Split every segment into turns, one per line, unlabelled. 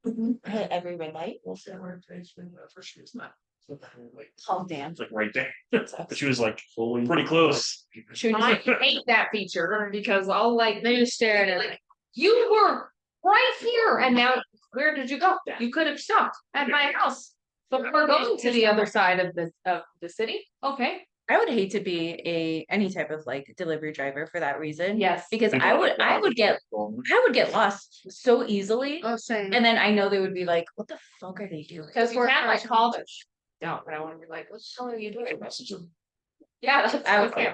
Hit every red light.
We'll see where it takes me. For she was not.
Oh damn.
It's like right there. But she was like pretty close.
I hate that feature because I'll like
They just stare at it.
like, you were right here, and now where did you go? You could have stopped at my house. But we're going to the other side of the city. Okay.
I would hate to be any type of like delivery driver for that reason.
Yes.
Because I would get lost so easily.
Oh, same.
And then I know they would be like, what the fuck are they doing?
Because you can't like call them. No, but I want to be like, what the hell are you doing? Message them. Yeah, that's
I would
okay.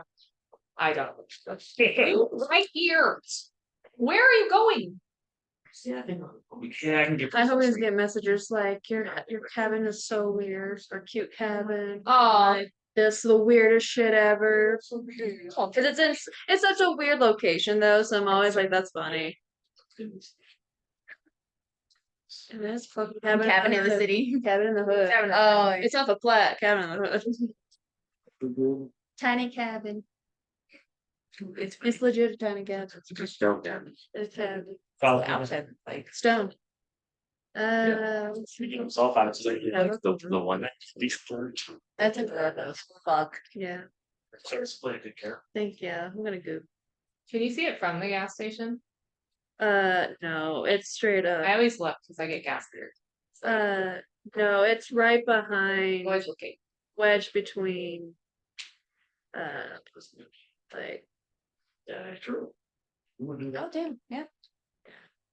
I don't. Right here. Where are you going?
Yeah, I can get.
I always get messages like your cabin is so weird or cute cabin.
Oh,
This is the weirdest shit ever. Because it's such a weird location though, so I'm always like, that's funny. And that's fucking
Cabin in the city.
Cabin in the hood.
Oh,
It's not the flat cabin in the hood.
tiny cabin.
It's legit a tiny cabin.
Just don't damage.
It's cabin.
Outside, like
Stone.
Speaking of himself, I was like, the one that these birds.
that's a good fuck.
Yeah.
So it's playing good care.
Thank you. I'm gonna go.
can you see it from the gas station?
No, it's straight up.
I always look because I get gas here.
No, it's right behind.
Always looking.
Wedge between like
Yeah, true.
Oh damn, yeah.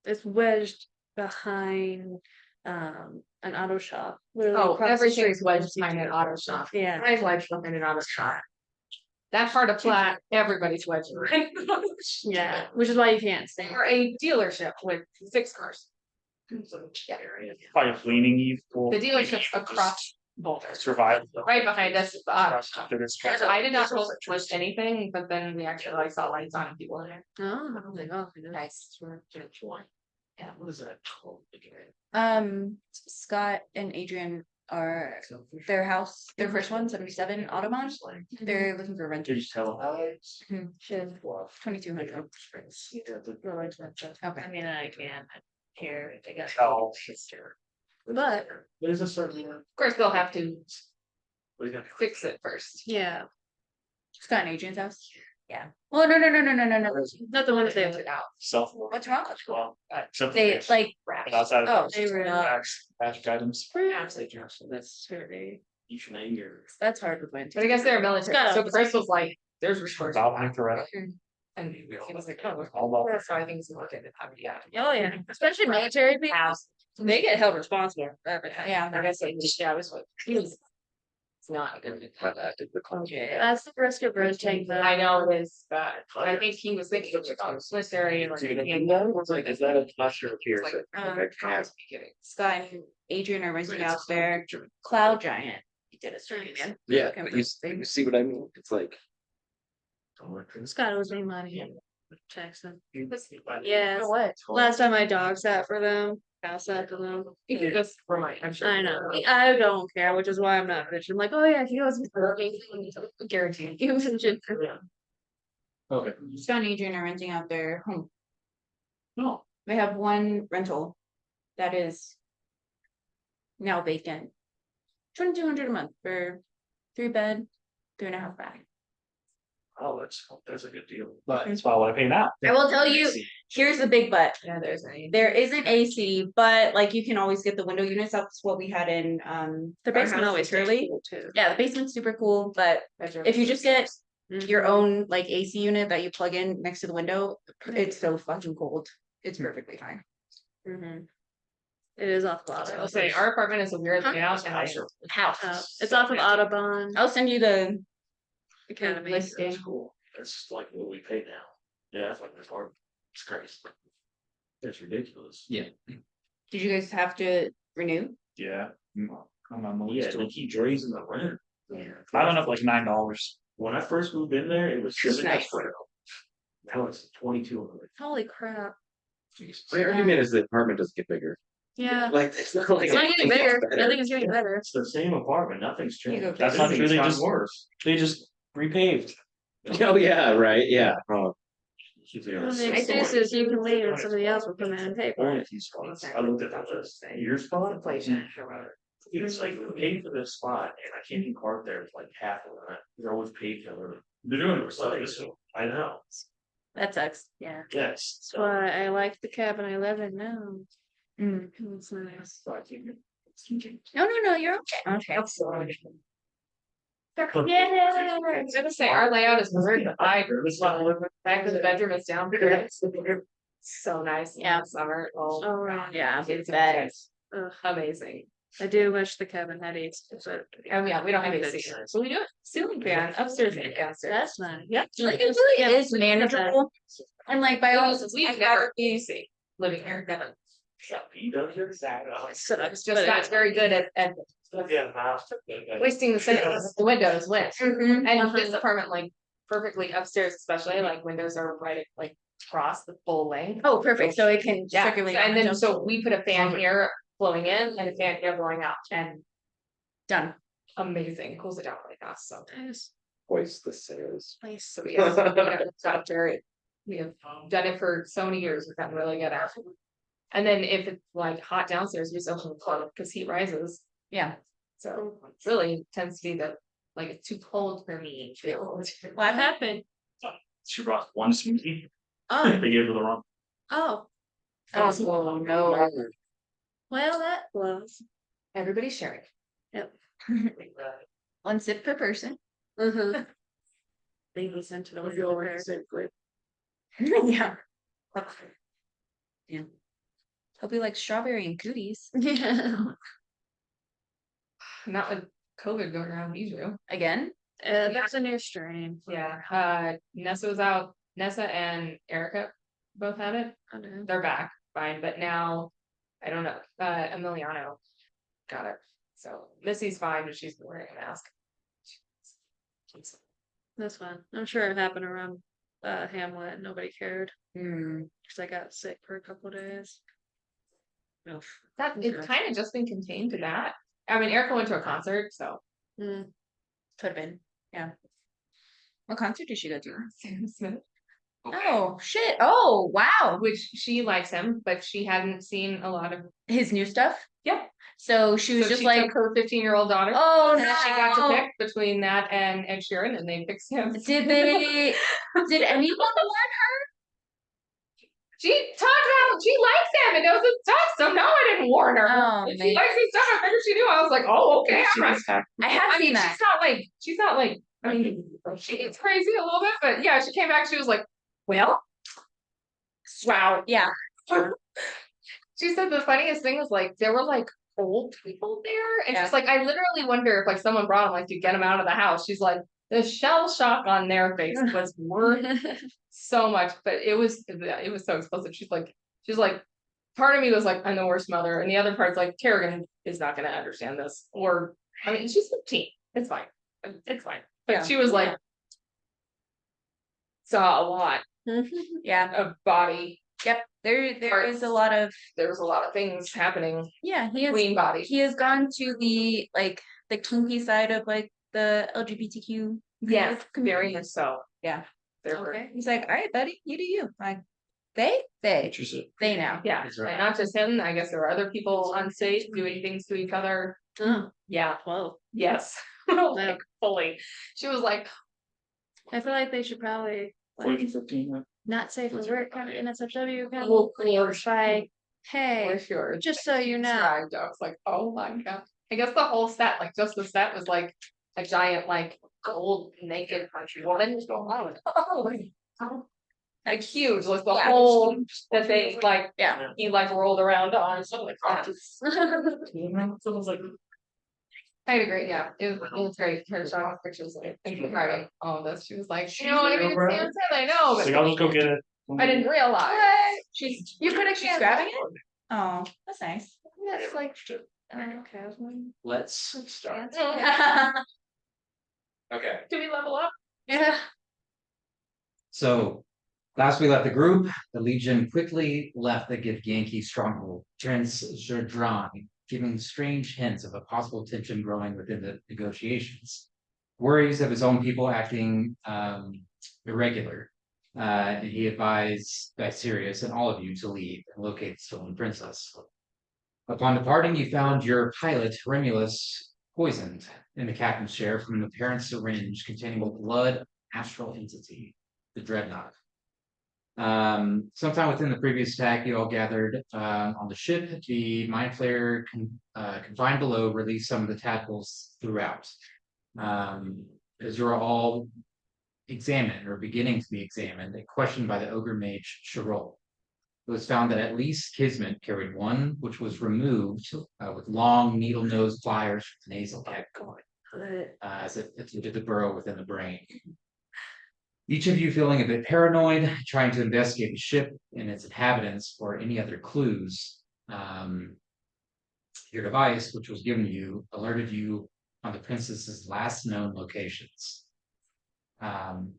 it's wedged behind an auto shop. Literally
Oh,
across the
everything's
street
wedged
from
behind an
CJ.
auto shop.
Yeah.
I'm wedged behind an auto shop. That part of flat, everybody's wedged behind.
Yeah. Which is why you can't stay.
Or a dealership with 6 cars.
Probably cleaning you.
The dealership's across Boulder.
Survive.
Right behind us is the auto shop.
Shop.
So I did not know it was anything, but then we actually like saw lights on and people in there.
Oh, I was like, oh,
Nice.
Yeah, what is that called again?
Scott and Adrian are their house, their first one, 77 Audubon. They're looking for
Did you
renters.
tell them?
Should 2,200. Okay.
I mean, I can't care. They got
Oh.
But
There's a certain.
Of course, they'll have to
What do you got?
fix it first.
yeah,
Scott and Adrian's house. Yeah. Well, no.
not the one that they
Rent it out.
Self.
What's wrong?
Well, except
They like.
But outside
Oh,
of
they were
magic items.
that's pretty.
Each and a year.
That's hard to win.
But I guess they're military.
Scott,
So Chris was like, there's resources.
About my correct.
And he was like, oh,
All about.
so I think it's important to have it. Yeah.
Oh yeah, especially military people. They get held responsible for everything.
Yeah, like I said, yeah, I was like, it's not good.
That's the risk of renting though.
I know it is, but I think he was thinking of like Swiss area or
Is
something.
that a posture here?
Like,
Scott and Adrian are renting out their cloud giant. He did a stream.
Yeah, but you see what I mean? It's like
Scott owes me money. Jackson.
Yes.
Yes.
What?
Last time my dog sat for them, I sat for them.
You could just remind, I'm sure.
I know. I don't care, which is why I'm not bitching. I'm like, oh yeah, he owes me money.
Guaranteed.
He was in shit.
Okay.
Scott and Adrian are renting out their home.
No.
They have one rental that is now vacant. 2,200 a month for 3-bed, 3.5 bath.
Oh, that's a good deal. But it's about what I pay now.
I will tell you, here's the big but.
Yeah, there's any.
There isn't AC, but like you can always get the window units. That's what we had in
The
our
basement
house
always
with Shirley.
cool too.
Yeah, the basement's super cool, but if you just get your own like AC unit that you plug in next to the window, it's so fucking cold. It's perfectly fine.
Mhm. It is off of
I'll
Audubon.
say our apartment is a weird layout and I.
House.
It's off of Audubon
I'll send you the
Academy.
listing.
That's cool. That's like what we pay now. Yeah, that's like this hard. It's crazy. It's ridiculous.
yeah.
Did you guys have to renew?
Yeah.
I'm
Yeah, they keep raising the rent.
I went up like $9.
When I first moved in there, it was
Just nice.
Now it's 22.
Holy crap.
My argument is the apartment doesn't get bigger.
Yeah.
Like it's not like
It's not getting
anything
bigger.
gets better.
I think it's getting better.
It's the same apartment. Nothing's changed.
That's not true,
It's
they
gotten
just-
worse.
They just repaved. Oh yeah, right. Yeah. Oh.
She's
Well, the excuse is you can leave and somebody else will come in and pay for
Only
it.
a few spots. I looked at that list. Your spot. It's like we paid for this spot and I can't even park there for like half of it. They're always paid for it. They're doing it for this. I know.
That sucks, yeah.
Yes.
That's why I like the cabin I live in now.
Mm.
It's nice.
So I think.
No, you're okay. Okay.
Yeah, I was gonna say, our layout is weird, but I love the fact that the bedroom is down here. So nice in
Yeah.
the summer. Oh,
Oh, right.
Yeah,
it's
that is.
amazing.
I do wish the cabin had AC, but
Oh yeah, we don't have AC, so we do it ceiling fan upstairs and downstairs.
that's nice.
Yep.
It really is manageable. And like by all,
We've never AC living here, never.
He does it.
So it's just not very good at wasting the windows when.
Mhm.
And this apartment, like perfectly upstairs, especially like windows are right like across the full length.
Oh, perfect, so it can
Yeah,
circulate.
and then
on
so
jump.
we put a fan here blowing in and a fan here blowing out and
Done.
amazing, cools it down really fast, so.
Nice.
Hoist the sails.
Nice, so we have, got very, we have done it for so many years, we've gotten really good at it. And then if it's like hot downstairs, we just open the floor because heat rises,
Yeah.
so it really tends to be that, like, it's too cold for me.
What happened?
She brought one smoothie.
Oh,
They gave her the wrong.
oh,
Oh, no.
well, that blows.
Everybody's sharing.
One sip per person.
Uh-huh. They sent it over here.
Yeah. Yeah. Hope you like strawberry and cooties.
Yeah.
Not with COVID going around either.
Again?
That's a new strain.
Yeah, Nessa was out, Nessa and Erica both had it,
Okay.
they're back, fine, but now, I don't know, Emiliano got it. So Missy's fine, but she's wearing a mask.
That's fine. I'm sure it happened around Hamlet. Nobody cared
Hmm.
because I got sick for a couple of days.
Oof.
That, it's kind of just been contained to that. I mean, Erica went to a concert, so.
Mm.
Could have been. Yeah. What concert did she go to?
Sam Smith.
Oh, shit. Oh, wow.
Which she likes him, but she hadn't seen a lot of.
His new stuff?
Yep.
So she was
So
just
she
like,
took her 15-year-old daughter.
oh,
And she got to
no.
pick between that and Ed Sheeran, and they picked him.
Did they, did anyone warn
She talked about she likes him and knows his stuff, so no, I didn't warn her.
Oh,
If she
man.
likes his stuff, I figured she knew. I was like, oh, okay.
She
I'm not-
was happy.
I have
I mean,
seen that.
she's not like, I mean, she's crazy a little bit, but yeah, she came back, she was like, well, wow.
Yeah.
She said the funniest thing was like, there were like old people there, and
Yeah.
she's like, I literally wonder if like someone brought them like to get them out of the house. She's like, the shell shock on their face was worth so much, but it was so explosive. She's like, part of me was like, I'm the worst mother, and the other part's like, Kerrigan is not gonna understand this. Or I mean, she's 15. It's fine. It's fine. But
Yeah.
she was like, saw a lot
Yeah.
of body.
Yep. There
Parts.
is a lot of,
There was a lot of things happening
yeah,
between bodies.
he has gone to the, like, the kinky side of, like, the LGBTQ.
Yes,
community.
very much so.
Yeah.
There were,
Okay. He's like, all right, buddy, you do you. Like, they
Interesting.
now.
yeah,
That's right.
and not just him. I guess there were other people on stage doing things to each other.
Oh,
Yeah.
well,
Yes. Like, fully. She was like,
I feel like they should probably like,
2015.
not safe for work kind of NSFW kind
Well,
of clarify.
for
Hey,
sure.
just so you know.
Described, I was like, oh my god. I guess the whole set, like just the set was like a giant, like gold naked woman was going on. Like huge, like the
Yeah.
whole that they like,
Yeah.
he like rolled around on. So like,
Someone's like,
I had a great, yeah, it was great. Her showing pictures like describing all of this. She was like, you know, I mean, it's Sam said, I know,
she's like, I'll
but
just go get it.
I didn't realize.
She's, you could have, she's grabbing it? Oh, that's nice.
That's like,
Okay.
Let's start. Okay.
do we level up?
Yeah.
So, last we left the group, the Legion quickly left the Githyanki stronghold, Transjordan, giving strange hints of a possible tension growing within the negotiations. Worries of his own people acting irregular. And he advised Sirius and all of you to leave and locate the stolen princess. Upon departing, you found your pilot, Remulus, poisoned in the captain's chair from an apparent syringe containing a blood astral entity, the Dreadnought. Sometime within the previous attack, you all gathered on the ship. The mind flayer confined below released some of the tadpoles throughout. As you are all examined or beginning to be examined and questioned by the ogre mage Sherol, it was found that at least Kismet carried one, which was removed with long needle-nosed pliers from the nasal cavity, as it did the burrow within the brain. Each of you feeling a bit paranoid, trying to investigate the ship and its inhabitants for any other clues. Your device, which was given to you, alerted you on the princess's last known locations,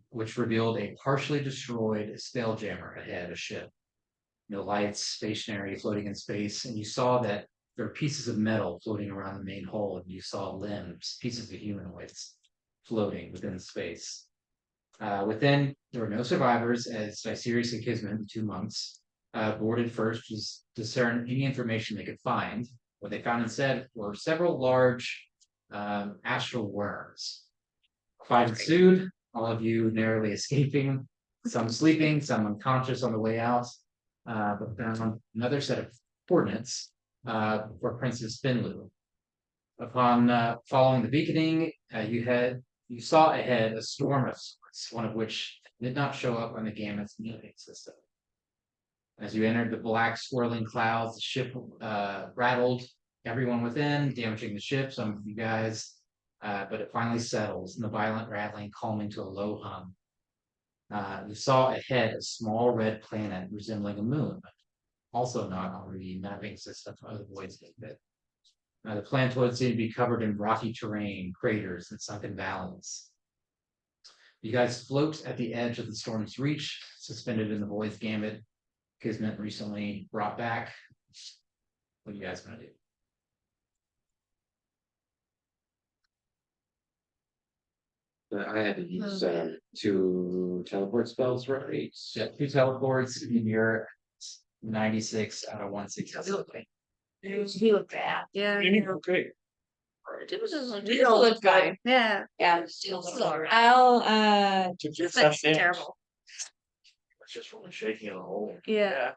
which revealed a partially destroyed spelljammer ahead of ship. No lights, stationary, floating in space, and you saw that there were pieces of metal floating around the main hull, and you saw limbs, pieces of humanoids floating within space. Within, there were no survivors, as Sirius and Kismet, the 2 monks, boarded first to discern any information they could find. What they found instead were several large astral worms. Fight ensued, all of you narrowly escaping, some sleeping, some unconscious on the way out, but found another set of coordinates for Princess Finlu. Upon following the beaconing, you saw ahead a storm of sorts, one of which did not show up on the Gamut's navigating system. As you entered the black swirling clouds, the ship rattled everyone within, damaging the ship, some of you guys, but it finally settles, and the violent rattling calming to a low hum. You saw ahead a small red planet resembling a moon, also not on the mapping system of the Void's Gambit. The planetoid seemed to be covered in rocky terrain, craters, and sunken valleys. You guys float at the edge of the storm's reach, suspended in the Void's Gambit. Kismet recently brought back. What are you guys gonna do?
I had to use 2 teleport spells, right?
Yeah, 2 teleports, and you're 96 out of 160.
He looked bad.
Yeah.
Okay.
It was just
It looked good.
Yeah.
Yeah. I'll
That's terrible.
It's just really shaking in a hole.
Yeah.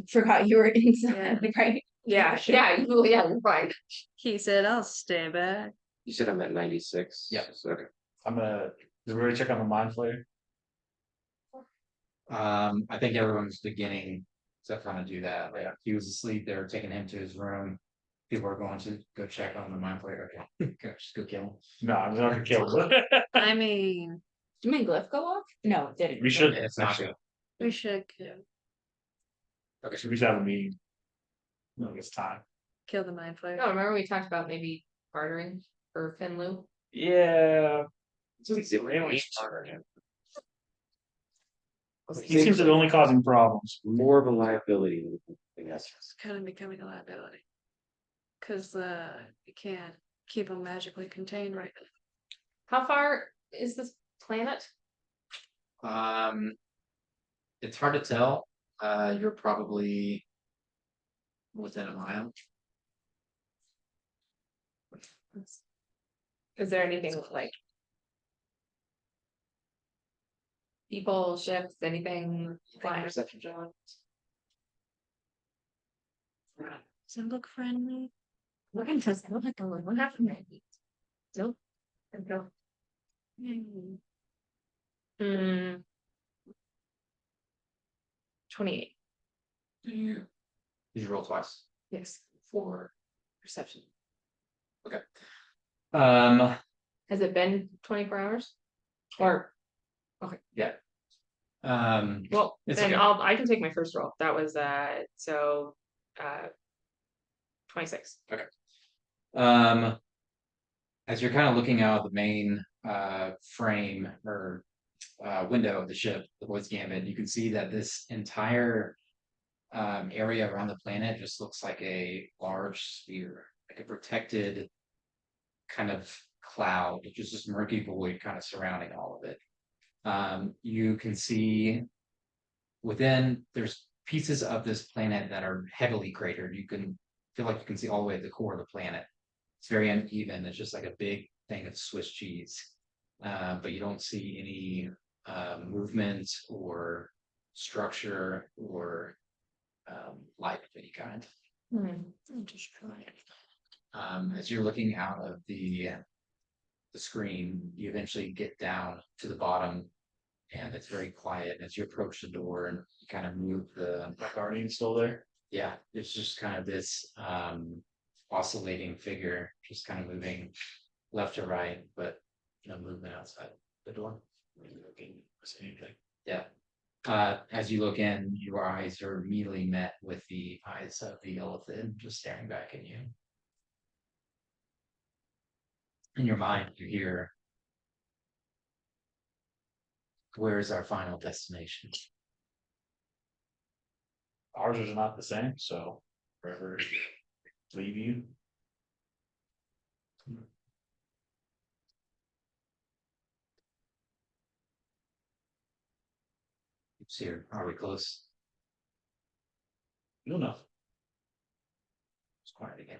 forgot you were inside, right?
Yeah, you're fine.
He said, I'll stay back.
You said I'm at 96.
Yeah.
So, okay.
I'm gonna. Did we already check on the mind flayer?
I think everyone's beginning to kind of do that. Like, he was asleep, they were taking him to his room. People are going to go check on the mind player. Okay, just go kill him.
No, I'm not gonna kill him.
I mean,
Did my glyph go off?
No, it didn't.
We should.
It's not
actually.
good.
we should
Okay, so we should have a meeting. No, it's time.
kill the mind flayer.
No, remember we talked about maybe bartering for Finlu?
Yeah.
He
He seems to be only causing problems.
more of a liability than anything else.
It's kind of becoming a liability. Cause you can't keep them magically contained right now.
How far is this planet?
It's hard to tell. You're probably within a mile.
Is there anything like people, ships, anything flying?
Perception check.
Does it look friendly?
Look into this. Look at the what happened. Nope. No.
Hmm. 28.
Did you roll twice?
Yes.
For perception. Okay.
Has it been 24 hours? Or
Yeah.
well,
It's
then
okay.
I can take my first roll. That was 26.
As you're kind of looking out the main frame or window of the ship, the Void's Gambit, you can see that this entire area around the planet just looks like a large sphere, like a protected kind of cloud, just this murky void kind of surrounding all of it. You can see within, there's pieces of this planet that are heavily cratered. You can feel like you can see all the way to the core of the planet. It's very uneven. It's just like a big thing of Swiss cheese. But you don't see any movement or structure or life of any kind. As you're looking out of the screen, you eventually get down to the bottom, and it's very quiet. As you approach the door and you kind of move the,
My guardian's still there.
yeah, it's just kind of this oscillating figure, just kind of moving left to right, but no movement outside the door. Yeah. As you look in, your eyes are immediately met with the eyes of the elephant just staring back at you. In your mind, you hear, "Where's our final destination?"
Ours is not the same, so wherever leave you.
It's here. Are we close?
You'll know.
It's quiet again.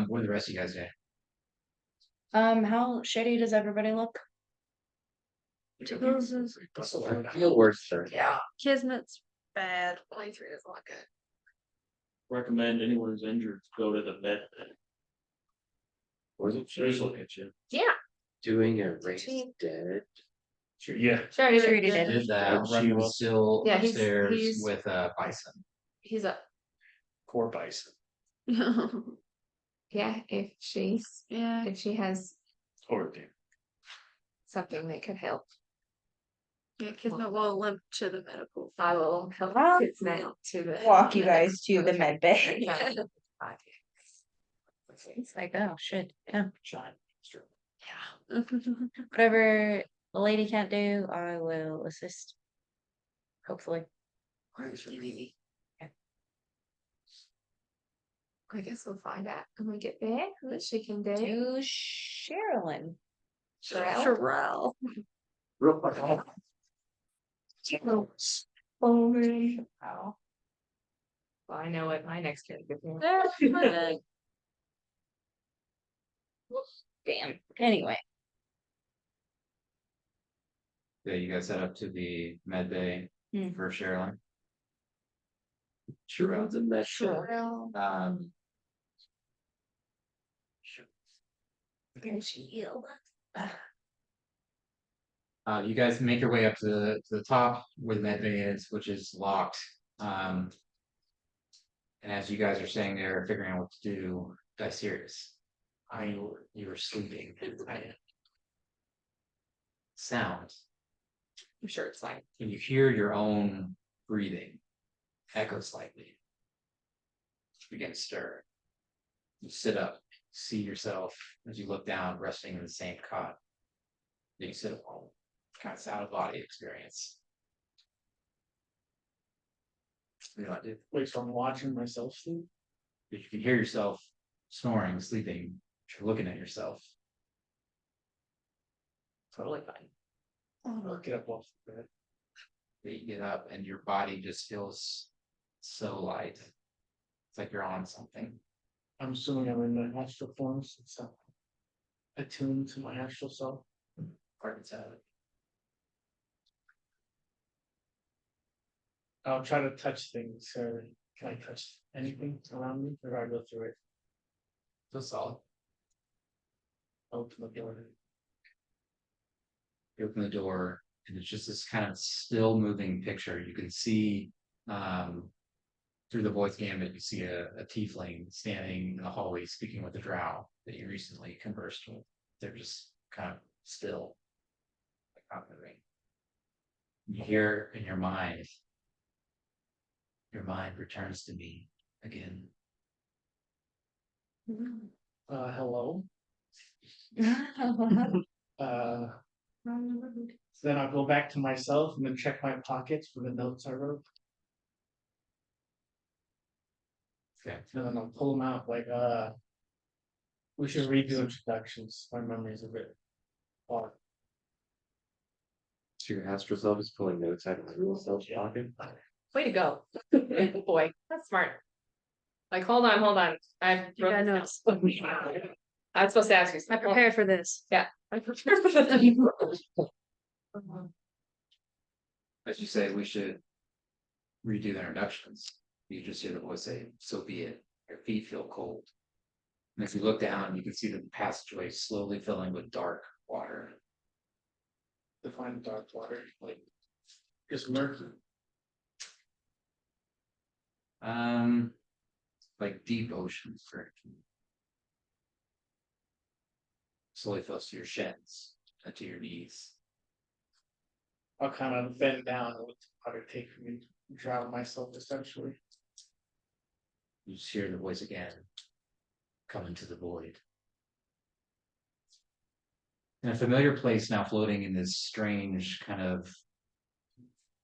What do the rest of you guys do?
How shitty does everybody look?
Feel worse, sir.
Yeah. Kismet's bad.
Playthrough is not good.
Recommend anyone who's injured go to the vet.
Was it
Just look at you.
doing a race dead?
Sure, yeah.
Sure,
Sure you did.
Did that?
She
She
was-
was still
Yeah, he's-
upstairs
he's-
with Bison.
He's up.
Core bison.
Yeah, if
Yeah.
she has
Or thing.
something that could help,
Yeah, Kismet will limp to the medical.
I will help
Well,
kids now to the.
walk you guys to the med bay.
Yeah.
It's like, oh shit, yeah.
Shine.
Whatever the lady can't do, I will assist. Hopefully.
I guess we'll find out when we get there what she can do.
To Sherilyn.
Sherelle.
Real quick.
Well, I know what my next kid could do.
Damn. Anyway,
Yeah, you guys head up to the med bay for Sherilyn.
She runs a mess.
Sherelle.
You guys make your way up to the top where the med bay is, which is locked. And as you guys are staying there figuring out what to do, Dicerius, you were sleeping. Sound.
I'm sure it's fine.
And you hear your own breathing echo slightly. You begin to stir. You sit up, see yourself as you look down, resting in the same cot that you sit upon. Kind of out of body experience. You know what I do?
Wait, so I'm watching myself sleep?
If you can hear yourself snoring, sleeping, you're looking at yourself.
Totally fine.
I'll get up off the bed.
You get up and your body just feels so light. It's like you're on something.
I'm assuming I'm in the astral forms. It's attuned to my astral self.
Hard to tell.
I'll try to touch things. Or can I touch anything around me? Or do I go through it?
Feels solid.
Open the door.
You open the door and it's just this kind of still moving picture. You can see through the voice gamut, you see a tiefling standing in the hallway speaking with a drow that you recently conversed with. They're just kind of still, like not moving. You hear in your mind returns to me again.
Hello. So then I'll go back to myself and then check my pockets for the notes I wrote.
Okay.
And then I'll pull them out like we should redo introductions. My memory's a bit far.
So your astral self is pulling notes out of the real self's pocket.
Way to go. Good boy, that's smart. Like, hold on. I
You got
wrote
notes.
this down. I was supposed to ask you.
I prepared for this.
Yeah. I prepared for this.
As you say, we should redo the introductions. You just hear the voice say, "So be it." Your feet feel cold. And if you look down, you can see the passageway slowly filling with dark water.
Define dark water, like, just murky.
Like deep ocean for slowly fills to your shins and to your knees.
I'll kind of bend down and let the water take me, drown myself essentially.
You just hear the voice again, come into the void. In a familiar place now floating in this strange kind of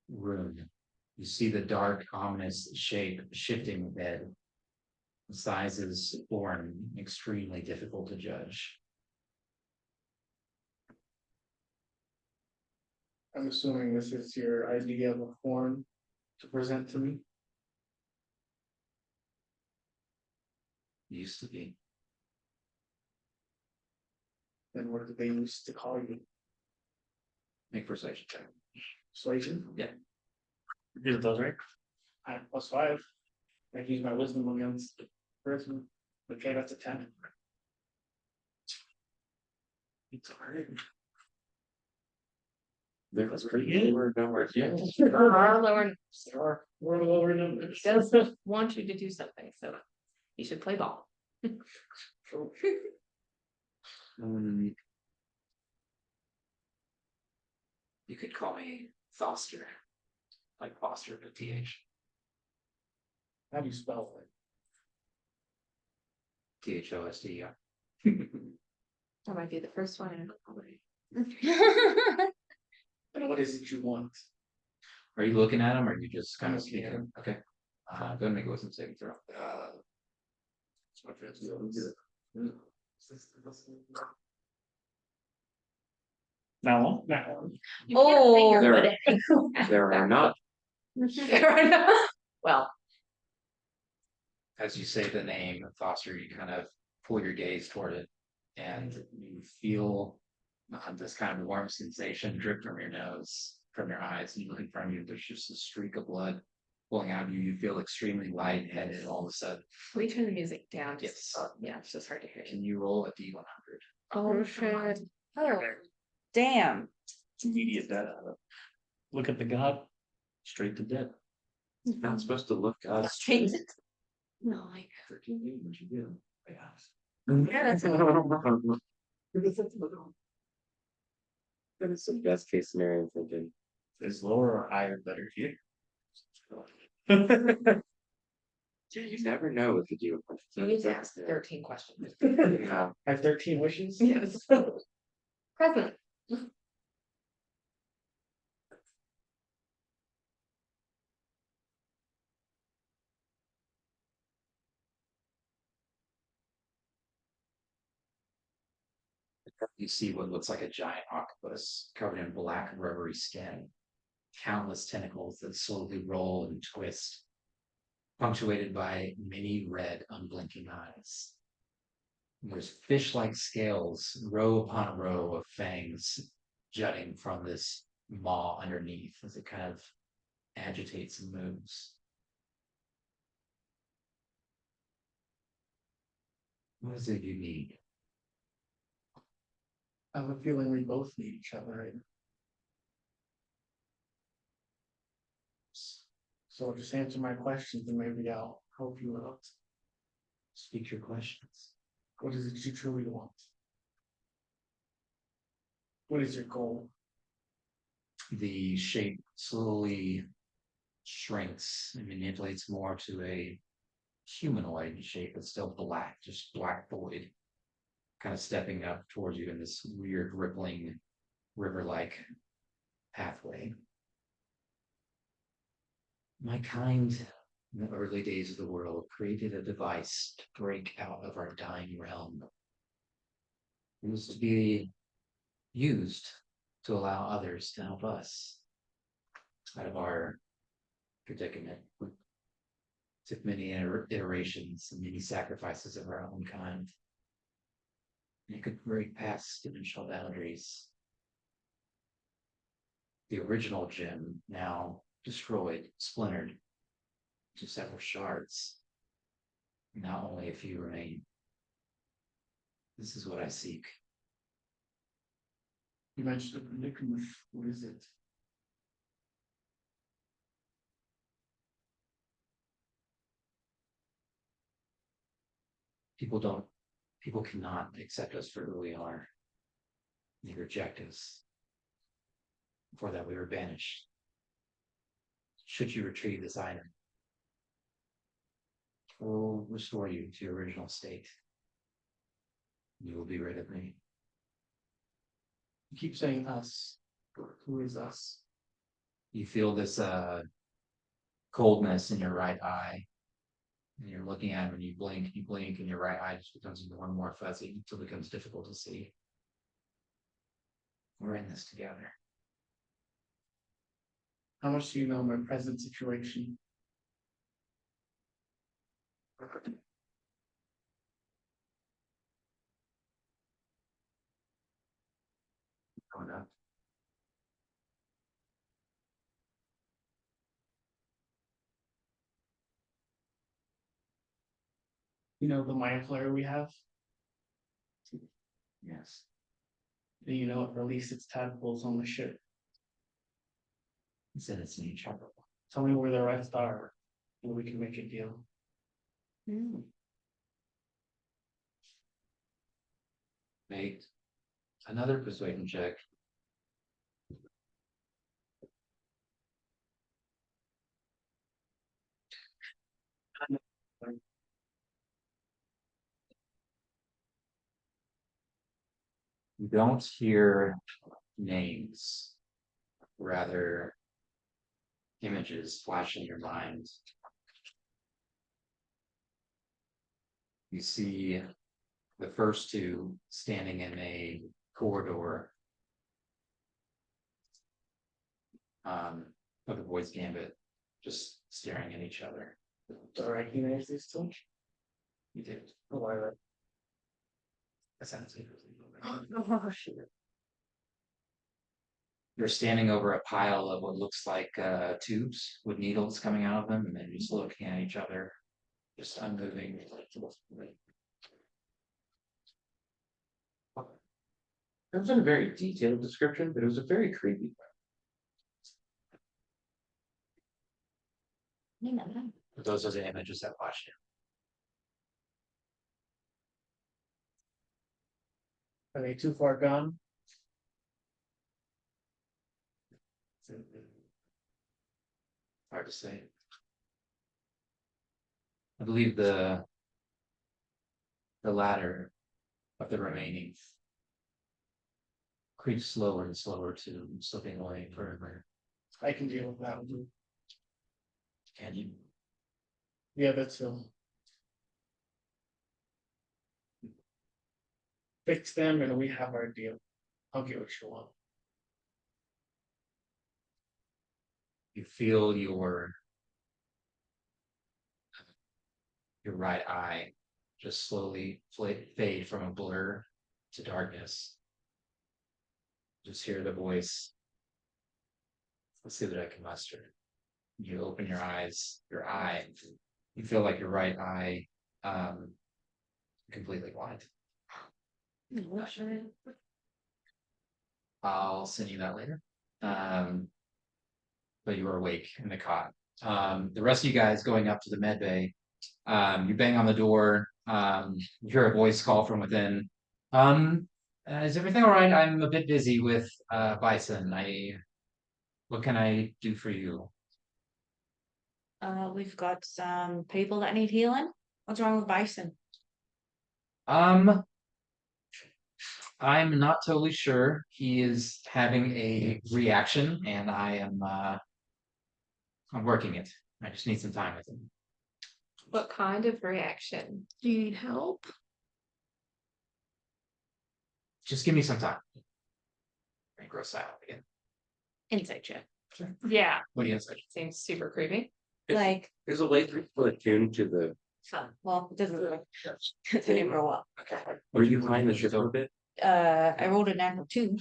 room, you see the dark, ominous shape shifting the bed. The size is foreign, extremely difficult to judge.
I'm assuming this is your idea of a form to present to me.
Used to be.
Then what do they used to call you?
Make persuasion check.
Persuasion?
Yeah.
You did those right? I +5. I use my wisdom against the person. Okay, that's a 10. It's hard.
That's pretty good. We're nowhere yet.
We're lower numbers.
He does want you to do something, so you should play ball.
You could call me Foster, like Foster with a TH.
How do you spell it?
THOST.
That might be the first one.
And what is it you want?
Are you looking at them or are you just kind
I'm
of
looking at
speaking? Okay. Go ahead and make a wisdom saving throw.
Now.
Oh,
There are not.
Well,
As you say the name Foster, you kind of pull your gaze toward it and you feel this kind of warm sensation drip from your nose, from your eyes, and you look in front of you, there's just a streak of blood pulling out of you. You feel extremely lightheaded all of a sudden.
we turn the music down.
Yes.
Yeah, it's just hard to hear.
Can you roll a D100?
oh shit.
Oh, damn.
Immediate death. Look at the god. Straight to death.
Not supposed to look up.
Straight.
No, like.
13, what'd you do?
Yeah, that's
That is the best case scenario I'm thinking.
Is lower or higher better here?
You never know with the deal.
You need to ask 13 questions.
Yeah.
I have 13 wishes?
Yes. Present.
You see what looks like a giant octopus covered in black rubbery skin, countless tentacles that slowly roll and twist, punctuated by many red, unblinking eyes. And there's fish-like scales, row upon row of fangs jutting from this maw underneath as it kind of agitates and moves. What is it you need?
I have a feeling we both need each other right now. So just answer my questions and maybe I'll help you out.
Speak your questions.
What is it you truly want? What is your goal?
The shape slowly shrinks and manipulates more to a humanoid shape, but still black, just black void, kind of stepping up towards you in this weird rippling river-like pathway. My kind, in the early days of the world, created a device to break out of our dying realm. It was to be used to allow others to help us out of our predicament. Took many iterations and many sacrifices of our own kind. And it could break past dimensional boundaries. The original gem, now destroyed, splintered to several shards. Now only a few remain. This is what I seek.
You mentioned the predicament. What is it?
People cannot accept us for who we are. They reject us. For that we were banished. Should you retrieve this item, it will restore you to your original state. You will be rid of me.
You keep saying us. Who is us?
You feel this coldness in your right eye. And you're looking at it and you blink, and your right eye just becomes more and more fuzzy until it becomes difficult to see. We're in this together.
How much do you know my present situation?
Going up.
You know the mind flare we have?
Yes.
Do you know it released its tadpoles on the ship?
It's in its nature.
Tell me where the rest are, and we can make a deal.
Make another persuasion check. You don't hear names, rather images flash in your mind. You see the first two standing in a corridor of the boys' gambit, just staring at each other.
Do I recognize these two?
You did.
Oh, I right.
Essentially.
Oh, shit.
You're standing over a pile of what looks like tubes with needles coming out of them, and then just looking at each other, just unmoving.
It wasn't a very detailed description, but it was a very creepy.
But those are the images that flash
Are they too far gone?
in. Hard to say. I believe the latter of the remaining creeps slower and slower to slipping away forever.
I can deal with that one.
Can you?
Yeah, that's fix them and we have our deal. I'll get what you want.
You feel your right eye just slowly fade from a blur to darkness. Just hear the voice. Let's see what I can muster. You open your eyes, your eye. You feel like your right eye completely blind. I'll send you that later. But you were awake in the cot. The rest of you guys going up to the med bay. You bang on the door. You hear a voice call from within. Is everything all right? I'm a bit busy with Bison. What can I do for you?
We've got some people that need healing. What's wrong with Bison?
I'm not totally sure. He is having a reaction, and I'm working it. I just need some time with him.
What kind of reaction?
Do you need help?
Just give me some time. Gross out again.
Insight check.
Yeah,
What do you say?
seems super creepy.
Like,
Is it late for attuned to the,
well, it doesn't really, it didn't roll up.
were you behind the ship a bit?
I rolled a natural 2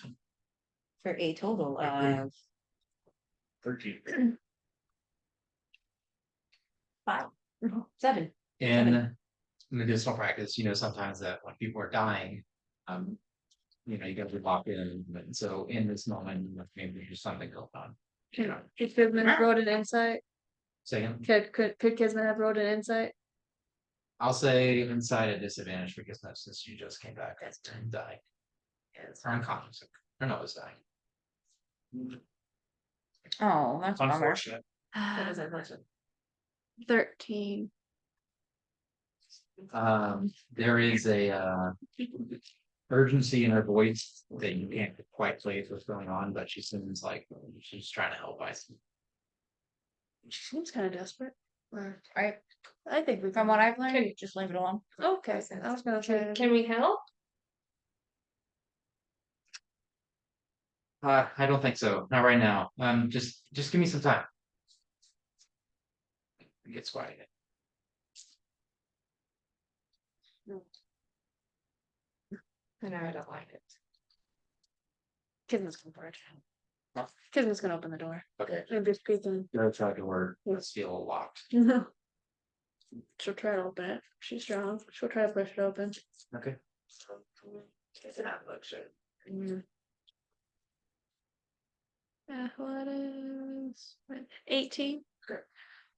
for a total of
13.
5, 7.
In medicinal practice, sometimes that when people are dying, you gotta be locked in, and so in this moment, maybe there's something going on.
Could Kisman have rolled an insight?
Second,
Could Kisman have rolled an insight?
I'll say inside at disadvantage because that's since you just came back and died. Or unconscious, or no, it's dying.
Oh, that's a bummer.
Unfortunate.
That is unfortunate.
13.
There is a urgency in her voice that you can't quite place what's going on, but she seems like she's trying to help. I see.
She seems kind of desperate.
Right.
I think we
From what I've learned, just leave it alone.
Okay, I was gonna say.
Can we help?
I don't think so. Not right now. Just give me some time. It gets quiet.
I know I don't like it.
Kisman's going for it. Kisman's gonna open the door.
Okay.
Maybe just peek in.
Go try to work. Let's feel locked.
She'll try to open it. She's strong. She'll try to push it open.
Okay.
Mm. What is 18?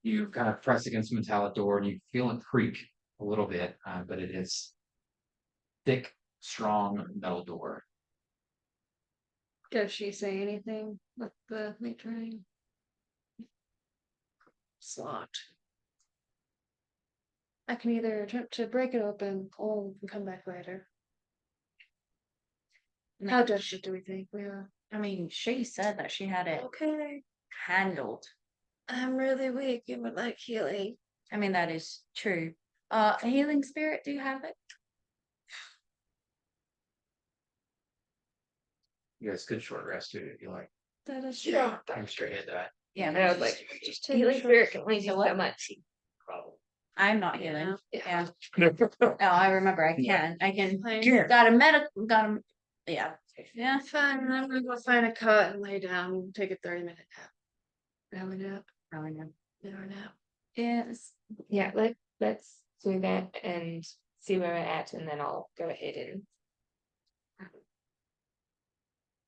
You kind of press against the metallic door and you feel it creak a little bit, but it is thick, strong metal door.
Does she say anything with the matron? It's locked. I can either attempt to break it open or we can come back later. How desperate do we think we are?
I mean, she said that she had it
Okay.
handled.
I'm really weak and would like healing.
I mean, that is true. A healing spirit, do you have it?
You guys could short rest too if you like.
That is
Yeah.
I'm straight at that.
Yeah.
I would like
just take
healing
a
spirit can only do so much.
Problem.
I'm not healing.
Yeah.
Yeah. Oh, I remember. I can.
Fine.
Got a medical. Got a. Yeah. Yeah.
Fine, I'm gonna go find a cot and lay down and take a 30-minute nap. Hour nap.
Probably not.
Hour nap.
Yes.
Yeah, let's do that and see where we're at, and then I'll go ahead and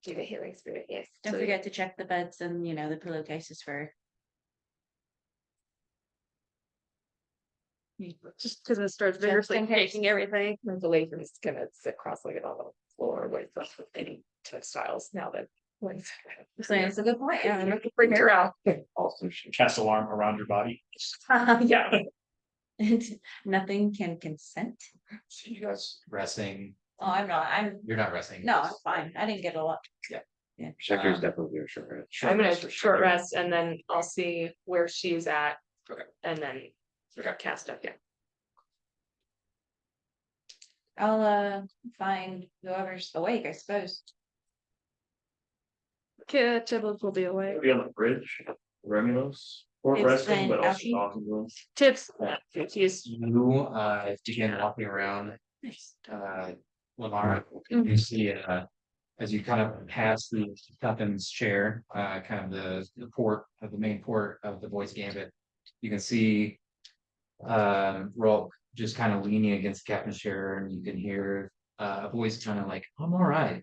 do the healing spirit. Yes.
Don't forget to check the beds and the pillowcases for.
Just because it starts
Just
vigorously
in case.
taking everything.
The lady's gonna sit cross-legged on the floor with any textiles now that.
So it's a good point. Yeah, I'm looking
Bring her out.
Also, cast alarm around your body.
Yeah.
Nothing can consent.
So you guys resting.
Oh, I'm not.
You're not resting.
No, I'm fine. I didn't get a lot.
Checkers definitely are short rest.
I'm gonna
rest for
short
sure.
rest and then I'll see where she's at.
Okay.
And then cast up, yeah.
I'll find whoever's awake, I suppose.
Kid Tibbs will be awake.
Be on the bridge, Remulous, or
It's
resting, but
been
also
Ouchie.
talking to him.
Tips.
She's
You begin walking around. Lamar, you see as you kind of pass the captain's chair, kind of the port of the main port of the Boys Gambit, you can see Rolk just kind of leaning against the captain's chair, and you can hear a voice kind of like, "I'm all right.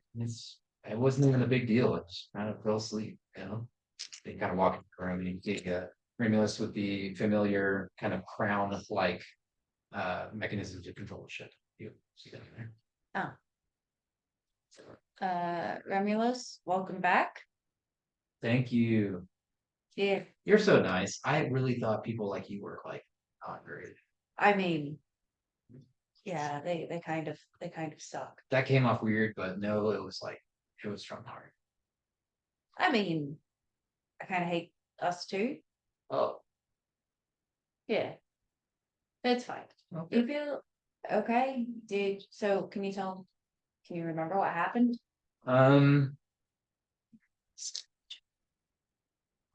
It wasn't even a big deal. I just kind of fell asleep." They kind of walk in the room, and you see Remulus with the familiar kind of crown-like mechanism to control the ship. You see that in there.
Remulus, welcome back.
Thank you.
Yeah.
You're so nice. I really thought people like you were like not very.
I mean, yeah, they kind of suck.
That came off weird, but no, it was from heart.
I mean, I kind of hate us too.
Oh,
Yeah. It's fine.
okay.
You feel okay? Can you remember what happened?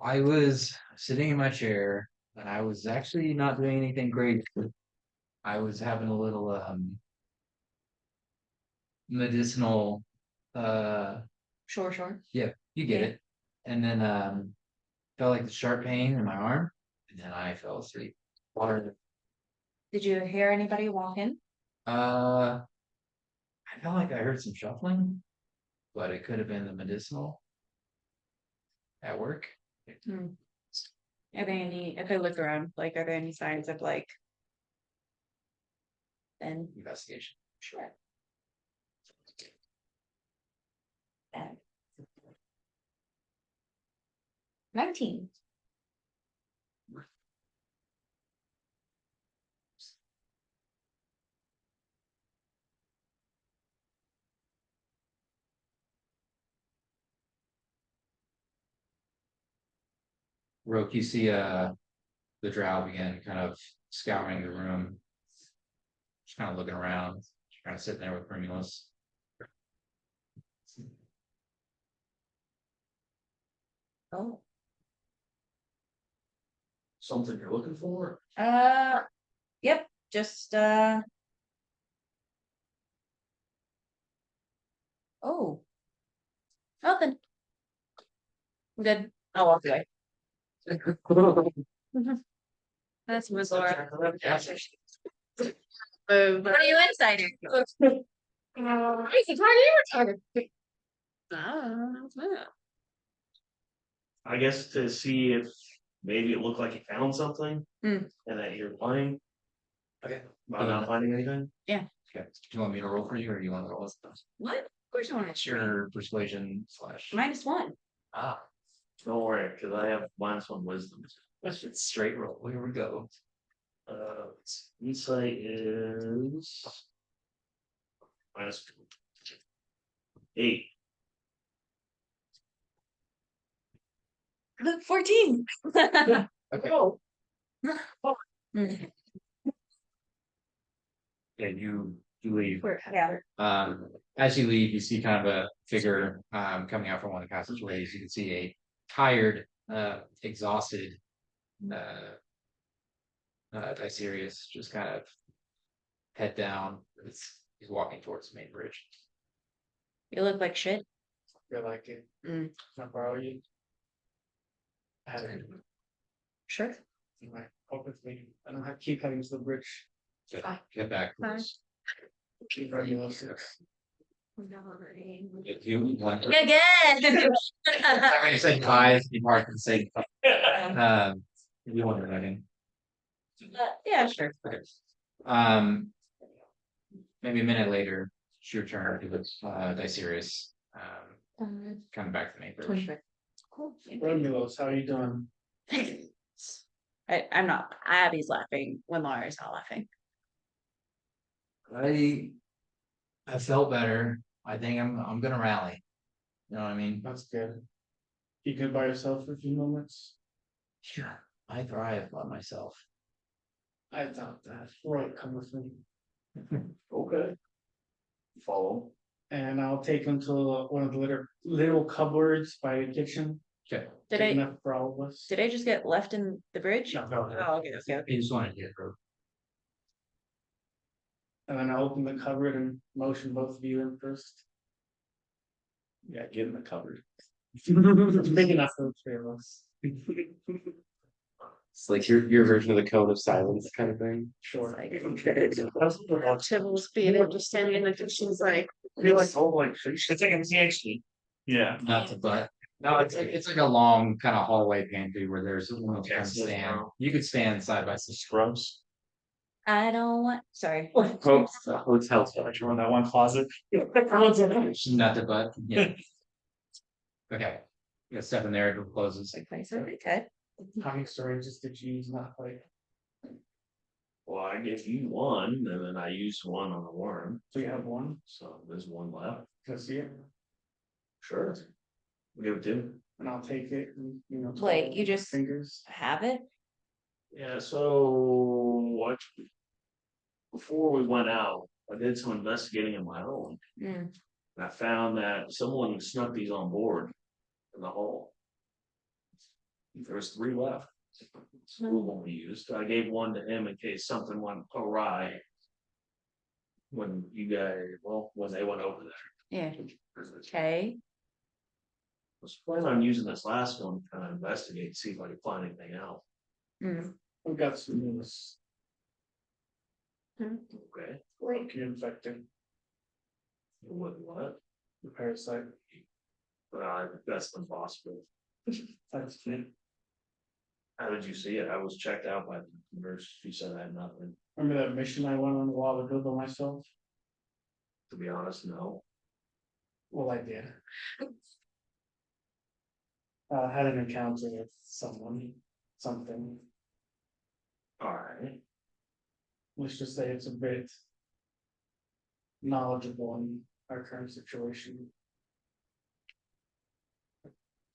I was sitting in my chair and I was actually not doing anything great. I was having a little medicinal
Sure.
yeah, you get
Yeah.
it. And then felt like the sharp pain in my arm, and then I fell asleep. Water.
Did you hear anybody walk in?
I felt like I heard some shuffling, but it could have been the medicinal at work.
Hmm. Are there any, if I look around, like, are there any signs of like? Then,
Investigation.
sure. And 19.
Roke, you see the drow begin kind of scouring the room, just kind of looking around, kind of sitting there with Primulus.
Oh.
Something you're looking for?
Yep, just oh. Nothing. I'm good. I'll walk away. That's Missouri. What are you excited?
I guess to see if maybe it looked like you found something.
Hmm.
And that you're lying.
Okay.
About not finding anything.
Okay. Do you want me to roll for you, or do you want to roll with us?
What? Of course I want
What's
to.
your persuasion slash?
-1.
Ah,
Don't worry, because I have -1 wisdom.
that's just straight roll. Here we go.
Insight is -8.
Look, 14.
Okay.
Mm.
Yeah, you leave.
Yeah.
As you leave, you see kind of a figure coming out from one of the passageways. You can see a tired, exhausted Tiberius just kind of head down. He's walking towards the main bridge.
You look like shit.
Feel like it.
Mm.
Can I borrow you? I have it
Sure.
in my pocket with me. I don't have keep heading to the bridge.
Get back.
Fine.
Keep running those.
If you want to.
Again.
When you say five, you mark and say, if you want to write in.
Yeah, sure.
Okay. Maybe a minute later, it's your turn to the Dicerius, coming back to the main bridge.
Cool.
Romulos, how are you doing?
I'm not. Abby's laughing when Laura's not laughing.
I felt better. I think I'm gonna rally. You know what I mean?
That's good. You good by yourself for a few moments?
Sure. I thrive by myself.
I thought that. Right, come with me.
Okay. Follow.
And I'll take him to one of the little cupboards by the kitchen.
Okay.
Did
Big
I
enough for all of us.
did I just get left in the bridge?
No.
Oh, okay.
You just wanted to get through.
And then I'll open the cupboard and motion both of you in first.
Yeah, get in the cupboard.
It's big enough for the three of us.
It's like your version of the cone of silence kind of thing.
Sure.
Tibbles being able to stand in the kitchen's like,
You're like, oh, like, it's like a PhD. Yeah.
Not the butt. No, it's like a long kind of hallway pantry where there's a little kind of
so
stand.
now-
You could stand side by side.
Scrubs.
I don't want. Sorry.
Hotel.
You're in that one closet.
Not the butt. Yeah. Okay. You step in there, it closes.
Okay.
How many syringes did you use? Not like,
Well, I gave you one, and then I used one on the worm,
so you have one?
so there's one left.
Can I see it?
Sure. We give it to.
And I'll take it and, you know.
Wait, you just-
Fingers.
Have it.
Yeah, so what? Before we went out, I did some investigating of my own.
Mm.
And I found that someone snuck these on board in the hall. There was 3 left. School one we used, I gave one to him in case something went awry. When you guys, well, when they went over there.
Yeah, okay.
Was planning on using this last one to kind of investigate, see if I could find anything out.
Mm.
We got some news.
Okay,
Rocky infected
what?
the parasite.
That's impossible.
That's it.
How did you see it? I was checked out by the nurse. She said I had nothing.
Remember that mission I went on a while ago by myself?
To be honest, no.
Well, I did. Had an encounter with someone, something.
Alright,
Let's just say it's a bit knowledgeable in our current situation.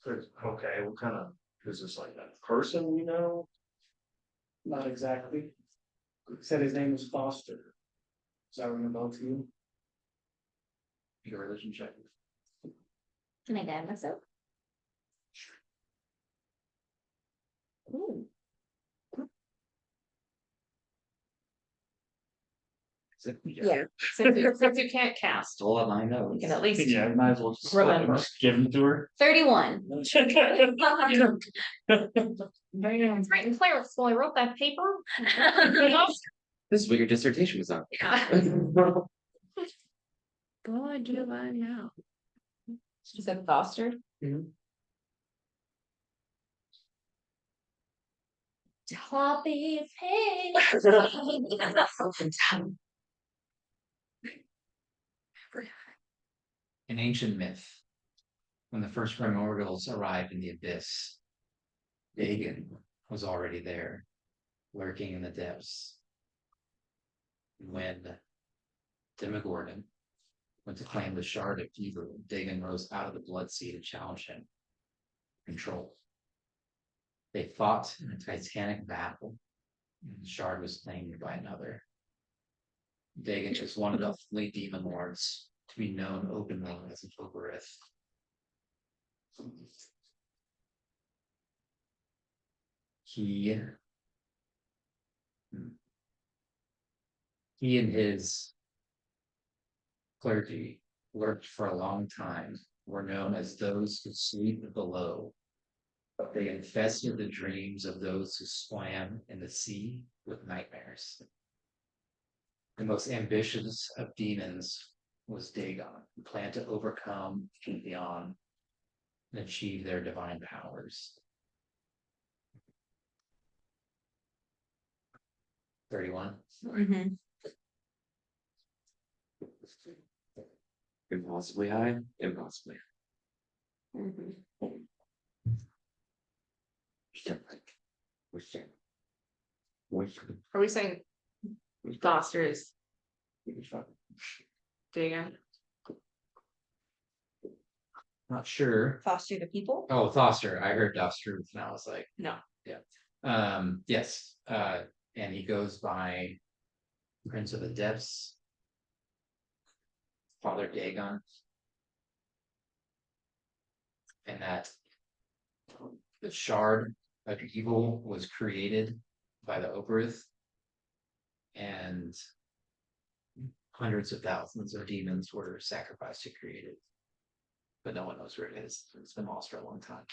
okay, what kind of, is this like a person we know?
Not exactly. Said his name was Foster. Does that ring a bell to you?
Your religion check.
Can I guide myself? Ooh. Yeah.
Since you can't cast,
All of my
you
notes.
can at least.
Yeah, I might as well just
Remember.
give them to her.
31.
It's right in Clarence, when I wrote that paper.
This is what your dissertation was on.
Boy, do I know.
She said Foster.
Toppy pig.
An ancient myth. When the first primordials arrived in the abyss, Dagon was already there, lurking in the depths. When Demogorgon went to claim the shard of evil, Dagon rose out of the blood sea to challenge him. Control. They fought in a titanic battle, and the shard was claimed by another. Dagon is one of the only demon lords to be known openly as an Ogorith. He and his clergy lurked for a long time, were known as those who sleep below, but they infested the dreams of those who swam in the sea with nightmares. The most ambitious of demons was Dagon, who planned to overcome Pantheon and achieve their divine powers. 31.
Mhm.
Impossibly high, impossibly.
Mhm.
Are we saying Foster is Dagon?
Not sure.
Foster the people.
Oh, Foster. I heard Dostruth and I was like,
No.
yes. And he goes by Prince of the Depths, Father Dagon. And that the shard of evil was created by the Ogorith, and hundreds of thousands of demons were sacrificed to create it. But no one knows where it is. It's been lost for a long time.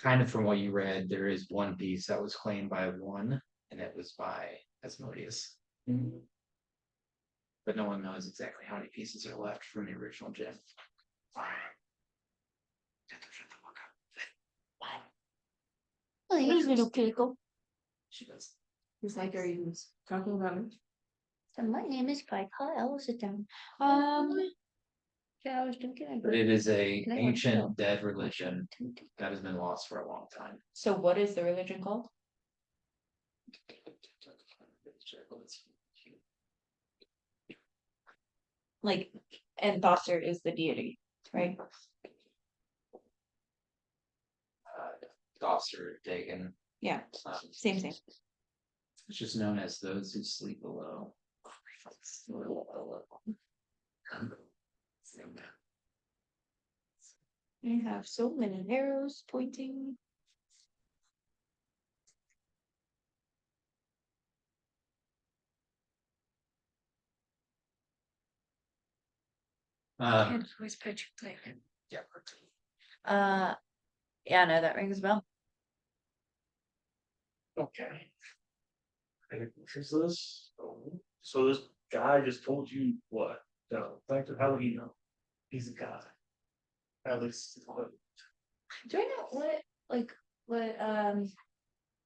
Kind of from what you read, there is one piece that was claimed by one, and it was by Asmodeus. But no one knows exactly how many pieces are left from the original gem.
Oh, he's little people.
She does.
He's like, are you talking about me?
So my name is Kai Kyle. Sit down. Yeah, I was thinking.
But it is a
Can I
ancient
go?
dead religion that has been lost for a long time.
So what is the religion called? Like, and Foster is the deity, right?
Foster, Dagon.
Yeah,
um,
same.
It's just known as those who sleep below.
I have so many arrows pointing.
Always put your plate.
Yeah.
Yeah, no, that rings a bell.
Okay. And here's this. So this guy just told you what? No, like how would he know? He's a guy. At least
Do I know what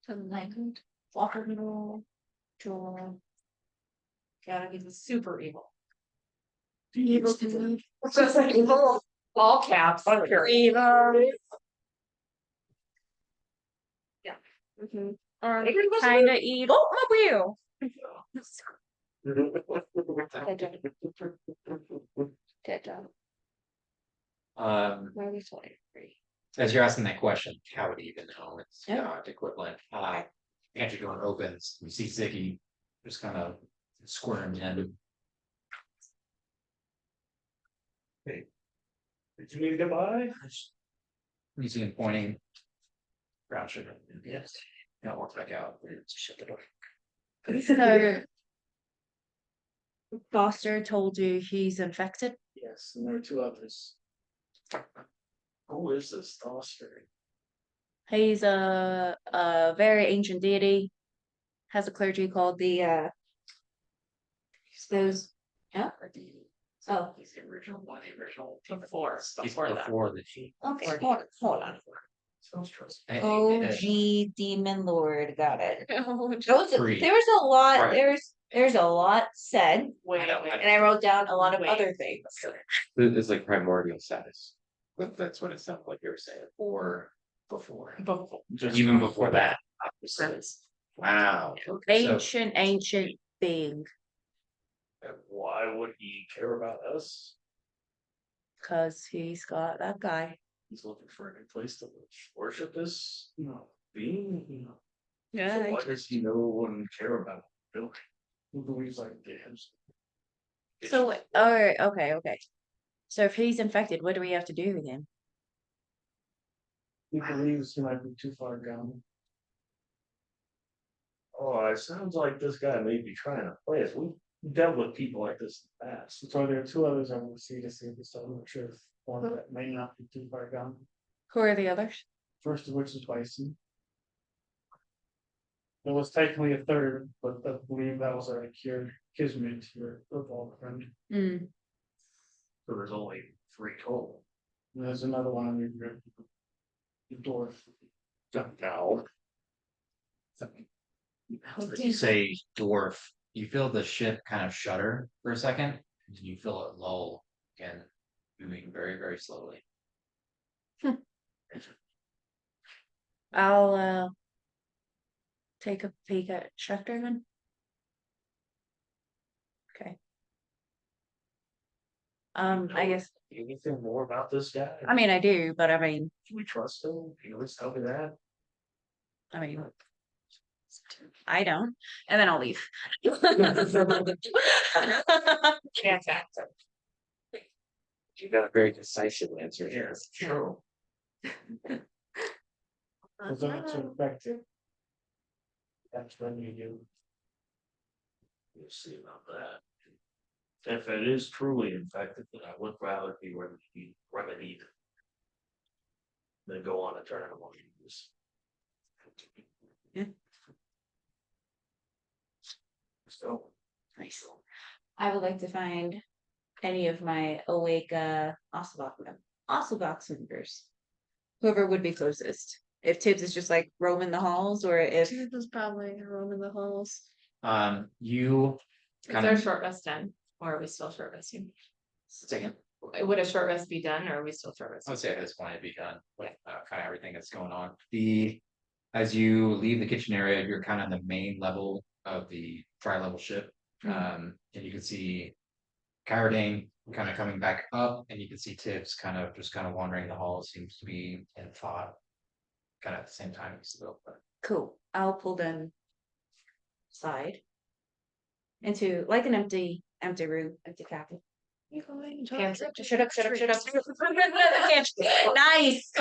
something like Walker Middle, Joel?
God, he's super evil.
Evil to me.
Evil, all caps.
Evil.
Yeah.
Mm-hmm. Or kinda evil. Oh, my wheel. Dead job.
Um,
Why are we 23?
as you're asking that question, how would he even know? It's
Yeah.
God equivalent. Entry door opens, you see Ziggy just kind of squirm in.
Did you need to get by?
You see him pointing. Brown sugar. Yes. Now walks back out. Shut the door.
So Foster told you he's infected.
Yes, and there are two others.
Who is this Foster?
He's a very ancient deity. Has a clergy called the those. Yeah. Oh,
He's the original one, the original.
Before that.
Before the chief.
okay. Hold on. OG Demon Lord, got it.
Three.
There was a lot.
Right.
There's a lot said,
Wait,
and I wrote down a lot of other things.
It's like primordial status. That's what it sounded like you were saying, or before.
Even before that.
Wow.
Ancient being,
And why would he care about us?
cause he's got that guy.
He's looking for a new place to worship this, being, So
Yeah.
why does he know and care about building? Who believes like games?
So, all right, okay. So if he's infected, what do we have to do with him?
He believes he might be too far gone.
Oh, it sounds like this guy may be trying to play us. We've dealt with people like this in the past.
So there are two others I will see to see this. I'm not sure if one that may not be too far gone.
Who are the others?
First of which is Bison. There was technically a third, but I believe that was already cured. Kismet, your football friend.
Mm.
So there's only 3 total.
And there's another one on your group. The dwarf.
No.
When you say dwarf, you feel the ship kind of shudder for a second, and you feel it lull again, moving very, very slowly.
I'll take a peek at Schecter then. Okay. I guess.
Anything more about this guy?
I mean, I do, but I mean,
Can we trust him? Can you at least tell me that?
I don't, and then I'll leave.
Fantastic.
You got a very decisive answer here.
True.
Was that too effective? That's when you do.
We'll see about that. If it is truly infected, then I would rather be remedied than go on a tournament use.
Yeah.
So,
Nice. I would like to find any of my awake Osuvox members. Whoever would be closest. If Tibbs is just like roaming the halls, or if
Tibbs is probably roaming the halls.
You
Is
kind
there a
of
short rest done, or are we still short resting?
second.
Would a short rest be done, or are we still short
I
resting?
would say at this point it'd be done with kind of everything that's going on. As you leave the kitchen area, you're kind of on the main level of the tri-level ship. And you can see Kyrodane kind of coming back up, and you can see Tibbs kind of wandering the hall, seems to be in thought. Kind of at the same time as the but
cool. I'll pull them side into like an empty room, empty cabin. Pantry. Shut up. Nice.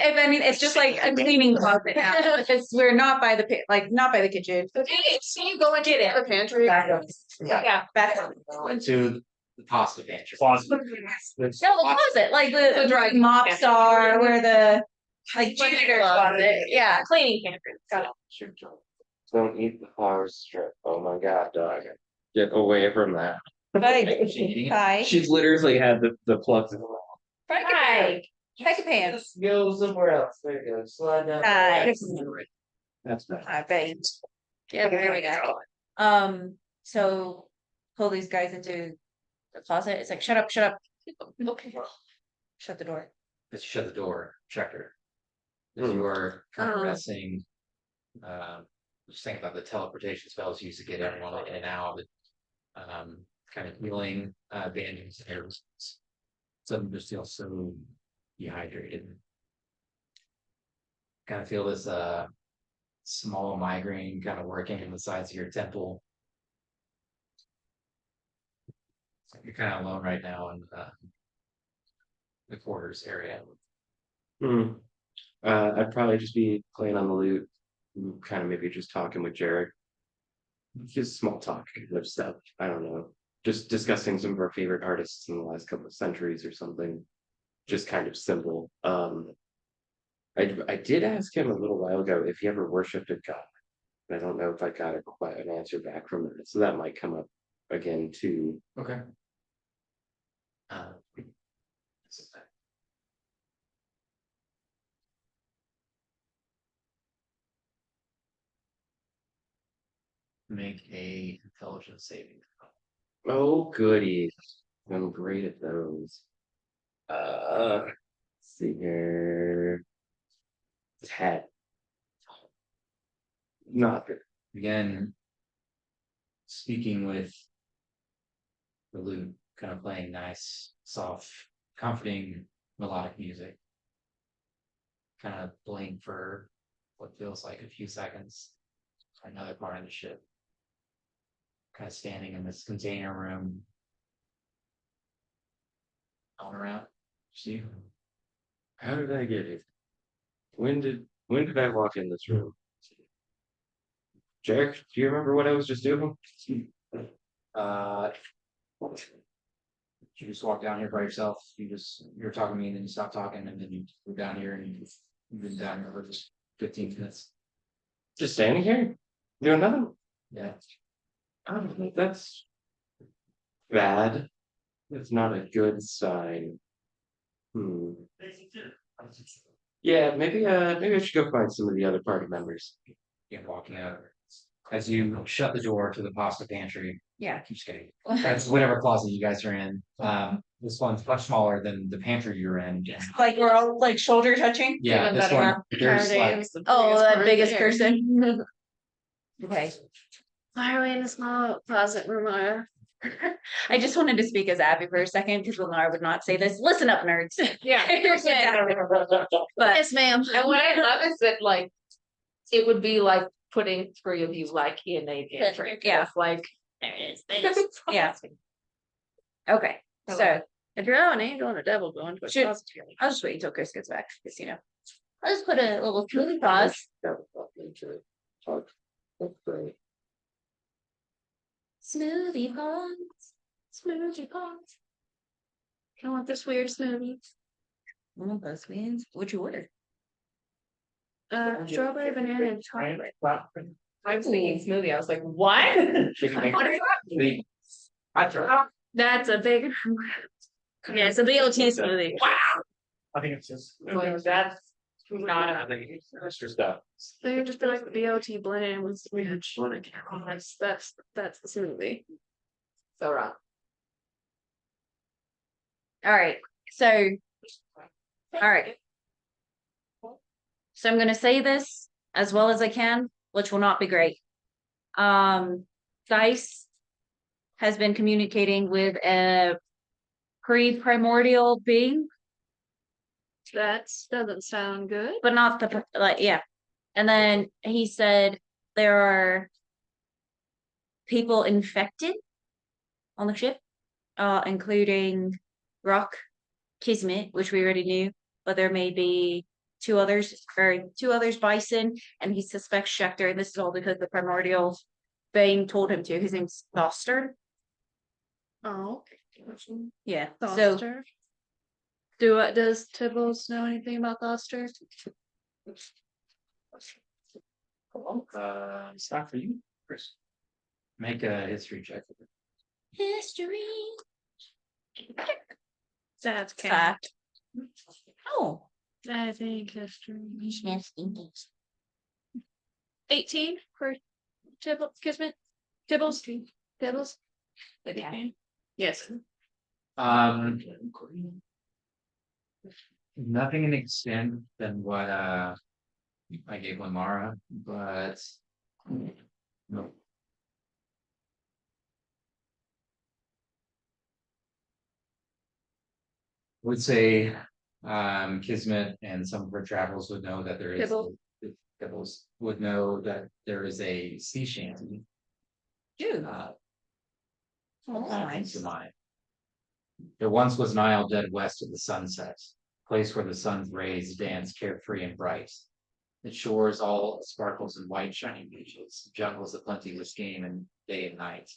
If I mean, it's just like a cleaning closet now. We're not by the not by the kitchen.
So you go and get it.
The pantry.
Yeah, back up.
Went to the pasta pantry.
Closet.
No, the closet, like the dry mop star, where the like janitor's closet. Yeah, cleaning pantry. Got it.
Don't eat the flower strip. Oh my god, dog. Get away from that.
Bye.
She's literally had the plugs in the wall.
Hi. Pack of pants.
Go somewhere else. There you go. Slide down.
Hi.
That's bad.
Hi, babe. Yeah, there we go. So pull these guys into the closet. It's like, shut up.
Okay.
Shut the door.
As you shut the door, check her. As you are kind of resting, just think about the teleportation spells used to get everyone in and out. Kind of healing, bandings and air. Some just feel so dehydrated. Kind of feel this small migraine kind of working in the sides of your temple. You're kind of alone right now in the quarters area.
I'd probably just be playing on the lute, kind of maybe just talking with Jared. Just small talk of stuff. I don't know. Just discussing some of our favorite artists in the last couple of centuries or something. Just kind of simple. I did ask him a little while ago if he ever worshipped a god. I don't know if I got quite an answer back from him, so that might come up again too.
Okay. Make a intelligence saving throw.
Oh, goody. I'm great at those. Let's see here. 10. Not good.
Again, speaking with the lute, kind of playing nice, soft, comforting, melodic music. Kind of blink for what feels like a few seconds. Another part of the ship. Kind of standing in this container room. All around. See?
How did I get it? When did I walk in this room? Jack, do you remember what I was just doing?
You just walk down here by yourself. You were talking to me, and then you stopped talking, and then you move down here, and you've been down here for just 15 minutes.
Just standing here? Doing nothing?
Yeah.
I don't think that's bad. It's not a good sign. Yeah, maybe I should go find some of the other party members.
You're walking out. As you shut the door to the pasta pantry.
Yeah.
Keep skating. That's whatever closet you guys are in. This one's much smaller than the pantry you're in.
Like we're all like shoulder touching.
Yeah,
Even
this
better.
one, there's like,
Oh, that biggest person. Okay.
Why are we in a small closet room?
I just wanted to speak as Abby for a second because Lenore would not say this. Listen up, nerds.
Yeah.
But
Yes, ma'am.
And what I love is that like, it would be like putting three of you like in a pantry.
Yeah.
It's like, there it is.
yeah. Okay. So
If you're out, ain't going to devil going to a
Should-
closet.
I'll just wait until Chris gets back because I'll just put a little smoothie pause. Smoothie pause. Smoothie pause.
I want this weird smoothie.
Oh, those wins. What'd you order?
Strawberry, banana, and chocolate.
I was thinking smoothie. I was like, what? What is that?
That's a big. Yeah, it's a BOT smoothie.
I think it's just.
Like, that's not a.
Extra stuff.
So you just feel like BOT blended with spinach. That's the smoothie.
So wrong.
All right. So, all right. So I'm going to say this as well as I can, which will not be great. Dice has been communicating with a pre-primordial being,
That doesn't sound good.
but not the like, yeah. And then he said there are people infected on the ship, including Rock, Kismet, which we already knew, but there may be two others, Bison, and he suspects Schecter, and this is all because the primordial Bane told him to. His name's Foster.
Oh,
Yeah, so
Foster. Does Tibbles know anything about Foster?
It's not for you, Chris.
Make a history check.
history.
That's
Fact. Oh,
I think history. 18 for Tibbles, Kismet, Tibbles.
okay.
Yes.
Nothing in extent than what I gave Lamara, but no. Would say Kismet and some of her travels would know that there is
Tibble.
Tibbles would know that there is a sea shanty.
Dude.
Comes
nice.
to mind. There once was an isle dead west of the sunset, place where the sun's rays dance carefree and bright. Its shores all sparkles and white shining beaches, jungles of plenteous game and day and night.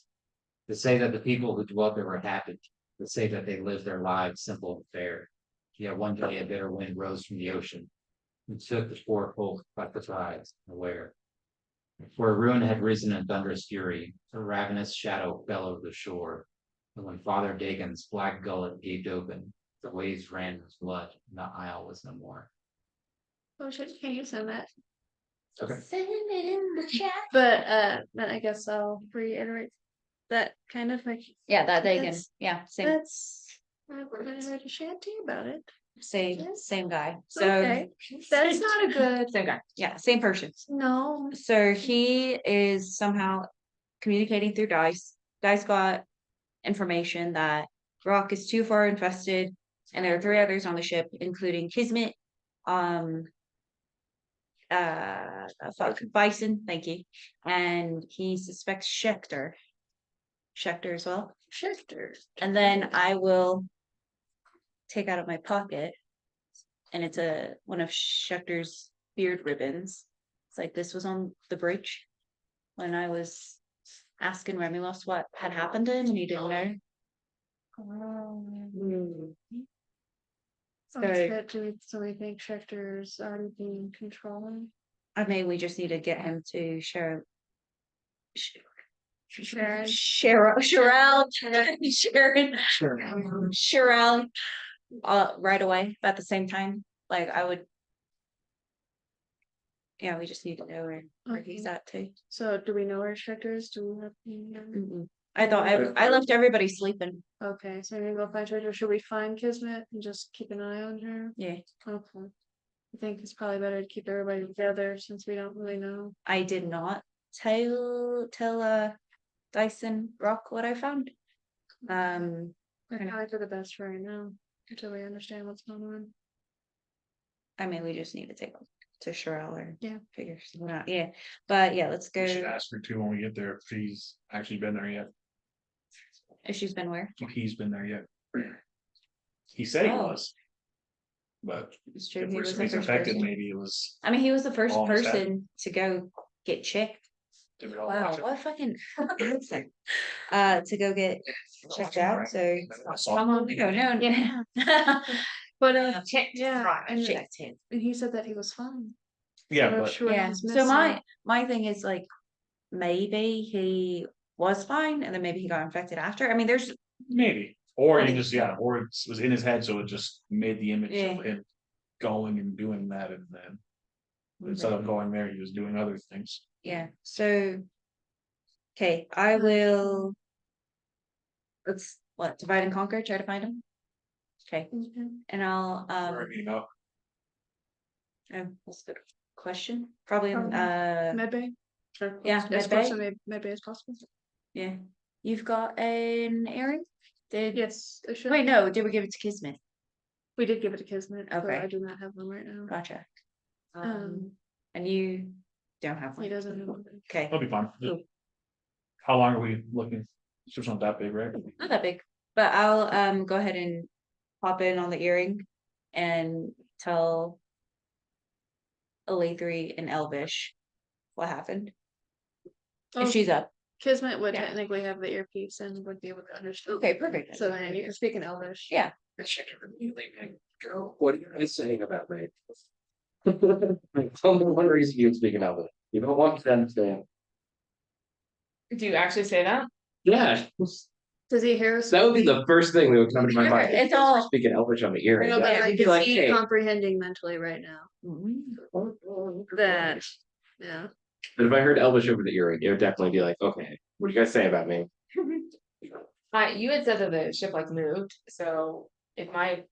To say that the people who dwelt there were happy, to say that they lived their lives simple and fair. Yet one day a bitter wind rose from the ocean and took the poor folk by surprise, aware. For a ruin had risen in thunderous fury, a ravenous shadow fell over the shore. And when Father Dagon's black gullet gaped open, the waves ran with blood, and the isle was no more.
Oh shit, can you send that?
Okay.
Send it in the chat.
But then I guess I'll reiterate that kind of like
Yeah, that Dagon.
That's-
Yeah, same
I read a shanty about it.
same guy. So
Okay. That's not a good.
same guy. Yeah, same person.
No.
So he is somehow communicating through Dice. Dice got information that Rock is too far infested, and there are 3 others on the ship, including Kismet, Bison, thank you, and he suspects Schecter as well.
Shifter.
And then I will take out of my pocket, and it's one of Schecter's beard ribbons. It's like this was on the bridge when I was asking Remulos what had happened to him, and he didn't know.
So we think Schecter's already being controlling.
I mean, we just need to get him to share.
Sharon.
Cheryl, right away, at the same time, like I would. Yeah, we just need to know where he's at too.
So do we know where Schecter is? Do we have?
I thought I left everybody sleeping.
Okay, so we're gonna go find Schecter. Should we find Kismet and just keep an eye on her?
Yeah,
Okay. I think it's probably better to keep everybody together since we don't really know.
I did not tell Dyson Rock what I found.
We're probably for the best right now until we understand what's going on.
I mean, we just need to take to Cheryl or figure something out. Yeah, but yeah, let's go.
We should ask her too when we get there if she's actually been there yet.
If she's been where?
If he's been there yet. He said he
Oh.
was. But
It's true.
if
He
we're
was the
he's
first
infected,
person.
maybe it was.
I mean, he was the first
All of a
person to go get checked.
Did we all
Wow,
watch it?
what a fucking accent. To go get checked out. So
I saw
how
it.
long ago? No,
Yeah.
yeah.
But
Checked.
yeah, and
Checked him.
he said that he was fine.
Yeah,
So I'm
but
sure
Yeah.
he's
So
missing.
my thing is like maybe he was fine and then maybe he got infected after. I mean, there's
maybe. Or he
Funny.
just, yeah, or it was in his head, so it just made the image
Yeah.
of him going and doing that, and then instead of going there, he was doing other things.
yeah. So okay, I will let's divide and conquer, try to find him. Okay. And I'll
Or, you know,
what's the question? Probably
Medbay.
Yeah,
As
medbay.
close to Medbay as possible.
Yeah. You've got an earring?
Yes, I should.
Wait, no, did we give it to Kismet?
We did give it to Kismet. But
Okay.
I do not have one right now.
Gotcha.
Um,
And you don't have one.
He doesn't have one.
Okay.
that'll be fine.
Cool.
How long are we looking? It's just not that big, right?
Not that big, but I'll go ahead and pop in on the earring and tell Alatri and Elvish what happened.
Oh,
If she's up.
Kismet would
Yeah.
technically have the earpiece and would be able to understand.
Okay, perfect.
So then you can speak in Elvish.
Yeah.
Girl, what are you guys saying about me? Tell me one reason you're speaking of it. You don't want them to.
Do you actually say that?
Yeah,
Does he hear us?
that would be the first thing that would come to my mind.
It's all-
Speaking Elvish on the earring.
No, but
that would
like,
be
is
like,
he
hey.
comprehending mentally right now? That, yeah.
But if I heard Elvish over the earring, it would definitely be like, okay, what do you guys say about me?
You had said that the ship like moved, so if my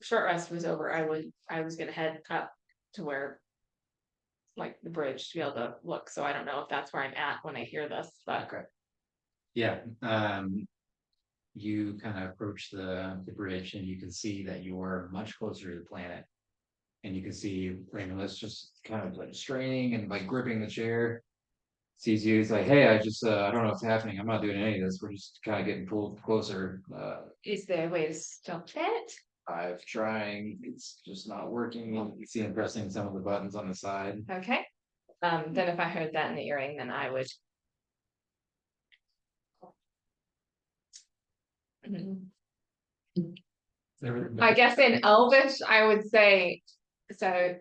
short rest was over, I was gonna head up to where. Like the bridge to be able to look, so I don't know if that's where I'm at when I hear this, but.
Yeah, you kind of approach the bridge and you can see that you are much closer to the planet. And you can see Raymond's just kind of like straining and like gripping the chair. Sees you, he's like, hey, I don't know what's happening, I'm not doing any of this, we're just kind of getting pulled closer.
Is there a way to stop it?
I've trying, it's just not working, you see him pressing some of the buttons on the side.
Okay, then if I heard that in the earring, then I would. I guess in Elvish, I would say, so.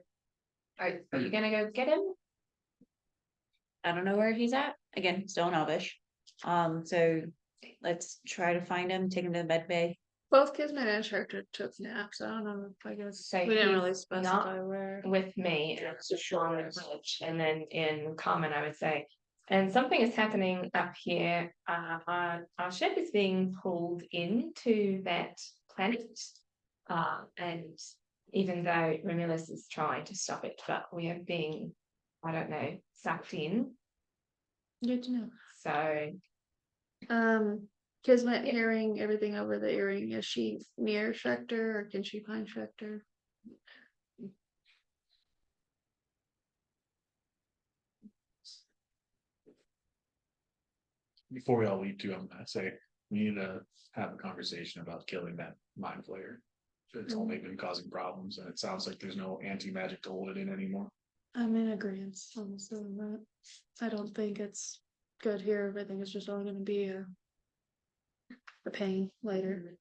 Are you gonna go get him?
I don't know where he's at. Again, still in Elvish. So let's try to find him, take him to the med bay.
Both Kismet and Shark took naps. I don't know if I guess.
So
We didn't
he's
really specify where.
With me, and it's just on the bridge, and then in common, I would say. And something is happening up here, our ship is being pulled into that planet. And even though Romulus is trying to stop it, but we are being, I don't know, sucked in,
Good to know.
so.
Kismet hearing everything over the earring. Is she near Schecter or can she find Schecter?
Before we all leave too, I'm gonna say, we need to have a conversation about killing that mind flayer. It's only been causing problems, and it sounds like there's no anti-magic to hold it in anymore.
I'm in agreement, honestly, on that. I don't think it's good here. I think it's just all gonna be a pain later.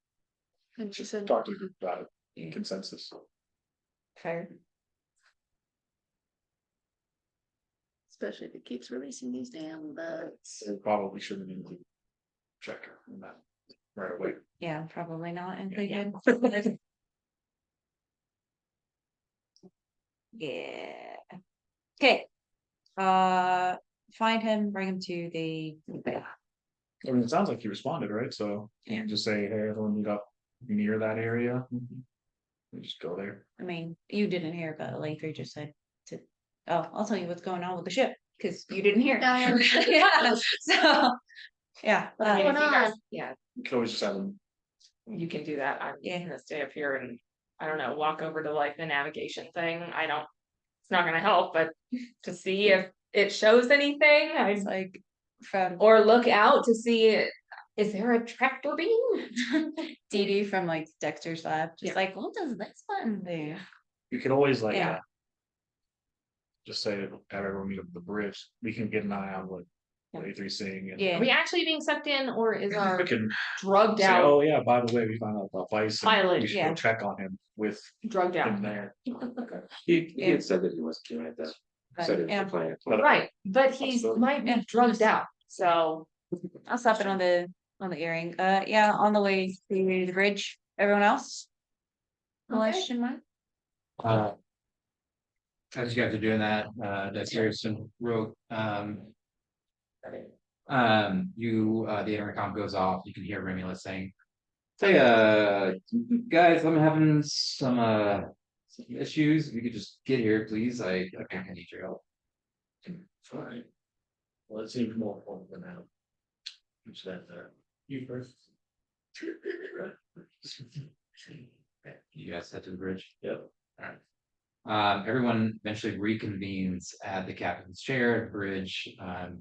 And she said,
Talk to you about it in consensus.
Fair.
especially if it keeps releasing these damn bugs.
It probably shouldn't include checker in that right away.
Yeah, probably not
Yeah.
included. Yeah. Okay. Find him, bring him to the.
I mean, it sounds like he responded, right? So you can just say, hey, everyone meet up near that area. We just go there.
I mean, you didn't hear, but Lathrey just said to. Oh, I'll tell you what's going on with the ship because you didn't hear.
Yeah.
Yeah. So. Yeah.
I mean, if
What's
you
going
guys-
on?
Yeah,
You could always just have them.
you can do that. I'm
Yeah.
gonna stay up here and, I don't know, walk over to like the navigation thing. It's not gonna help, but to see if it shows anything,
It's like from
or look out to see, is there a tractor beam?
Dee Dee from like Dexter's lab, just
Yeah.
like, what does this button do?
You can always like,
Yeah.
just say, have everyone meet up at the bridge. We can get an eye on what
Yeah.
A3's saying. And
Yeah.
Are we actually being sucked in, or is our
we can
drugged
say,
out,
oh yeah, by the way, we found out about Vice. and
Pilot,
We should
yeah.
go check on him with
drugged out?
him there.
He had said that he wasn't doing it though. Said it was
Yeah.
the plan.
But-
Right, but he's might be
Yeah.
drugged out, so.
I'll stop it on the earring. Yeah, on the way to the bridge. Everyone else?
Okay.
Question mark?
As you guys are doing that, Harrison wrote, the intercom goes off, you can hear Remula saying, say, guys, I'm having some issues, if you could just get here, please, I need your help.
Fine. Well, it seems more important than now. Who's that there?
You first.
You guys head to the bridge?
Yep.
Alright. Everyone eventually reconvenes at the captain's chair, at the bridge.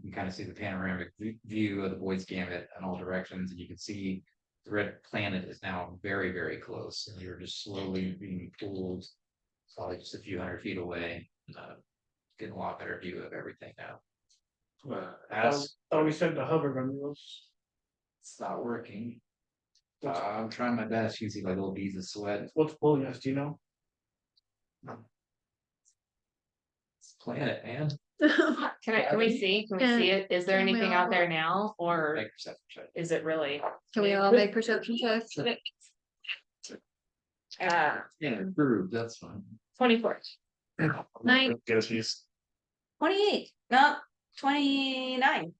You kind of see the panoramic view of the Boyd's Gambit in all directions, and you can see the red planet is now very, very close, and you're just slowly being pulled, probably just a few hundred feet away. Getting a lot better view of everything now.
As
Thought we said the hover gun was.
It's not working. I'm trying my best. You can see like little beads of sweat.
What's pulling us, do you know?
It's planet, man.
Can we see? Can we see it? Is there
Can we
anything
all-
out there now, or
Make perception check.
is it really?
Can we all make perception checks?
Uh,
Yeah, approved. That's fine.
24.
Nine.
Get us these.
28, no, 29.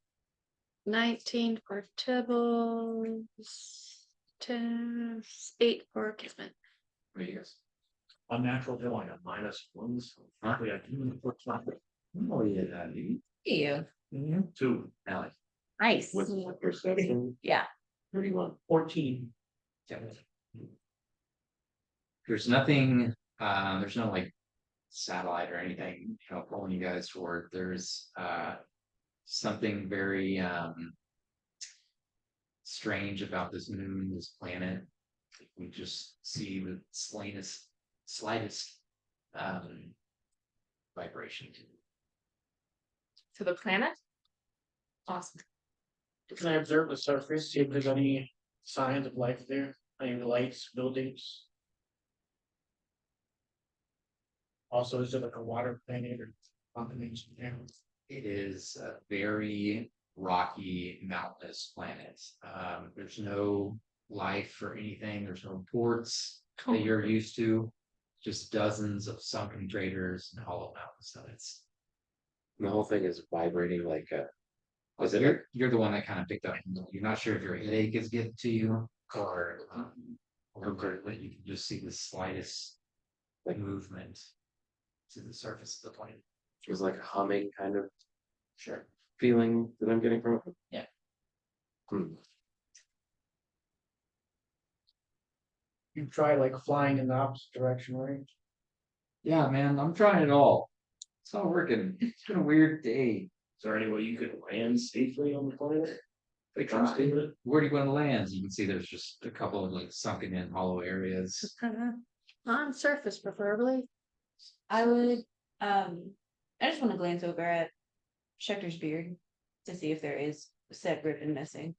19 for Tibbles. 10, 8 for Kismet.
What do you guys?
unnatural feeling of -1s. Frankly, I can put something.
Oh, yeah, dude.
You,
2
Allie.
nice.
with perception.
Yeah.
31, 14.
There's nothing, there's no like satellite or anything, pulling you guys toward. There's something very strange about this moon, this planet. We just see the slightest vibration.
To the planet? Awesome.
Can I observe the surface, see if there's any signs of life there, any lights, buildings? Also, is it like a water planet or combination there?
It is a very rocky, mountainous planet. There's no life or anything. There's no ports that you're used to. Just dozens of sunken craters and hollow mountains. So it's
The whole thing is vibrating like a. Is it
you're the one that kind of picked up. You're not sure if your headache is getting to you or but you can just see the slightest
like
movement to the surface of the planet.
it was like a humming kind of
Sure.
feeling that I'm getting from it?
Yeah.
You try like flying in the opposite direction, right?
Yeah, man, I'm trying it all. It's not working. It's been a weird day.
Is there any way you could land safely on the planet? Like
Try.
it?
Where do you want to land? You can see there's just a couple of like sunken in hollow areas.
Just kind of on surface, preferably.
I would, I just want to glance over at Schechter's beard to see if there is said ribbon missing.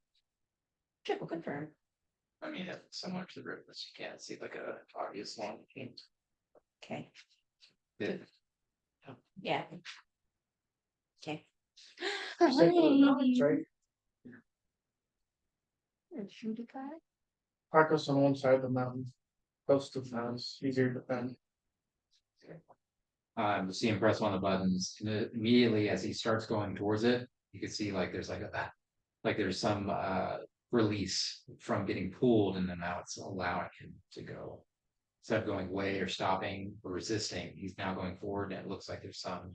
Triple confirm.
I mean, it's so much the ribbons you can't see like a obvious one.
Okay,
Yeah.
yeah. Okay.
Safe for the mountains, right? Park us on one side of the mountain, close to the house, easier to defend.
You see him press one of the buttons, and immediately as he starts going towards it, you can see like there's there's some release from getting pulled, and then now it's allowing him to go. Instead of going away or stopping or resisting, he's now going forward, and it looks like there's some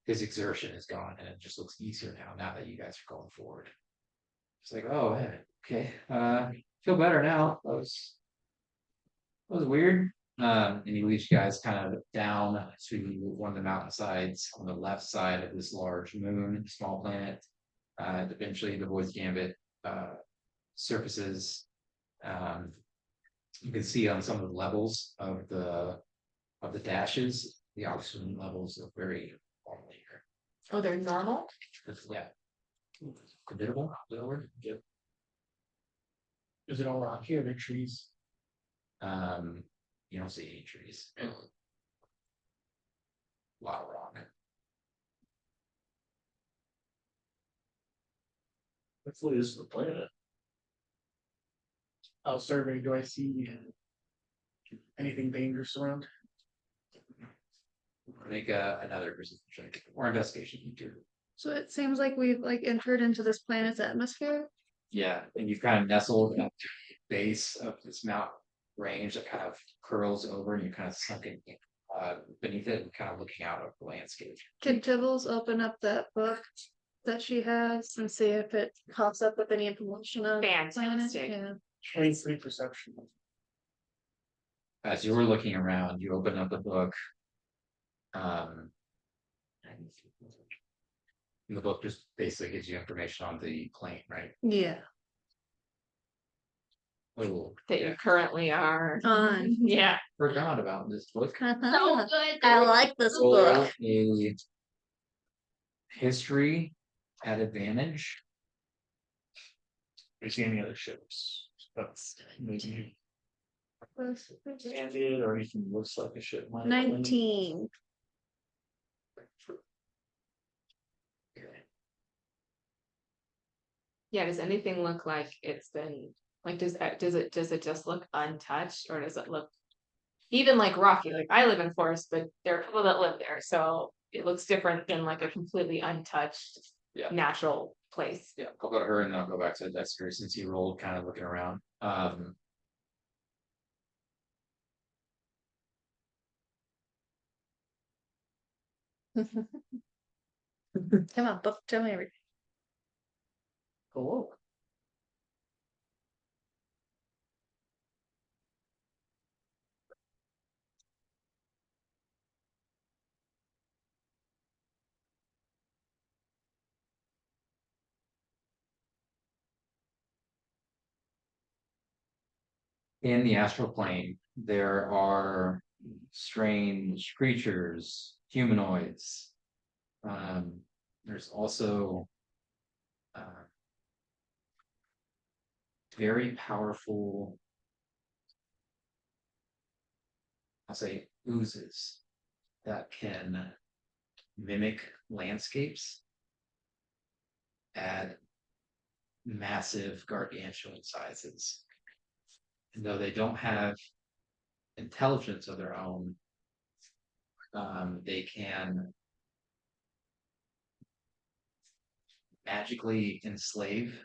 his exertion is gone, and it just looks easier now that you guys are going forward. It's like, oh, okay, feel better now. That was weird. And he leads you guys kind of down to one of the mountainsides on the left side of this large moon, small planet. Eventually, the Boyd's Gambit surfaces. You can see on some of the levels of the dashes, the oxygen levels look very normal here.
Oh, they're normal?
Yeah. Habitable, is that a word? Yep.
Is it all rocky or the trees?
You don't see any trees. A lot of rock.
Hopefully this is the planet.
I'll survey, do I see anything dangerous around?
Make another perception check or investigation. You do.
So it seems like we've like entered into this planet's atmosphere.
Yeah, and you've kind of nestled at the base of this mountain range that kind of curls over, and you're kind of sunken beneath it and kind of looking out over the landscape.
Can Tibbles open up that book that she has and see if it pops up with any information on the planet?
Fantastic.
Yeah.
23 perception.
as you were looking around, you open up the book. Um. And the book just basically gives you information on the plane, right?
Yeah.
Oh,
That you currently are.
On.
Yeah.
forgot about this book.
I like this
Roll
book.
a history at advantage.
Do you see any other ships? That's maybe. Landed or anything looks like a ship. might have landed?
19.
Yeah, does anything look like it's been, like, does it just look untouched, or does it look? Even like rocky, like I live in Forest, but there are people that live there, so it looks different than like a completely untouched.
Yeah.
Natural place.
Yeah, I'll go to her and then I'll go back to Dexter since he rolled kind of looking around.
Come on, book. Tell me everything.
Cool.
In the astral plane, there are strange creatures, humanoids. There's also very powerful, I'll say, oozes that can mimic landscapes at massive gargantuan sizes. And though they don't have intelligence of their own, they can magically enslave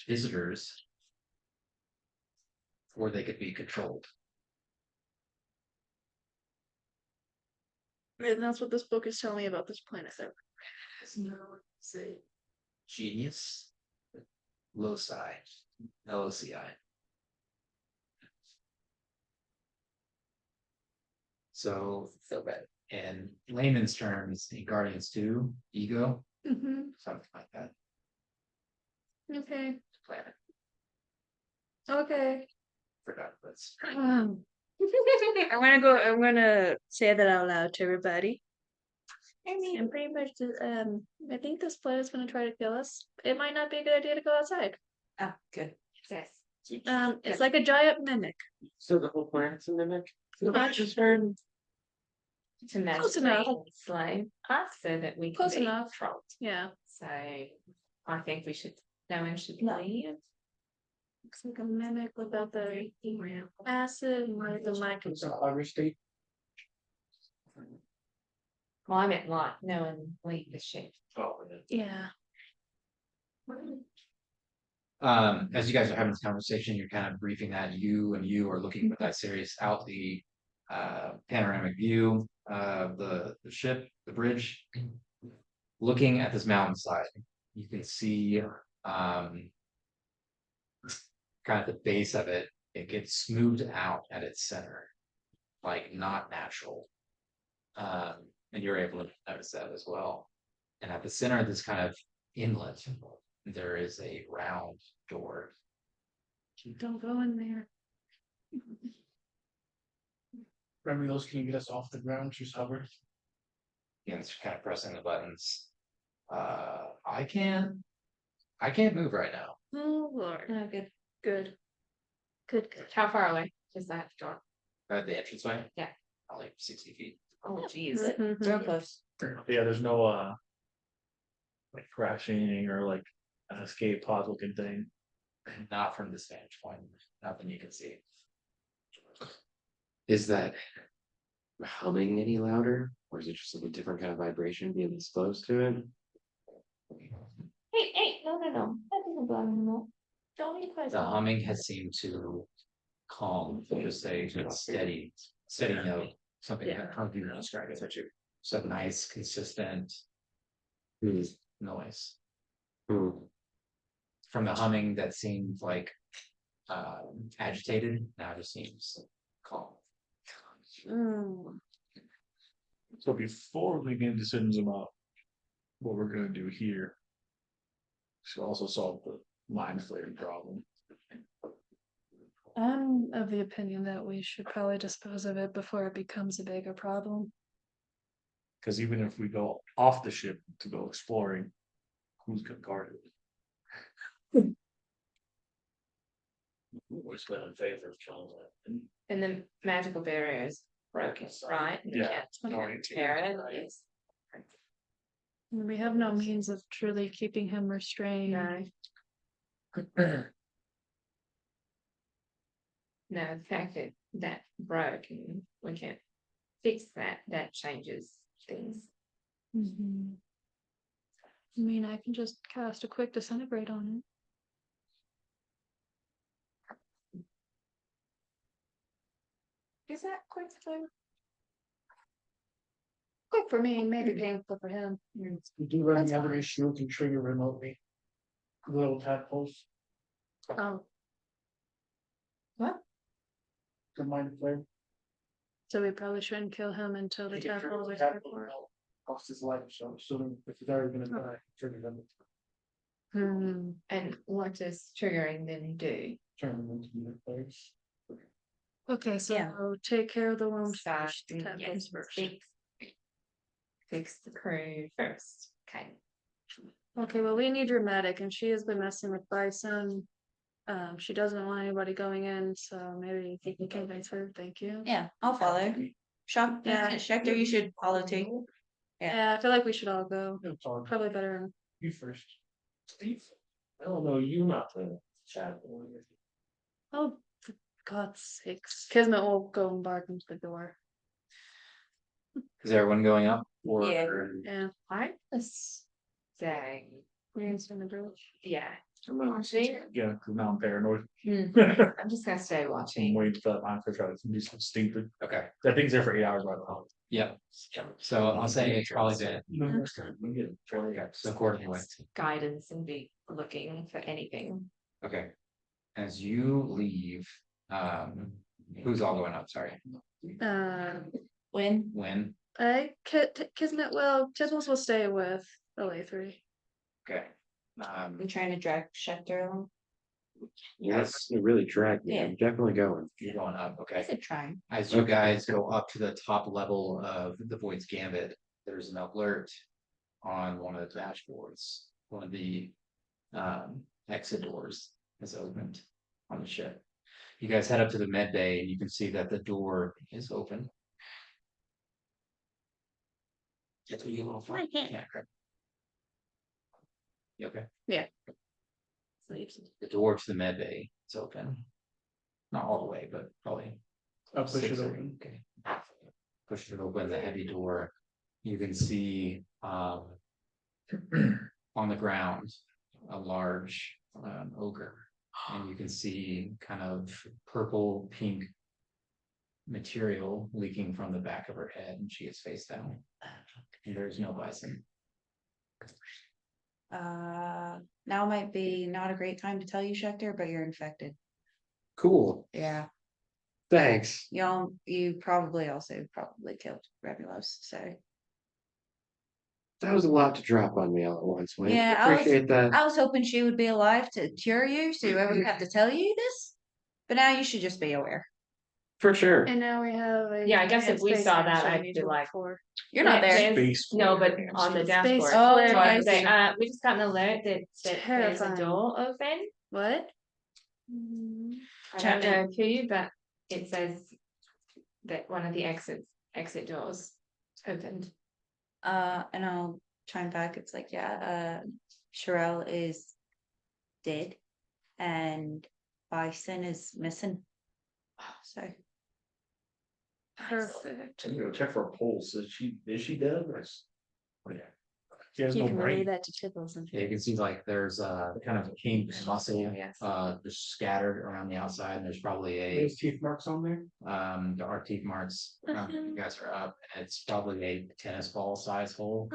visitors, or they could be controlled.
And that's what this book is telling me about this planet.
There's no, say, genius, loci, LOCI. So bad. In layman's terms, in Guardians 2, ego,
Mm-hmm.
something like that.
Okay.
Planet.
Okay.
Forgot this.
I'm gonna say that out loud to everybody. And pretty much, I think this planet's gonna try to kill us. It might not be a good idea to go outside.
Oh, good.
Yes.
It's like a giant mimic.
So the whole planet's a mimic?
I
just heard.
To
Close enough.
like us so that we can
Close
be
enough.
controlled.
Yeah.
So I think we should, no one should
No.
leave.
Looks like a mimic without the acid or the
It's a
microphone.
harbor state.
Well, I meant not, no one leave the ship.
Oh,
Yeah.
As you guys are having this conversation, you're kind of briefing that you are looking with that series out the panoramic view of the ship, the bridge. Looking at this mountainside, you can see kind of the base of it. It gets smoothed out at its center, like not natural. And you're able to notice that as well. And at the center of this kind of inlet, there is a round door.
Don't go in there.
Remulous, can you get us off the ground? Just hover.
And it's kind of pressing the buttons. I can't move right now.
Oh Lord.
Oh, good.
Good. Good. Good.
How far away is that door?
At the entranceway?
Yeah.
Probably 60 feet.
Oh, geez.
Mhm.
Real close.
Yeah, there's no like crashing or like an escape pod looking thing.
Not from this vantage point. Nothing you can see. Is that
Humming any louder? Or is it just like a different kind of vibration being exposed to it?
Hey, no. That doesn't bother me, no. Don't be quiet.
the humming has seemed to calm, just a steady note, something that how do you describe it? Such a so nice, consistent
Hmm.
noise.
Hmm.
From the humming that seemed like agitated, now it just seems calm.
So before we make decisions about what we're gonna do here. Should also solve the mind flaring problem.
I'm of the opinion that we should probably dispose of it before it becomes a bigger problem.
Cause even if we go off the ship to go exploring, who's gonna guard it?
Which been in favor of killing that.
And the magical barrier is broken, right? You
Yeah.
can't tear it. Yes.
And we have no means of truly keeping him restrained.
No. No, the fact that that broke and we can't fix that, that changes things.
Mhm. I mean, I can just cast a quick disintegrate on
Is that quick though?
Quick for me, maybe painful for him.
You do run the other issue, can trigger remotely. Little tadpoles,
Oh,
What?
the mind flare.
so we probably shouldn't kill him until the
He can trigger
tadpoles
the
are here
tadpole
for it.
melt, cost his life, so assuming if he's already gonna die, trigger them,
And what does triggering then do?
turn them into new players.
Okay, so
Yeah.
take care of the wound
So,
first, the
yes,
tadpoles first.
fix the crew first, okay.
Okay, well, we need your medic and she has been messing with Bison. She doesn't want anybody going in, so maybe if you can convince her, thank you.
Yeah, I'll follow. Shock,
Yeah.
Schecter, you should follow too. Yeah.
Yeah, I feel like we should all go.
It's all
Probably better.
you first.
Steve, I don't know, you not the chat.
Oh, for God's sakes. Kismet will go and bark into the door.
Is everyone going up? Or
Yeah.
Yeah.
I was saying,
We're in the bridge.
yeah,
Yeah, cause now I'm paranoid.
I'm just gonna stay
I'm
watching.
waiting for that mind to try to do something stupid.
Okay,
That thing's there for 8 hours right now.
yep. So I'll say it's probably dead. So accordingly.
Guidance and be looking for anything.
Okay. As you leave, who's all going up? Sorry.
When?
When?
Kismet will, Tisbles will stay with LA3.
Okay.
I'm trying to drag Schecter along.
Yes, it really dragged me.
Yeah.
I'm definitely going. You're going up,
I
okay.
said trying.
As you guys go up to the top level of the Void's Gambit, there's an alert on one of the dashboards. One of the exit doors is opened on the ship. You guys head up to the med bay and you can see that the door is open. Yeah, correct. You okay? The door to the med bay is open. Not all the way, but probably.
I'll push
six
it
or
open.
eight, okay. Push it open, the heavy door. You can see on the ground a large ogre. And you can see kind of purple pink material leaking from the back of her head, and she is face down. And there's no Bison.
Now might be not a great time to tell you, Schecter, but you're infected.
Cool,
Yeah.
thanks.
You probably killed Remulos, so.
That was a lot to drop on me all at once, Wayne.
Yeah, I was-
Appreciate that.
I was hoping she would be alive to cure you, so I wouldn't have to tell you this. But now you should just be aware.
For sure.
And now we have a.
Yeah, I guess if we
space
saw
hamster
that,
we
I'd
need
be
to
like,
look for.
You're not there.
There's-
Space
No, but
flare
on the
hamster.
dashboard.
Oh,
So
I
I say,
see.
we just got an alert that there's a
Terrifying.
door open.
What?
I don't know who, but it says that one of the exit doors opened.
And I'll chime back. It's like, Sherelle is dead and Bison is missing. So
Perfect.
I'm gonna check for a pulse. Is she dead? Or
He has
You
no
can relay
brain.
that to Tibbles and.
Yeah, you can see like there's kind of pink muscle
Yes.
just scattered around the outside, and there's probably
There's teeth marks on there.
there are teeth marks. You guys are up, and it's probably a tennis ball size hole.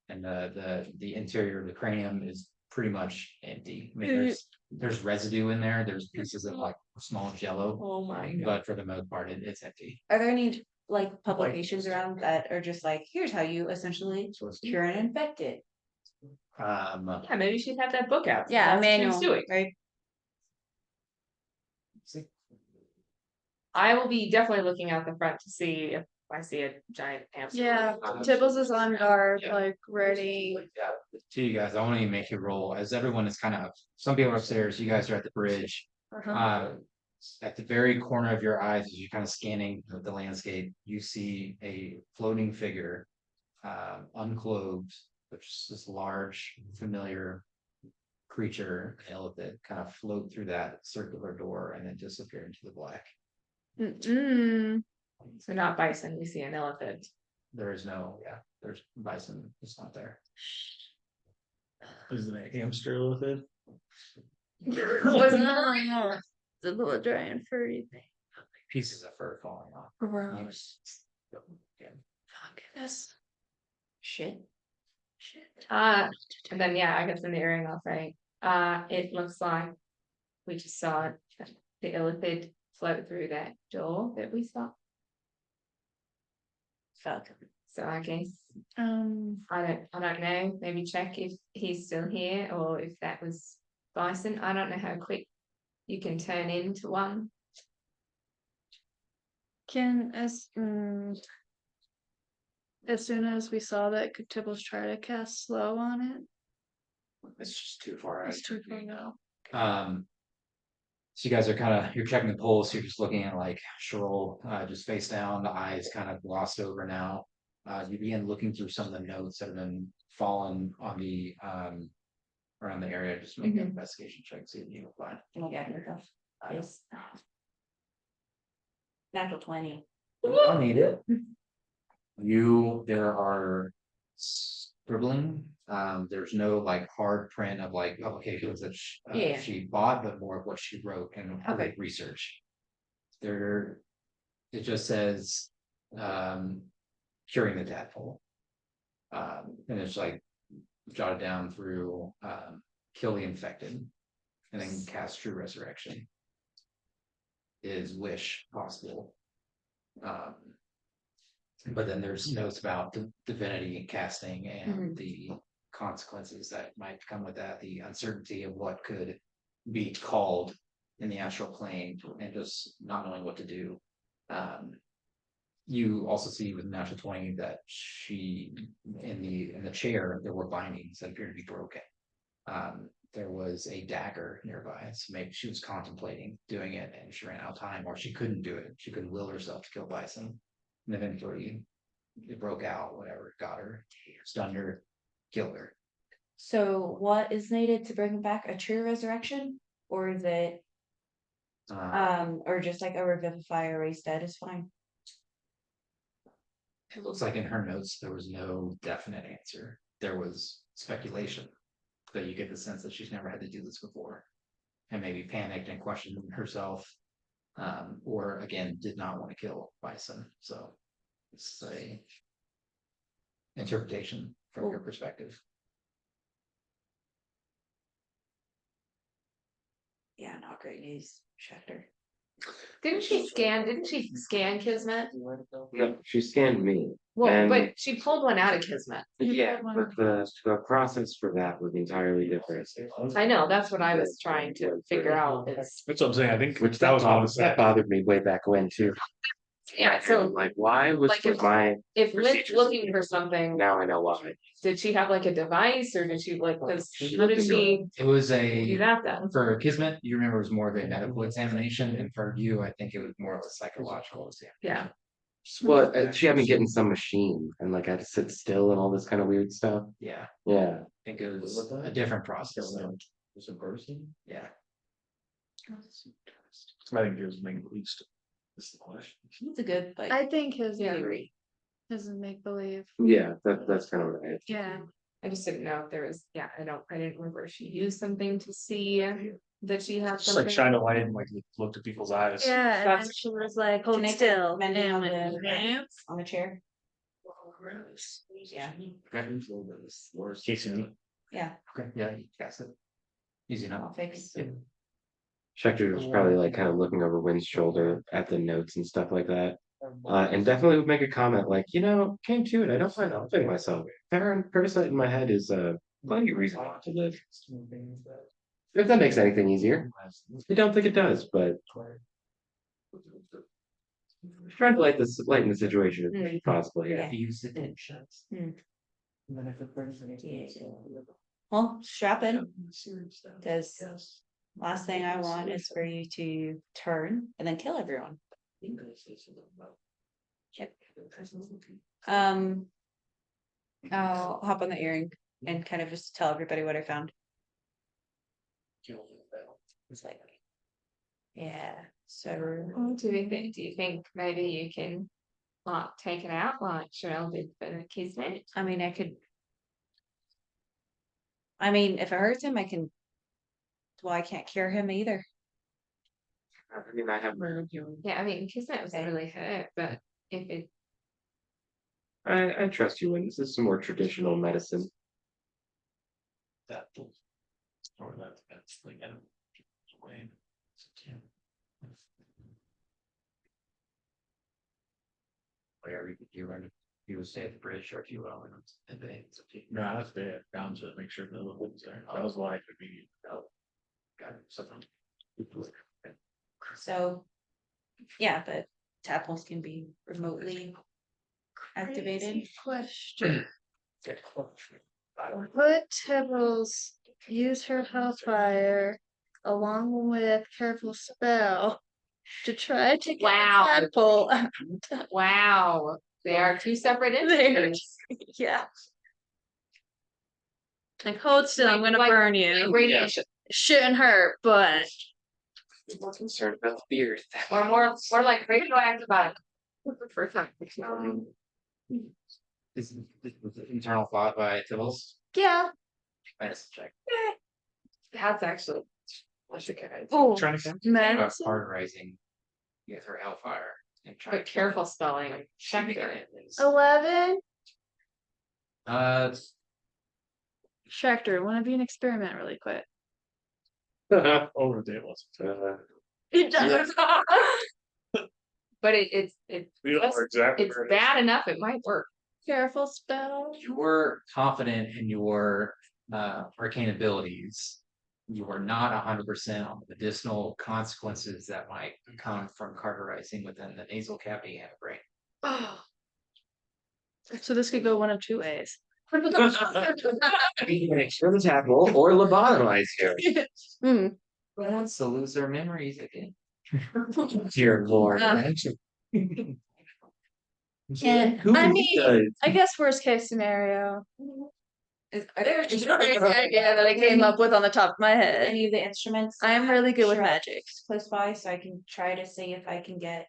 And the interior of the cranium is
pretty much empty. I mean, there's residue in there, there's pieces of like small jello,
Oh my god.
but for the most part, it's empty.
Are there any like publications around that are just like, here's how you essentially cure an infected?
Yeah, maybe she'd have that book out.
Yeah, a
That's what she was
manual,
doing.
right?
I will be definitely looking out the front to see if I see a giant hamster.
Yeah, Tibbles is on guard,
Yeah.
like ready.
To you guys, I want to make you roll as everyone is kind of, some people are upstairs, you guys are at the bridge. At the very corner of your eyes, as you're kind of scanning the landscape, you see a floating figure, unclothed, which is this large, familiar creature, an elephant, kind of float through that circular door and then disappear into the black.
So not bison, we see an elephant.
There is no, yeah, there's bison, it's not there.
Is it a hamster with it?
The little giant furry thing.
Pieces of fur falling off.
Gross.
Yeah.
Goodness.
Shit.
And then yeah, I guess in the airing off, right? It looks like we just saw the elephant float through that door that we saw.
Fuck.
So I guess I don't know. Maybe check if he's still here or if that was bison. I don't know how quick you can turn into one.
As soon as we saw that, could Tibbles try to cast slow on it?
It's just too far out.
It's too far now.
So you guys are kind of, you're checking the pulse, you're just looking at like Cheryl, just face down, the eyes kind of glossed over now. You begin looking through some of the notes that have been fallen on the around the area, just make an investigation check, see if you can find.
Yeah, here we go. Yes. Natural 20.
I need it. There are scribbling. There's no like hard print of like publications that
Yeah.
she bought, but more of what she wrote and her
Okay.
research. It just says curing the tadpole. And it's like jotted down through kill the infected and then cast true resurrection. Is wish possible. But then there's notes about the divinity casting and the consequences that might come with that, the uncertainty of what could be called in the astral plane and just not knowing what to do. You also see with natural 20 that she in the chair there were bindings that appeared to be broken. There was a dagger nearby, so maybe she was contemplating doing it and she ran out of time, or she couldn't do it. She couldn't will herself to kill bison. And eventually it broke out, whatever, got her, stunned her, killed her.
So what is needed to bring him back? A true resurrection? Or is it or just like a revivify or raise dead is fine?
It looks like in her notes there was no definite answer. There was speculation, but you get the sense that she's never had to do this before, and maybe panicked and questioned herself, or again did not want to kill bison. So it's a interpretation from your perspective.
Yeah, not great news, Schechter.
Didn't she scan Kismet?
No, she scanned me.
Well,
And-
but she pulled one out of Kismet.
Yeah, but the process for that was entirely different.
I know, that's what I was trying to figure out is,
That's what I'm saying, I think
Which
that was honest.
that bothered me way back when too.
yeah, so
Like, why was
Like, if-
my,
if Lynn's
procedures-
looking for something,
now I know why.
did she have like a device or did she like, cause how did she
It was
do
a
that then?
for Kismet, you remember it was more of a medical examination, and for you, I think it was more of a psychological exam.
Yeah,
Well, she had me get in some machine and like I had to sit still and all this kind of weird stuff.
Yeah,
Yeah.
I think it was a different process.
Was a person?
Yeah.
I think it was main least. This is the question.
It's a good like
I think his
Yeah.
theory.
doesn't make believe.
Yeah, that's kind of what I had.
Yeah.
I just didn't know if there was, yeah, I didn't remember if she used something to see that she had
Just like
something.
shine a light and like looked at people's eyes.
Yeah, and then
That's-
she was like,
Can
hold
I
still.
bend it on
and
the-
went,
on the chair. Yeah.
Casey,
Yeah,
Okay, yeah, you cast it. Easy
I'll
enough.
fix.
Yeah. Schechter was probably like kind of looking over Wynn's shoulder at the notes and stuff like that. And definitely would make a comment like, came to it, I don't find helping myself. Parasite in my head is plenty of reason not to live. If that makes anything easier. I don't think it does, but trying to lighten the situation as much as possible here.
Yeah.
Use the tensions.
Well, strap in, because last thing I want is for you to turn and then kill everyone. Yep. I'll hop on the earring and kind of just tell everybody what I found. It's like, yeah, so
Do you think maybe you can like take it out like Cheryl did for the kismet?
I mean, if it hurts him, well, I can't cure him either.
I mean, I have
Yeah, I mean, kismet was
Okay.
really hurt, but if it
I trust you, Wynn. This is some more traditional medicine.
That. Or that's like, I don't. Way.
Whatever you would stay at the bridge or if you will.
No, that's bad. Down to make sure the one's there. That was why it could be.
Got it, something.
So, yeah, but tadpoles can be remotely activated.
Question. Would Tibbles use her hellfire along with careful spell to try to get
Wow.
a tadpole out?
wow, they are two separate
They're-
entities.
Yeah. Like, hold still, I'm gonna
Like-
burn you.
Radiation.
Shouldn't hurt, but
More concerned about beard.
Or more like radioactive about it. For time.
This is internal thought by Tibbles.
yeah.
Medicine check.
That's actually. That's okay.
Oh,
Trying to count.
medicine.
Hard rising. With her hellfire. And try
But careful spelling. Check it.
11.
Uh,
Schecter, want to be an experiment really quick?
Over the tables.
It does.
But it's
We are exactly.
it's bad enough, it might work.
Careful spell.
you were confident in your arcane abilities. You were not 100% on the medicinal consequences that might come from carterizing within the nasal cavity and the brain.
Oh. So this could go one of two ways.
You can extra the tadpole or lobotomize you.
Hmm.
Who wants to lose their memories again?
Dear Lord.
Yeah,
Who
I mean,
does?
I guess worst case scenario.
Are there
idea that I came up with on the top of my head.
Any of the instruments?
I'm really good with
Sure.
magic.
Close by, so I can try to see if I can get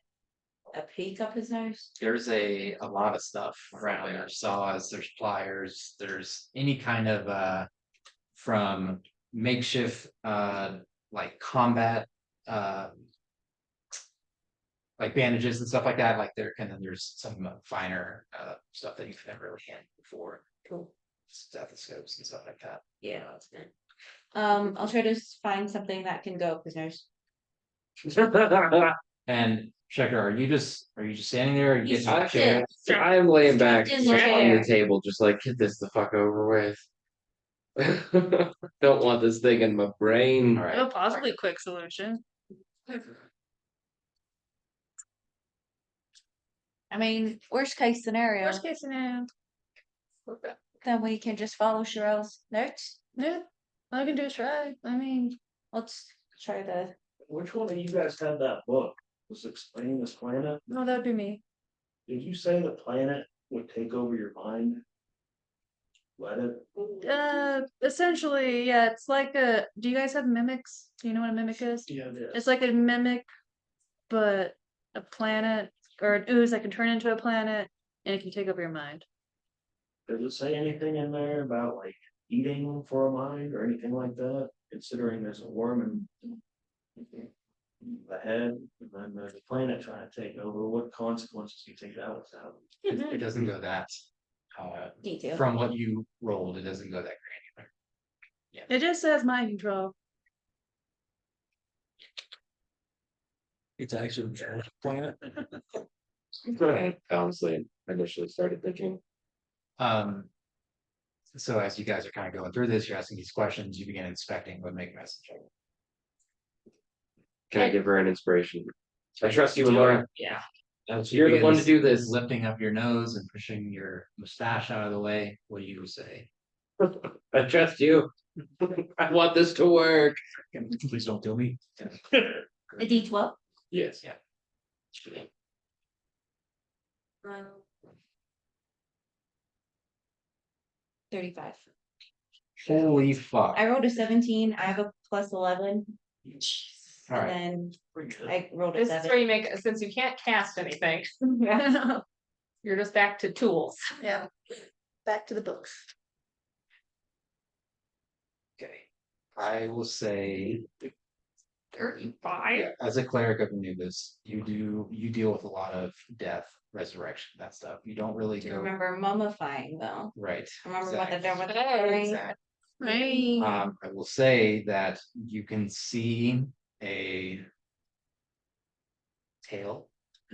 a peek up his nose.
There's a lot of stuff around. There's saws, there's pliers, there's any kind of from makeshift like combat like bandages and stuff like that. Like there's some finer stuff that you've never really handled before.
Cool.
Stethoscopes and stuff like that.
Yeah, that's good. I'll try to find something that can go up his nose.
And Checker, are you just standing there? Or you
He's
getting a chair?
I am laying back
In the
on
chair.
the table, just like, get this the fuck over with. Don't want this thing in my brain.
All right.
A possibly quick solution.
I mean, worst case scenario,
Worst case scenario.
then we can just follow Sherelle's notes.
Yeah. All I can do is try. I mean,
Let's try the.
Which one of you guys had that book? Was explaining this planet?
no, that'd be me.
Did you say the planet would take over your mind? Let it?
Essentially, yeah, it's like a. Do you guys have mimics? Do you know what a mimic is?
Yeah, it is.
It's like a mimic, but a planet or an ooze that can turn into a planet and it can take over your mind.
Does it say anything in there about like eating for a mind or anything like that? Considering there's a worm in the head and then there's a planet trying to take over, what consequences do you think that would have?
It doesn't go that
Detail.
from what you rolled, it doesn't go that
It just says mind control.
It's actually a plant.
Honestly, I initially started thinking,
Um. So as you guys are kind of going through this, you're asking these questions, you begin inspecting what make message.
can I give her an inspiration? I trust you, Laura.
Yeah.
You're the one to do this.
Lifting up your nose and pushing your mustache out of the way. What do you say?
I trust you. I want this to work.
Please don't kill me.
A D12.
Yes.
Yeah.
35.
Holy fuck.
I rolled a 17. I have a plus 11.
All right.
And then I rolled a
This is
7.
where you make, since you can't cast anything, you're just back to tools.
Yeah. Back to the books.
Okay. I will say,
35.
as a cleric of Anubis, you deal with a lot of death, resurrection, that stuff. You don't really
Do
go.
you remember mummifying though?
Right.
Remember what they're
exactly.
doing with the
Exactly.
Right.
I will say that you can see a tail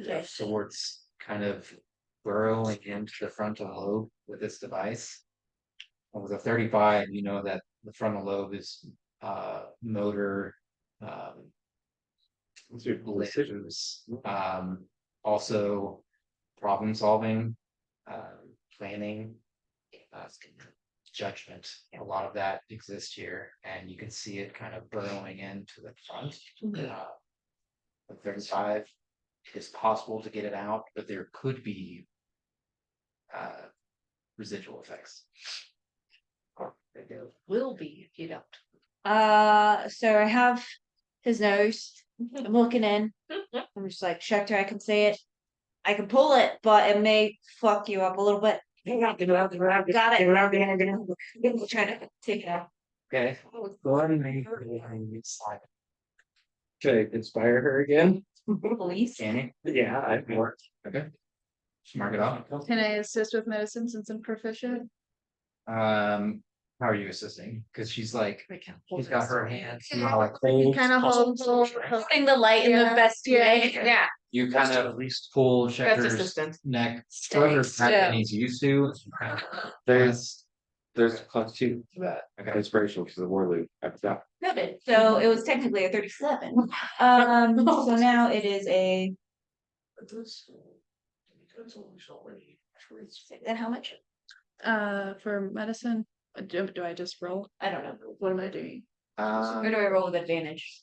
of sorts kind of burrowing into the frontal lobe with this device. And with a 35, you know that the frontal lobe is motor, limbs, also problem solving, planning, judgment. A lot of that exists here, and you can see it kind of burrowing into the front. With 35, it is possible to get it out, but there could be residual effects.
Will be if you don't.
So I have his nose. I'm looking in. I'm just like, Schecter, I can say it. I can pull it, but it may fuck you up a little bit. Got it. Try to take it out.
Okay. Okay, inspire her again.
Police.
Can
Yeah, I've worked.
you? Okay. Just mark it off.
Can I assist with medicine since I'm proficient?
How are you assisting? Because she's like, she's got her hands, you know, like
Kind of hold.
Putting the light in the
Yeah.
best way.
Yeah.
you kind of at least pull
Best
Schecter's
assistant.
neck further
Thanks,
back
yeah.
than he's used to.
There's plus 2 to that. I got inspiration because of the war loop. I forgot.
Noted. So it was technically a 37. So now it is a. And how much?
For medicine, do I just roll?
I don't know.
What am I doing?
Or do I roll with advantage?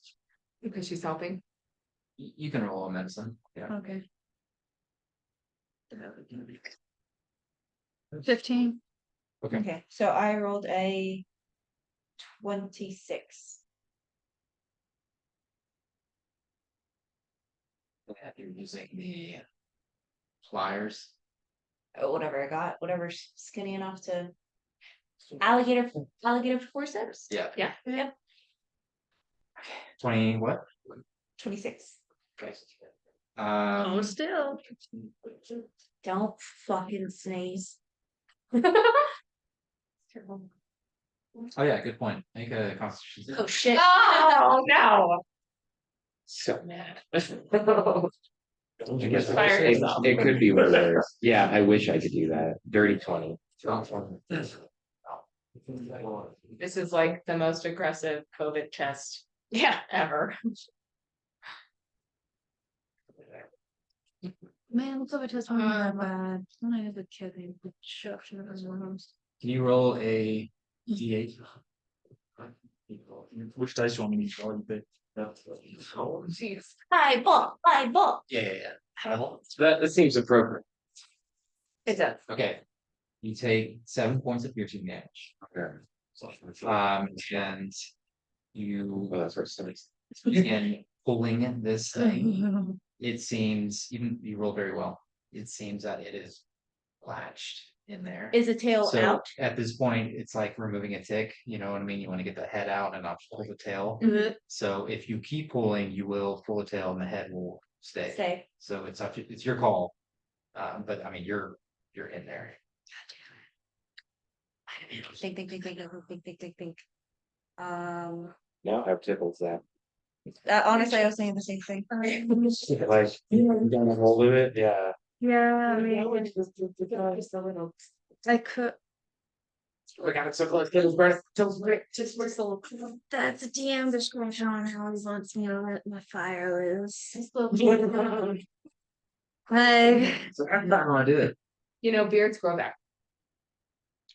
Because she's helping.
You can roll a medicine. Yeah.
Okay. 15.
Okay.
Okay, so I rolled a 26.
You're using the pliers.
Whatever I got, whatever's skinny enough to. Alligator forceps?
Yeah.
Yeah.
Yep.
20 what?
26.
Okay.
Oh, still.
Don't fucking sneeze.
Oh yeah, good point. Make a constitution.
Oh shit.
Oh no.
So mad.
You get to
Fire
It,
yourself.
it could be one of those. Yeah, I wish I could do that. Dirty 20.
This is like the most aggressive COVID chest. Yeah, ever.
Man, look over to his arm that bad. When I was a kid, they would shove shit up his arms.
Can you roll a d8?
Which dice you want me to roll? You pick.
Oh, jeez.
Hi, ball.
Yeah.
That seems appropriate.
It does.
Okay. You take 7 points of piercing damage. And you
Well, that's what it's
begin pulling this thing. It seems, you roll very well. It seems that it is latched in there.
Is the tail
So
out?
at this point, it's like removing a tick, you know what I mean? You want to get the head out and not pull the tail.
Mhm.
So if you keep pulling, you will pull the tail and the head will stay.
Stay.
So it's up to, it's your call. But I mean, you're in there.
Think.
Now how tickles that?
Honestly, I was saying the same thing.
Like, you got a hold of it, yeah.
Yeah, I mean, I could.
We got it so close, tickles burn,
That's a DM description on how he wants me to let my fire loose. Like,
So I'm not gonna do it.
You know, beards grow back.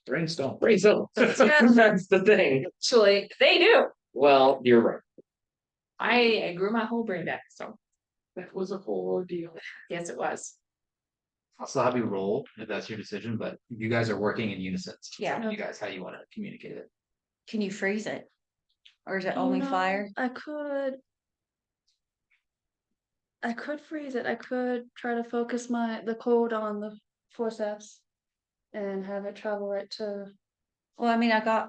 Brainstorm.
so. That's the thing.
Actually, they do.
Well, you're right.
I grew my whole brain back, so
That was a whole ordeal.
yes, it was.
I'll still have you roll if that's your decision, but you guys are working in unison. So
Yeah.
You guys, how you wanna communicate it?
Can you freeze it? Or is it
you
only
know,
fire?
I could freeze it. I could try to focus the cold on the forceps and have it travel right to
Well, I mean, I got,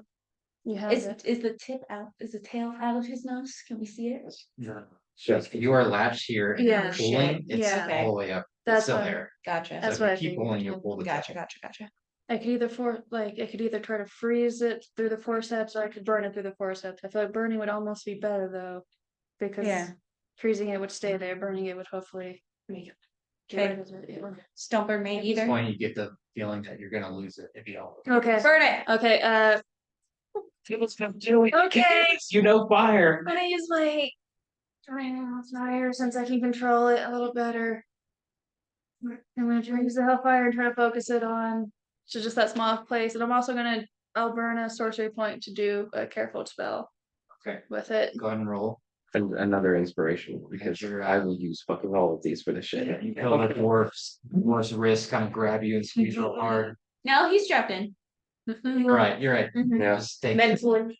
you have
is,
it.
is the tip out, is the tail out of his nose? Can we see it?
If you are latched here and
Yeah.
you're pulling, it's
Yeah.
all the way up. It's
That's
still
what-
there.
Gotcha.
So
That's
if
what
you
I
keep
figured.
pulling, you'll pull the
Gotcha,
tail.
gotcha.
I could either try to freeze it through the forceps or I could burn it through the forceps. I feel like burning would almost be better though. Because
Yeah.
freezing it would stay there, burning it would hopefully make it get rid of it. Yeah.
Stumper main
At this
eater.
point, you get the feeling that you're gonna lose it if you don't.
Okay.
Burn it.
Okay, okay.
You know fire.
I'm gonna use my fire since I can control it a little better. I'm gonna try to use the hellfire and try to focus it on just that small place. And I'm also I'll burn a sorcery point to do a careful spell
Okay,
with it.
go ahead and roll.
And another inspiration, because I will use fucking all of these for this shit.
You feel the dwarf's wrist kind of grab you and squeeze real hard.
No, he's strapped in.
You're right, you're right.
Yeah.
Just stay.
Mentally.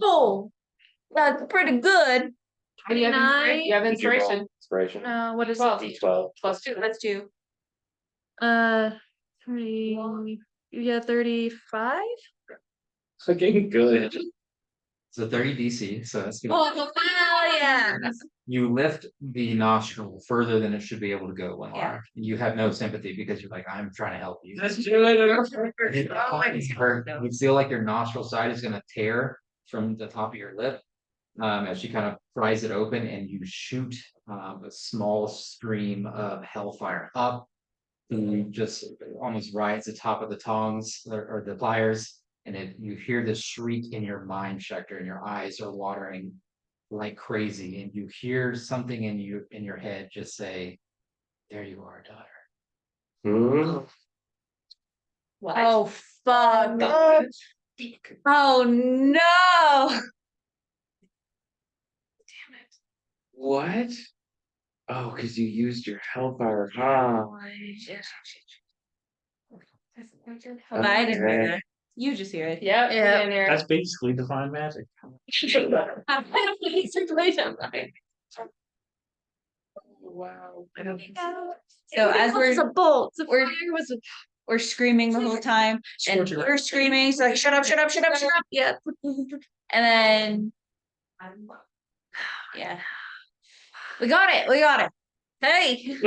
Oh, that's pretty good.
How do you have inspiration? You have
Did you roll
inspiration.
Inspiration.
What is
12.
it?
12.
Plus 2.
Let's do.
35?
Fucking good.
It's a 30 DC, so that's good.
Oh, hell yeah.
You lift the nostril further than it should be able to go, Lenore.
Yeah.
You have no sympathy because you're like, I'm trying to help you.
Let's do it.
You feel like your nostril side is gonna tear from the top of your lip. As you kind of prise it open and you shoot a small stream of hellfire up. And just almost right at the top of the tongs or the pliers. And you hear this shriek in your mind, Schecter, and your eyes are watering like crazy. And you hear something in your head just say, "There you are, daughter."
What?
Oh, fuck. Oh, no.
What? Oh, because you used your hellfire, huh?
I didn't hear
Okay.
that. You just hear it.
Yep.
Yeah.
In there.
That's basically divine magic.
Wow.
So as
It's a
we're
bolt.
we're screaming the whole time, and we're screaming, so like, shut up, shut up, shut up, shut up.
Yeah.
And then, yeah, we got it, we got it. Hey,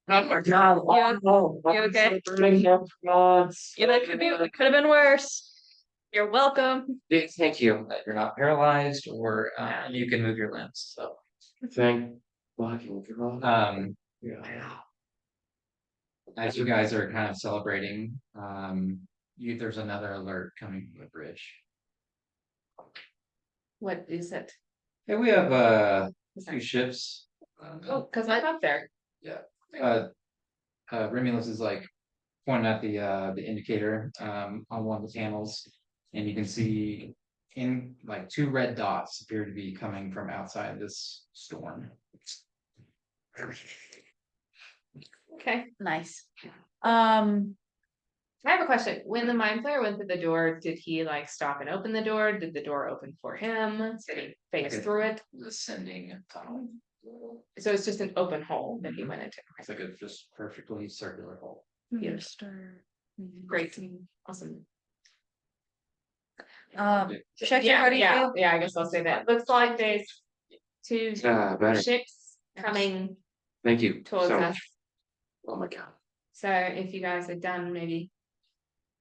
Oh my god. Oh,
You okay?
Yeah, that could have been worse.
you're welcome.
Thank you.
You're not paralyzed or you can move your limbs. So
Thank fucking god.
as you guys are kind of celebrating, there's another alert coming from the bridge.
What is it?
Hey, we have a few ships.
Oh, because I'm up there.
Remulus is like pointing at the indicator on one of the panels, and you can see in like 2 red dots appear to be coming from outside this storm.
Okay.
Nice.
I have a question. When the mind flayer went through the door, did he like stop and open the door? Did the door open for him? Did he face
Okay.
through it?
Ascending tunnel.
So it's just an open hole that he went into.
It's like a just perfectly circular hole.
Yes. Great. Awesome.
Check
Yeah,
how do you
yeah,
feel?
yeah, I guess I'll say that. Looks like there's 2
Better.
ships coming
Thank you
towards
so
us.
much. Oh my god.
So if you guys are done, maybe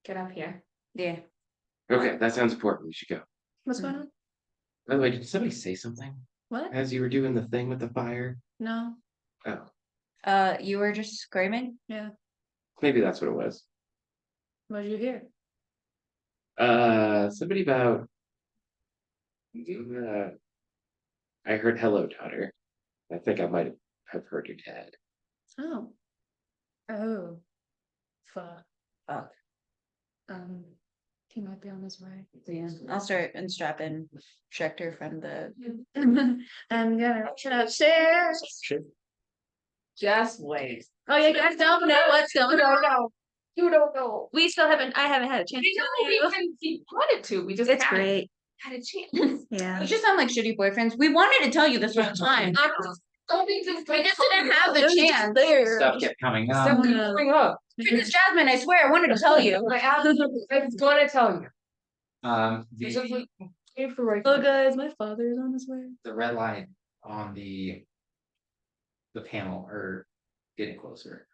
get up here.
Yeah.
Okay, that sounds important. We should go.
What's going on?
By the way, did somebody say something
What?
as you were doing the thing with the fire?
No,
Oh,
You were just screaming?
yeah,
maybe that's what it was.
what did you hear?
Somebody about. I heard hello, daughter. I think I might have heard your dad.
Oh. Oh. Fuck.
Fuck.
He might be on his way.
Yeah, I'll start unstrapping Schecter from the.
I'm gonna run upstairs.
Just wait.
Oh, you guys don't know what's going on.
know. You don't know.
I haven't had a chance
We
to
know
tell you.
we wanted to, we just
It's
haven't
great.
had a chance.
Yeah.
You just sound like shitty boyfriends. We wanted to tell you this whole time.
We just
didn't have the chance.
There.
Stuff kept coming up.
Stuff keeps coming up.
Goodness, Jasmine, I swear, I wanted to tell you.
I was gonna tell you. It's just
The,
like, came for right.
Oh, guys, my father is on his way.
the red light on the panel are getting closer.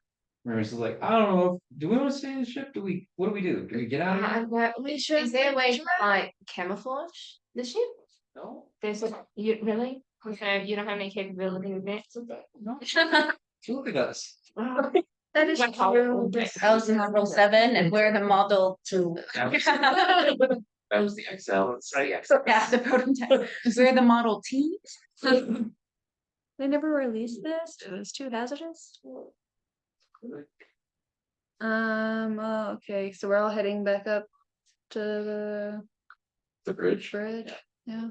Remember, it's like, I don't know, do we want to stay in the ship? What do we do? Do we get out of here?
We should.
Is there a way to like camouflage the ship?
No?
There's a you really? Okay, you don't have any capability with it.
No. Look at us.
That is true.
I was in model 7 and we're the model 2.
That was the XL. It's the XL.
Yeah, the prototype. We're the model T.
They never released this. It was too hazardous. Okay, so we're all heading back up to the
The bridge.
bridge. Yeah.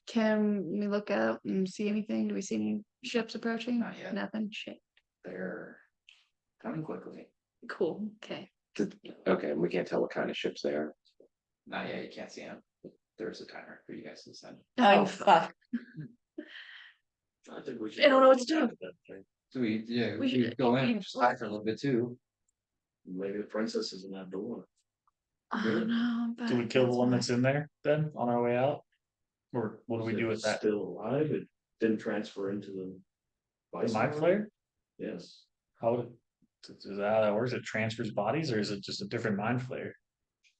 Can we look out and see anything? Do we see any ships approaching?
Not yet.
Nothing. Shit.
They're coming quickly.
Cool. Okay.
Okay, and we can't tell what kind of ships they are.
Not yet, you can't see them. There's a timer for you guys to send.
Oh, fuck.
I think we should.
I don't know what to do.
So we
We should-
go in, just hide for a little bit too.
Maybe the princess is in that door.
I don't know. But
Do we kill the
that's
one
fine.
that's in there then on our way out? Or what do we
If
do with
it's
that?
Still alive, it didn't transfer into the.
The mind flayer?
Yes.
How would is that how that works? It transfers bodies or is it just a different mind flayer?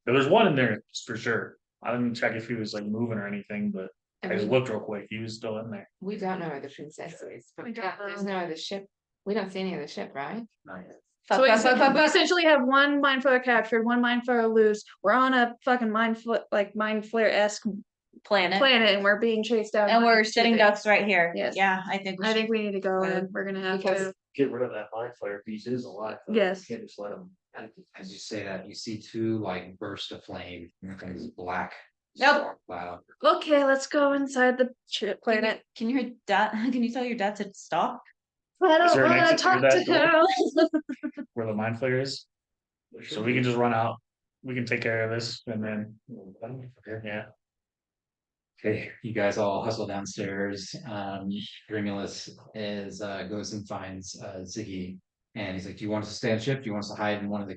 There's one in there for sure. I didn't check if he was like moving or anything, but I just
And
looked real quick. He was still in there.
we don't know where the princess is, but
We don't
there's
know.
no other ship. We don't see any other ship, right?
Not yet.
So we essentially have one mind flayer captured, one mind flayer loose. We're on a fucking mind flare-esque
Planet.
planet, and we're being chased down.
And
by
we're
two
sitting
things.
ducks right here.
Yes.
Yeah, I think we
I
should.
think we need to go and we're gonna have
Because-
to.
Get rid of that mind flayer if he is alive. though.
Yes.
You can't just let him.
As you say that, you see two like bursts of flame, and this black.
Nope.
storm cloud.
Okay, let's go inside the planet.
Can you hear dad? Can you tell your dad to stop?
I
Is
don't
there an
wanna
exit
talk
through
to
that
him.
Where the mind flayer is. So we can just run out. We can take care of this and then. Yeah.
Okay, you guys all hustle downstairs. Romulus is goes and finds Ziggy, and he's like, "Do you want us to stay on ship? Do you want us to hide in one of the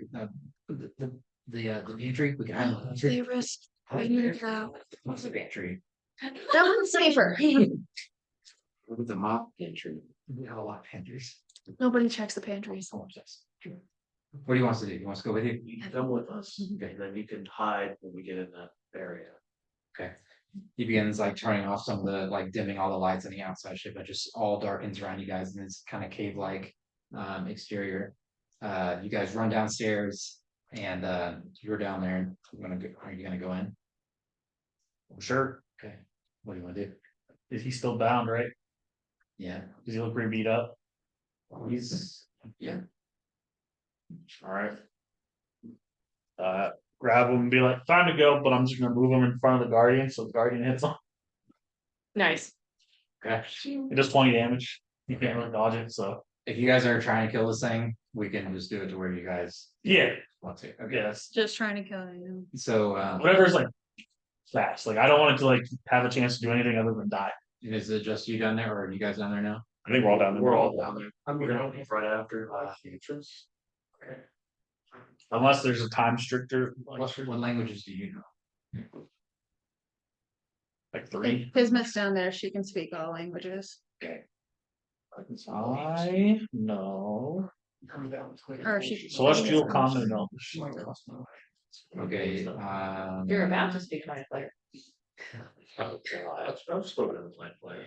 pantry? We can hide in the
They
pantry.
risk. We need to go.
What's the pantry?
That one's safer.
With the mop entry.
We have a lot of pantries.
Nobody checks the pantries.
What do you want us to do? You want us to go with you?
You can come with us, and then you can hide when we get in that area.
Okay. He begins like turning off some of the like dimming all the lights on the outside ship, but just all darkens around you guys in this kind of cave-like exterior. You guys run downstairs and you're down there. Are you gonna go in?
Sure.
Okay. What do you want to do?
Is he still bound, right?
Yeah.
Does he look pretty beat up?
He's yeah.
Alright. Grab him and be like, time to go, but I'm just gonna move him in front of the guardian, so the guardian hits him.
Nice.
Okay.
It does 20 damage. You can't really dodge it, so.
If you guys are trying to kill this thing, we can just do it to where you guys
Yeah,
want to. Okay.
yes.
Just trying to kill you.
So
Whatever's like fast. Like I don't want it to like have a chance to do anything other than die.
is it just you down there or are you guys down there now?
I think we're all down there.
We're all down there. I'm gonna leave right after the entrance.
Unless there's a time stricter,
What languages do you know?
like 3.
Pismit's down there. She can speak all languages.
I know
Or she.
Celestial, Common, and Elvish.
Okay,
You're about to speak mind flayer.
Oh, God, I've spoken to the plant player.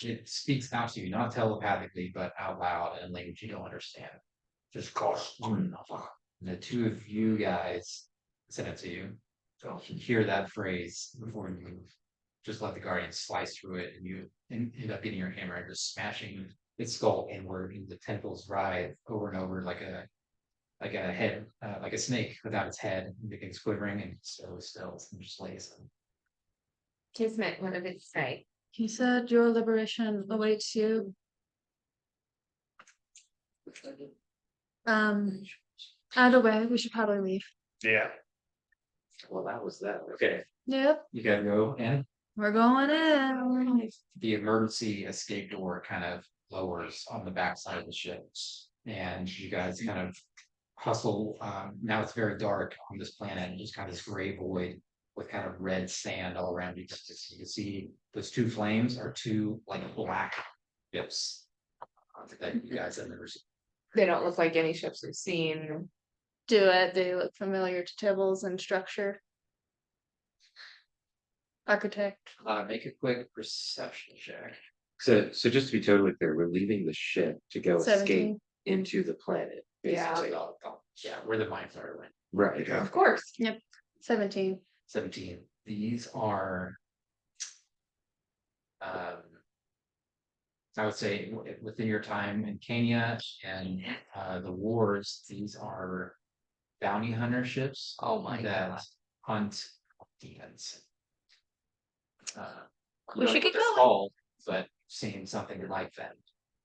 it speaks out to you, not telepathically, but out loud in language you don't understand. Just call. The two of you guys sent it to you. So you hear that phrase before you just let the guardian slice through it, and you end up getting your hammer and just smashing its skull inward, and the tentacles writhe over and over like a head, like a snake without its head, and begins quivering and slowly stills and just lays.
Kismet, what did it say?
He said your liberation awaits you. Either way, we should probably leave.
Yeah.
Well, that was that. Okay.
Yep,
You gotta go in.
we're going in.
The emergency escape door kind of lowers on the backside of the ship, and you guys kind of hustle. Now it's very dark on this planet, and just kind of this gray void with kind of red sand all around you. You can see those two flames are two like black ships that you guys have never seen.
They don't look like any ships we've seen.
Do it. They look familiar to Tibbles and structure. Architect.
Make a quick perception check.
So just to be totally clear, we're leaving the ship to go escape
17.
into the planet.
Yeah.
basically.
Yeah, where the mind flayer went.
Right.
Of course.
17.
17. These are, I would say within your time in Kenya and the wars, these are bounty hunter ships.
Oh my
that
God.
hunt demons.
We should get going.
Called, but seeing something like that.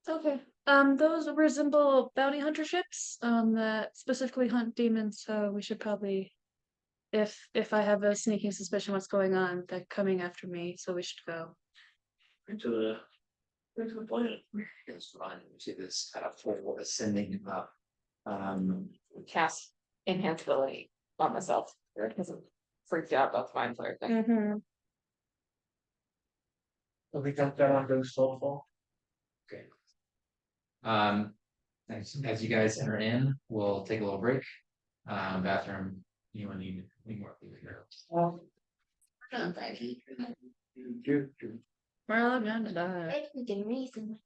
Okay. Those resemble bounty hunter ships, that specifically hunt demons, so we should probably, if I have a sneaking suspicion what's going on, they're coming after me, so we should go.
Into the planet.
It's fun to this kind of full ascending up.
Cast enhanceability on myself because I'm freaked out about the mind flayer thing.
Mm-hmm.
So we got that on those soulful.
Okay. As you guys enter in, we'll take a little break. Bathroom, anyone need any more people here?
We're all gonna die.
I didn't reason.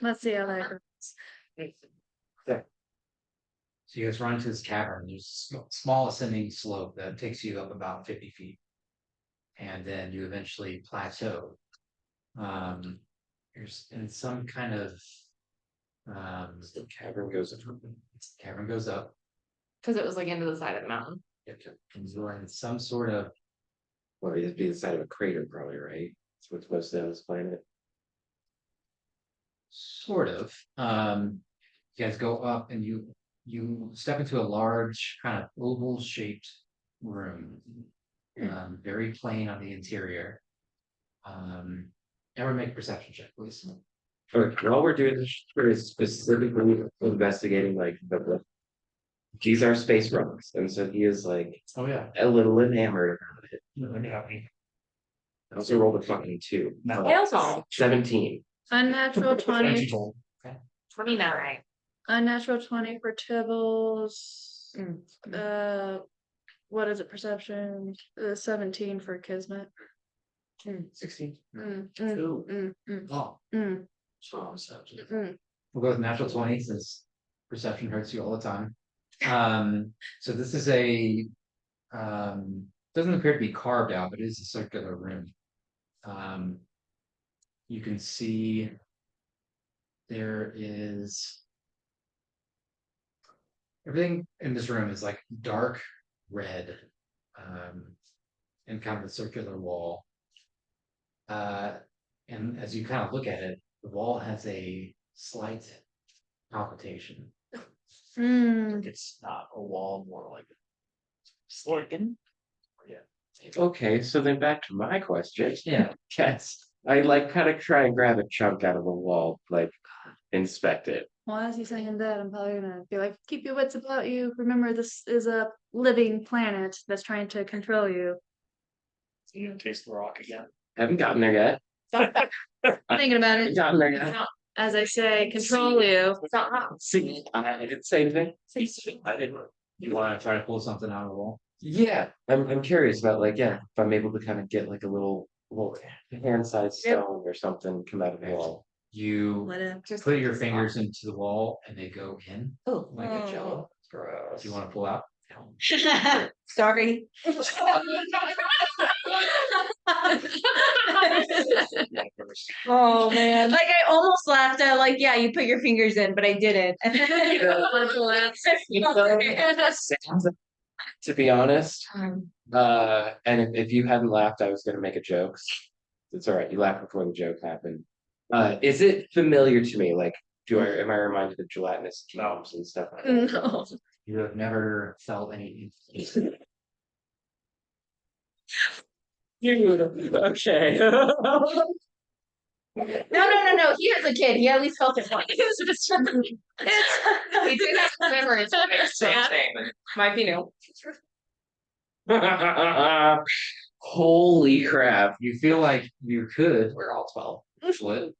Let's see how that goes.
So you guys run into this cavern. There's a small ascending slope that takes you up about 50 feet. And then you eventually plateau. There's in some kind of
The cavern goes up.
cavern goes up.
Because it was like into the side of the mountain.
And you're in some sort of
Well, it'd be the side of a crater, probably, right? That's what's mostly on this planet.
you guys go up and you step into a large kind of oval shaped room. Very plain on the interior. Everyone make a perception check, please.
Okay, while we're doing this, we're specifically investigating like the these are space rocks, and so he is like
Oh yeah.
a little enamored about it. I also rolled a fucking 2.
Tails on
17.
Unnatural 20.
29.
Unnatural 20 for Tibbles. What is it? Perception. 17 for Kismet.
16.
Oh,
So,
we'll go with natural 20 since perception hurts you all the time. So this is doesn't appear to be carved out, but it is a circular room. You can see there is everything in this room is like dark red, and kind of a circular wall. And as you kind of look at it, the wall has a slight palpitation.
it's not a wall, more like a slorkin. Yeah.
Okay, so then back to my question.
Yeah.
Yes. I like kind of try and grab a chunk out of the wall, like inspect it.
Well, as he's saying that, I'm probably gonna be like, keep your wits about you. Remember, this is a living planet that's trying to control you.
You gonna taste the rock again?
Haven't gotten there yet.
Thinking about
Haven't
it.
gotten there yet.
Now,
as I say, control you.
It's not hot.
See, I didn't say anything. I didn't.
You wanna try to pull something out of the wall?
Yeah, I'm curious about like, yeah, if I'm able to kind of get like a little hand-sized stone or something come out of the wall.
You
Let it.
Just
put
like
your
this
fingers into the wall and they go in
Oh.
like a jello.
Gross.
Do you wanna pull out?
Sorry.
Oh, man.
Like I almost laughed at like, yeah, you put your fingers in, but I didn't.
To be honest,
Um,
and if you hadn't laughed, I was gonna make a joke. It's all right, you laughed before the joke happened. Is it familiar to me? Like, am I reminded of gelatinous cubes and stuff?
No.
You have never felt any.
Okay.
No. He was a kid. He at least felt it once. He did have some memories. Might be new.
Holy crap.
You feel like you could
We're all 12.
split.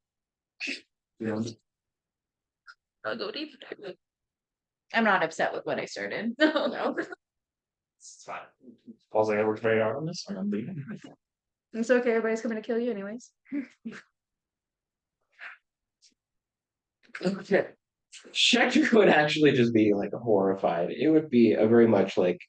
You know,
I'll go deep.
I'm not upset with what I started.
No.
it's fine.
Paul's like, I worked very hard on this, I'm leaving.
It's okay, everybody's coming to kill you anyways.
Okay. Schecter would actually just be like horrified. It would be a very much like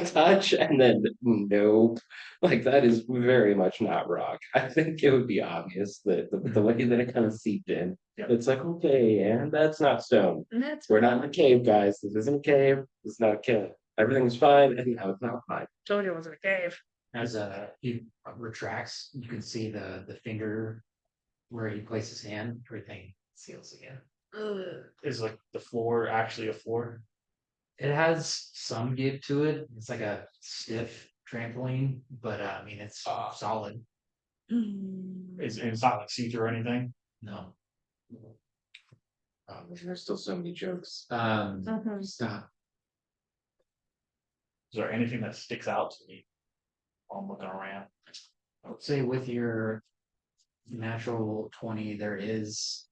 touch and then nope. Like that is very much not rock. I think it would be obvious that the way that it kind of seeped in.
Yeah.
It's like, okay, and that's not stone.
And that's
We're not in a cave, guys. This isn't a cave. This is not a cave. Everything's fine, and now it's not fine.
told you it wasn't a cave.
As he retracts, you can see the finger where he places his hand, everything seals again.
Is like the floor actually a floor?
It has some give to it. It's like a stiff trampoline, but I mean it's solid.
It's not like see-through or anything?
No.
There's still so many jokes. Stop.
Is there anything that sticks out to me while I'm looking around?
I would say with your natural 20, there is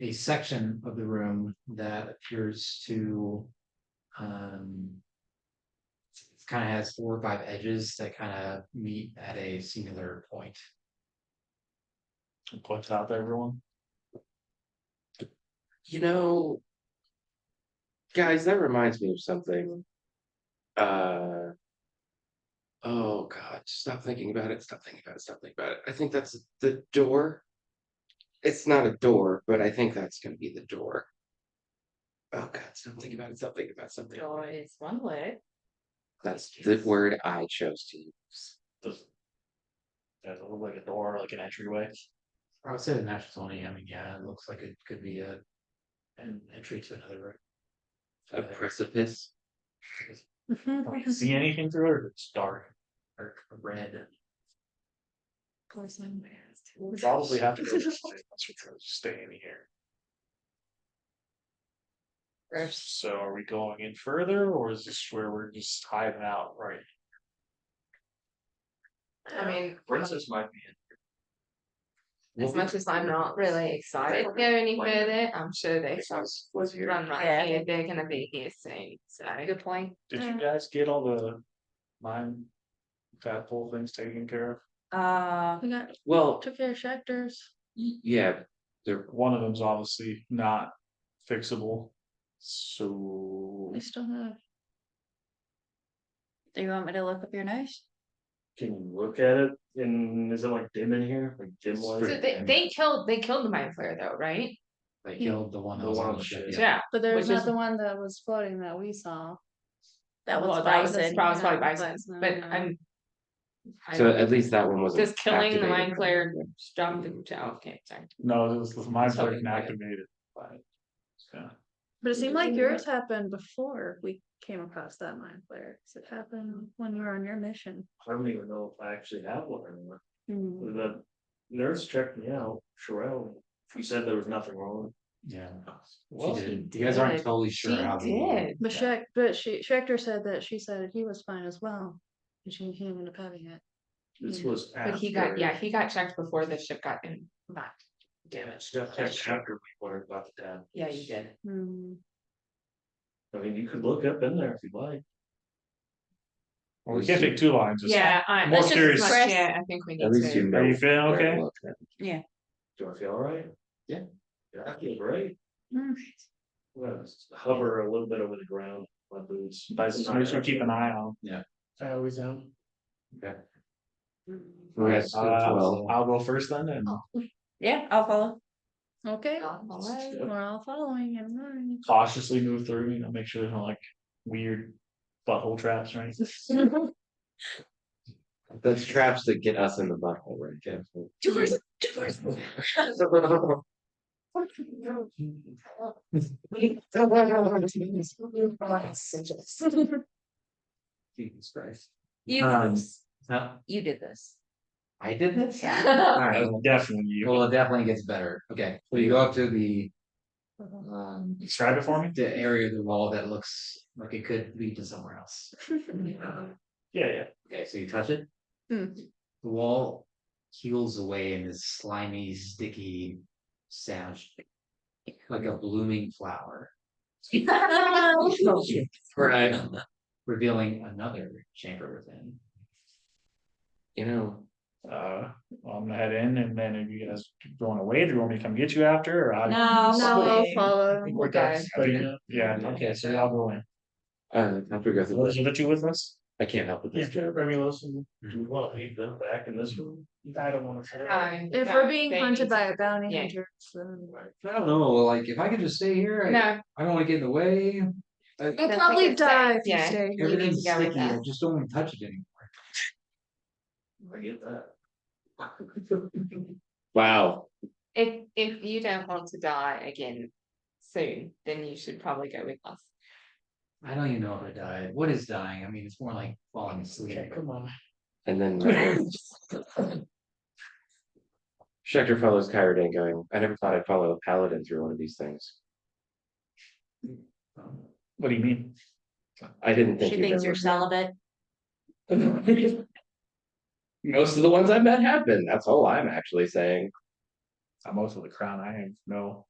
a section of the room that appears to it kind of has 4 or 5 edges that kind of meet at a singular point.
And points out to everyone.
You know, guys, that reminds me of something. Oh God, stop thinking about it. Stop thinking about it. Stop thinking about it. I think that's the door. It's not a door, but I think that's gonna be the door. Oh God, stop thinking about it. Stop thinking about something.
Door is one way.
That's the word I chose to use.
Does it look like a door, like an entryway?
I would say the natural 20. I mean, yeah, it looks like it could be an entry to another room.
A precipice.
Can you see anything through it, or it's dark?
Or red.
We'll probably have to go this way once we try to stay in here. So are we going in further, or is this where we're just hiding out, right?
I mean,
Princess might be in.
as much as I'm not really excited to go any further, I'm sure they run right here. They're gonna be here soon. So
Good point.
Did you guys get all the mine tadpole things taken care of?
We got
Well,
took care of Schecter's.
yeah, there.
One of them's obviously not fixable. So
We still have.
Do you want me to look up your nose?
Can you look at it? And is it like dim in here? Like dim light?
So they killed the mind flayer though, right?
They killed the one that
The
was
one
on
on
the
the
ship.
ship.
Yeah.
But there's
Which
not
is-
the one that was floating that we saw.
That was
Well, that was
bison.
probably
Yeah,
bison.
bison,
But
yeah.
I
So at least that one wasn't.
does killing the
activated.
mind flayer stop the okay, sorry.
no, this was mine
Sorry,
been
go ahead.
activated. Yeah.
But it seemed like yours happened before we came across that mind flare. 'Cause it happened when you were on your mission.
I don't even know if I actually have one anymore.
Hmm.
The nurse checked me out, Sherelle. She said there was nothing wrong.
Yeah.
Well,
She
he
did. You guys aren't
did.
totally sure
She
how
did.
But Schecter said that she said he was fine as well. And she ended up having it.
This was
But he got checked before the ship got in back.
damaged after we learned about the dam.
Yeah, you did.
Hmm.
I mean, you could look up in there if you'd like.
Well, we can't take 2 lines. just-
Yeah,
more
Let's just
curious.
express-
Yeah, I think we need
At least you
to.
know.
Are you feeling
where to
okay?
look at.
Do I feel all right?
Yeah.
Yeah, I feel great.
Hmm.
Well, just hover a little bit over the ground, my boots.
But make sure to keep an eye on.
Yeah.
I always am.
Okay. We got still 12.
I'll go first then, and
Yeah, I'll follow.
Okay,
Alright.
we're all following and running.
cautiously move through, make sure there's no like weird butthole traps or anything.
That's traps that get us in the butthole, right? Jeff?
Doors.
Jesus Christ.
You did this.
Huh?
You did this.
I did this?
That's definitely you.
Well, it definitely gets better. Okay, so you go up to the.
Describe it for me.
The area of the wall that looks like it could lead to somewhere else.
Yeah.
Okay, so you touch it.
Hmm.
The wall heals away in this slimy, sticky sound, like a blooming flower,
Right.
revealing another chamber within.
You know,
Well, I'm gonna head in, and then if you guys going away, do you want me to come get you after, or I?
No,
No, I'll
okay.
follow.
We're done. Yeah, okay, so I'll go in.
after we go through
Those
this,
are the two with us?
I can't help with this, Jeff.
Do you want to leave them back in this room?
I don't wanna.
If we're being hunted by a bounty
Yeah.
hunter, then
I don't know, like if I could just stay here,
No,
I don't want to get in the way.
we'll
That's
probably
like a
die
safe,
if you
yeah.
stay here.
Everything's
go with
sticky. I
that.
just don't want to touch it anymore.
I get that.
Wow.
if you don't want to die again soon, then you should probably go with us.
I don't even know if I died. What is dying? I mean, it's more like falling asleep.
Come on.
And then Schecter follows Kyrodane going, I never thought I'd follow a paladin through one of these things.
What do you mean?
I didn't think
She
you'd
thinks
ever-
you're celibate.
Most of the ones I've met have been. That's all I'm actually saying.
Most of the crown, I have no.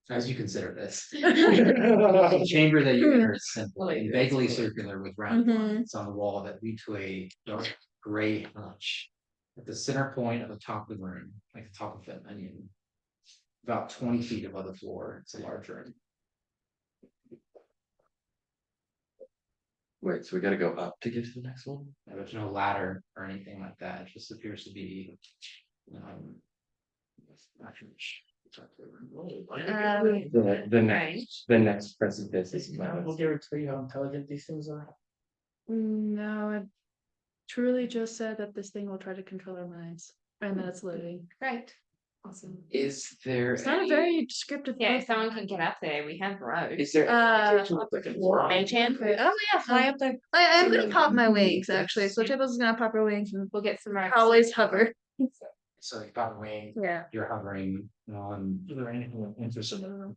As you consider this. The chamber that you enter is simple
Like
and
this.
vaguely circular with round
Mhm.
lines on the wall that lead to a dark gray hutch. At the center point of the top of the room, like the top of an onion. About 20 feet above the floor, it's a large room.
Wait, so we gotta go up to get to the next one?
There's no ladder or anything like that, it just appears to be. Um,
The next precipice is.
Will you ever tell you how intelligent these things are?
No, it truly just said that this thing will try to control our minds and that it's living.
Great. Awesome.
Is there?
It's not a
any-
very descriptive
Yeah, if
book.
someone can get up there, we have roads.
Is there?
Like
a
Mage hand?
Okay. Oh yeah,
High up there.
I'm gonna pop my wings actually. So Tibble's is gonna pop her wings and
We'll get some roads.
always hover.
So you got wing,
Yeah.
you're hovering on.
Is there anything interesting in the room?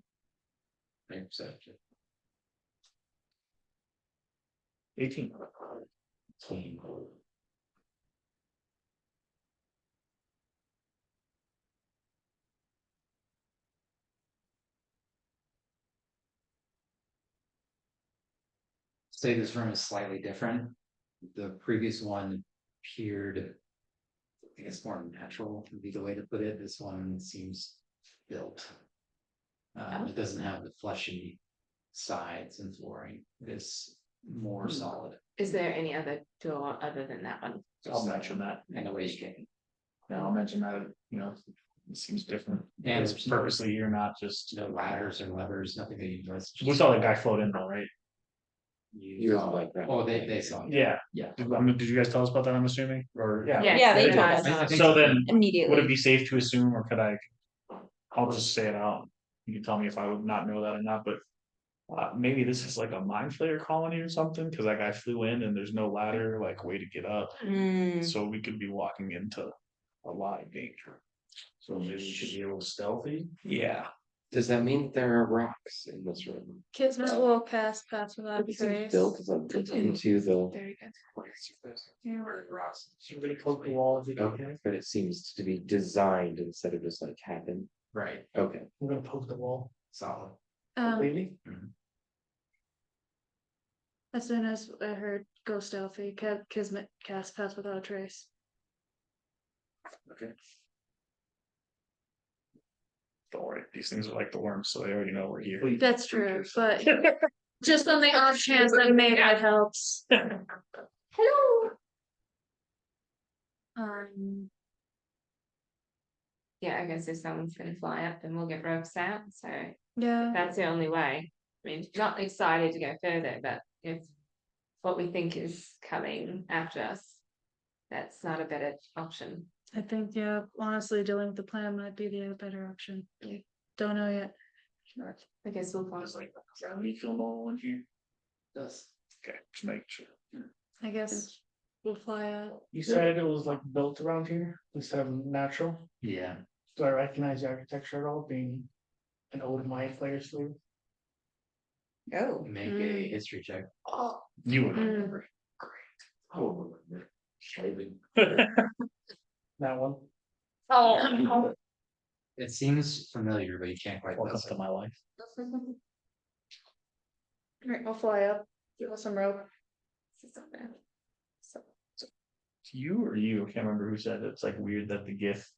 18.
Say this room is slightly different. The previous one appeared. I guess more natural would be the way to put it. This one seems built. It doesn't have the fleshy sides and flooring. It is more solid.
Is there any other door other than that one?
I'll mention that.
And the way you can.
Yeah, I'll mention that, it seems different.
And
It's
there's no-
purposely, you're not just.
No ladders or levers, nothing that you notice.
We saw that guy float in though, right?
He was like that.
Oh, they saw. it.
Yeah.
Yeah.
Did you guys tell us about that, I'm assuming, or?
Yeah, they told us.
I think
So then, would it
Immediately.
be safe to assume, or could I? I'll just say it out. You can tell me if I would not know that or not, but. Maybe this is like a mind flayer colony or something, cause that guy flew in and there's no ladder, like way to get up,
Mm,
so we could be walking into a lot of danger.
So maybe we should be a little stealthy.
Yeah,
Does that mean there are rocks in this room?
Kismet will pass without a
It seems
trace.
built into the.
Very good.
Somebody poke the wall if you
Okay,
can.
but it seems to be designed instead of just like happen.
Right,
Okay.
I'm gonna poke the wall.
solid.
Maybe.
As soon as I heard go stealthy, Kismet cast pass without a trace.
Okay. Don't worry, these things are like the worms, so they already know we're here.
That's true, but just on the off chance that maybe it helps.
Hello. Yeah, I guess if someone's gonna fly up, then we'll get ropes out, so
Yeah,
that's the only way. I mean, not excited to go further, but if what we think is coming after us, that's not a better option.
I think, yeah, honestly, dealing with the plan might be the better option. Don't know yet.
I guess we'll find.
It's like, gravity feel normal in here?
Does.
Okay, just make sure.
I guess we'll fly out.
You said it was like built around here instead of natural.
Yeah,
Do I recognize the architecture at all, being an old Maya player sleeve?
Oh.
make a history check.
Oh.
You would remember.
Oh, shaving.
That one.
Oh.
It seems familiar, but you can't quite.
Welcome
place
to
it.
my life.
Alright, I'll fly up. Give us some rope.
You or you, I can't remember who said it. It's like weird that the GIF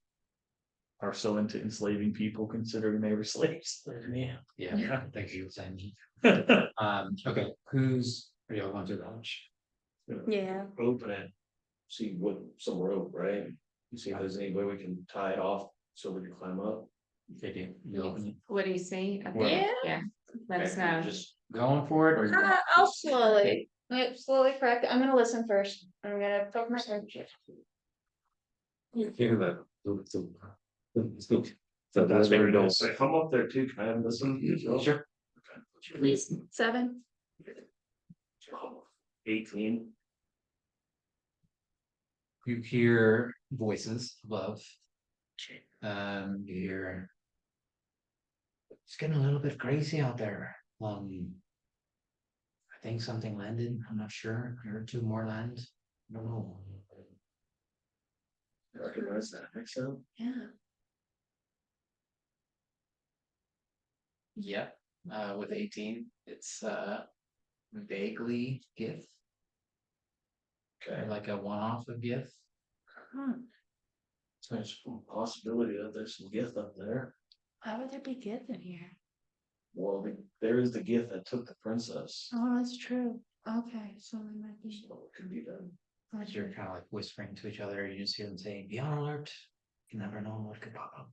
are so into enslaving people considering they were slaves.
Yeah.
Yeah, thank you, Sam. Okay, are y'all going to the lunch?
Yeah.
Open it, see what, some rope, right? You see if there's any way we can tie it off so we can climb up.
They do, you open it,
What do you see? I think-
Well-
Yeah, let us know.
Just
going for it, or
I'll slowly correct it. I'm gonna listen first. I'm gonna poke my head.
You hear that? So
That's where it
don't.
is.
if I'm up there too, can I listen?
Sure.
Please. 7.
18.
you hear voices above. You hear. It's getting a little bit crazy out there. I think something landed, I'm not sure, I heard 2 more land. I don't know.
I recognize that accent.
Yeah.
Yeah, with 18, it's vaguely gift,
Okay,
or like a one-off of gift.
there's a possibility that there's some gift up there.
Why would there be gift in here?
Well, there is the gift that took the princess.
Oh, that's true. Okay, so we might be.
So it could be done.
As you're kind of like whispering to each other, you just hear them saying, "Be on alert." You never know what could pop up.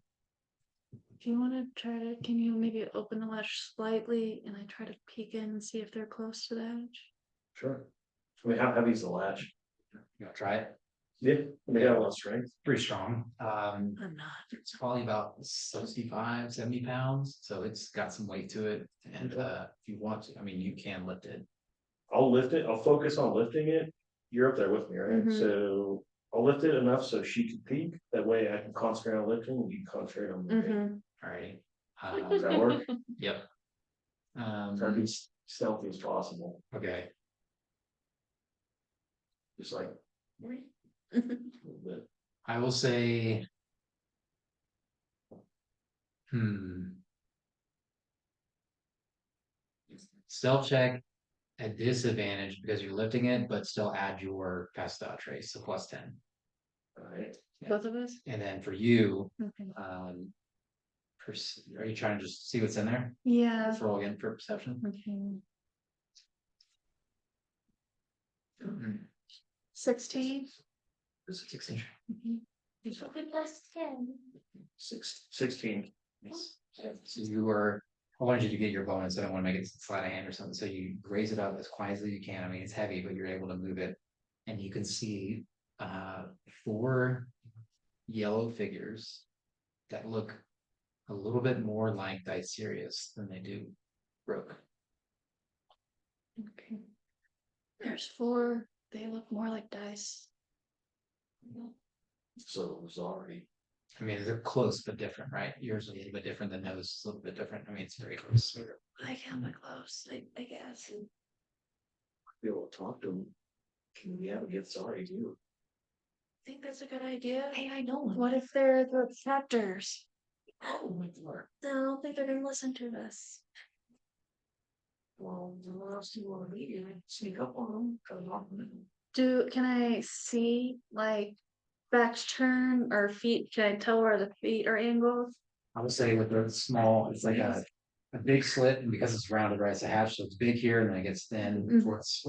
Do you want to try to? Can you maybe open the latch slightly and I try to peek in and see if they're close to the edge?
Sure. I mean, how heavy is the latch?
You wanna try it?
Yeah, they got a lot of strength.
Pretty strong.
I'm not.
It's probably about 65, 70 pounds, so it's got some weight to it. And if you want to, I mean, you can lift it.
I'll lift it. I'll focus on lifting it. You're up there with me, right?
Mhm.
So I'll lift it enough so she can peek. That way I can concentrate on lifting and you can concentrate on moving.
Mm-hmm.
Alrighty.
Does that work?
Yep.
Try to be stealthy as possible.
Okay.
Just like. A little bit.
I will say. Stealth check at disadvantage because you're lifting it, but still add your pastel trace, so +10.
Alright.
Both of us?
And then for you,
Okay.
are you trying to just see what's in there?
Yeah.
Let's roll again for perception.
Okay.
Mhm.
16.
16.
Plus 10.
16.
Yes. So you were, I wanted you to get your bonus. I don't want to make it sleight of hand or something. So you raise it up as quietly as you can. I mean, it's heavy, but you're able to move it. And you can see 4 yellow figures that look a little bit more like Dicerius than they do Rook.
Okay. There's 4. They look more like dice.
So it was already.
I mean, they're close but different, right? Yours is a little bit different than those, it's a little bit different. I mean, it's very close.
I count my close, I guess.
Be able to talk to them. Can we have a get sorry too?
I think that's a good idea.
Hey, I know one.
What if they're the chapters?
Oh, my God.
Then I don't think they're gonna listen to us.
Well, what else do you want to be? Sneak up on them, come on.
Can I see like backs turn or feet? Can I tell where the feet are angled?
I would say with the small, it's like a big slit, and because it's rounded right, it's a hatch, so it's big here and then it gets thin
Mhm.
towards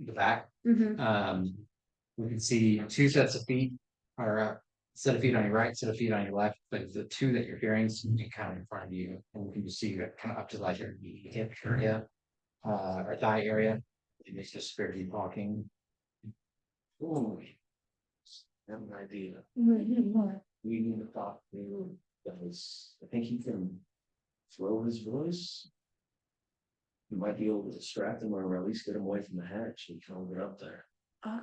the back.
Mm-hmm.
We can see two sets of feet, or a set of feet on your right, set of feet on your left, but the two that you're hearing is kind of in front of you, and we can just see that kind of up to like your hip area, or thigh area. And it's just fairly walking.
Ooh. I have an idea.
Mm-hmm.
We need to talk to him, because I think he can throw his voice. You might be able to distract him or at least get him away from the hatch and try to get up there.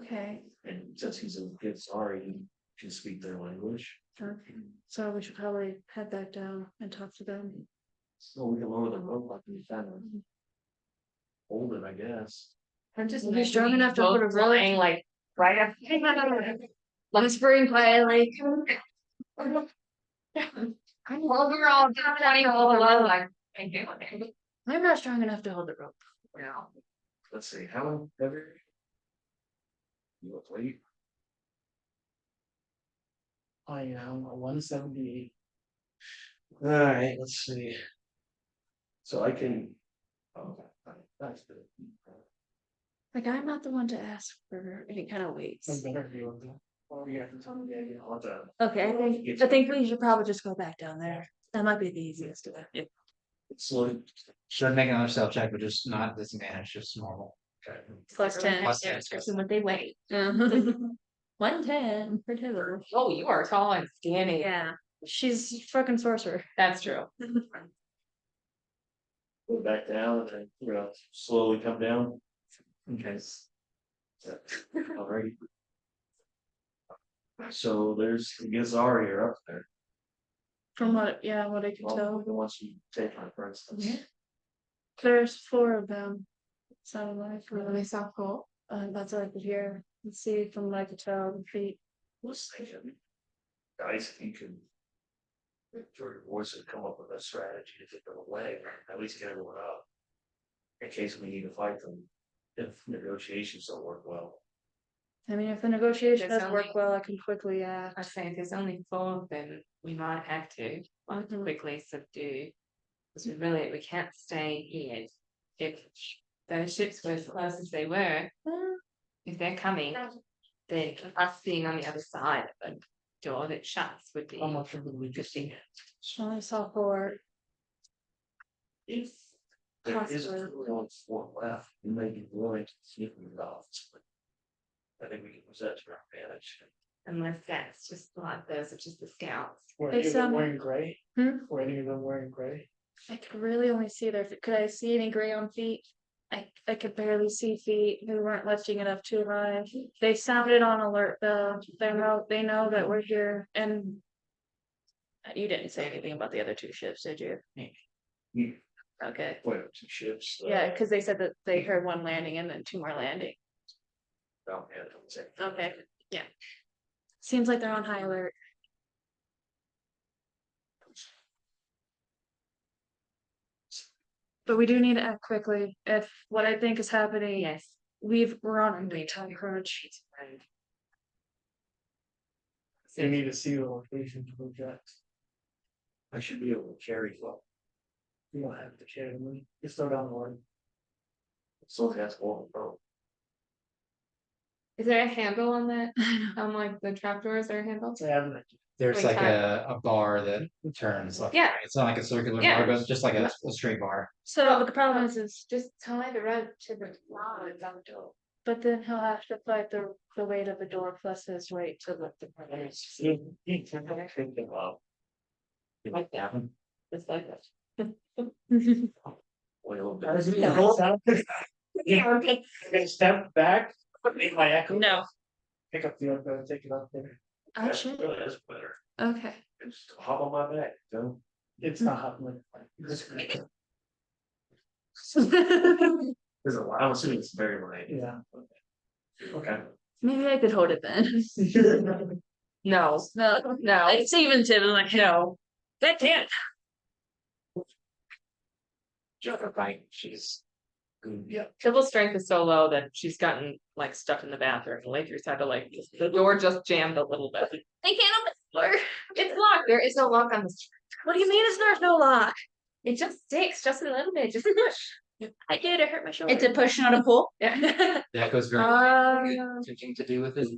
Okay.
And since he's a good sorry, he can speak their language.
Okay. So we should probably head back down and talk to them.
So we can lower the rope like we kind of hold it, I guess.
I'm just.
He's strong enough to
both
put a really-
flying, like, right up.
Whispering quietly.
I'm over all 20 all below, like, I do it.
I'm not strong enough to hold the rope.
Now, let's see, how heavy? You look weight?
I am a 178.
Alright, let's see. So I can. Oh, that's good.
Like I'm not the one to ask for any kind of weights.
I'm better view of that. Oh, yeah,
Yeah, I'll have to-
Okay, I think we should probably just go back down there. That might be the easiest to do.
Slow.
Should make another stealth check, but just not disadvantage, just normal.
Okay.
Plus 10.
Plus
Yeah,
10.
description what they weigh. 110 for Taylor.
Oh, you are tall and skinny.
Yeah, she's fucking sorcerer.
That's true.
Go back down and then we're gonna slowly come down.
Okay.
Alright. So there's the Gazari up there.
From what I can
Well,
tell.
who wants you to take on, for instance?
There's 4 of them. Sounded like.
Really so cool.
That's what I could hear. Let's see from what I could tell the feet.
Let's think of it. Guys, if you can. Your voice would come up with a strategy to get them away, or at least get everyone up. In case we need to fight them, if negotiations don't work well.
I mean, if the negotiation
There's
does work
only-
well, I can quickly
I was saying, if there's only 4 of them, we might have to
Mhm.
quickly subdue. Because we can't stay here. If those ships were as close as they were, if they're coming, then us being on the other side of a door that shuts would be
How much of it we just see?
only saw 4.
If there is
Possibly.
truly only 4 left, you may be willing to see if we got. I think we can use that to our advantage.
unless that's just like those are just the scouts.
Were
They
any of them
sound-
wearing gray?
Hmm?
Were any of them wearing gray?
I could really only see their feet. Could I see any gray on feet? I could barely see feet. We weren't lifting it up too high. They sounded on alert though. They know that we're here and. You didn't say anything about the other 2 ships, did you?
We
Okay.
went up 2 ships.
Yeah, because they said that they heard 1 landing and then 2 more landing.
Down here, I would say.
Okay, yeah. Seems like they're on high alert. But we do need to act quickly. If what I think is happening,
Yes.
we're on a big time crunch.
You need to see the location to project.
I should be able to carry well.
You don't have to carry them. Just throw down the line.
So that's one pro.
Is there a handle on that? Like the trapdoor, is there a handle?
They have them.
There's
Wait,
like
time.
a bar that turns left.
Yeah.
Right. It's not like a circular
Yeah.
bar, but just like a straight bar.
So, but the problem is,
Just tie the rope to the line on the door.
but then he'll have to fight the weight of the door plus his weight to lift the
Like that. Just like that.
Oil.
Yeah, okay. I'm gonna step back, make my echo.
No.
Pick up the other, take it up there.
Actually,
Really is better.
okay.
Just hop on my back, don't.
It's not happening.
There's a lot, I'm assuming it's very light.
Yeah.
Okay.
Maybe I could hold it then.
No,
No,
no,
it's even Tim, I'm like,
no.
that can't.
Joker bite, she's.
Yeah.
Tibble's strength is so low that she's gotten like stuck in the bathroom. Lakers had to like, the door just jammed a little bit.
I can't open the door.
It's locked. There is no lock on this.
What do you mean there's no lock?
It just sticks just a little bit, just a push.
I did, it hurt my shoulder.
It's a push, not a pull.
Yeah.
That goes very
Uh,
something to do with it.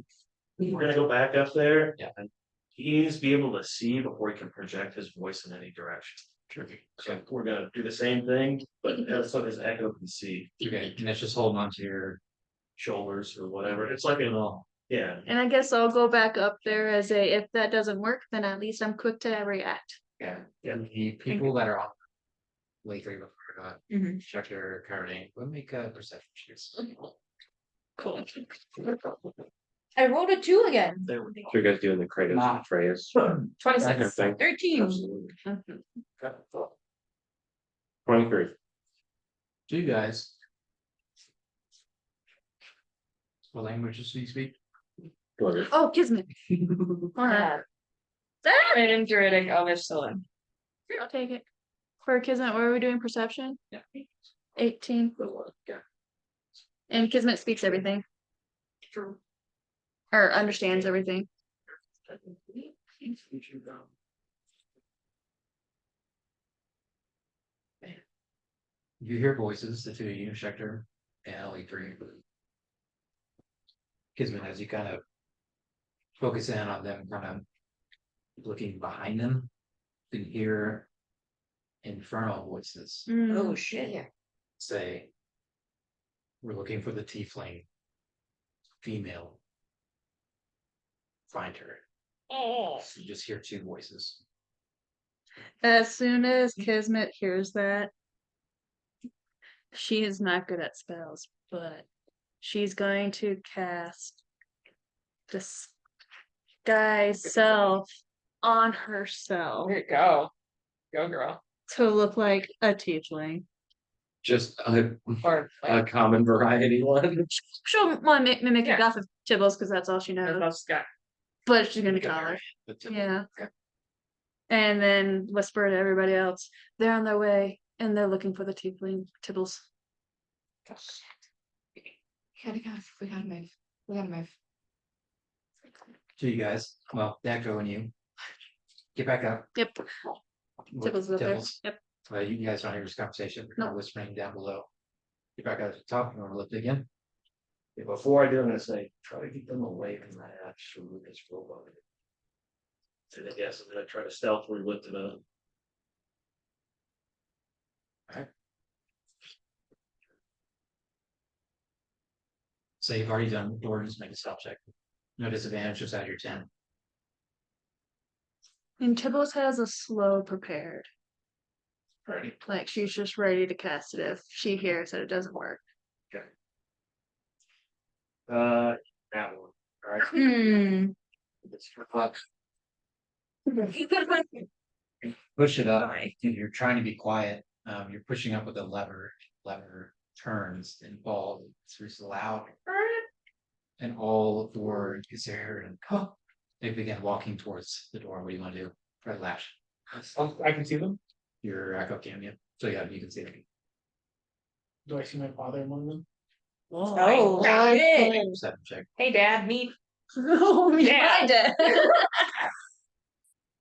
We're gonna go back up there.
Yeah.
And he needs to be able to see before he can project his voice in any direction.
Sure.
So we're gonna do the same thing, but so his echo can see
Okay, and it's just holding on to your,
shoulders or whatever. It's like a, yeah.
And I guess I'll go back up there as a, if that doesn't work, then at least I'm quick to react.
yeah,
Yeah.
the people that are on. Lake three before,
Mhm.
check their current, we'll make a perception checks.
cool.
I rolled a 2 again.
There we go.
So you guys doing the Kratos
Nah.
and Freya's?
26.
Thing.
13.
Absolutely.
Mhm.
Okay. 23.
Do you guys? What languages do you speak?
Good.
Oh, Kismet.
Uh, Random druidic Elvish Sylvan.
I'll take it. For Kismet, what are we doing? Perception?
Yeah.
18.
Yeah.
And Kismet speaks everything.
True.
Or understands everything.
You hear voices, the two of you, Schecter and LE3. Kismet, as you kind of focus in on them, kind of looking behind them, you can hear infernal voices
Oh shit.
Yeah.
say, "We're looking for the tiefling female. Find her."
Oh.
You just hear two voices.
As soon as Kismet hears that, she is not good at spells, but she's going to cast disguise self on herself
There you go. Go girl.
to look like a tiefling.
Just a
Or like,
common variety one.
She'll want to mimic
Yeah.
it off of Tibbles because that's all she
that's
knows.
all she's got.
But she's gonna be taller. Yeah. And then whisper to everybody else. They're on their way and they're looking for the tiefling Tibbles.
We gotta go. We gotta move. We gotta move.
So you guys, well, Daco and you, get back up.
Yep.
with
Tibbles is up there.
Tibbles.
Yep.
You guys don't hear this conversation, we're kind of whispering down below. Get back up to the top, you wanna lift it again?
Yeah, before I do, I'm gonna say, try to keep them away from that absolute this robot. And I guess I'm gonna try to stealthily lift it up.
So you've already done door, just make a stealth check. No disadvantage, just add your 10.
And Tibbles has a slow prepared.
Ready?
Like she's just ready to cast it if she hears that it doesn't work.
That one, alright.
Hmm.
Push it up, and you're trying to be quiet, you're pushing up with a lever turns and falls, it's loud. And all of the word is heard and they begin walking towards the door. What do you want to do? Try to latch.
I can see them.
Your echo cam, yeah. So yeah, you can see them.
Do I see my father among them?
Oh,
shit.
shit.
Perception check.
Hey dad, meet.
Oh
Yeah.
yeah.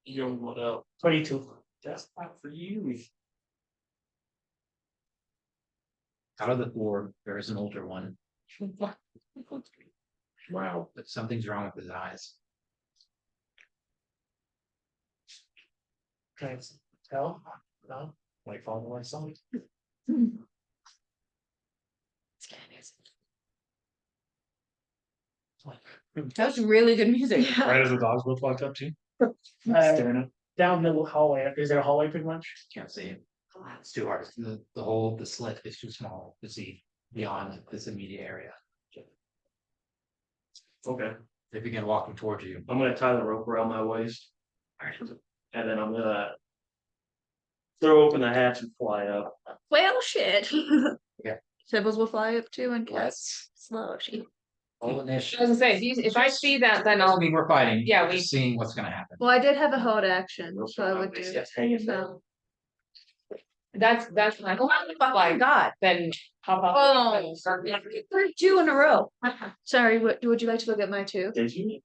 You don't want to.
22.
That's not for you.
Out of the four, there is an older one,
Wow.
but something's wrong with his eyes.
Can I tell? No? Like follow my son?
That was really good music.
Right as the dogs both walked up too.
Uh,
Staring at.
down the hallway. Is there a hallway pretty much?
Can't see it. It's too hard. The whole, the slit is too small to see beyond this immediate area.
Okay,
They begin walking towards you.
I'm gonna tie the rope around my waist. And then I'm gonna. Throw open the hatch and fly up.
Well, shit.
Yeah.
Tibbles will fly up too and
Let's
slow. She.
all
I was
initiative.
gonna say, if I see that, then
I
I'll,
mean, we're fighting.
Yeah,
we're
we-
just seeing what's gonna happen.
Well, I did have a hold action, so I would do.
so. That's my, oh my god, then how about?
Oh, two in a row. Sorry, what would you like to look at my two?
Did you?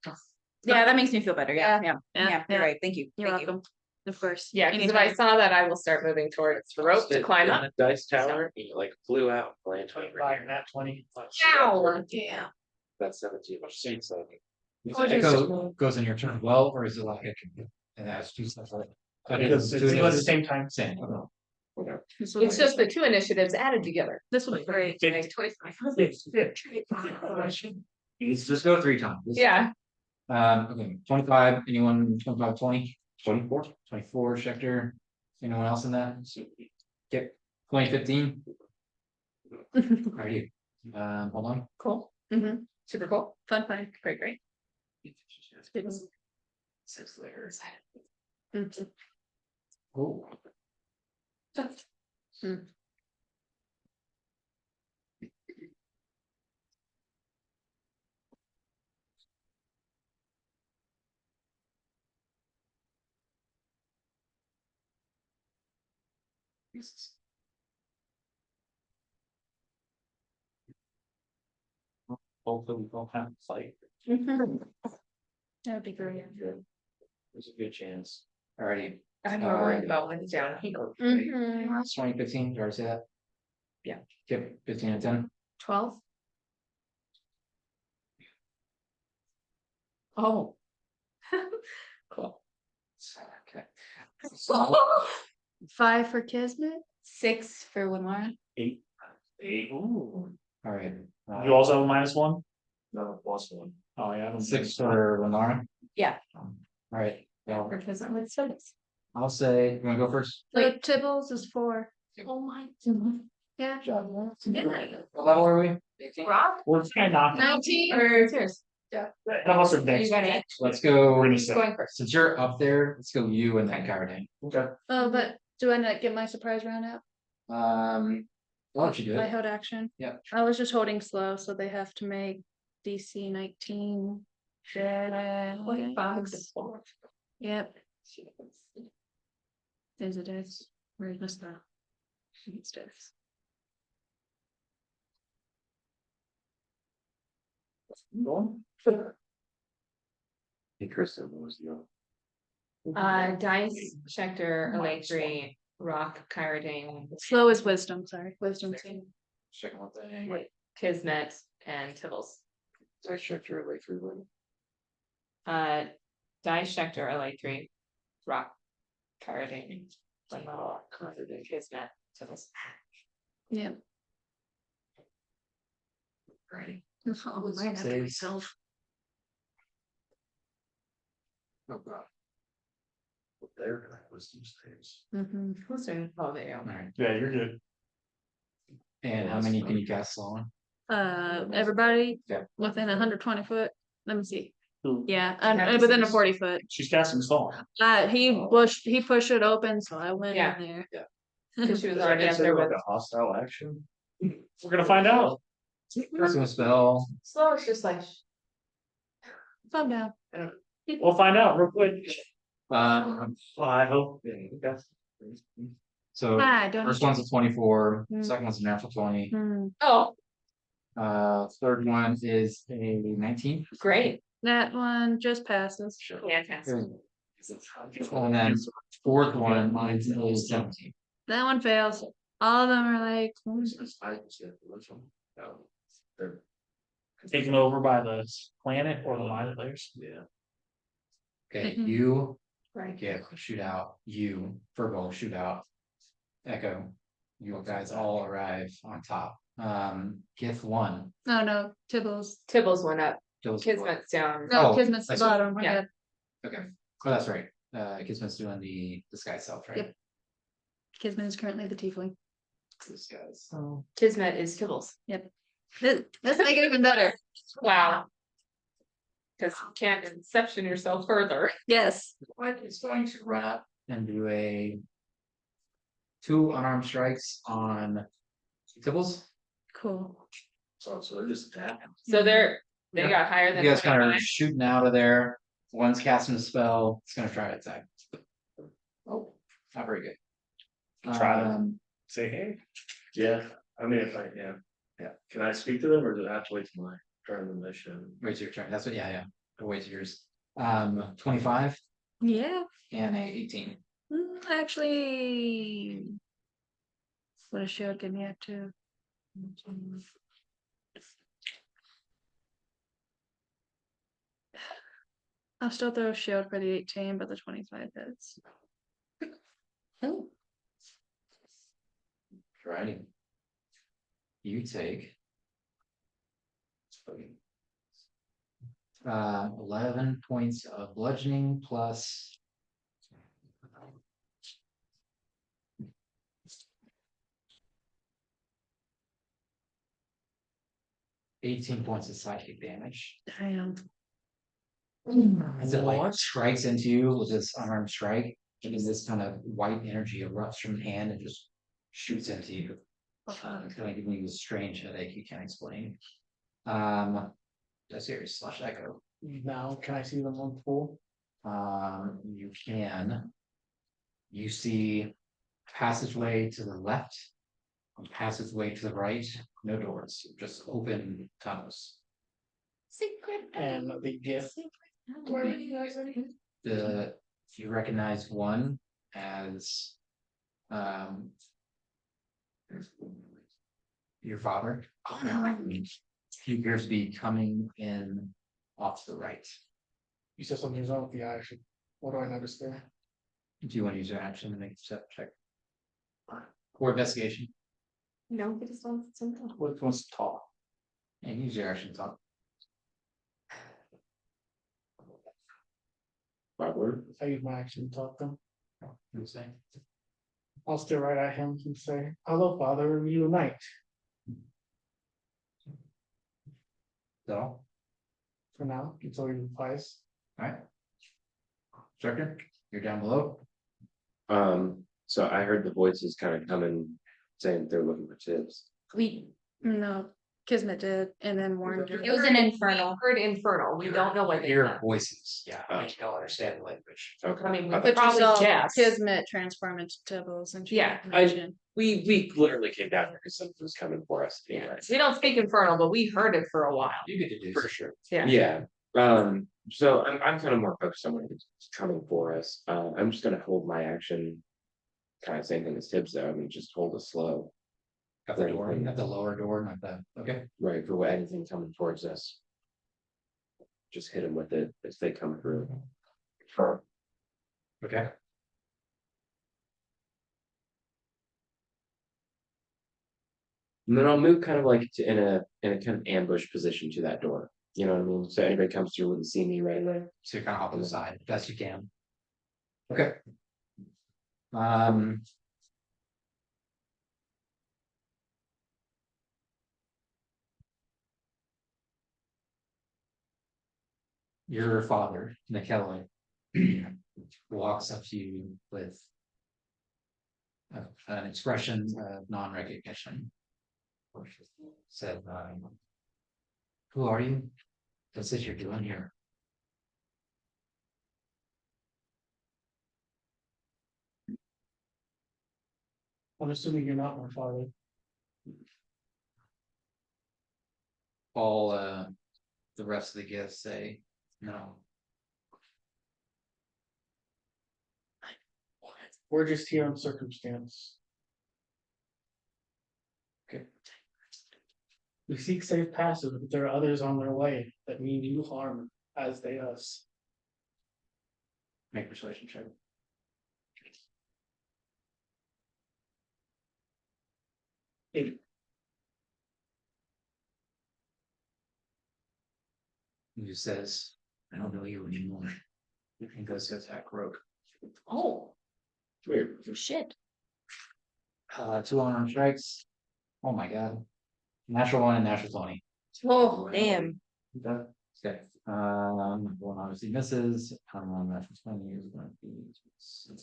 Yeah, that makes me feel better. Yeah, yeah,
Yeah,
yeah, you're right. Thank you.
You're
Thank you.
welcome. Of course.
Yeah, because if I
Anytime.
saw that, I will start moving towards the rope to climb up.
Dice tower, you like flew out, land over
25,
here.
nat 20.
Ow.
Yeah.
That's 17, so.
It goes in your turn well, or is it like it can, and that's two stuff like.
Because it's at the same time.
Same, okay.
It's just the two initiatives added together.
This will be great.
Just go 3 times.
Yeah,
Okay, 25, anyone, 25, 20?
24.
24, Schecter, anyone else in that? Okay, 2015, alrighty, hold on.
cool,
Mm-hmm.
super cool,
Fun, fun.
great, great.
6 layers.
Mhm.
Oh.
Hopefully we don't have to fight.
That would be great.
There's a good chance.
Alrighty.
I'm more worried about what's down here.
Mhm.
2015, did I already say that?
Yeah.
Yep, 15 and 10.
12.
Oh.
Cool. Okay.
5 for Kismet.
6 for Winmar.
8. Ooh.
Alright.
You also have a -1?
No, +1.
Oh, yeah. I don't
6
think so.
for Lenara.
Yeah.
Alright, well,
Because I'm with studies.
I'll say, you wanna go first?
So Tibbles is 4.
Oh my.
Yeah.
What level are we? 18?
Rock?
We're kind of.
19.
Or it's yours?
None of us are
You
next.
got it?
Let's go,
We're gonna
Who's
say.
going first?
since you're up there, let's go you and then Cowarding.
Okay.
Oh, but do I not get my surprise round out?
Why don't you do
My
it?
held action.
Yep.
I was just holding slow, so they have to make DC 19. Yep. There's a dice. Where's my stuff? It's dice.
Hey, Kristen, what was the?
Dice, Schecter, Electri, Rock, Kyrodane,
Slow is wisdom, sorry. Wisdom team.
Second one thing.
Kismet, and Tibbles.
I checked your way through one.
Dice, Schecter, Electri, Rock, Kyrodane, Kismet, Tibbles.
Yep.
Ready.
Oh, I have to
Saves.
myself.
Oh, God. There, that was some saves.
Mm-hmm.
Who's doing? Oh, there you go.
Alright,
Yeah, you're good.
and how many can you cast slow on?
Everybody
Yeah.
within 120 foot. Let me see.
Who?
Yeah,
have to
within a
see.
40 foot.
She's casting Storm.
He pushed it open, so I went
Yeah.
in there.
Because she was
Is that
already up there
considered
with.
like a hostile action?
We're gonna find out.
First one spell,
Slow is just like.
Calm down.
We'll find out real quick.
um,
Well, I hope.
so
Hi, don't.
first one's a 24,
Hmm.
second one's a natural 20.
Oh,
Third one is a 19.
great.
That one just passes.
Fantastic.
And then fourth one is a 17.
That one fails. All of them are like,
Taken over by the planet or the mind players.
Yeah.
Okay,
Mhm.
you
Right.
get shoot out, you Virgo shoot out, Echo, you guys all arrive on top. Gith 1.
oh no, Tibbles.
Tibbles went up.
Kills-
Kismet's down.
No,
Oh,
Kismet's the
I see.
bottom. my
Yeah.
bad.
Okay, oh, that's right. Kismet's doing the disguise self, right?
Yep. Kismet is currently the tiefling.
Disguise.
Kismet is Tibbles.
Let's make it even better.
Wow.
Cause you can't inception yourself further.
Yes.
What is going to run up and do a 2 unarmed strikes on Tibbles?
Cool.
So they're just tapping.
So they
Yeah.
got higher than.
You guys kind of
25.
shooting out of there. One's casting a spell. It's gonna try to attack. Oh, not very good.
Try to-
Um,
Say, hey,
Yeah, I mean, if I, yeah. Can I speak to them or do I have to wait till my turn of the mission?
wait your turn. That's what. Yeah. Wait yours. 25
Yeah,
and a 18.
actually. What a shield give me up to. I'll still throw a shield for the 18, but the 25 hits.
Oh,
Righty. You take 11 points of bludgeoning plus 18 points of psychic damage.
Damn.
As it like strikes into you with this unarmed strike, and then this kind of white energy erupts from the hand and just shoots into you. Kind of giving you a strange headache you can't explain. That's serious slash echo.
Now, can I see them on full?
You can. You see passageway to the left, a passageway to the right, no doors, just open tunnels.
Secret.
And the gift. Do I recognize anything?
You recognize one as your father. He appears to be coming in off to the right.
You said something's wrong with the eye. What do I notice there?
Do you want to use your action to make a step check? Or investigation?
No, he just wants something.
what wants to talk?
And use your action to talk.
Butler?
I use my action to talk to them.
You were saying?
I'll stare right at him and say, "Hello, Father, we unite."
So,
For now, until he replies.
alright. Striker, you're down below.
So I heard the voices kind of coming, saying they're looking for tips.
No, Kismet did, and then Warren.
it was an infernal.
Heard infernal, we don't know what they
Hear
meant.
voices, yeah, but you don't understand the language.
Okay.
I mean, we
I
could
But you
probably
saw
guess.
Kismet transform into Tibbles and she
Yeah.
mentioned.
We literally came down here because something was coming for us
Yeah,
anyway.
we don't speak infernal, but we heard it for a while.
You get to do
For sure.
Yeah.
Yeah, so I'm kind of more focused on what is coming for us. I'm just gonna hold my action. Kind of same thing as Tibbs though, I mean, just hold it slow.
At the door, at the lower door, not the, okay.
Right, for anything coming towards us. Just hit them with it as they come through.
Okay.
And then I'll move kind of like in a kind of ambush position to that door. You know what I mean? So anybody comes through wouldn't see me right away.
So you're kind of off to the side, best you can. Okay. Your father, McKellar, walks up to you with an expression of non-recognition. Said, who are you? What's it you're doing here?
I'm assuming you're not my father.
All the rest of the gifts say no.
We're just here on circumstance.
Okay.
We seek safe passage, but there are others on their way that mean you harm as they us.
Make persuasion check.
Eight.
He just says, I don't know you anymore. And goes to attack Rogue.
Oh,
Weird.
Shit.
2 unarmed strikes. Oh my god. Natural 1 and natural 20.
Oh, damn.
Okay, one obviously misses, natural 20 is going to be.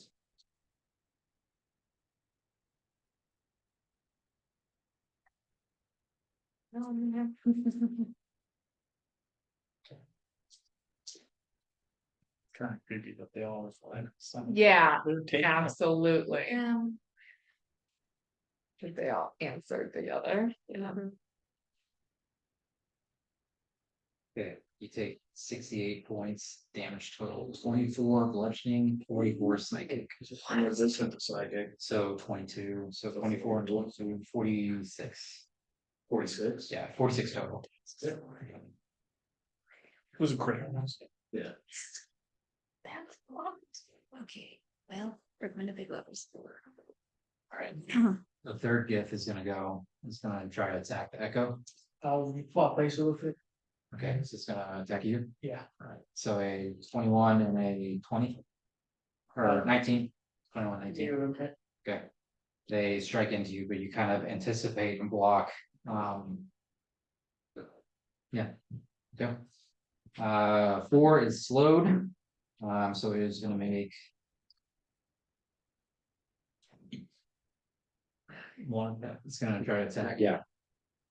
Kind of creepy that they all reflect.
Yeah,
They're taking-
absolutely.
Yeah.
They all answered the other. Yeah.
Okay, you take 68 points, damage total, 24 bludgeoning, 44 psychic.
I'm resistant to psychic.
So 22, so 24 and 22, 46.
46.
Yeah, 46 total.
It was a critical.
Yeah.
That's locked. Okay, well, we're going to big levels.
Alright. The third gift is gonna go, it's gonna try to attack the echo.
I'll swap places with it.
Okay, so it's gonna attack you.
Yeah.
Alright, so a 21 and a 20. Or 19. 21, 19.
Okay.
Okay. They strike into you, but you kind of anticipate and block. Yeah. Okay. 4 is slowed. So it is gonna make one, it's gonna try to attack.
Yeah,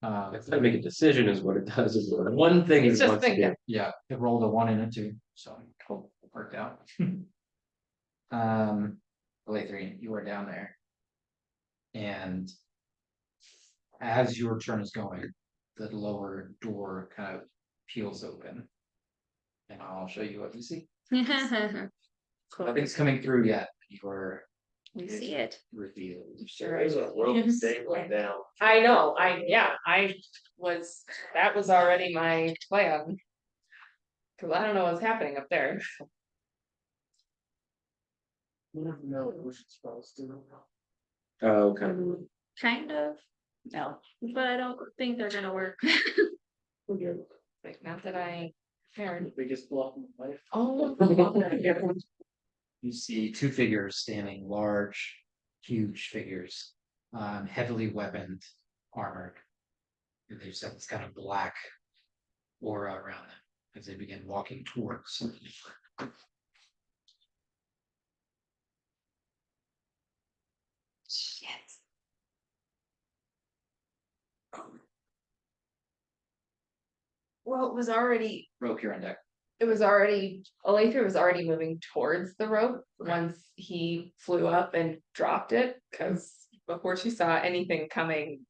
Uh,
it's not make a decision is what it does, is one thing
It's
is
just
wants to do.
thinking.
yeah, it rolled a 1 and a 2, so cool, worked out. Lathrine, you are down there. And as your turn is going, the lower door kind of peels open. And I'll show you what you see. Nothing's coming through yet. You are
We see it.
revealed.
There's a rope dangling down.
I know, that was already my plan. Cause I don't know what's happening up there.
You never know what ocean spells do.
Oh, kind of.
Kind of. No, but I don't think they're gonna work.
Like, not that I cared.
Biggest bluff in life.
Oh.
You see 2 figures standing, large, huge figures, heavily weaponed, armored. And they just have this kind of black aura around them as they begin walking towards.
Yes. Well, it was already,
Roke, you're on deck.
Olather was already moving towards the rope once he flew up and dropped it, cause before she saw anything coming.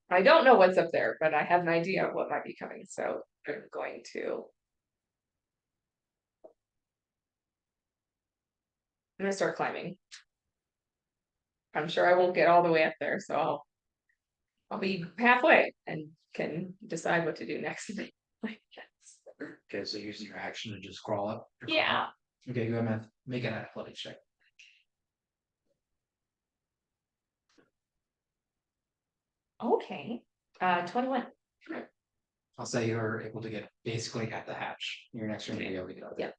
I don't know what's up there, but I have an idea of what might be coming, so I'm going to. I'm gonna start climbing. I'm sure I won't get all the way up there, so I'll be halfway and can decide what to do next.
Okay, so use your action to just crawl up.
Yeah.
Okay, go ahead and make an athletics check.
Okay, 21.
I'll say you're able to get basically at the hatch. Your next turn, you'll be able to get up.
Yeah.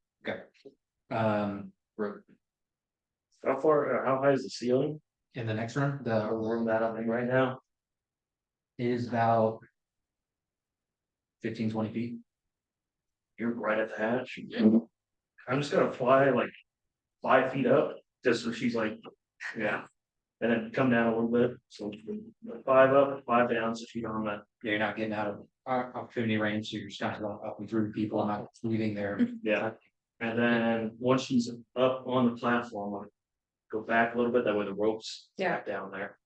Okay. Roke,
How far, how high is the ceiling?
in the next room,
The
the
room that I'm in right now.
is about 15-20 feet.
You're right at the hatch. I'm just gonna fly like 5 feet up, just so she's like, yeah. And then come down a little bit, so 5 up, 5 down, so she don't have
Yeah, you're not getting out of opportunity range, so you're just kind of going up and through people, not leaving there.
yeah. And then once she's up on the platform, I'll go back a little bit, that way the ropes
Yeah.
back down there.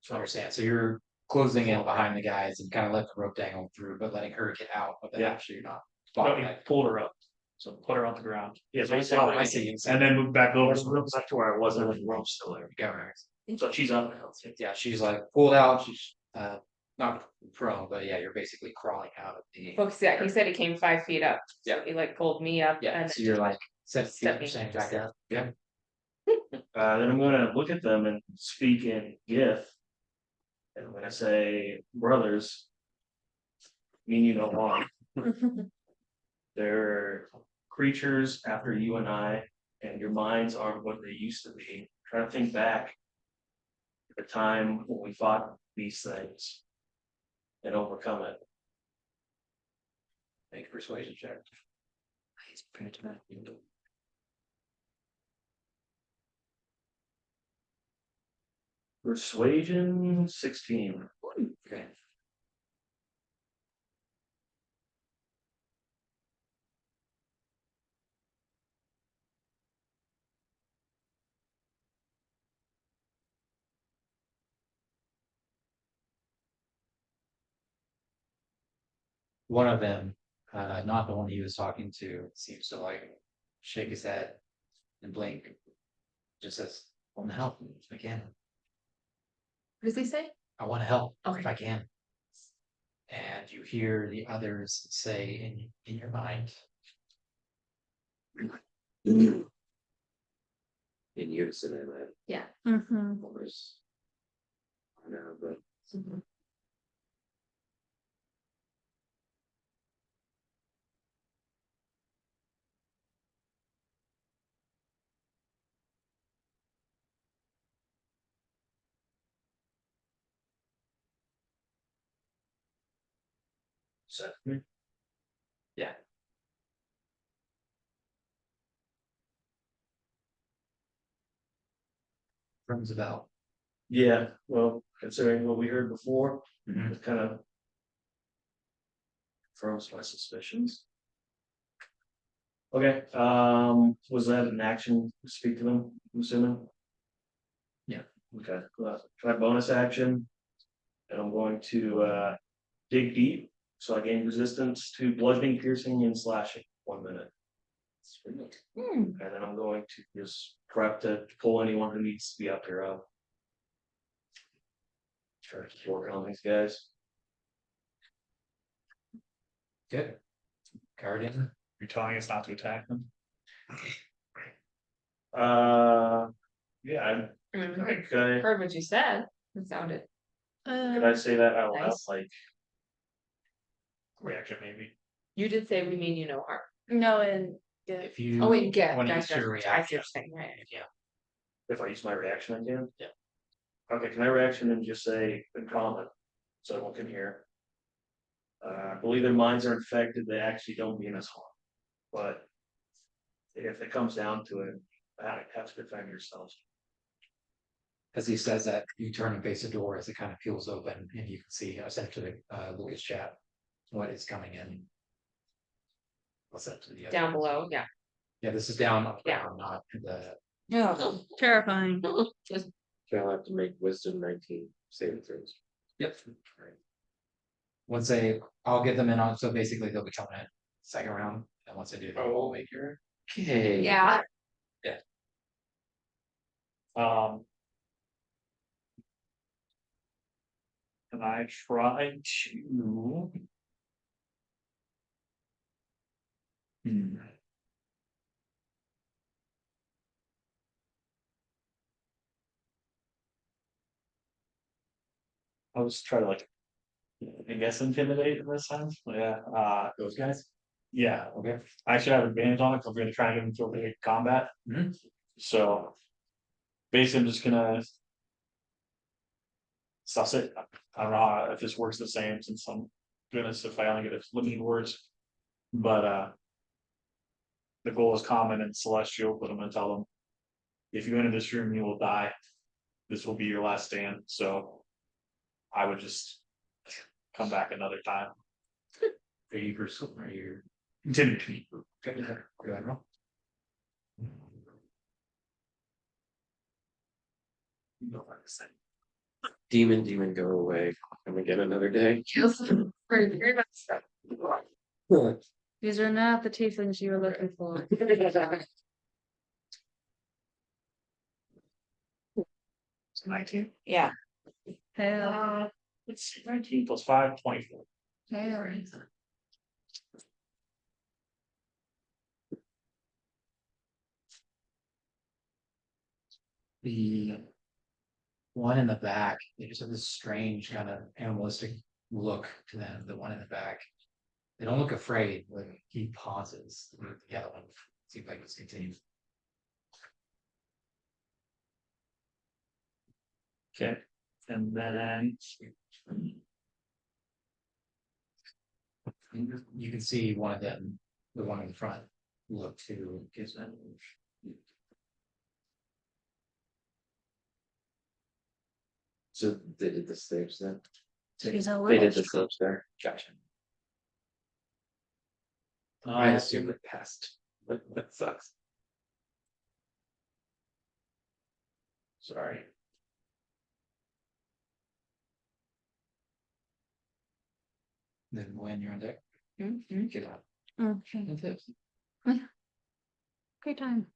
So I understand. So you're closing in behind the guys and kind of let the rope dangle through, but letting her get out of the
Yeah.
hatch, so you're not.
No,
blocking
he
it.
pulled her up, so put her on the ground.
Yeah,
Oh, I see.
And then moved back over.
back to where I was, and the rope's still there.
Go, Max.
So she's up now.
Yeah, she's like pulled out, she's not prone, but yeah, you're basically crawling out of the.
Folks, yeah, he said he came 5 feet up. So
Yeah.
he like pulled me up.
Yeah,
and
so you're like 7 feet,
Stepping
you're saying
just
back up. Yeah.
Then I'm gonna look at them and speak in gift. And I'm gonna say, brothers. Mean you no harm. They're creatures after you and I, and your minds aren't what they used to be. Try to think back. The time when we fought these things. And overcome it.
Make a persuasion check.
He's prepared to that.
Persuasion 16.
Okay. One of them, not the one he was talking to, seems to like shake his head and blink. Just says, I want to help if I can.
What does he say?
I want to help
Okay.
if I can. And you hear the others say in your mind,
In unison, I meant,
Yeah.
Mm-hmm.
of course. I know, but
So,
yeah. Rings a bell.
yeah, well, considering what we heard before,
Mhm.
it kind of confirms my suspicions. Okay, was that an action to speak to them, I'm assuming?
Yeah.
Okay, try bonus action. And I'm going to dig deep, so I gain resistance to bludgeoning, piercing, and slashing, 1 minute. And then I'm going to just prep to pull anyone who needs to be up here up. Try to keep working on these guys.
Good. Guardian.
You're telling us not to attack them?
Yeah, I
I mean, we
think I
heard what you said. It sounded
could I say that out loud,
Nice.
like
Reaction maybe.
you did say we mean you no harm.
No, and
If you.
Oh, wait, get.
When you
Gotcha,
use your
gotcha. I see
reaction.
what you're saying, right?
Yeah.
if I use my reaction again?
Yeah.
Okay, can I reaction and just say in common, so everyone can hear? I believe their minds are infected, they actually don't mean us harm, but. If it comes down to it, I have to defend yourselves.
As he says that, you turn and face the door as it kind of peels open and you can see essentially Lucas chat. What is coming in. What's that to the other?
Down below, yeah.
Yeah, this is down,
Yeah.
not the.
yeah, terrifying.
Just
I'll have to make wisdom 19 saving throws.
Yep. Once I'll get them in on, so basically they'll be coming in second round, and once I do, they'll all make your.
Okay.
yeah.
Um. And I try to. I'll just try to like, I guess intimidate in this sense, yeah,
Those guys?
yeah,
Okay.
I should have advantage on it, because we're gonna try and get into a big combat.
Mhm.
So. Basically, I'm just gonna. Suss it, I don't know if this works the same, since I'm goodness if I only get a limited words. But the goal is common and celestial, but I'm gonna tell them. If you enter this room, you will die. This will be your last stand, so. I would just. Come back another time.
Are you pursuing, are you?
Continue.
Okay, go ahead, roll.
Demon, go away. Can we get another day?
Very much so.
These are not the tieflings you were looking for.
19.
Yeah.
Hell,
Let's see, 19 plus 5, 24.
hell.
The one in the back, they just have this strange kind of animalistic look to them. The one in the back, they don't look afraid, but he pauses. The other one seems like it's continuing.
Okay, and then.
You can see one of them, the one in the front, look to Kismet.
So they did the slopes then?
She's a
They
little
did the slopes there, gotcha. I assume it passed, but that sucks. Sorry.
Then when you're on deck,
Mhm.
get out.
Okay,
And tips.
great time.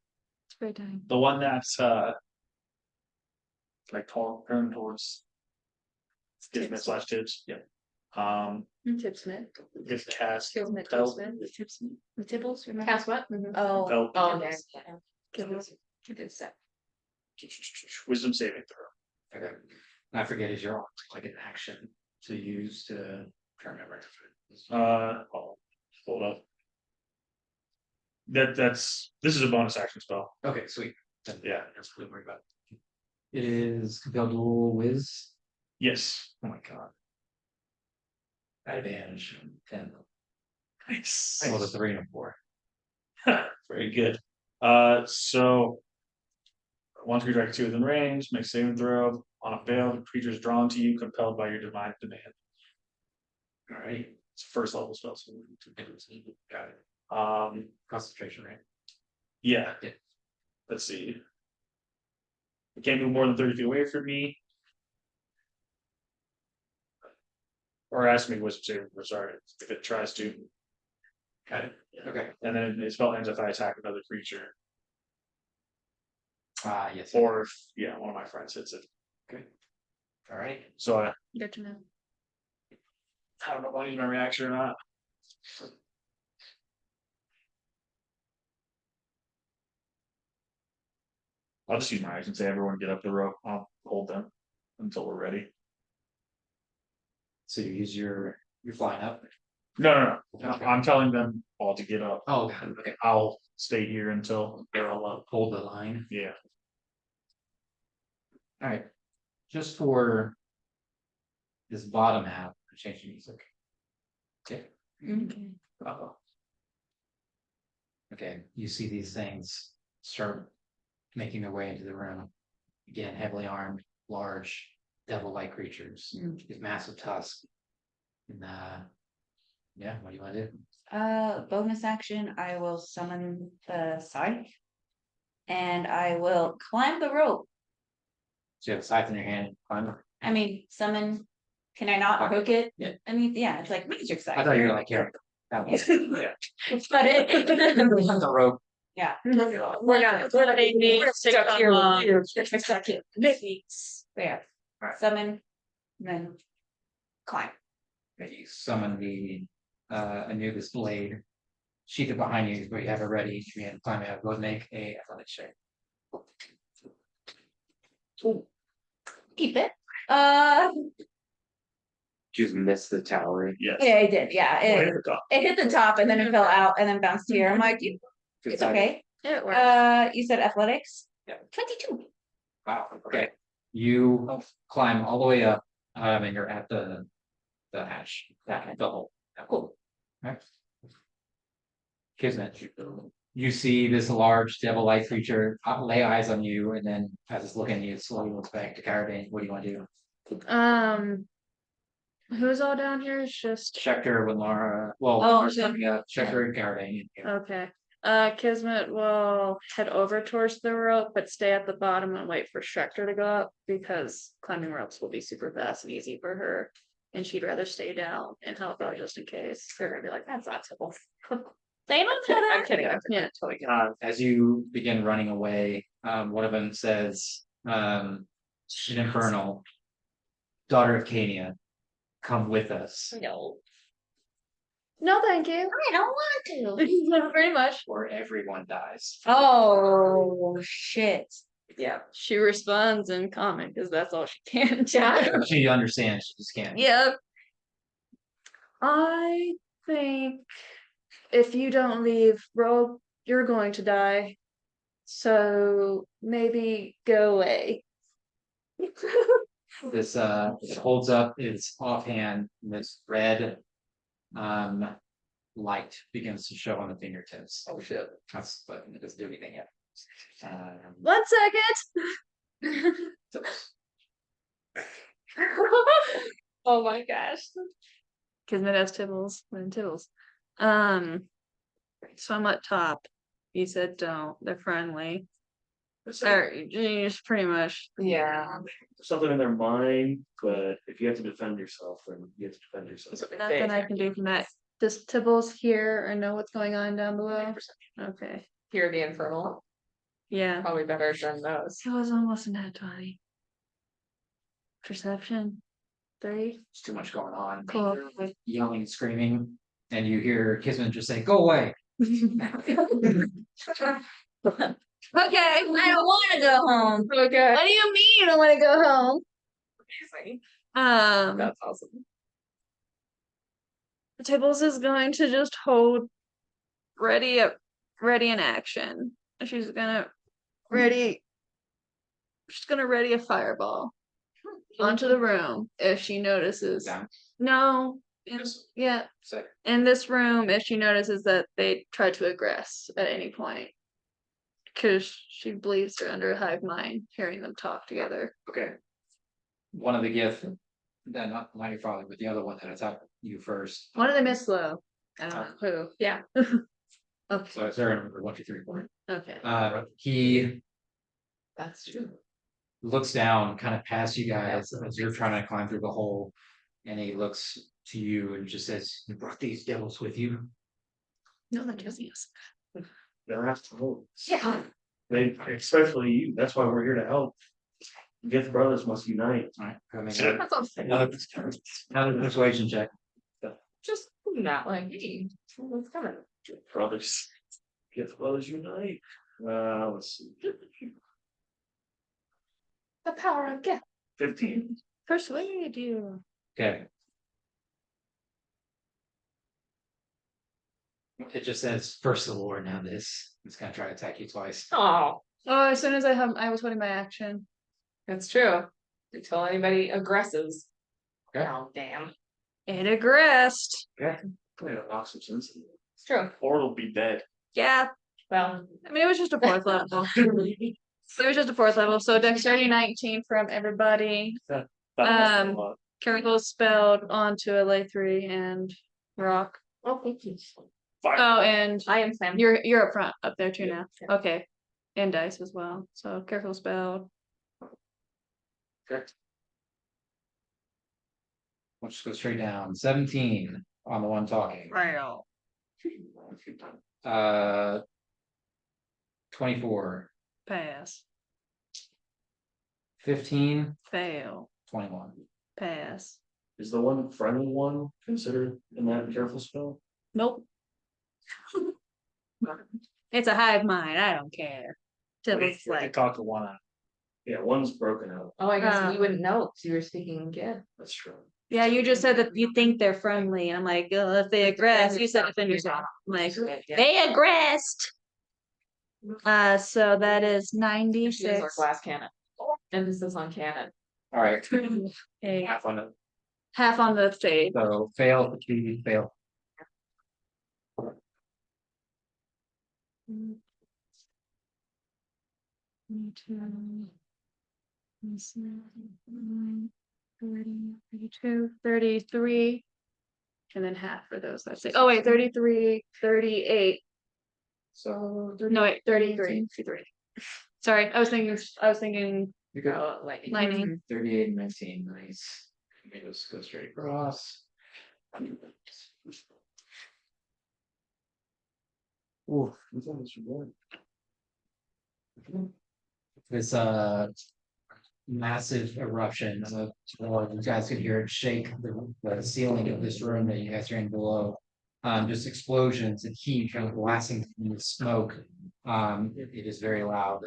It's a great time.
The one that's like turn towards. Dismiss slash tips, yeah.
Tipsmith.
It's cast.
Kismet,
Belt.
Tipsmith, the Tipsmith, the Tibbles, remember?
Cast what?
Oh.
Belt.
Oh, okay.
Good stuff.
Wisdom saving throw.
Okay. I forget, is your like an action to use to, I can't remember.
Hold up. This is a bonus action spell.
Okay, sweet. Then,
Yeah.
that's what we worry about. It is compelled dual whiz.
Yes.
Oh my god. Advantage 10.
Nice.
Well, the 3 and 4.
Very good. So once we direct 2 within range, make saving throw. On a fail, the creature is drawn to you, compelled by your divine demand.
Alright.
It's a first level spell. So
Got it. Concentration, right?
Yeah.
Yeah.
Let's see. It can't move more than 30 feet away from me. Or ask me wisdom saving throw, sorry, if it tries to.
Got it. Okay.
And then the spell ends if I attack another creature.
Yes.
Or if, yeah, one of my friends hits it.
Alright.
So
Good to know.
I don't know if I use my reaction or not. I'll just use my action, say everyone get up the rope, I'll hold them until we're ready.
So you use you're flying up.
No,
Okay.
I'm telling them all to get up.
Oh, got it. Okay.
I'll stay here until they're all up.
Hold the line.
Yeah.
Alright. Just for this bottom half, I'm changing music. Okay.
Okay.
Uh-oh. Okay, you see these things start making their way into the room. Again, heavily armed, large, devil-like creatures, with massive tusks. And yeah, what do you want to do?
Bonus action, I will summon the scythe. And I will climb the rope.
So you have a scythe in your hand, climb up.
I mean, summon, can I not hook it?
Yeah.
I mean, yeah, it's like magic scythe.
I thought you were like, yeah. That was,
But it.
the rope.
Yeah.
We're gonna
Stuck here. Stuck here. Yeah.
Alright.
Summon, and then climb.
Okay, you summon the Anubis blade. Sheath it behind you where you have it ready. You can climb out. Go and make a athletics check.
Keep it.
Just miss the tower.
Yes.
Yeah, I did, yeah,
Well,
it,
hit the top.
it hit the top and then it fell out and then bounced here, I'm like, it's okay.
It works.
You said athletics?
Yeah.
22.
Wow. Okay. You climb all the way up, and you're at the hatch.
Okay.
The hole.
Cool.
Right. Kismet. You see this large devil-like creature lay eyes on you, and then as it's looking at you, it slowly looks back to Caravan. What do you want to do?
Who's all down here? It's just
Schecter with Laura. Well,
Oh,
Schecter and Caravan.
okay. Kismet will head over towards the rope, but stay at the bottom and wait for Schecter to go up because climbing ropes will be super fast and easy for her. And she'd rather stay down and help out just in case. They're gonna be like, that's not simple. They don't know that.
I'm kidding.
Yeah.
Totally kidding. As you begin running away, one of them says, in Infernal, daughter of Cania, come with us.
No,
No, thank you.
I don't want to.
Not very much.
Or everyone dies.
Oh, shit.
Yeah.
She responds in common because that's all she can.
She understands, she just can't.
Yep. I think if you don't leave, Rogue, you're going to die. So maybe go away.
This it holds up its offhand, this red light begins to show on the fingertips. Oh shit. That's, but it doesn't do anything yet.
1 second.
Oh my gosh.
Kismet has Tibbles and Tibbles. So I'm at top. You said don't. They're friendly. Or just pretty much.
Yeah.
Something in their mind, but if you have to defend yourself, then you have to defend yourself.
Nothing I can do from that. Does Tibbles hear or know what's going on down below? Okay.
Hear the infernal.
Yeah.
Probably better than those.
It was almost a nat 20. Perception. 3.
There's too much going on.
Cool.
Yelling and screaming, and you hear Kismet just say, "Go away."
Okay, I don't want to go home.
Okay.
What do you mean you don't want to go home?
Amazing.
That's
awesome.
Tibbles is going to just hold ready in action. She's gonna ready a fireball onto the room if she notices.
Down.
No. Yeah.
Sick.
In this room, if she notices that they try to aggress at any point. Because she believes they're under a hive mind, hearing them talk together.
Okay. One of the gifts, then not my father, but the other one that attacked you first.
One of them is slow. I don't know who.
Yeah.
Okay.
So it's there, 1, 2, 3, 4.
Okay.
He
That's true.
looks down, kind of past you guys as you're trying to climb through the hole, and he looks to you and just says, "You brought these devils with you?"
No, that doesn't.
They're asked to vote.
Yeah.
They, especially you, that's why we're here to help. Gift brothers must unite.
All right. I mean,
Sure.
another persuasion check.
Just not like, hey, what's coming?
Gift brothers. Gift brothers unite. Let's see.
The power of gift.
15.
Persuade you.
Okay. It just says first the Lord, now this. It's gonna try to attack you twice.
Oh,
Oh, as soon as I was holding my action.
that's true. Until anybody aggresses.
Okay.
Oh, damn.
It aggressed.
Yeah, knock some sense in it.
It's true.
Or it'll be dead.
Yeah.
Well,
I mean, it was just a 4th level. It was just a 4th level. So dexterity 19 from everybody.
That was a
Um,
lot.
Chemical spelled onto a lay 3 and rock.
well, thank you.
Fire.
Oh, and
I am Sam.
you're up front up there too
Yeah.
now. Okay. And dice as well. So careful spelled.
Okay.
We'll just go straight down. 17 on the one talking.
Wow.
24,
Pass.
15,
Fail.
21.
Pass.
Is the one friendly one considered in that careful spell?
Nope. It's a hive mind. I don't care. Tibble's
I
like,
talked to one.
Yeah, one's broken out.
Oh, I guess
Uh,
you wouldn't know because you were speaking gift.
That's true.
yeah, you just said that you think they're friendly. And I'm like, if they aggress, you said defend yourself. I'm like, they aggressed. So that is
She is our
96.
glass cannon. Emphasis on cannon.
All right.
Okay.
Half on it.
Half on the stage.
So fail, fatigue, fail.
Mm. 22, 27, 30, 32, 33. And then half for those that say, oh wait, 33, 38.
So.
No, wait, 33. Sorry, I was thinking
You go.
Oh, like.
lightning.
38 and 19, nice. Let me just go straight across. Ooh, this massive eruption of, well, you guys could hear it shake the ceiling of this room that you guys are in below. Just explosions and heat kind of blasting from the smoke. It is very loud.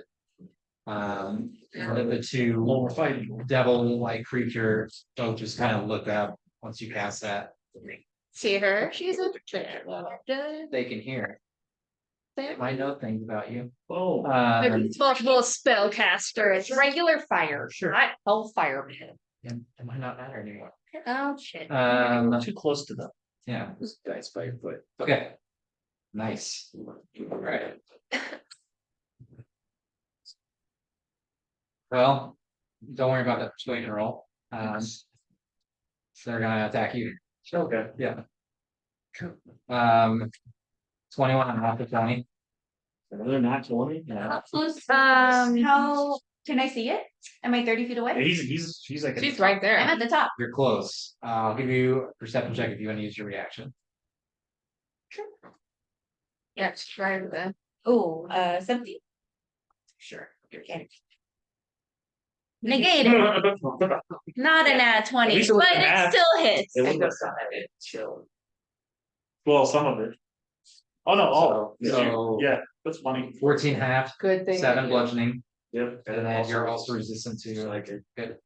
One of the two devil-like creatures both just kind of look up once you pass that.
See her? She's a
They can hear. They might know things about you.
Oh,
multiple spellcaster.
It's regular fire, not hellfire.
It might not matter anymore.
Oh shit.
too close to them.
Yeah,
Just dice by your foot.
okay. Nice. Alright. Well, don't worry about that persuasion roll. So they're gonna attack you.
Okay.
Yeah. 21 and half of 20.
Another not 20, yeah.
How can I see it? Am I 30 feet away?
He's like.
She's right
I'm
there.
at the top.
You're close. I'll give you a perception check if you want to use your reaction.
Yeah, she's right there.
Oh, 17.
Sure.
Okay. Negated. Not an at 20,
least it was
but
an
it
at.
still hits.
It was chill.
Well, some of it. Oh, no, all.
So-
Yeah, that's funny.
14 half,
Good thing.
7 bludgeoning,
Yep.
and then you're also resistant to like good.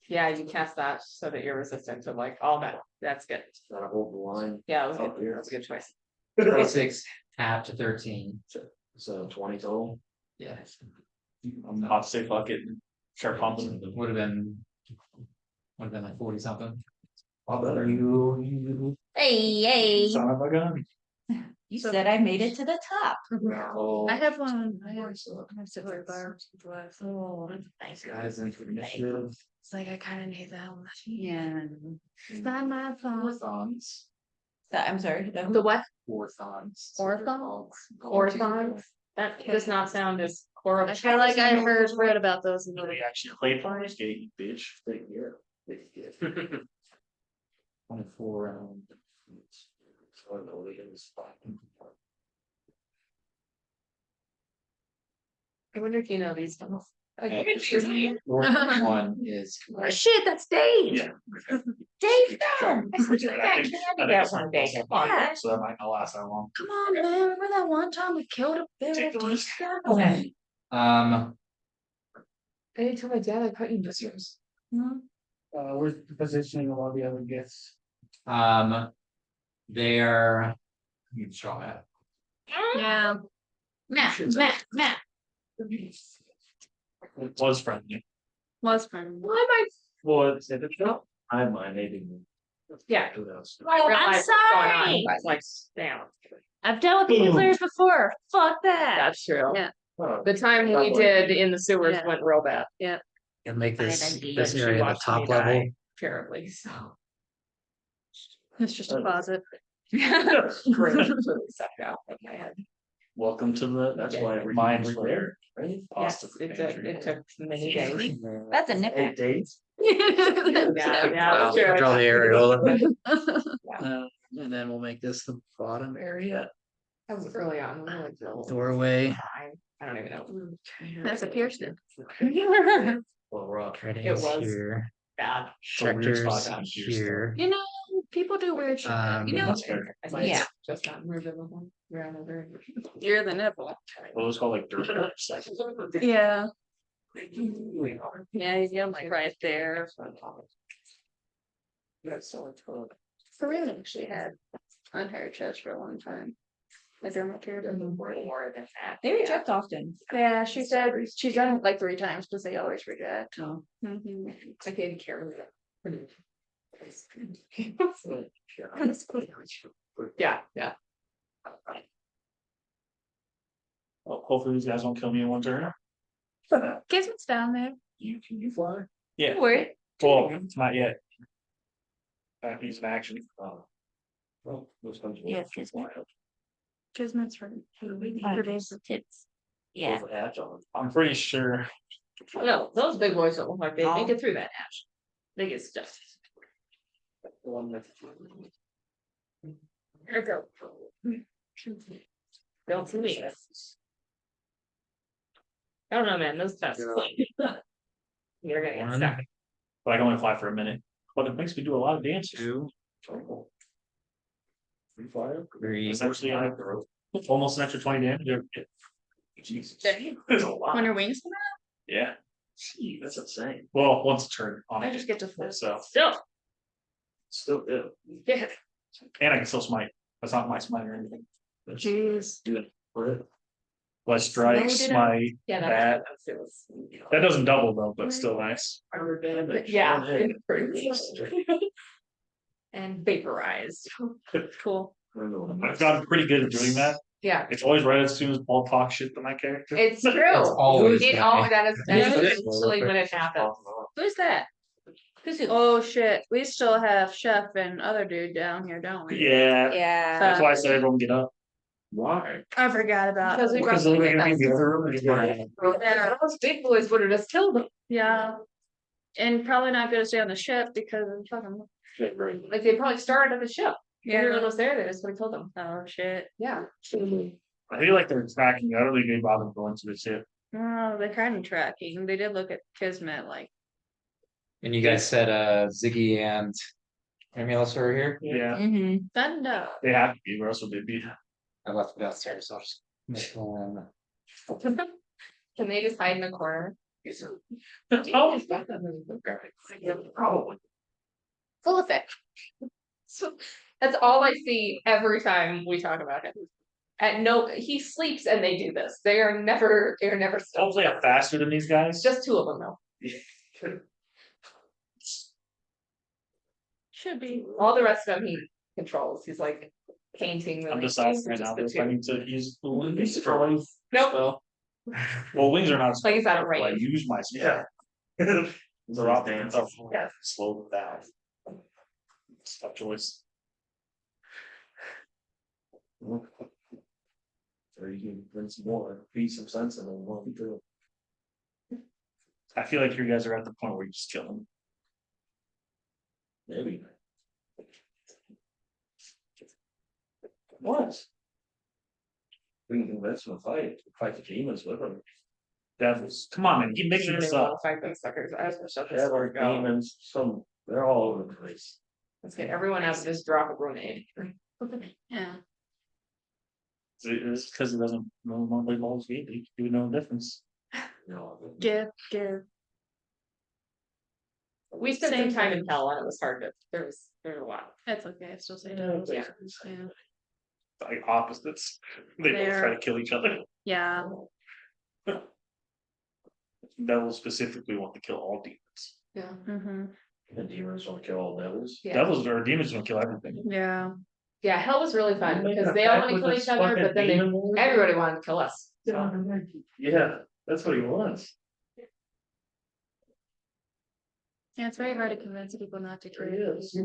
Yeah, you cast that so that you're resistant to like all that. That's good.
Gotta hold the line.
Yeah, it was
Oh,
good.
dear.
That's a good choice.
26 half to 13.
So 20 total.
Yeah.
I'm about to say fuck it. and Start pumping.
Would have been like 40 something.
All better.
Hey.
Son of a gun.
You said I made it to the top.
I have one. I have silver bar.
Oh, thanks.
Guys, initiative.
It's like I kind of need that one.
Yeah.
It's not my fault.
Orthons.
I'm sorry.
The what?
Orthons.
Orthons? Orthons? That does not sound as horrible.
I feel like I read about those in the.
Really actually played for this game, bitch.
Big year. Big year.
24
So I know it is.
I wonder if you know these ones.
one is
Oh, shit, that's Dave.
Yeah.
Dave done. I said you
I
got
think-
candy
I think
that
it's
one
not
day.
possible.
Come on.
So that might not last that long.
Come on, man. Remember that one time we killed a bear?
Take the risk.
Okay.
Anytime my dad, I put you in this yours.
Where's the positioning of all the other gifts?
They're you can draw that.
Yeah.
Matt.
It was friendly.
Was fun.
Why am I?
Well, it's it.
I have mine, maybe.
Yeah.
Who knows?
Oh,
realize
I'm
what's going on,
sorry.
but, like, damn.
I've dealt with the players before. Fuck that.
That's true.
Yeah.
Oh,
The time we did in the sewers
Yeah.
went real bad.
And make
Fine,
this
I'd be-
this
She
area the
watched
top
me
level.
die, Apparently, so.
It's just a closet.
Great. Sucked out of my head.
Welcome to the.
That's
Yeah.
why everything's
Mine's
rare, right?
Yes,
Pasta
it took many days.
That's a nip.
8 days.
Yeah, sure.
Draw the areola.
And then we'll make this the bottom area.
That was early on. We were like, oh,
Doorway.
I don't even know.
That's a Kirsten.
Well, rock.
It was.
Here.
Bad.
weird
Checkers
spot down here,
here.
You know, people do weird shit. You know,
That's fair.
I think
Yeah.
it's just not movable. Around over.
you're the nipple.
What was called like dirt.
Yeah.
Yeah, you like right there.
That's so much fun.
Corinne actually had on her chest for a long time. My dermal period.
More than that.
They reject often.
Yeah, she said she's done it like 3 times because they always reject.
Oh.
Mhm.
I didn't care about that. Yeah, yeah.
Well, hopefully these guys won't kill me in one turn.
Kismet's down there.
Can you fly?
Yeah,
Don't worry.
well, not yet. He's an action.
Well, those ones.
Yes, yes, ma'am.
Kismet's for
Days. Tits. Yeah.
With a hatch on.
I'm pretty sure.
No, those big boys don't look like they make it through that hatch. They get stuff.
The one that.
Here we go. Don't see me. I don't know, man, those tests. You're gonna get stuck.
But I can only fly for a minute. But it makes me do a lot of damage.
2,
Free fire?
3.
Essentially, I have almost an extra 20 damage. Jesus. That's a lot.
when her wings come
Yeah.
Gee, that's insane.
Well, once a turn on
out. I
it.
just get to flip.
So,
Still,
Still good.
yeah.
and I can still smite. That's not my smite or anything.
Jeez.
Do it. For it.
Less strike,
No, we didn't.
smite.
Yeah,
That-
that's it was.
That doesn't double though, but still nice.
Yeah. it's pretty.
and vaporized.
Cool.
I've gotten pretty good at doing that.
Yeah,
It's always right as soon as Paul talks shit to my character.
it's true.
always
It
that
all,
way.
that is
Yeah.
usually when it happens.
Who's that? Who's who?
Oh shit, we still have Chef and other dude down here, don't we?
Yeah,
Yeah.
that's why I said everyone get up.
Why?
I forgot about.
Because we brought
Because
them
they're
in.
gonna be in the other room.
Yeah, those big boys would have just killed them.
Yeah. And probably not gonna stay on the ship because of fucking.
Like they probably started at the ship.
Yeah.
Everyone was there, they just would have killed them.
Oh shit.
Yeah.
I feel like they're tracking you. I don't think they bother going to the ship.
Oh, they're kind of tracking. They did look at Kismet like.
And you guys said Ziggy and Emulus are here?
Yeah,
Mm-hmm. Thunder.
they have to be, or else would they be?
I left it downstairs, so I'll just make one.
Can they just hide in a corner?
Oh,
Probably. Full effect. So that's all I see every time we talk about him. He sleeps and they do this. They're never still.
hopefully I'm faster than these guys.
Just two of them though.
Should be.
All the rest of them he controls. He's like painting.
I'm
really
deciding
just
right now
the
if I
two.
need to use the wings for wings.
Nope.
Well, wings are not.
Like it's out of
I
range.
use my spell. They're off the
Yeah.
slow them down. It's a tough choice.
Or you can bring some more, be some sense in them, what we do.
I feel like you guys are at the point where you just kill them.
Maybe. What? We can convince them to fight the demons with them.
Devils, come on, man, keep
I
making
don't
this
even wanna
up.
fight those suckers. I have to shut this
Yeah,
door.
our demons, they're all over the place.
Let's get everyone out of this drop a grenade.
Yeah.
It's because it doesn't know monthly balls game, they do no difference.
No,
Give.
We spent
Same
some time
thing.
in hell and it was hard to, there's a lot.
That's okay. I still say
yeah,
devils.
Yeah.
Yeah.
Like opposites, they both try to kill each other.
Yeah.
Devils specifically want to kill all demons.
Yeah.
Mm-hmm.
the demons don't kill all devils.
Yeah.
Devils or demons don't kill everything.
Yeah.
Yeah, hell was really fun because they all want to kill each other, but then everybody wanted to kill us.
Yeah, that's what he wants.
Yeah, it's very hard to convince people not to kill
He
you.
is.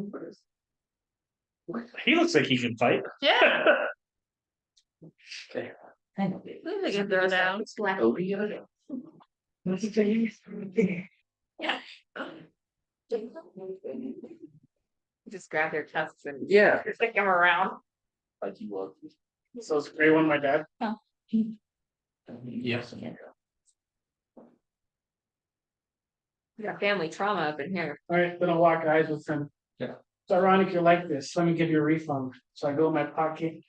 He looks like he can fight.
Yeah.
Okay.
They can throw down.
Oh, yeah.
Yeah. Just grab their tusks and
Yeah.
stick them around.
Like you want.
So it's a great one, my dad.
Yes.
We got family trauma up in here.
Alright, then I'll walk eyes with him.
Yeah.
It's ironic you like this. Let me give you a refund. So I go in my pocket,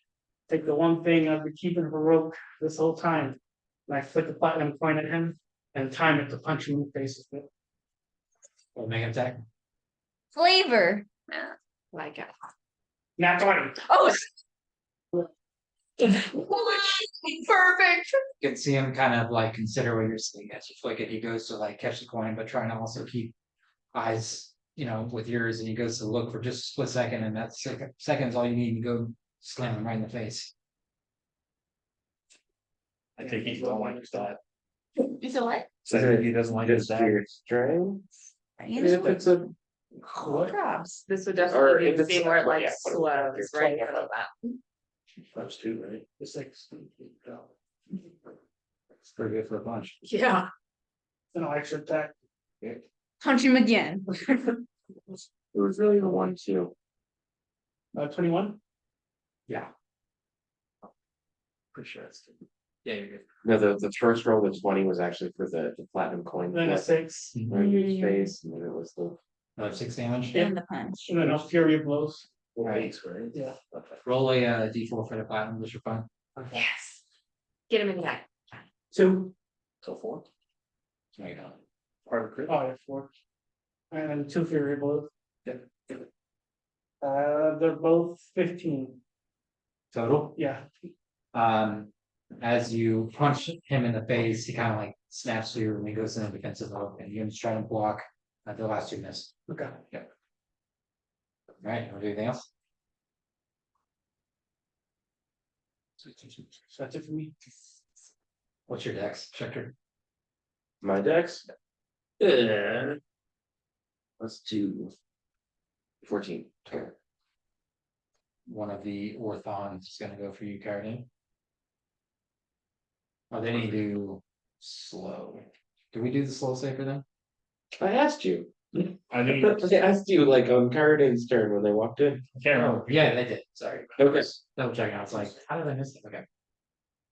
take the one thing I've been keeping for rope this whole time. And I flick the platinum coin at him and time it to punch him in the face with it.
We'll make an attack.
Flavor. Like it.
Not 20.
Oh. Perfect.
You can see him kind of like consider what you're saying as you flick it. He goes to like catch the coin, but trying to also keep eyes, with yours, and he goes to look for just a split second, and that second's all you need to go slam him right in the face.
I think he don't like his dad.
You said what?
So he doesn't like his
Just
dad.
your strength. If it's a
Perhaps. This would
Or
definitely be
if
the
it's
scene where it like
yeah, what about
slows
your
right
cloak?
below that.
That's two, right?
It's like,
It's pretty good for a punch.
Yeah.
no extra attack.
Punch him again.
It was really the 1-2.
21?
Yeah.
Pretty sure it's two.
Yeah, you're good.
No, the first roll with 20 was actually for the platinum coin.
Then a 6.
Right in his face, and then it was the
Another 6 damage.
And the punch.
And then a fury of blows.
Eight, right?
Yeah.
Okay.
Roll a d4 for the platinum, which you're fine.
Yes. Get him in the eye.
2.
So four.
There you go.
Part of the crit.
Oh, yeah, 4. And then 2 fury blows.
Yeah.
They're both 15.
Total.
Yeah.
As you punch him in the face, he kind of like snaps through and he goes in a defensive mode, and you just try to block the last 2 miss.
Okay.
Yeah. Right, wanna do anything else?
That's it for me.
What's your dex, Checker?
My dex? Let's do 14.
One of the orthons is gonna go for you, Carden. Oh, they need to do slow. Did we do the slow save for them?
I asked you.
I think,
I asked you like on Carden's turn when they walked in.
I can't remember.
Yeah, they did, sorry.
Okay.
Double checking, I was like, how did I miss it? Okay.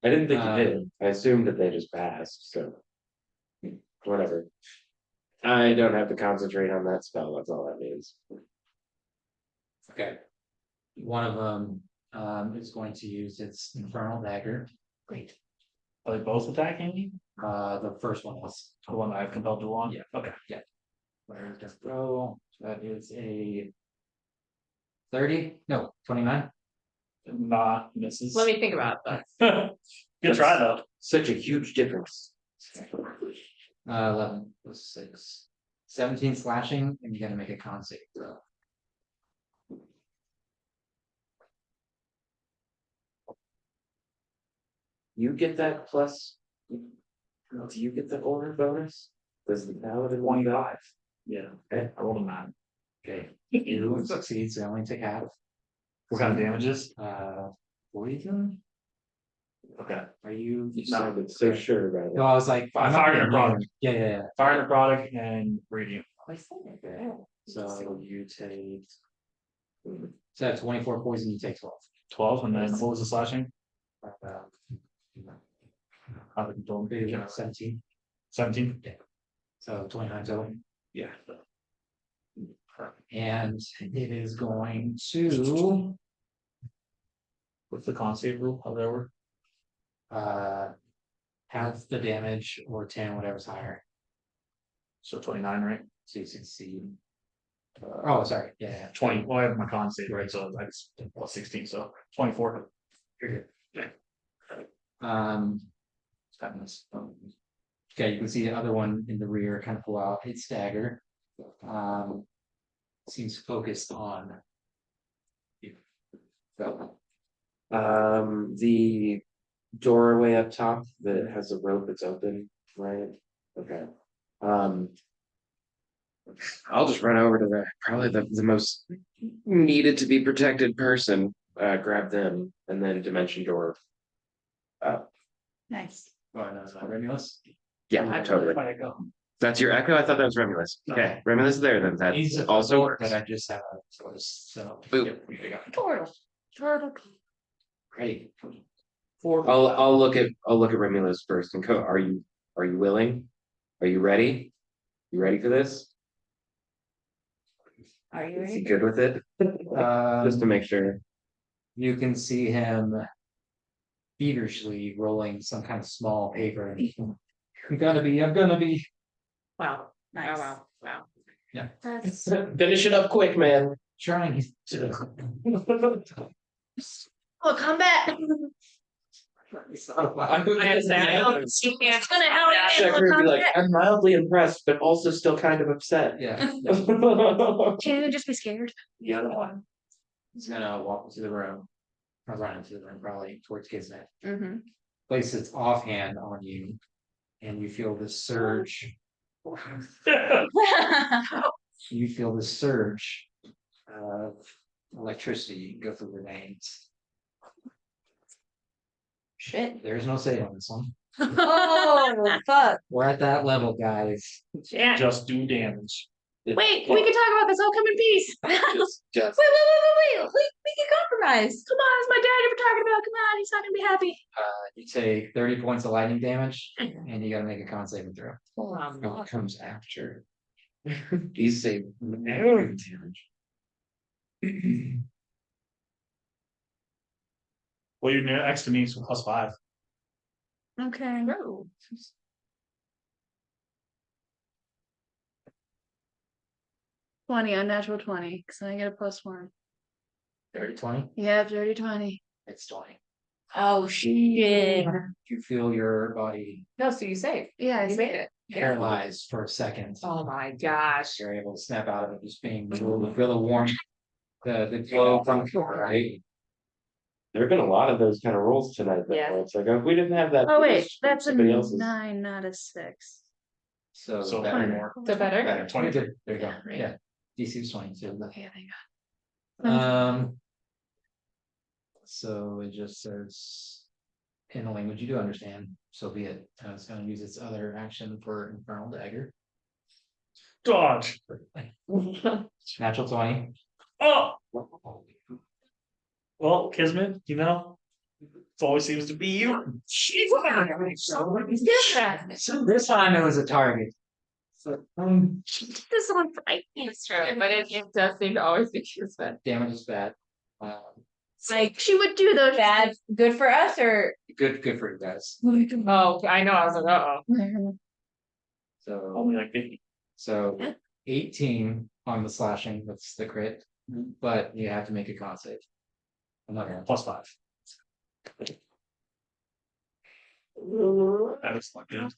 I didn't think you did. I assumed that they just passed, so. Whatever. I don't have to concentrate on that spell, that's all that means.
Okay. One of them is going to use its infernal dagger. Great.
Are they both attacking me?
The first one was.
The one that I've compelled to on?
Yeah.
Okay.
Where does it go? That is a 30? No, 29.
Nah, misses.
Let me think about that.
Good try though.
Such a huge difference.
11 plus 6. 17 slashing, and you gotta make a con save throw.
You get that plus. Do you get the aura bonus? Does the paladin want that?
25. Yeah,
Okay.
I rolled a 9.
Okay. You succeed, so you only take half.
What kind of damages?
Poison?
Okay.
Are you?
You sounded so sure about
No,
it.
I was like,
I'm
I'm
not
not
gonna
gonna
bother.
Yeah.
Fire in the product and radiant.
Okay. So you take. So that's 24 poison, you take 12.
12, and then what was the slashing?
Uh,
Out of control.
17.
17?
So 29 total.
Yeah.
And it is going to
What's the con save rule? How does that work?
half the damage or 10, whatever's higher.
So 29, right?
So you succeed. Oh, sorry. Yeah.
20. Well, I have my con save, right? So that's plus 16, so 24.
Um, okay, you can see the other one in the rear kind of pull out its dagger. Seems focused on you. So,
The doorway up top that has a rope that's open, right? Okay. I'll just run over to probably the most needed to be protected person, grab them, and then dimension door.
Nice.
Remulus.
Yeah, totally.
Where'd I go?
That's your echo? I thought that was Remulus. Okay, Remulus is there then. That
He's
also
but
works.
I just have a choice, so.
Boop.
Yep.
Turtle.
Great.
I'll look at Remulus first and go. Are you willing? Are you ready? You ready for this?
Are you
Is he
ready?
good with it? Just to make sure.
You can see him feverishly rolling some kind of small paper. I'm gonna be.
Wow.
Nice.
Wow.
That's
Finish it up quick, man.
Trying.
oh, come back.
It's gonna help.
Checker would be like, I'm mildly impressed, but also still kind of upset.
Yeah.
Can't even just be scared.
The other one. He's gonna walk into the room. Or run into the room, probably towards Kismet.
Mm-hmm.
Place its offhand on you. And you feel this surge. You feel this surge of electricity go through your veins.
Shit.
There's no save on this one.
Oh, fuck.
We're at that level, guys.
Yeah.
Just do damage.
Wait, we can talk about this. I'll come in peace.
Just
Wait. We can compromise. Come on, it's my daddy we're talking about. Come on, he's not gonna be happy.
You take 30 points of lightning damage, and you gotta make a con saving throw.
what comes after. These say damage.
Well, you're next to me, so +5.
Okay.
No.
20, unnatural 20, because I get a +1.
30, 20.
Yeah, dirty 20.
It's 20.
Oh shit.
You feel your body
No, so you saved.
Yeah,
You made it.
paralyzed for a second.
Oh my gosh.
You're able to snap out of it, just being able to feel the warmth The glow from right?
There have been a lot of those kind of rolls tonight. Though.
Yeah.
It's like, if we didn't have that.
Oh wait,
boost,
that's a
somebody else's.
9, not a 6.
So
So
better.
more.
So better.
Better.
20.
There you go.
Yeah,
Yeah. DC is 22.
Okay, thank God.
So it just says. In a language you do understand, so be it. It's gonna use its other action for Infernal Dagger.
Dodge.
Natural 20.
Oh, well, Kismet, you know, it always seems to be you.
So this time it was a target. So
This one, I think it's true, but it does seem to always be Kismet.
damage is bad.
Like,
She would do those.
bad, good for us, or
Good for you guys.
Oh, I know, I was like, uh-oh.
So
Only like 50.
so 18 on the slashing, that's the crit, but you have to make a con save. I'm not gonna
+5. That was not good.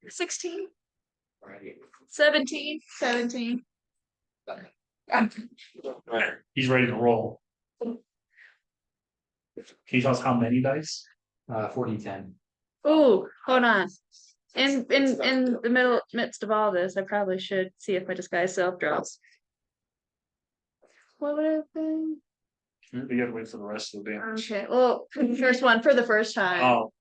16,
Alrighty.
17, 17.
He's ready to roll. Can you tell us how many dice?
40-10.
Ooh, hold on. In the midst of all this, I probably should see if my disguise self drops. What would it have been?
We gotta wait for the rest of the damage.
Okay, well, first one for the first time.
Oh,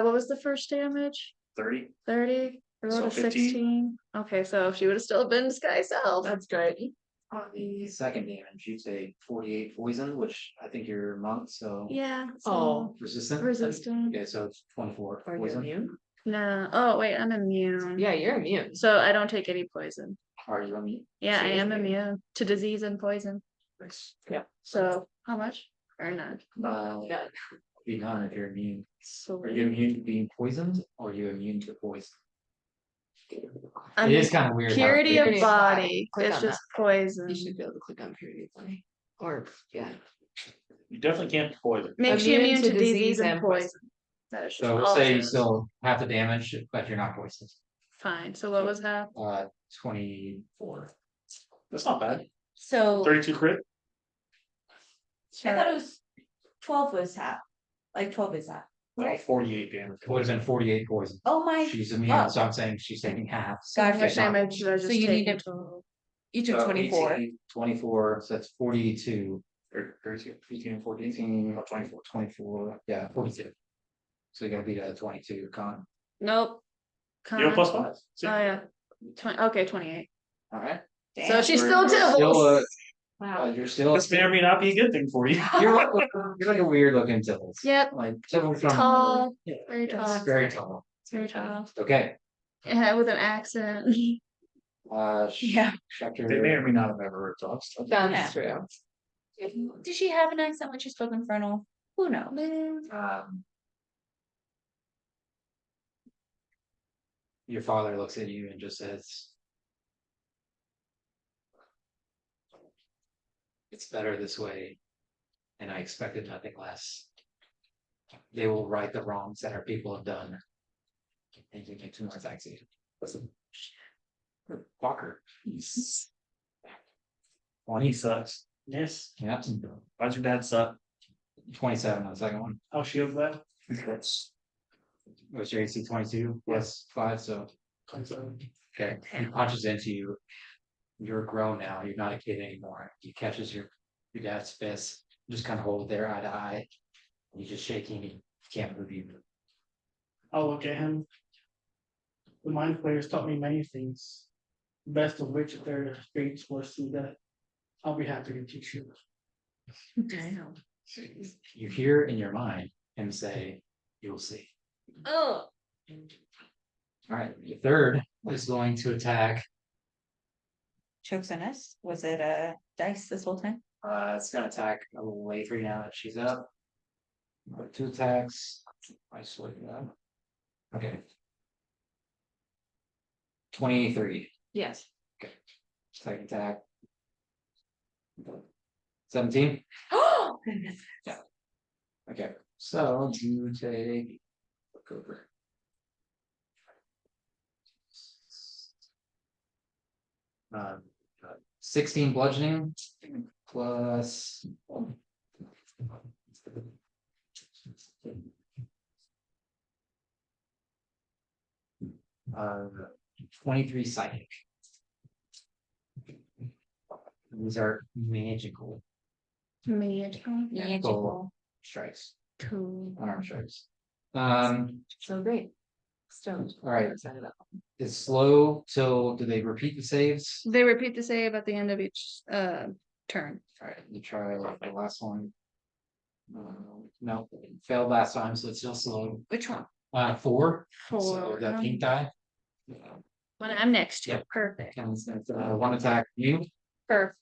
What was the first damage?
30.
30? I rolled
So
a
15.
16. Okay, so she would have still been disguise self.
That's great.
On the second damage, you take 48 poison, which I think you're monk, so
Yeah.
Oh.
resistant.
Resistant.
Okay, so it's 24
Are you
poison.
immune?
No. Oh wait, I'm immune.
Yeah, you're immune.
So I don't take any poison.
Are you immune?
Yeah, I
She is
am
immune.
immune to disease and poison.
Nice.
So how much? Or not?
Yeah.
Be none if you're immune.
So
Are you immune to being poisoned, or are you immune to poison?
I'm
It is kind of weird. how it
purity of
figures.
body.
Click
It's
on
just
that.
poison.
You should be able to click on period body. Or, yeah.
You definitely can't be poisoned.
Makes you immune to disease and poison. That is just
So we'll
all
say
it
you
is.
still have the damage, but you're not poisoned.
Fine. So what was that?
24.
That's not bad.
so
32 crit.
I thought it was 12 was half. Like 12 is half.
Well, 48 damage.
It would have been 48 poison.
Oh my,
She's immune,
Oh.
so I'm saying she's taking half.
Gotcha.
How much damage should I just
So you
take
need
in
to-
total?
you took
So
24.
18, 24, so that's 42.
32, 15, and 14.
18,
Oh, 24.
24, yeah, 42. So you're gonna beat a 22 con.
Nope.
You have
Con.
+5. See?
Oh yeah. Okay, 28.
Alright.
So
Damn.
she's
Very
still
good.
Still,
Tibbles.
Wow.
you're still.
This may or may not be a good thing for you.
You're like a weird looking Tibbles.
Yep.
Like Tibbles from.
Tall.
Yeah,
Very tall.
it's very tall.
It's very tall.
Okay.
Yeah, with an accent.
Yeah.
Schecter.
They may or may not have ever ripped off stuff.
That's true.
Did she have an accent when she spoke Infernal? Who knows?
Your father looks at you and just says. It's better this way. And I expected nothing less. They will right the wrongs that our people have done. And you get 2 more attacks. Listen. Walker.
20 sucks. Yes.
Yeah.
Why's your dad suck?
27 on the second one.
How shield that?
Was your AC 22? Yes, 5, so. Okay, he punches into you. You're grown now, you're not a kid anymore. He catches your dad's fist, just kind of hold there eye to eye. He's just shaking, he can't move you.
I'll look at him. The mind players taught me many things. Best of which their fates was through that. I'll be happy to teach you.
Damn.
You hear in your mind him say, you'll see.
Oh.
Alright, the third is going to attack.
Chokes on us. Was it a dice this whole time?
It's gonna attack a little later now that she's up. 2 attacks. I swear to God. Okay. 23.
Yes.
Second attack. 17.
Oh goodness.
Okay, so you take. Look over. Um, 16 bludgeoning plus. Uh, 23 psychic. These are magical
Magical.
Magical.
strikes,
Cool.
unarmed strikes.
So great. So.
All right. It's slow, so do they repeat the saves?
They repeat the save at the end of each turn.
All right, you try the last one. No, failed last time, so it's still slow.
Which one?
4. So
Four.
the pink die.
When I'm next to
Yep.
it. Perfect.
And one attack you.
Perfect.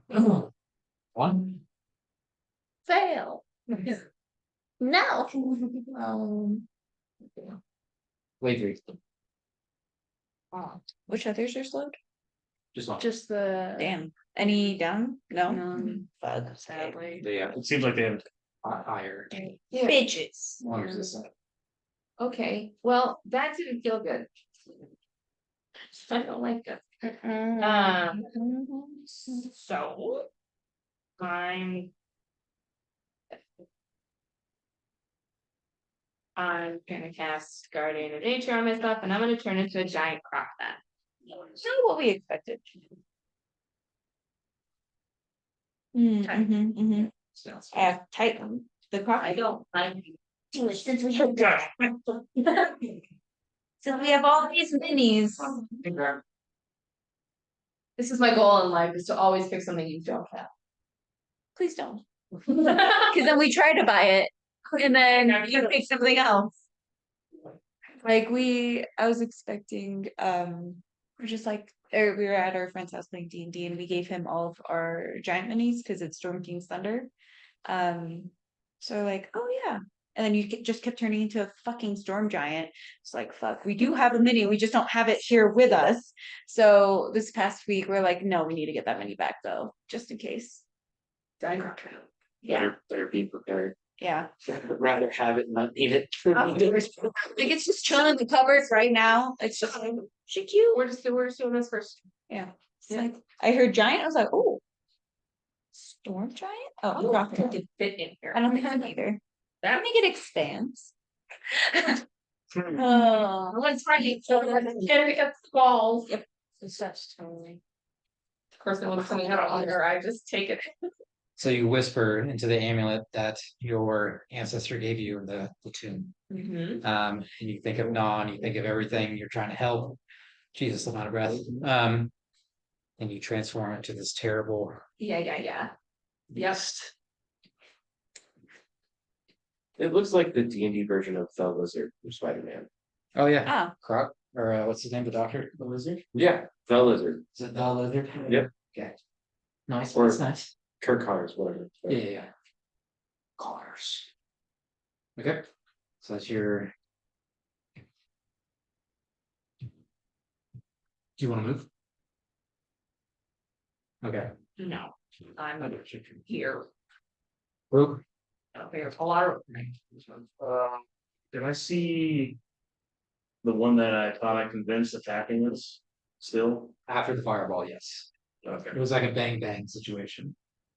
1.
Fail.
No.
Wave 3.
Which others are slowed?
Just one.
Just the.
Damn. Any down? No.
None.
Fuck.
Sadly.
Yeah,
It seems like they have.
higher.
Bitches.
One resistant.
Okay, well, that didn't feel good. I don't like that. So. I'm gonna cast Guardian of Nature on myself, and I'm gonna turn into a giant croc then.
Not what we expected. I have Titan. The croc.
I don't like.
Since we have since we have all these minis.
This is my goal in life, is to always pick something you don't have.
Please don't. Because then we try to buy it, and then you pick something else. Like I was expecting, we're just like, we were at our friend's house playing D&D, and we gave him all of our giant minis because it's Storm King's Thunder. So like, oh yeah. And then just kept turning into a fucking storm giant. It's like, fuck, we do have a mini, we just don't have it here with us. So this past week, we're like, no, we need to get that mini back though, just in case.
Giant croc.
Yeah,
Better be prepared.
yeah.
I'd rather have it, not need it.
Like it's just chilling in the cupboards right now. It's just she cute.
We're just doing this first.
Yeah. It's like I heard giant. I was like, oh, storm giant. Oh,
I don't
rock.
think it fit in here.
I don't think so either.
That
I think it expands.
I
Oh,
want to try it, so I'm getting against the walls.
Yep.
It's such totally. Of course, it looks something out on her, I just take it.
So you whisper into the amulet that your ancestor gave you in the tomb. And you think of Non, you think of everything you're trying to help. Jesus, I'm out of breath. And you transform it to this terrible
Yeah.
beast.
It looks like the D&D version of the lizard from Spider-Man.
Oh yeah,
ah,
Croc, or what's his name, the doctor, the lizard?
Yeah, the lizard.
Is it the lizard?
Yep.
Okay. Nice,
Or-
that's nice.
Kirk Connors, whatever.
Yeah. Cars. Okay, so that's your. Do you want to move? Okay.
No, I'm here.
Rogue.
There's a lot of.
Did I see the one that I thought I convinced attacking us still?
After the fireball, yes.
Okay.
It was like a bang bang situation.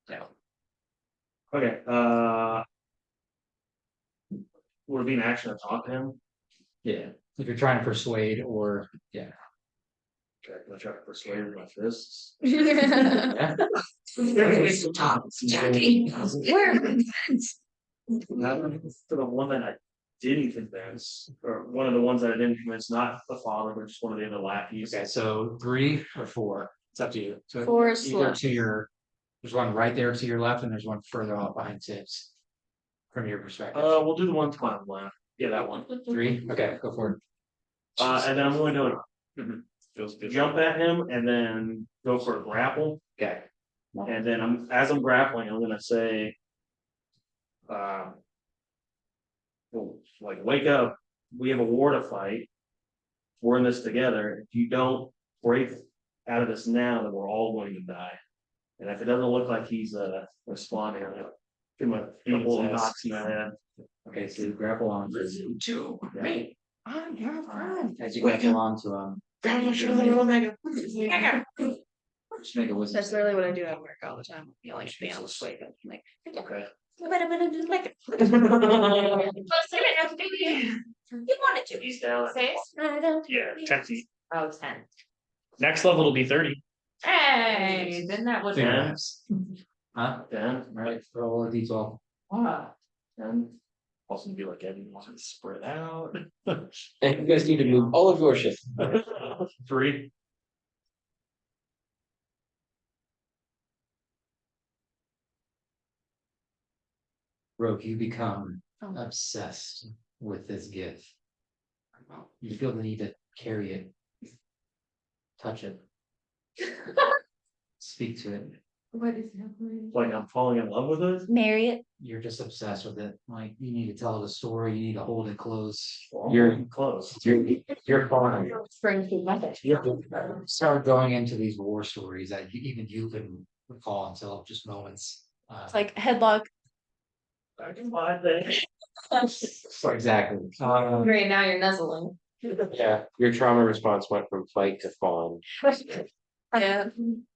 Yeah. Okay, would it be an action to talk to him?
Yeah. If you're trying to persuade or, yeah.
Okay, I'm gonna try to persuade him with this. Not for the one that I didn't convince, or one of the ones that I didn't convince, not the father, but just one of the other lackeys.
Okay, so 3 or 4, it's up to you. So
4 is
either
slow.
to your, there's one right there to your left and there's one further off behind Tips. From your perspective.
We'll do the one to my left. Yeah, that one.
3, okay, go for it.
And then I'm going to
Feels good.
jump at him and then go for a grapple.
Okay.
And then as I'm grappling, I'm gonna say, like, wake up, we have a war to fight. We're in this together. If you don't break out of this now, then we're all going to die. And if it doesn't look like he's responding, I'm gonna give him a couple of knocks in the head.
Okay, so you grapple on.
Listen to me. I'm your friend.
As you grapple on to
Grab my shoulder, Omega.
Just make a wisdom
That's
save.
literally what I do at work all the time, yelling at me on the way, but I'm like.
Okay.
But I'm gonna do like. You wanted to.
He's down. Yeah, 10 feet.
Oh, 10.
Next level will be 30.
Hey, then that would.
Figure it
Yeah.
out. Huh?
10,
Right, roll a d12.
ah, 10. Also be like Eddie wants to spread out.
And you guys need to move all of your shit.
3.
Rogue, you become obsessed with this gift. You feel the need to carry it, touch it, speak to it.
What is happening?
Like I'm falling in love with it.
Marry it.
You're just obsessed with it. Like you need to tell the story. You need to hold it close.
You're-
close.
You're fine.
Spring food method.
You have to start going into these war stories that even you couldn't recall until just moments.
It's like headlock.
I can find it.
Exactly.
Great, now you're nuzzling.
Yeah, your trauma response went from fight to fawn.
Yeah.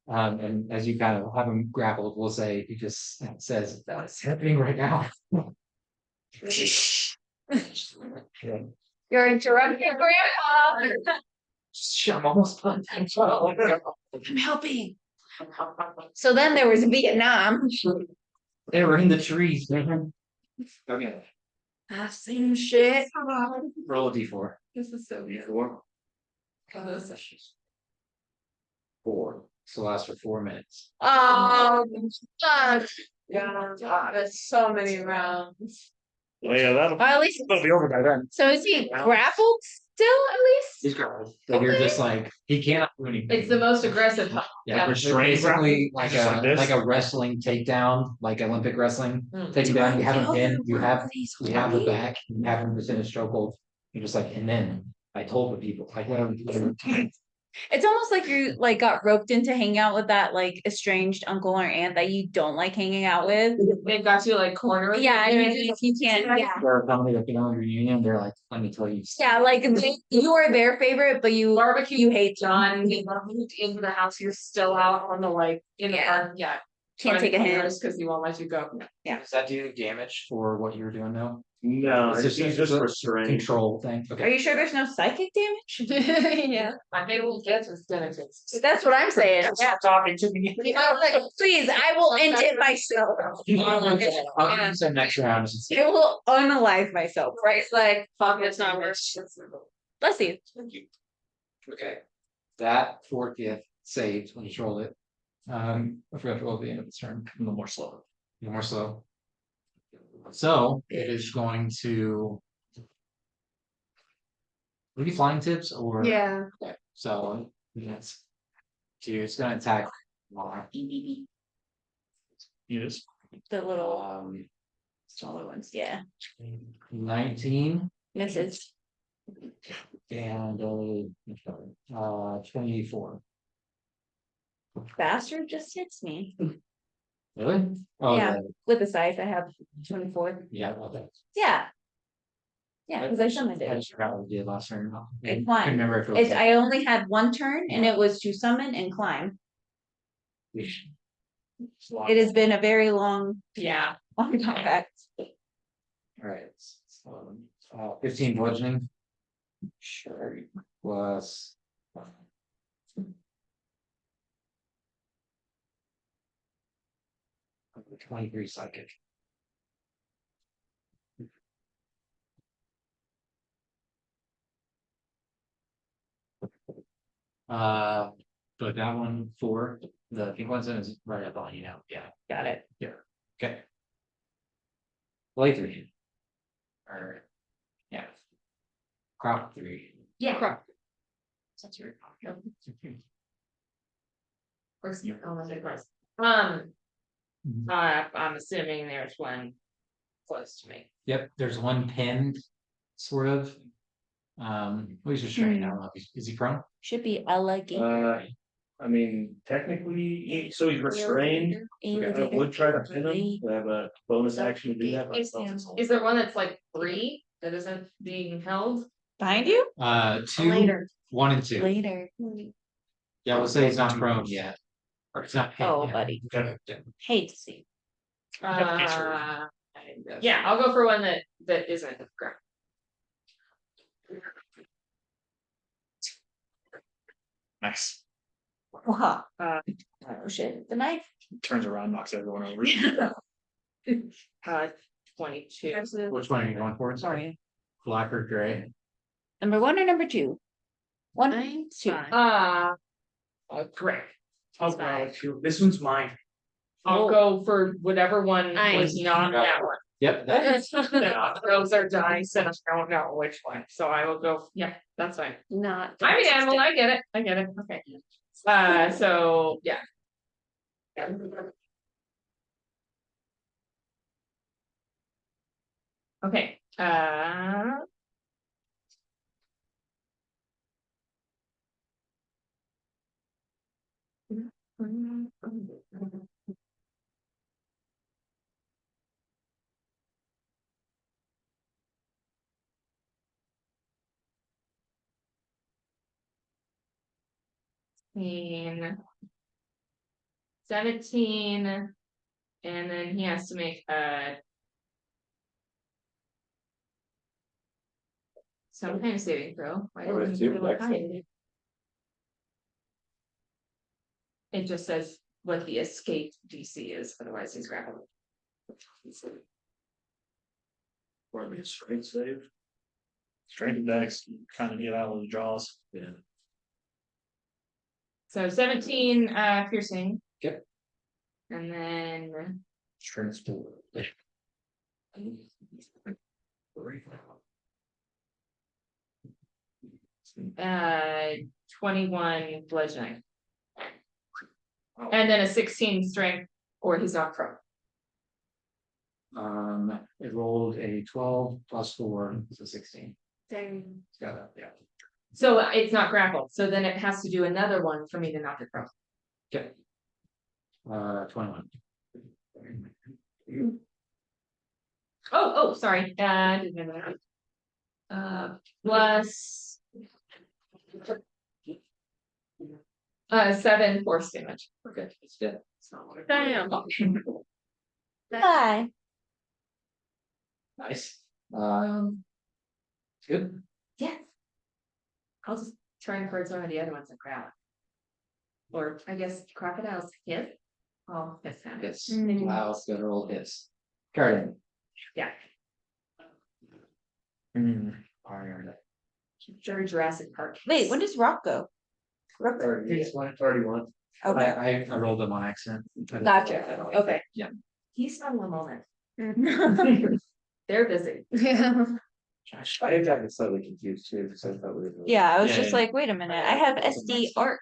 And as you kind of have him grappled, we'll say he just says that's happening right now.
You're interrupting grandpa.
I'm almost done.
I'm helping. So then there was Vietnam.
They were in the trees, man. Okay,
I've seen shit.
roll a d4.
This is so weird.
4.
Four. So lasts for 4 minutes.
Oh, God. God, that's so many rounds.
Well, yeah,
Or at least,
That'll be over by then.
so is he grappled still at least?
He's got. So you're just like he can't do anything.
It's the most aggressive.
Yeah,
Yeah.
it's basically like
Just like this?
like a wrestling takedown, like Olympic wrestling.
Mm.
Take you down, you have him in, you have
These
the back, you have him within a strokehold. You're just like, and then I told the people, like whatever.
It's almost like you like got roped into hanging out with that like estranged uncle or aunt that you don't like hanging out with.
They've got you like cornered.
Yeah, you can't. Yeah,
Or family that on reunion, they're like, let me tell you.
yeah, like you are their favorite, but you
Barbecue.
you hate them.
John, we moved into the house. You're still out on the like in the
Yeah.
park. Yeah.
Can't take a hint.
because he won't let you go.
Yeah.
Does that do damage for what you were doing now?
No,
It's
it's just
a
restrained.
control thing.
Are
Okay.
you sure there's no psychic damage?
Yeah.
My favorite gift is dentist.
That's what I'm saying. Yeah.
Talking to me.
Please, I will end it myself.
I'll use that next round.
I will unalive myself. Right? Like,
Fuck, it's not worse.
let's see.
Okay. That fourth gift saved when you rolled it. I forgot to roll at the end of the turn.
No more slow.
No more slow. So it is going to. Would it be flying tips or?
Yeah.
Okay, so that's. It's gonna attack.
Yes.
The little
Um,
smaller ones. Yeah.
19
Misses.
and 24.
Bastard just hits me.
Really? Oh
Yeah. With the size, I have 24.
Yeah. Okay.
Yeah. Yeah, because I summoned
I
it.
just forgot what we did last turn.
It's
I
fine.
couldn't remember if it was.
It's I only had one turn and it was to summon and climb. It has been a very long
Yeah.
combat.
Alright. 15 bludgeoning. Sure. Plus. 23 psychic. But that one for the pink one is right up on you now. Yeah.
Got it.
Okay. Blade 3. Or yeah. Crop 3.
Yeah.
Crop.
That's your. First,
Yeah.
oh, that's gross. I'm assuming there's one close to me.
Yep, there's one pinned, sort of. He's restrained. I don't know. Is he prone?
Should be elegant.
I mean, technically, so he's restrained. I would try to pin him. I have a bonus action to do that. but I don't know if it's
Is there one that's like free that isn't being held?
Behind you?
2, 1 and 2.
Later.
Yeah, we'll say he's not prone yet. Or it's not.
Oh, buddy. Hate to see.
Yeah, I'll go for one that isn't grapple.
Nice.
Wow. Oh shit, the knife.
Turns around, knocks everyone over.
22.
Which one are you going for?
Sorry.
Black or gray?
Number 1 or number 2? 1,
Mine?
2.
Great.
I'll grab it too. This one's mine.
I'll go for whatever one was not that one.
Yep.
Those are dice and I don't know which one, so I will go, yeah, that's fine.
Not.
I'm an animal, I get it, okay. So, yeah. Okay, in 17, and then he has to make a some kind of saving throw. Why
I would
doesn't it
assume
say what
dex
kind?
saving.
It just says what the escape DC is, otherwise he's grappled.
Or maybe a strength save. Strength dex, kind of get out of the jaws.
Yeah.
So 17 piercing.
Yep.
And then
Strength 4.
21 bludgeoning. And then a 16 strength, or he's not prone.
It rolled a 12 plus 4, so 16.
Dang.
Got that, yeah.
So it's not grappled, so then it has to do another one for me to knock it prone.
Okay. 21.
Sorry, plus 7 force damage. We're good.
It's good.
Damn.
Bye.
Nice. Good.
Yes. I'll just turn towards one of the other ones and grab it. Or I guess crocodiles hit. Oh, that's not it.
Yes.
Mm.
Wow, it's gonna roll hits. Garden.
Yeah.
Fire.
Very Jurassic Park.
Wait, when does Rock go? Rock.
31.
Okay.
I rolled them on accident.
Gotcha. Okay.
Yeah.
He's on one moment.
Mm.
They're busy.
Yeah.
I think I'm slightly confused too, because I thought we were.
Yeah, I was
Yeah,
just
yeah.
like, wait a minute, I have SD art.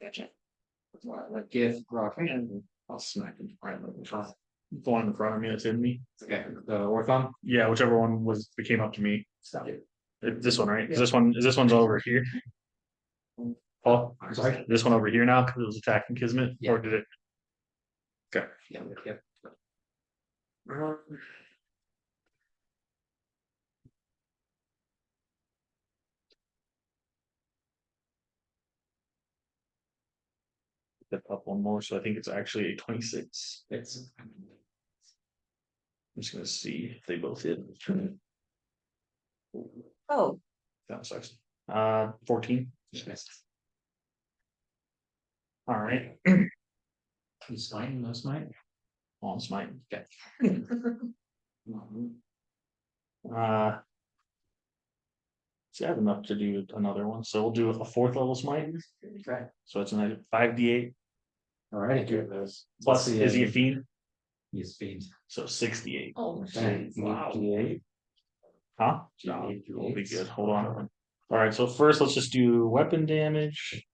Gotcha. Like gift, rock, and
I'll smack him right in the front. The one in front of me that's in me.
okay, the Orthon.
Yeah, whichever one was that came up to me.
Stop it.
This one, right? Is this one's over here? Paul,
I'm sorry.
this one over here now because it was attacking Kismet,
Yeah.
or did it? Okay.
Yeah, yep.
Step up one more, so I think it's actually a 26.
It's
I'm just gonna see if they both hit.
Oh,
That sucks. 14.
just missed.
All right.
You smite, no smite.
On smite.
Okay.
See, I have enough to do another one, so we'll do a 4th level smite.
Okay.
So it's a 5d8
Alright, good those.
plus. Is he a fiend?
He's fiend.
So 68.
Oh,
Okay,
Wow.
D8.
Huh? No, we'll be good. Hold on. All right. So first, let's just do weapon damage.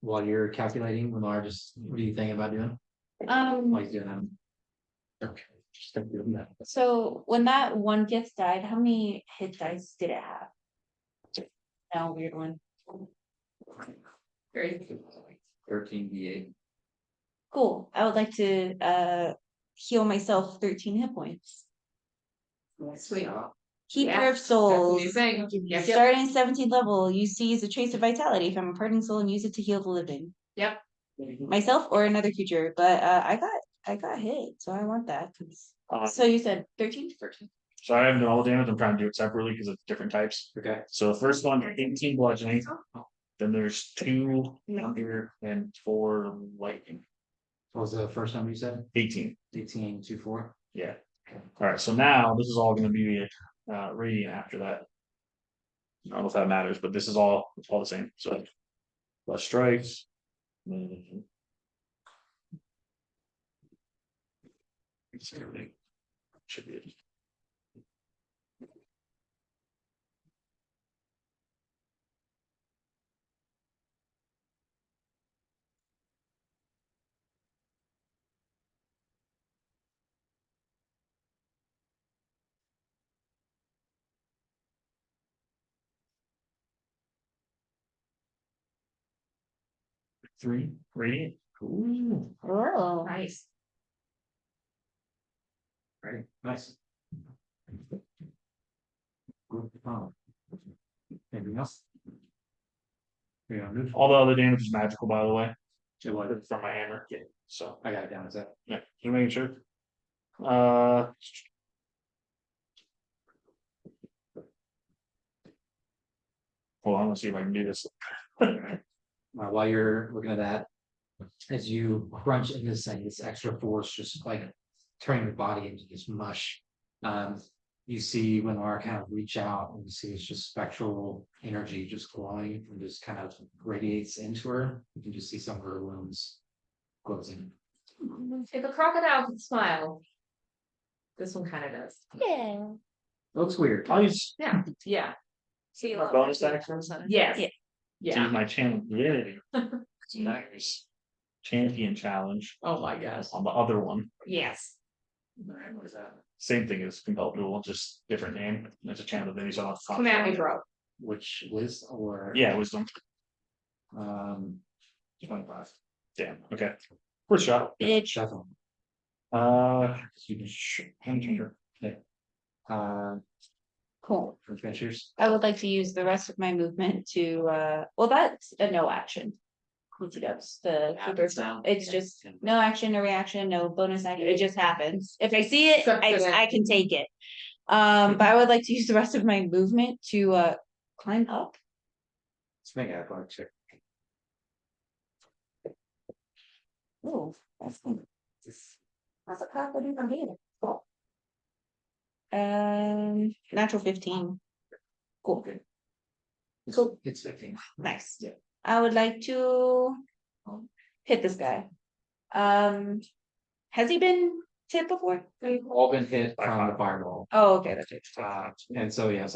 While you're calculating, Lamar, just what do you think about doing? While he's doing that. Okay. Just think doing that.
so when that one gift died, how many hit dice did it have? No, weird one.
Great.
13 D8.
Cool. I would like to heal myself 13 hit points.
Sweet.
Keeper
Yeah,
of Souls.
That's a new thing. Yep.
Starting 17th level, you seize a trace of vitality from a parting soul and use it to heal the living.
Yep.
myself or another creature, but I got hit, so I want that. So you said 13?
So I have normal damage, I'm trying to do it separately because it's different types.
Okay.
So the first one, 18 bludgeoning, then there's 2 thunder and 4 lightning,
What was the first number you said?
18,
18, 2, 4?
yeah. Alright, so now this is all gonna be radiant after that. I don't know if that matters, but this is all, it's all the same, so. Less strikes. Should be it. Three, radiant. Ooh,
Oh.
Nice.
Right, nice. Good. Anything else? Yeah, good.
all the other damage is magical, by the way,
It was.
from my hammer, so,
I got it down, is that?
yeah, just making sure. Hold on, let's see if I can do this.
While you're looking at that, as you crunch into this extra force, just like turning your body into this mush. You see Lenora kind of reach out and you see it's just spectral energy just glowing and just kind of radiates into her. You can just see some of her wounds closing.
If a crocodile could smile, this one kind of does.
Yeah.
Looks weird.
I'll use
Yeah. See
my bonus action.
Yes.
Yeah.
To use my channel. Yeah. Nice. Champion challenge
Oh my gosh.
on the other one.
Yes.
What is that? Same thing as compelled duel, just different name. There's a channel that he's on.
Come at me, bro.
Which Liz or
Yeah, wisdom.
25.
Damn. Okay. First shot.
Bitch.
Definitely.
You can sure.
Cool.
For adventures.
I would like to use the rest of my movement to, well, that's a no action. It's it's just no action, no reaction, no bonus action. It just happens. If I see it, I can take it. But I would like to use the rest of my movement to climb up.
Let's make an athletic check.
Oh, that's a compliment from here. Cool. Natural 15. Cool. Cool.
It's 15.
Nice. I would like to hit this guy. Has he been hit before?
They've all been hit from the fireball.
Oh, okay, that's it.
And so, yeah,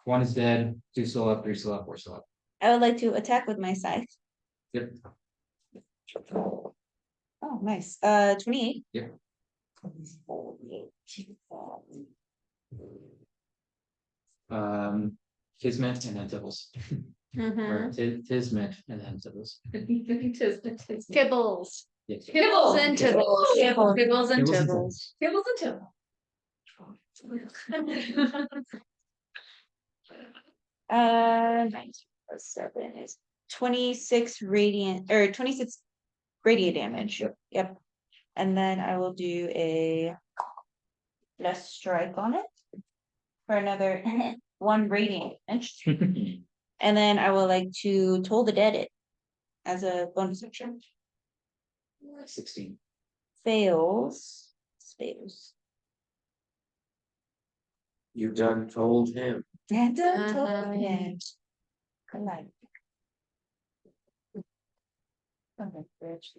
one is dead, 2 still up, 3 still up, 4 still up.
I would like to attack with my scythe.
Yep.
Oh, nice. 28.
Yep. Kismet and then Tibbles. Or Tismet and then Tibbles.
Kibbles.
Yes.
Kibbles and tibbles. Kibbles and
Kibbles and
tibbles.
Kibbles and
Nice. 7 is 26 radiant or 26 radiant damage. Yep. And then I will do a less strike on it for another 1 radiant damage. And then I will like to toll the dead it as a bonus action.
16.
Fails.
You done told him.
And toll him. Good night. Okay, bridge.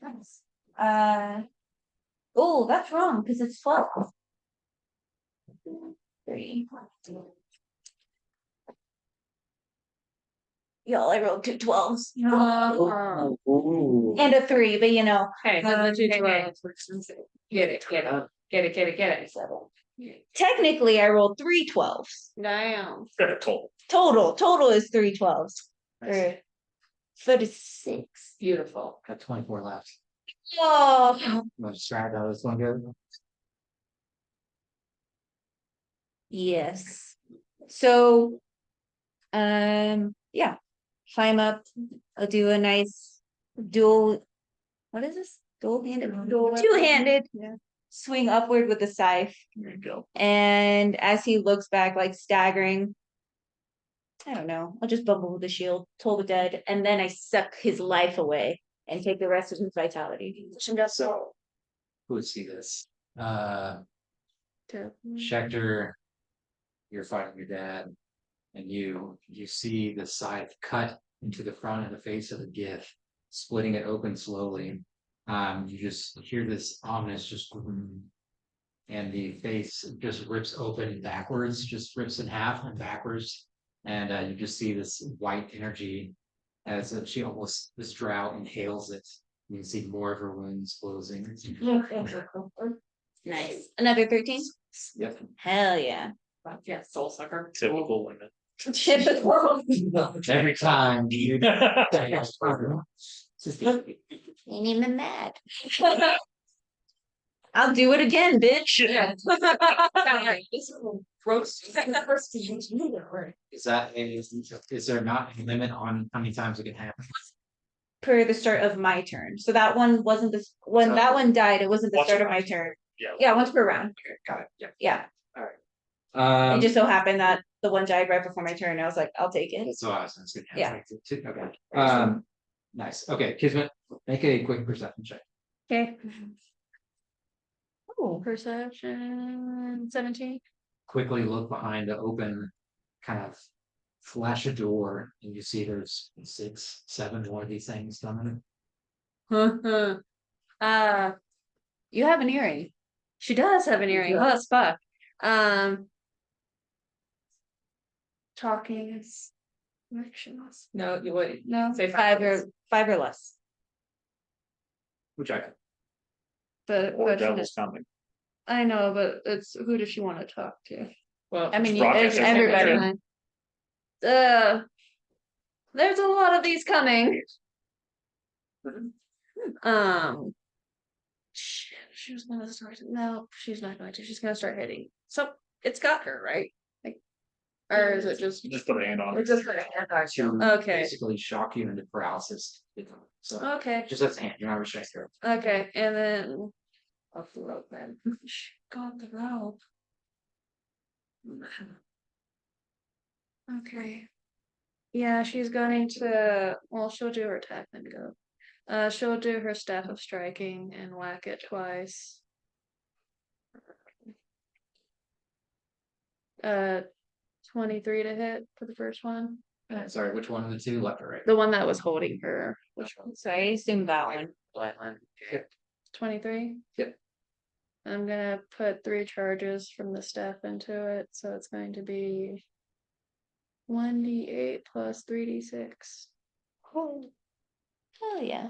Nice. Oh, that's wrong because it's 12. 3. Y'all, I rolled 2 12s.
Ooh.
And a 3, but you know.
Hey, get it.
Technically, I rolled 3 12s.
Damn.
Total is 3 12s. Or 36.
Beautiful.
Got 24 left.
Oh,
Want to start how this one goes?
yes. So, yeah. climb up, I'll do a nice dual, what is this? Dual-handed? Two-handed swing upward with the scythe.
There you go.
And as he looks back, like staggering, I don't know, I'll just bumble with the shield, toll the dead, and then I suck his life away and take the rest of his vitality.
So. Who would see this? Schechter, you're fighting your dad, and you see the scythe cut into the front of the face of the gith, splitting it open slowly. You just hear this ominous and the face just rips open backwards, just rips in half and backwards, and you just see this white energy as she almost this drow inhales it. You can see more of her wounds closing.
Nice. Another 13?
Yep.
Hell yeah.
Yeah, soul sucker.
Typical women.
Every time, dude.
Ain't even mad. I'll do it again, bitch.
Yeah. Gross.
Is there not a limit on how many times it can happen?
Per the start of my turn. So that one wasn't this, when that one died, it wasn't the
Once
start
per
of my
round.
turn.
Yeah.
Yeah, once per round.
Okay, got it. Yeah.
Yeah.
All
It
right.
just so happened that the one died right before my turn. I was like, I'll take it.
That's what I was gonna say.
Yeah.
Okay. Nice. Okay, Kismet, make a quick perception check.
Okay.
Oh, perception 17.
Quickly look behind the open kind of flash a door, and you see there's 6, 7 more of these things coming.
You have an earring. She does have an earring. Oh, that's fuck.
Talking is directionless.
No, you would.
No,
Say
five or less.
Which I
The
Or
question
devil's
is,
coming.
I know, but it's who does she want to talk to?
Well,
I mean,
Broadcast
everybody.
everything.
There's a lot of these coming. She was gonna start. No, she's not going to. She's gonna start hitting. So it's got her, right? Like, or is it just?
Just put a hand on
It's
it.
just her hand on you.
to
Okay.
basically shock you into paralysis. So
Okay.
just as a hand, you're not restricted.
Okay, and then off the rope then. She got the rope. Okay. Yeah, she's going to, well, she'll do her attack then go. She'll do her staff of striking and whack it twice. 23 to hit for the first one.
Sorry, which one of the two, left or right?
The one that was holding her. Which one? So I assume that one.
Right one. Okay.
23?
Yep.
I'm gonna put 3 charges from the staff into it, so it's going to be 1d8 plus 3d6. Oh, hell yeah.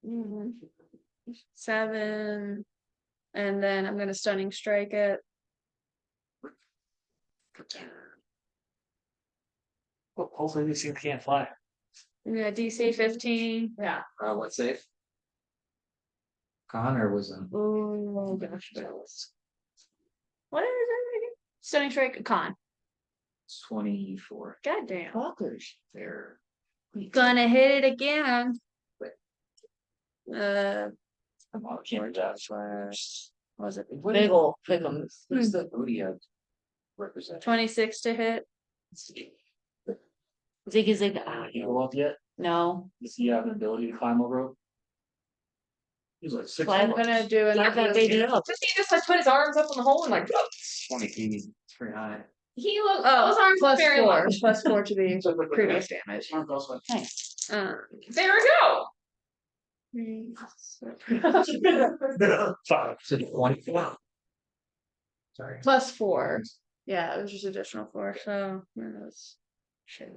Mhm. 7, and then I'm gonna stunning strike it.
Well, hopefully these things can't fly.
Yeah, DC 15.
yeah.
What save? Connor was on.
Oh gosh, that was. What is it again? Stunning strike con.
24.
Goddamn.
Fuckers. They're
Gonna hit it again.
Can't die.
Was it
What
big
is-
ol'
What's
pick'em?
the Odia represent?
26 to hit. Ziggy zig.
You go up yet?
No.
Does he have an ability to climb over rope? He's like 6
I'm
months.
gonna do another.
Just he just like put his arms up in the hole and like
20 feet. It's pretty high.
he looked
Oh,
those arms
plus
very
4.
much.
Plus 4 to the previous damage. Nice.
There we go.
Five.
So 24. Sorry.
Plus 4. Yeah, it was just additional 4. So that's shit.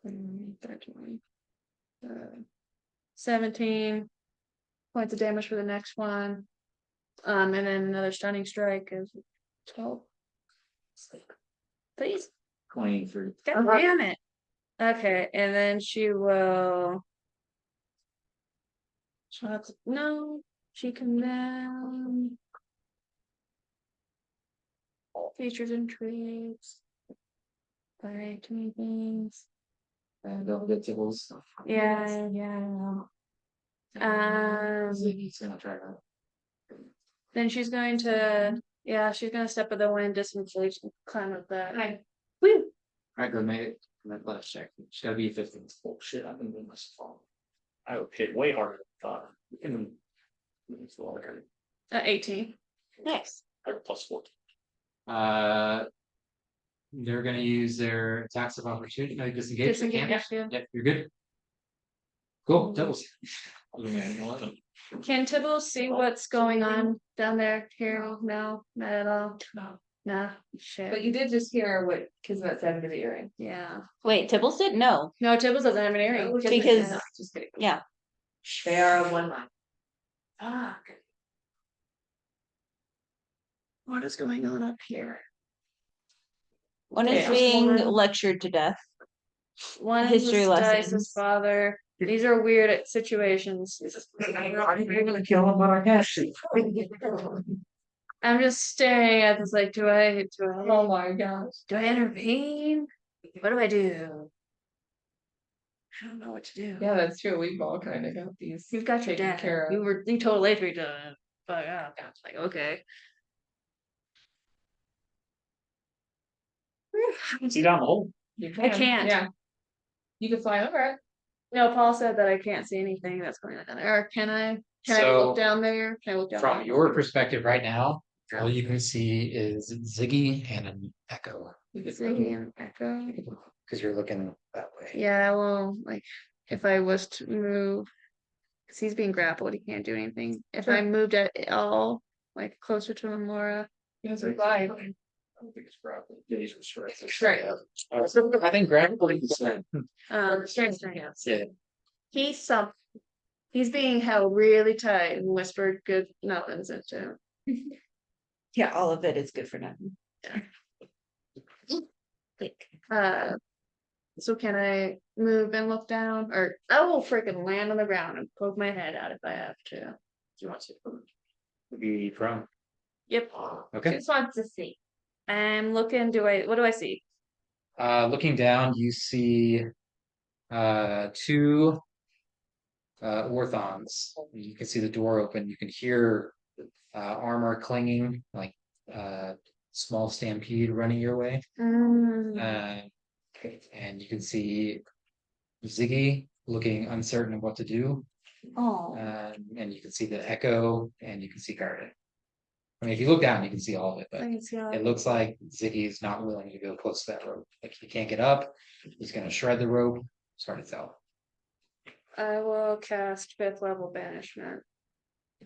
13. 17 points of damage for the next one. And then another stunning strike is 12. Please.
23.
God damn it. Okay, and then she will. No, she can then.
Features and traits. Alright, too many things.
Don't get tables.
Yeah.
Ziggy's gonna try to.
Then she's going to, yeah, she's gonna step of the wind, distance, climb up that.
Hi.
Woo!
Alright, go make it. Let's check. It's gotta be 15.
Oh shit, I've been doing this fall. I would hit way harder than I thought. It's a lot of
18.
Nice.
plus 14.
They're gonna use their attacks of opportunity, disengage. They can't.
Disengage, yeah.
Yep, you're good. Cool, doubles.
Can Tibble see what's going on down there here now? Not at all.
No.
Nah, shit.
But you did just hear what Kismet said in the earring.
Yeah.
Wait, Tibbles did? No.
No, Tibbles doesn't have an earring.
Because-
No, just kidding.
Yeah.
They are of one mind.
Fuck. What is going on up here?
One is
Yeah.
being lectured to death.
One
History
is
lessons.
Dice's father. These are weird situations.
You're gonna kill him, but I can't shoot.
I'm just staring at this like,
Oh my gosh.
do I intervene? What do I do? I don't know what to do.
Yeah, that's true. We've all kind of got these.
You've got your
taken
dad.
care of.
You told Lathrey to fuck up. I was like, okay.
See down the hole.
You
I can't.
Yeah. You can fly over it.
No, Paul said that I can't see anything that's going on there. Or can I? Can I
So,
look down there? Can I look down
From
there?
your perspective right now, all you can see is Ziggy and an echo.
Ziggy and Echo.
Because you're looking that way.
Yeah, well, like if I was to move, because he's being grappled, he can't do anything. If I moved at all, like closer to him, Laura.
Yes, it's fine.
I don't think it's probably. Yeah, he's restricted.
Right.
I think grappling. Yeah.
He's being held really tight and whispered good nothings into him.
Yeah, all of it is good for nothing.
So can I move and look down, or I will freaking land on the ground and poke my head out if I have to.
Do you want to? Be from.
Yep.
Okay.
Just wants to see.
I'm looking. What do I see?
Looking down, you see two orthons. You can see the door open. You can hear armor clinging, like small stampede running your way. And you can see Ziggy looking uncertain of what to do.
Oh.
And you can see the echo, and you can see Garden. I mean, if you look down, you can see all of it,
I
but
can see all
it looks like Ziggy is not willing to go close to that rope. Like he can't get up. He's gonna shred the rope. It's hard to tell.
I will cast 5th level banishment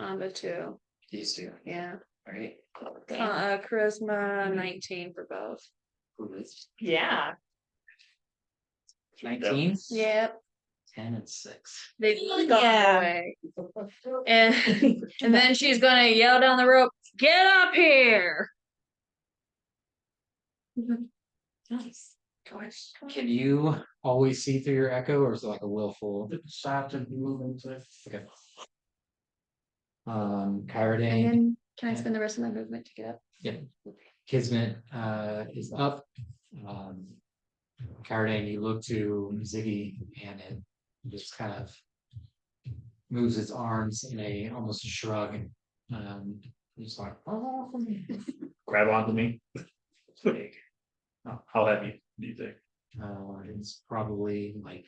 on the two.
These two.
Yeah.
All right.
Charisma 19 for both.
Yeah.
19,
Yep.
10, and 6.
They've gone
Yeah.
away. And then she's gonna yell down the rope, "Get up here!"
Nice.
Can you always see through your echo, or is it like a willful?
Just have to move into it.
Okay.
And
Kyrodane,
then can I spend the rest of my movement to get up?
yeah. Kismet is up. Kyrodane, you look to Ziggy, and it just kind of moves its arms in a almost a shrug. Just like, oh,
Grab onto me.
big.
How heavy do you think?
It's probably like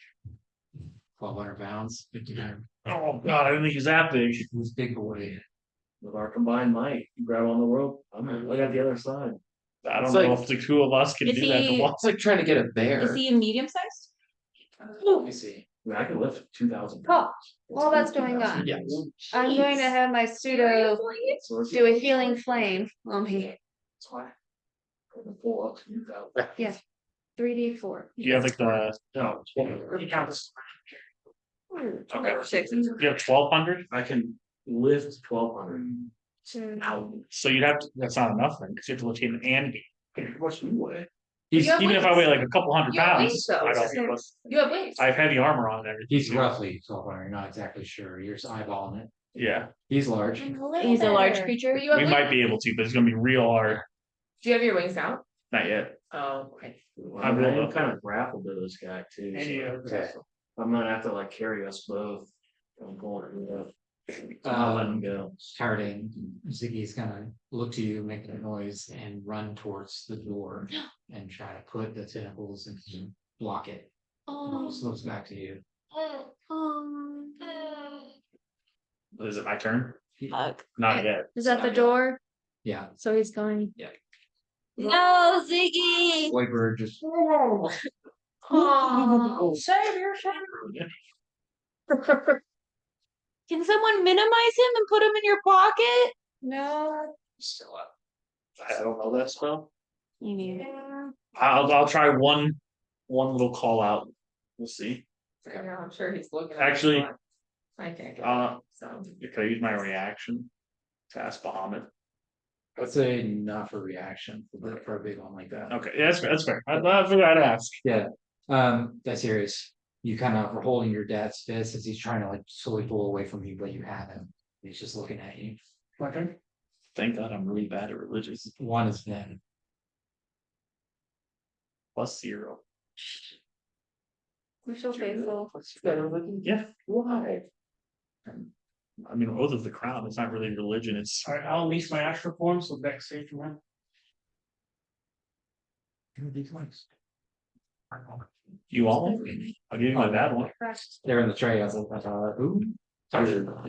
1,200 pounds. 1,500.
Oh god, I didn't think he's that big.
This big boy.
With our combined might, you grab on the rope, I'm gonna look at the other side.
I don't
It's
know
like-
if the two of us can
Is
do that.
he-
To walk.
It's like trying to get a
Is
bear.
he a medium sized?
Let me see.
I mean, I can lift 2,000.
Oh, while that's going on,
Yeah.
I'm going to have my pseudo do a healing flame on me.
That's why. I can pull up to 2,000.
3d4.
You have like the
No,
okay.
Six.
You have 1,200.
I can lift 1,200.
So you'd have to. That's not enough then, because you have to lift him and me.
What's you weigh?
He's
You have
Even if I
wings.
weigh like a couple hundred
You have
pounds,
wings, though.
I don't.
You have wings.
I have heavy armor on and everything.
He's roughly 1,200. You're not exactly sure. You're just eyeballing it.
Yeah,
He's large.
He's a large creature.
But you have
we
wings.
might be able to, but it's gonna be real hard.
Do you have your wings out?
Not yet.
Oh, okay.
I mean, I'm kind of grappled to this guy too.
Any
So
of that.
I'm gonna have to like carry us both. I'm going to.
Um,
I'll let him go.
Starting, Ziggy's gonna look to you, make a noise and run towards the door and try to put the tentacles and block it.
Oh.
Looks back to you.
Is it my turn?
Fuck.
Not yet.
Is that the door?
Yeah,
So he's going.
No, Ziggy.
Whitebird just
Oh,
Can someone minimize him and put him in your pocket?
no.
Still up. I don't know that spell.
You need.
I'll try one little call out. We'll see.
Yeah, I'm sure he's looking. at
Actually,
it. I can't. Get
Uh,
it, so.
Can I use my reaction to ask Bahamut?
I would say not for reaction for a big one like that.
Okay, yeah, that's fair. I figured I'd ask.
Yeah, that's serious. You kind of are holding your dad's fist as he's trying to like slowly pull away from you, but you have him. He's just looking at you.
My turn.
Thank God I'm really bad at religious.
One is then.
+0.
We're so faithful.
Yeah. Why? I mean, Oath of the Crown. It's not really religion. It's
Alright, I'll unleash my astral form, so Beck save from him.
you all. I'll give you my bad one.
They're in the tray. I was like, who?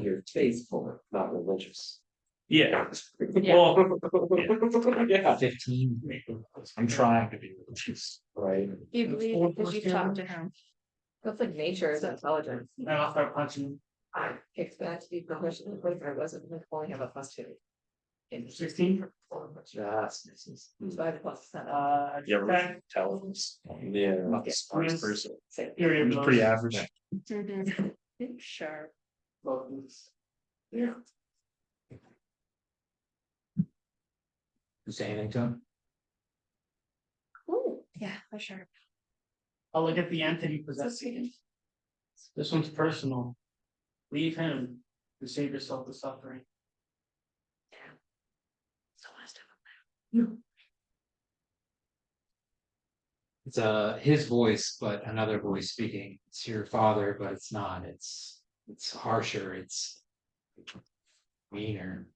You're faithful, not religious.
Yeah.
Yeah.
Well, yeah.
15.
I'm trying to be religious.
Right.
You believe because you talked to him.
That's like nature is intelligence.
And I'll start punching.
I picked that to be professional, but if I wasn't, I'd only have a +2. In
16.
Just misses.
5 plus 7.
You ever
Okay.
tell us?
Yeah.
I'm not the smartest
Yes.
person.
Period.
I'm just pretty average.
Sure.
Yeah.
You say anything to him?
Ooh, yeah, for sure.
I'll look at the entity possessing. This one's personal. Leave him to save yourself the suffering.
So last time.
It's his voice, but another voice speaking. It's your father, but it's not. It's harsher. It's meaner.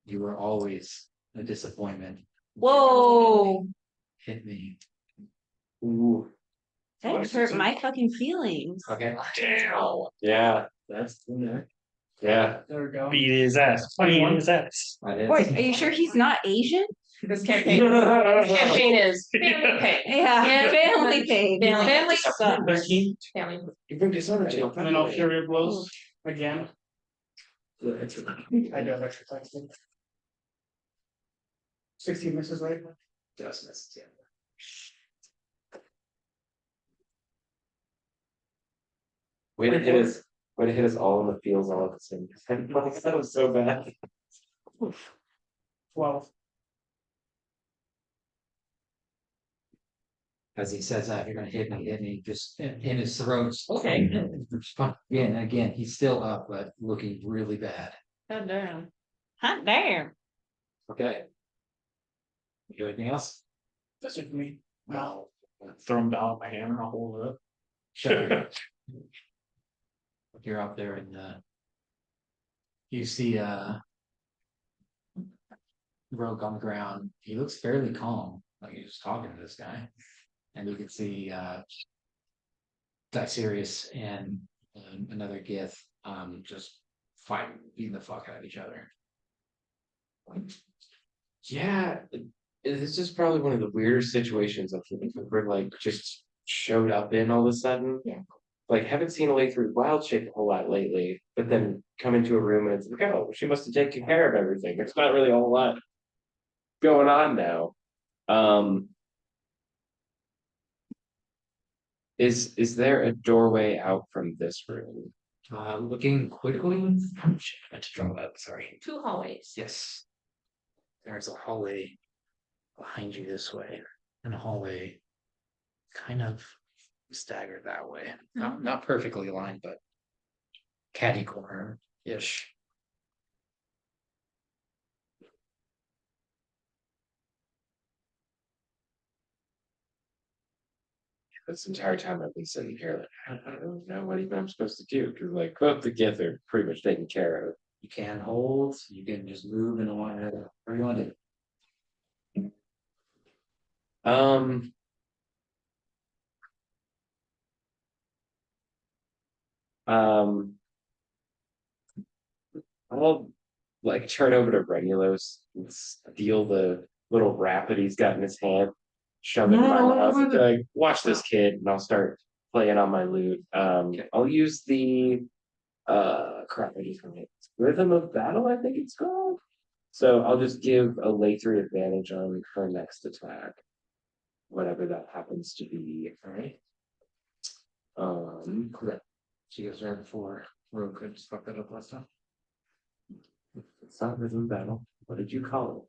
You were always a disappointment.
Whoa.
Hit me.
Ooh.
That hurt my fucking feelings.
Okay.
Damn.
Yeah.
That's the neck.
Yeah.
There we go.
Beat his ass. Beat his ass.
That is.
Wait, are you sure he's not Asian?
This campaign is family pain.
Yeah, family pain.
Family
sucks.
13.
Family.
You bring dishonor to your
And then I'll
family.
fury blows again. I do have extra texting. 16 misses, right?
Just missed, yeah.
Way to hit us all in the feels all at the same time. That was so bad.
12.
As he says that, you're gonna hit me, just in his throat. Okay. Again, he's still up, but looking really bad.
God damn.
Hot damn.
Okay. You do anything else?
That's it for me.
I'll throw him down with my hammer. I'll hold it up.
Sure. You're up there and you see Rogue on the ground. He looks fairly calm, like he's just talking to this guy. And you can see Dyserius and another Gith just fighting, beating the fuck out of each other.
Yeah. This is probably one of the weirder situations I've ever like just showed up in all of a sudden.
Yeah.
Like haven't seen a lady through wild shape a whole lot lately, but then come into a room and it's like, oh, she must have taken care of everything. There's not really a whole lot going on now. Is there a doorway out from this room?
Looking quickly. Oh, shit, I meant to draw that. Sorry.
2 hallways.
Yes. There's a hallway behind you this way, and a hallway kind of staggered that way. Not perfectly aligned, but catty corner-ish.
this entire time I've been sitting here, like, I don't know what even I'm supposed to do, because like both the kids are pretty much taken care of.
You can hold, you can just move and want to, where you want to.
Um. Um. I'll like turn over to Regulos and steal the little wrap that he's got in his hand, shove it in my mouth, and be like, watch this kid, and I'll start playing on my lute. I'll use the crap, I just forget. Rhythm of Battle, I think it's called. So I'll just give a lay 3 advantage on her next attack. Whatever that happens to be.
Alright,
Um,
she goes right before Rogue could just fuck that up last time.
it's not Rhythm Battle. What did you call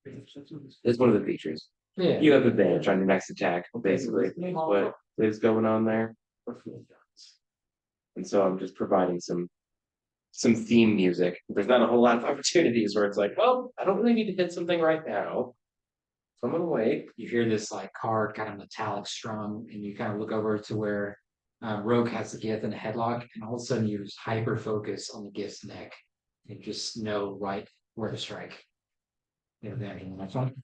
it? It's one of the features.
Yeah.
You have advantage on your next attack, basically, is what is going on there. And so I'm just providing some theme music. There's not a whole lot of opportunities where it's like, well, I don't really need to hit something right now. So I'm gonna wait.
You hear this like hard kind of metallic strum, and you kind of look over to where Rogue has the gift in a headlock, and all of a sudden you just hyper focus on the gift's neck and just know right where to strike. Yeah, there, the next one.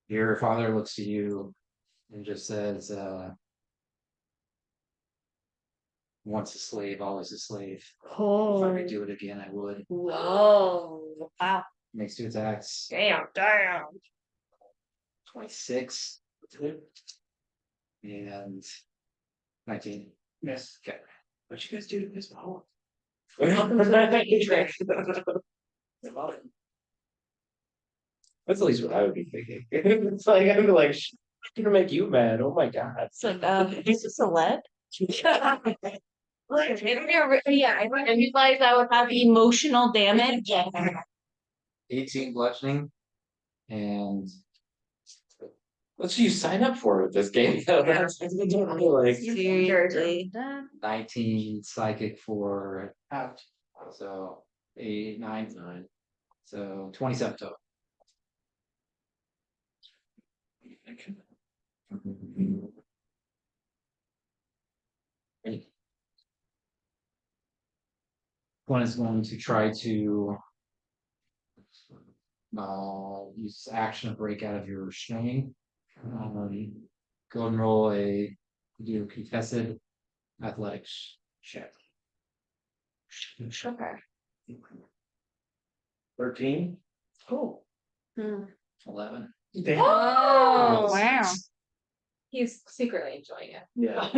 Your father looks to you and just says, once a slave, always a slave. If I
Oh,
could do it again, I would.
whoa, wow,
Makes 2 attacks.
damn.
26. And 19.
Yes.
Okay.
What you guys do to piss me off? That's at least what I would be thinking. It's like I'd be like, I'm gonna make you mad. Oh my god.
It's like, is this a lead? Yeah, I didn't realize I would have emotional damage.
18 bludgeoning. And
What should you sign up for with this game though? That's like
Seriously.
19 psychic for
Out.
so 8, 9, 9. So 27 total. One is going to try to use action to break out of your restraint. Go and roll do a contested athletics check.
Okay.
13.
Cool.
11.
Oh,
wow.
He's secretly enjoying it.
Yeah.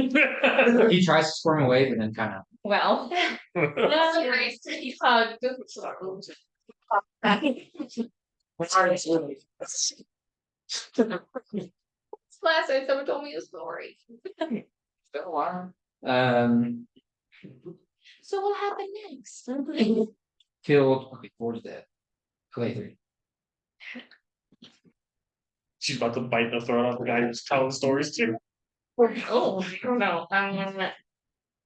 He tries to squirm away, but then kind of
Well. Nice to be hugged. Last night someone told me a story.
been a while.
So what happened next?
Killed. Okay, 4's dead. Clay 3.
She's about to bite the throat off the guy who's telling stories too.
Oh, no.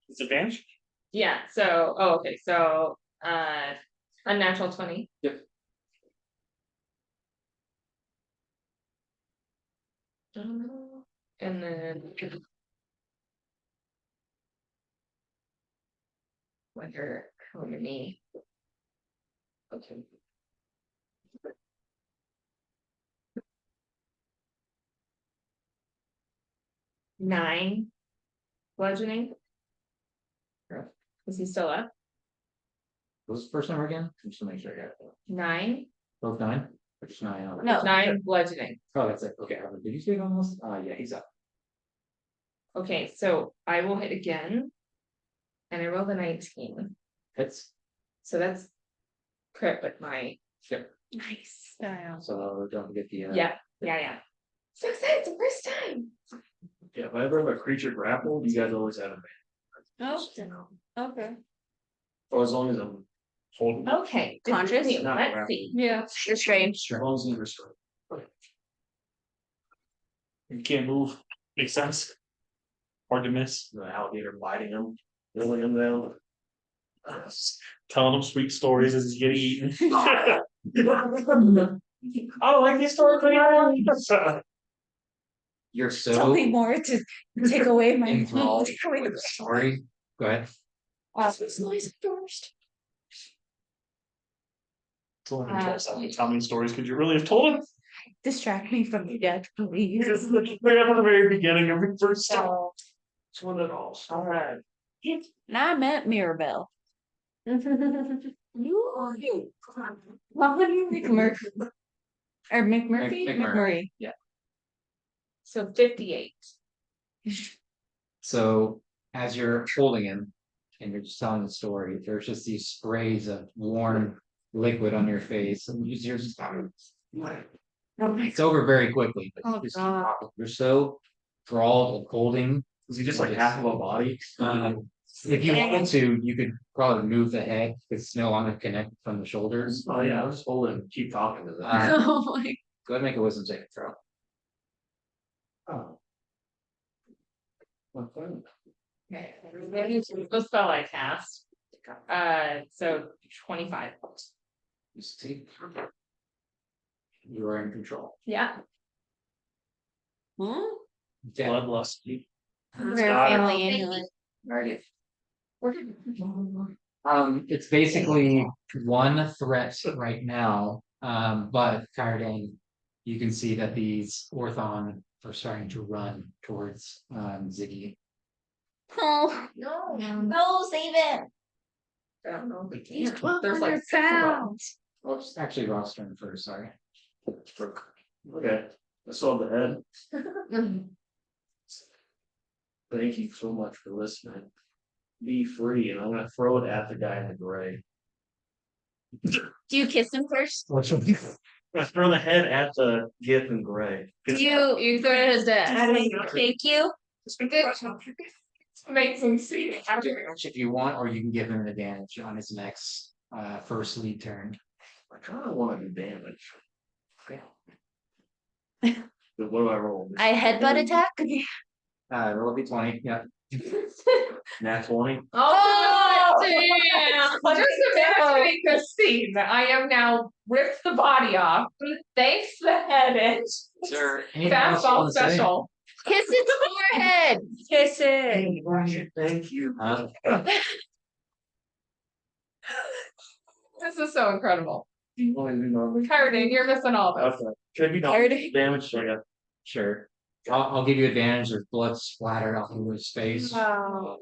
It's advantage?
Yeah, so, oh, okay, so, unnatural 20.
Yep.
And then. Wonder how many. Okay. 9 bludgeoning. Is he still up?
What was the first number again? Just to make sure I got it.
9?
Both 9? Or just 9?
No.
9 bludgeoning.
Oh, that's it. Okay. Did you say it almost? Yeah, he's up.
Okay, so I will hit again. And I rolled a 19.
Hits.
So that's crit with my.
Yep.
Nice.
So don't forget the.
Yeah. So excited, it's the first time.
Yeah, if I ever have a creature grappled, you guys always have a
Oh, okay.
Or as long as I'm holding.
Okay.
Conscious?
Let's see.
Yeah.
You're strange.
As long as you're restrained.
You can't move. Makes sense. Hard to miss.
The alligator biting him, pulling him down.
Telling him sweet stories as he's getting eaten. I don't like these stories.
You're
Tell me
so
more to take away my.
enthralled
take away
with the story. Go ahead.
this noise first.
Told him how many stories could you really have told him?
Distract me from your dad, please.
Like at the very beginning of the first song. It's one of those. All right.
Now I meant Mirabelle. You. McMurphy. Or McMurphy? McMurray.
Yeah.
So 58.
So as you're holding him and you're just telling the story, there's just these sprays of warm liquid on your face, and you're just it's over very quickly. But
Oh,
just
God.
you're so enthralled with holding.
Is he just like half of a body?
If you wanted to, you could probably move the head. It's no longer connected from the shoulders.
Oh, yeah, I'll just hold it and keep talking to them.
Oh my.
Go ahead and make a wisdom saving throw.
Oh. What fun.
Okay. The spell I cast. So 25.
You see, you are in control.
Yeah.
Huh?
Yeah.
Bloodlusty.
Rare
Got it.
family amulet.
Alrighty. It's basically one threat right now. But Cardane, you can see that these Orthon are starting to run towards Ziggy.
Oh,
No.
no, save it.
I don't know.
He's
There's like
1,200 pounds.
Oops, actually Rock's turn first, sorry.
Okay, I saw the head. Thank you so much for listening. Be free, and I'm gonna throw it at the guy in the gray.
Do you kiss him first?
I'm gonna throw the head at the gif in gray.
Do you throw it at his dad? Thank you.
Amazing scene.
If you want, or you can give him an advantage on his next first lead turn.
I kinda wanna do damage. But what do I roll?
I headbutt attack.
Roll a d20, yeah.
Nat 20?
Oh, damn! Just imagining this scene. I am now ripped the body off. Thanks the head and
Sir, anything else you
fastball
wanna say?
special.
Kiss its forehead. Kiss it.
Thank you.
This is so incredible.
You wanna do normal?
Carding, you're missing all this.
Okay. Could be
Alrighty.
damage to you.
Sure. I'll give you advantage. There's blood splattered all over his face.
Wow.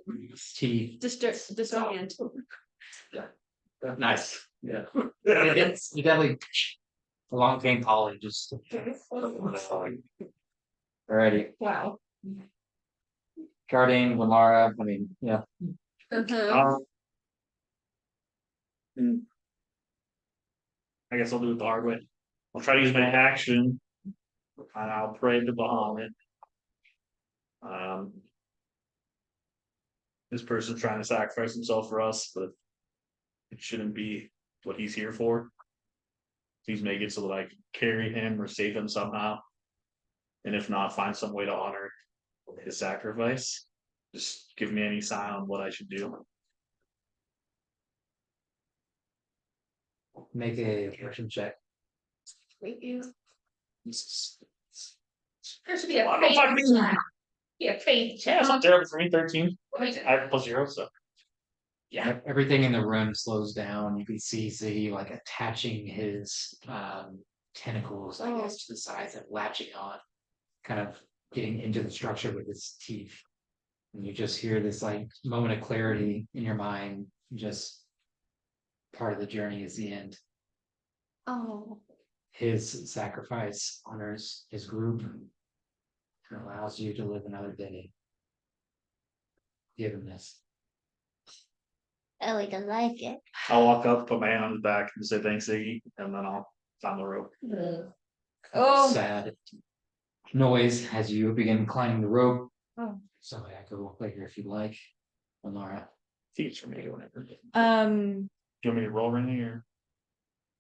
Teeth.
Disorient.
Nice.
Yeah.
It's you definitely a long cane poly just alrighty.
Wow.
Cardane, Lamara, I mean, yeah.
Um, I guess I'll do it the hard way. I'll try to use my action. And I'll pray to Bahamut. This person's trying to sacrifice himself for us, but it shouldn't be what he's here for. Please make it so that I can carry him or save him somehow. And if not, find some way to honor his sacrifice. Just give me any sign on what I should do.
Make a fortune check.
Thank you. There should be a
I don't fucking
faith.
know.
Be a faith
Yeah,
check.
it's not terrible for me, 13. I have +0, so.
Yeah, everything in the room slows down. You can see Ziggy like attaching his tentacles, I guess, to the sides and latching on, kind of getting into the structure with his teeth. And you just hear this like moment of clarity in your mind. Just part of the journey is the end.
Oh.
His sacrifice honors his group and allows you to live another day. Give him this.
Ellie doesn't like it.
I'll walk up, put my hand on his back and say thanks, Iggy, and then I'll find the rope.
Oh.
Sad noise as you begin climbing the rope.
Oh.
So I could roll play here if you'd like. Laura.
Teach for me whenever. Do
Um,
you want me to roll anything or?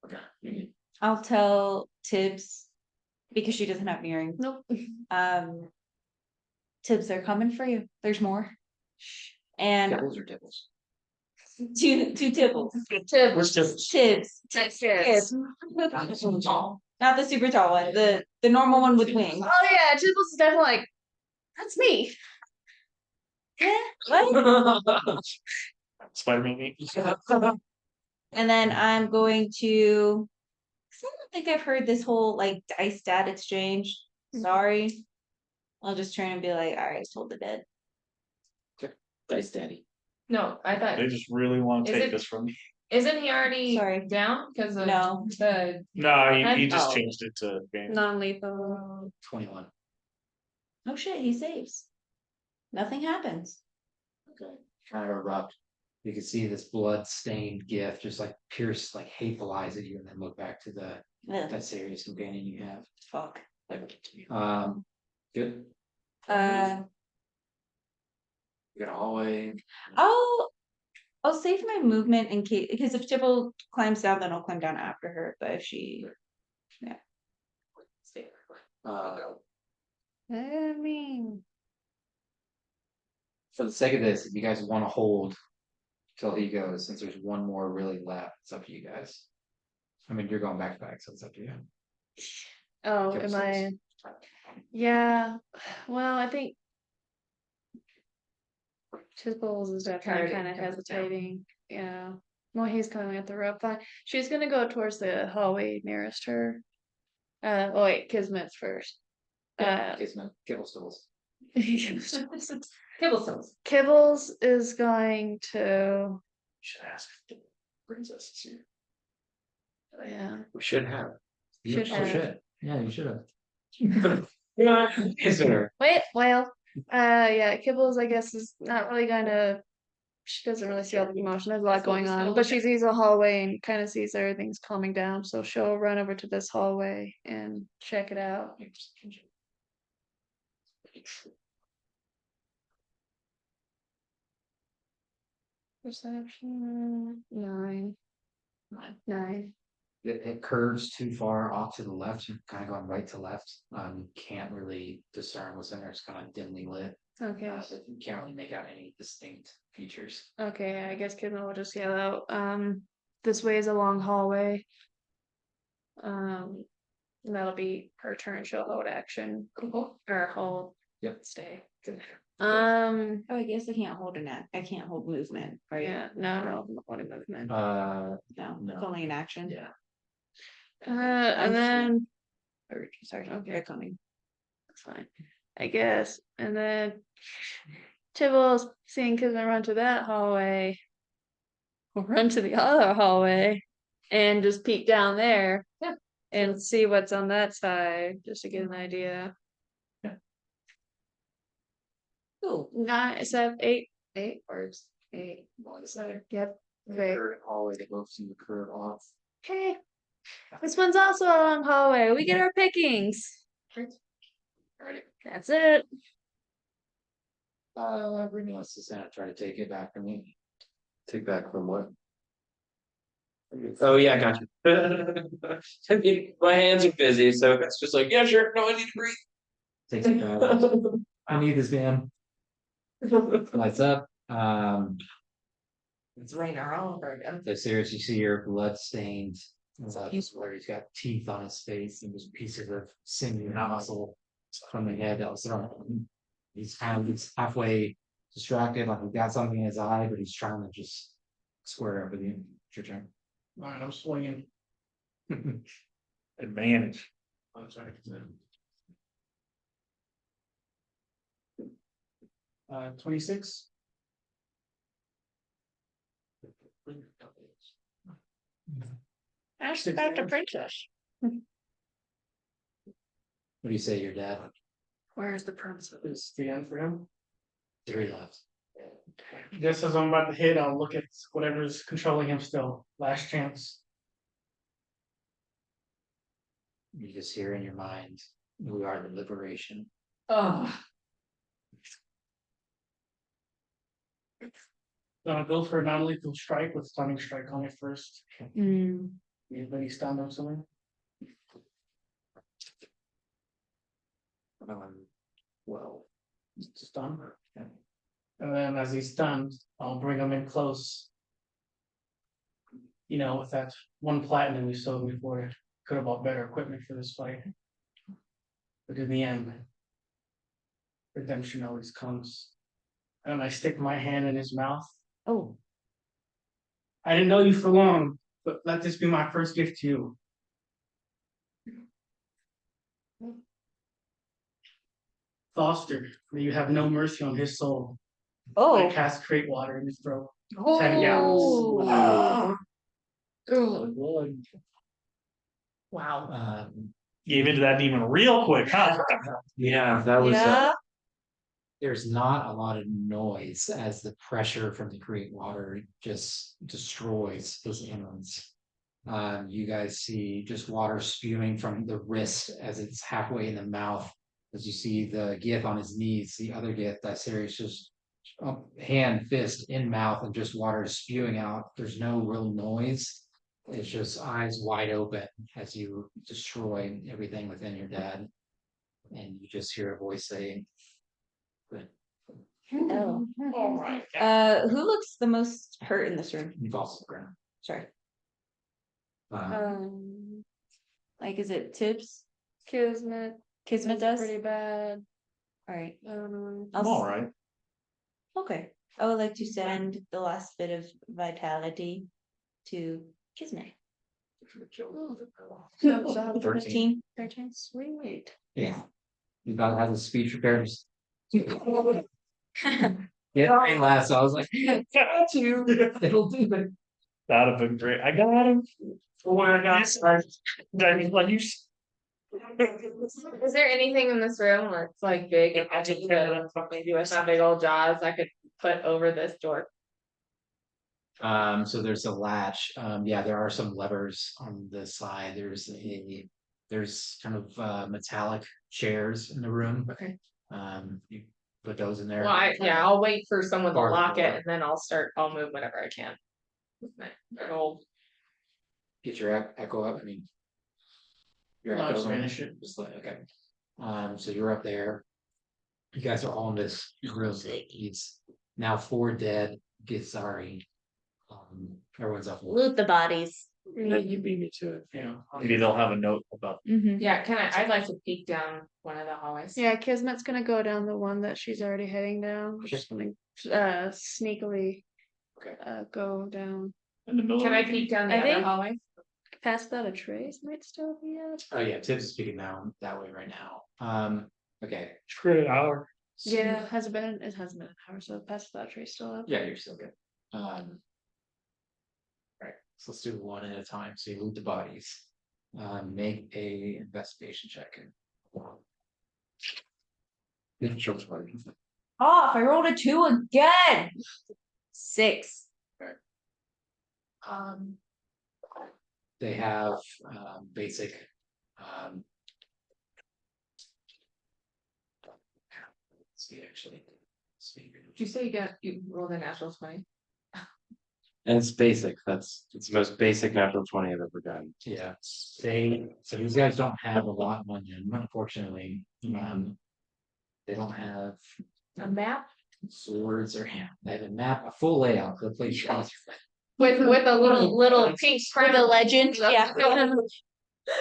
Okay.
I'll tell Tibbs because she doesn't have an earring.
Nope.
Tibbs, they're coming for you. There's more. And
Devils or devils?
Two Tibbles.
Where's Tibbs?
Tibs.
Yes.
Not so tall.
Not the super tall one, the normal one with wings.
Oh yeah, Tibbles is definitely like, that's me.
What?
Spider-Man.
And then I'm going to, 'cause I don't think I've heard this whole like dice stat exchange. Sorry. I'll just try and be like, alright, told the dead.
Dice Daddy.
No, I thought,
They just really want to
Is
take
it-
this from me.
isn't he already
Sorry.
down? Cause of
No.
the,
No, he just
Oh.
changed it to ban.
Non-lethal.
21.
Oh shit, he saves. Nothing happens.
Okay. Kind of erupt. You can see this blood stained gift just like pierce, like hateful eyes at you, and then look back to
Ugh,
that serious companion you have.
fuck.
Good.
Uh,
You got a hallway.
I'll save my movement in case, because if Tibble climbs down, then I'll climb down after her, but if she.
Uh,
I mean,
for the sake of this, if you guys want to hold till he goes, since there's one more really left, it's up to you guys. I mean, you're going back to back, so it's up to you.
oh,
Kill
am
six.
I? Yeah, well, I think. Chisels is definitely
Tired
kind of
and comes down.
hesitating, yeah. Well, he's coming at the rope, fine. She's gonna go towards the hallway nearest her. Oh wait, Kismet's first.
Kismet, Kibblestools.
Kibblesons.
Kibbles is going to,
Should ask if the princess is here.
yeah,
We should have.
Should
Oh,
have.
shit. Yeah, you should have.
Isn't her?
wait, well, yeah, Kibbles, I guess, is not really gonna. She doesn't really see all the emotion. There's a lot going on, but she sees a hallway and kind of sees everything's calming down. So she'll run over to this hallway and check it out. Perception 9. 9.
It curves too far off to the left, you're kind of going right to left. You can't really discern what's in there. It's kind of dimly lit.
Okay.
So you can't really make out any distinct features.
Okay, I guess Kidman will just yell out. This way is a long hallway. And that'll be her turn. She'll hold action. Or hold.
Yep.
Stay.
Good.
Oh, I guess I can't hold I can't hold movement, right?
Yeah, no, not holding movement.
No,
no.
it's only an action.
Yeah.
And then
Sorry,
Okay.
they're coming.
that's fine, I guess. And then Tibbles, seeing Kismet run to that hallway, will run to the other hallway and just peek down there.
Yeah.
And see what's on that side, just to get an idea.
Cool.
9, 7, 8 words. 8. Yep. Okay.
Curved hallway that goes to the curve off.
Okay. This one's also a long hallway. We get our pickings.
Alrighty.
That's it.
Brittany wants to try to take it back from me.
Take back from what? Oh yeah, I got you. I mean, my hands are busy, so it's just like, yeah, sure. No, I need to breathe.
Takes it back. I need this man. Lights up.
It's raining all over again.
So serious, you see your blood stained. He's where he's got teeth on his face and just pieces of sinew and muscle from the head that was thrown. He's halfway distracted, like he's got something in his eye, but he's trying to just square up with you. It's your turn.
Alright, I'm swinging.
Advantage.
26.
Ask
about the
princess.
What do you say, your dad?
Where's the princess?
Is the end for him.
3 left.
Just as I'm about to hit, I'll look at whatever's controlling him still. Last chance.
You just hear in your mind, we are the liberation.
Oh,
Gonna go for a non-lethal strike with stunning strike on it first. Anybody stunned on something?
Well,
Stun. And then as he's stunned, I'll bring him in close you know, with that one platinum we sold before, could have bought better equipment for this fight. But in the end, redemption always comes. And I stick my hand in his mouth.
Oh,
I didn't know you for long, but let this be my first gift to you. Foster, may you have no mercy on his soul. I
oh,
cast crate water in his throat.
Oh.
10 gallons.
Wow.
Gave into that demon real quick, huh?
Yeah, that was,
yeah.
There's not a lot of noise as the pressure from the Great Water just destroys his inwards. You guys see just water spewing from the wrist as it's halfway in the mouth. As you see the Gith on his knees, the other Gith, that series just hand, fist in mouth, and just water is spewing out. There's no real noise. It's just eyes wide open as you destroy everything within your dad. And you just hear a voice saying,
Oh.
Oh my god.
Who looks the most hurt in this room?
he falls to the ground.
Sorry.
Um,
Like, is it Tibbs?
Kismet.
Kismet
That's
does?
pretty bad.
Alright.
I don't know.
I'm all right.
Okay. I would like to send the last bit of vitality to Kismet.
So
13.
13. Sweet.
Yeah. He about has a speech impaired. Yeah, I laughed, so I was like, got you. It'll do it.
That'd have been great. I got him. Oh my god. Like you.
Is there anything in this room that's like big and heavy that maybe with some big old jaws I could put over this door?
So there's a latch. Yeah, there are some levers on the side. There's kind of metallic chairs in the room.
Okay.
You put those in there.
Well, I'll wait for someone to
Bar the
lock it
door.
and then I'll move whenever I can. With my old
Get your echo up. I mean, your
I'll
echo
just finish it.
just like okay. So you're up there. You guys are all in this room. It's now 4 dead. Githzari. Everyone's up.
Loot the bodies.
you beat me to it.
Yeah.
Maybe they'll have a note about.
Mm-hmm.
Yeah, I'd like to peek down one of the hallways.
Yeah, Kismet's gonna go down the one that she's already heading down.
Okay.
Just gonna sneakily
Okay.
go down.
In the middle.
Can I
of the-
peek down the
I
other
think-
hallway?
Past that, a trace might still be out.
Oh yeah, Tibbs is speaking now that way right now. Okay.
Screw it, hour.
Yeah, it hasn't been an hour, so past that trace still up.
Yeah, you're still good. Right, so let's do one at a time. So you loot the bodies. Make a investigation check.
Off. I rolled a 2 again. 6.
They have basic let's see actually.
Did you say you rolled a natural 20?
And it's basic. It's the most basic natural 20 I've ever done.
Yeah, so these guys don't have a lot on them, unfortunately. They don't have
A map?
swords or they have a map, a full layout of the place.
With a little pink
For the legend. Yeah.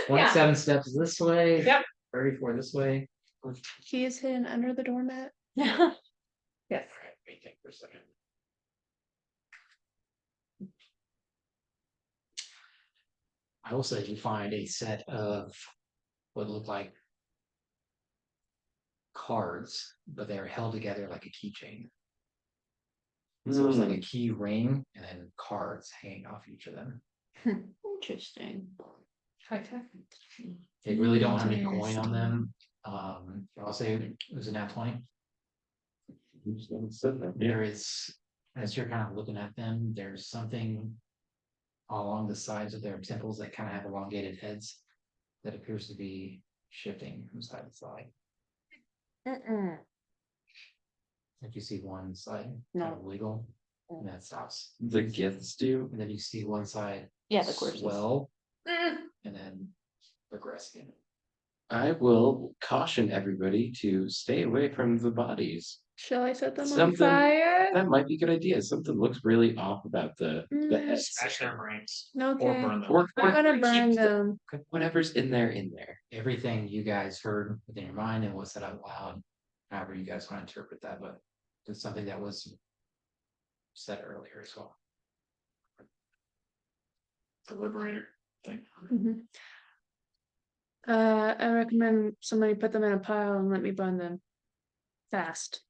27 steps this way.
Yep.
34 this way.
He is hidden under the doormat.
Yes.
Alright, let me think for a second. I will say you find a set of what look like cards, but they are held together like a keychain. So it's like a key ring and then cards hanging off each of them.
Interesting.
High tech.
They really don't have any coin on them. I'll say it was a nat 20. There is, as you're kind of looking at them, there's something along the sides of their temples that kind of have elongated heads that appears to be shifting from side to side. If you see one side kind of wiggle, and that stops.
The gifts do.
And then you see one side
Yeah, the courses.
swell and then progress again.
I will caution everybody to stay away from the bodies.
Shall I set them on
Something-
fire?
That might be a good idea. Something looks really off about the heads.
Smash their brains.
Okay.
Or burn them.
I'm gonna
keep
burn
the-
them.
Whatever's in there.
Everything you guys heard within your mind and was said out loud, however you guys want to interpret that, but it's something that was said earlier as well.
The liberator thing.
Mhm. I recommend somebody put them in a pile and let me burn them. Fast.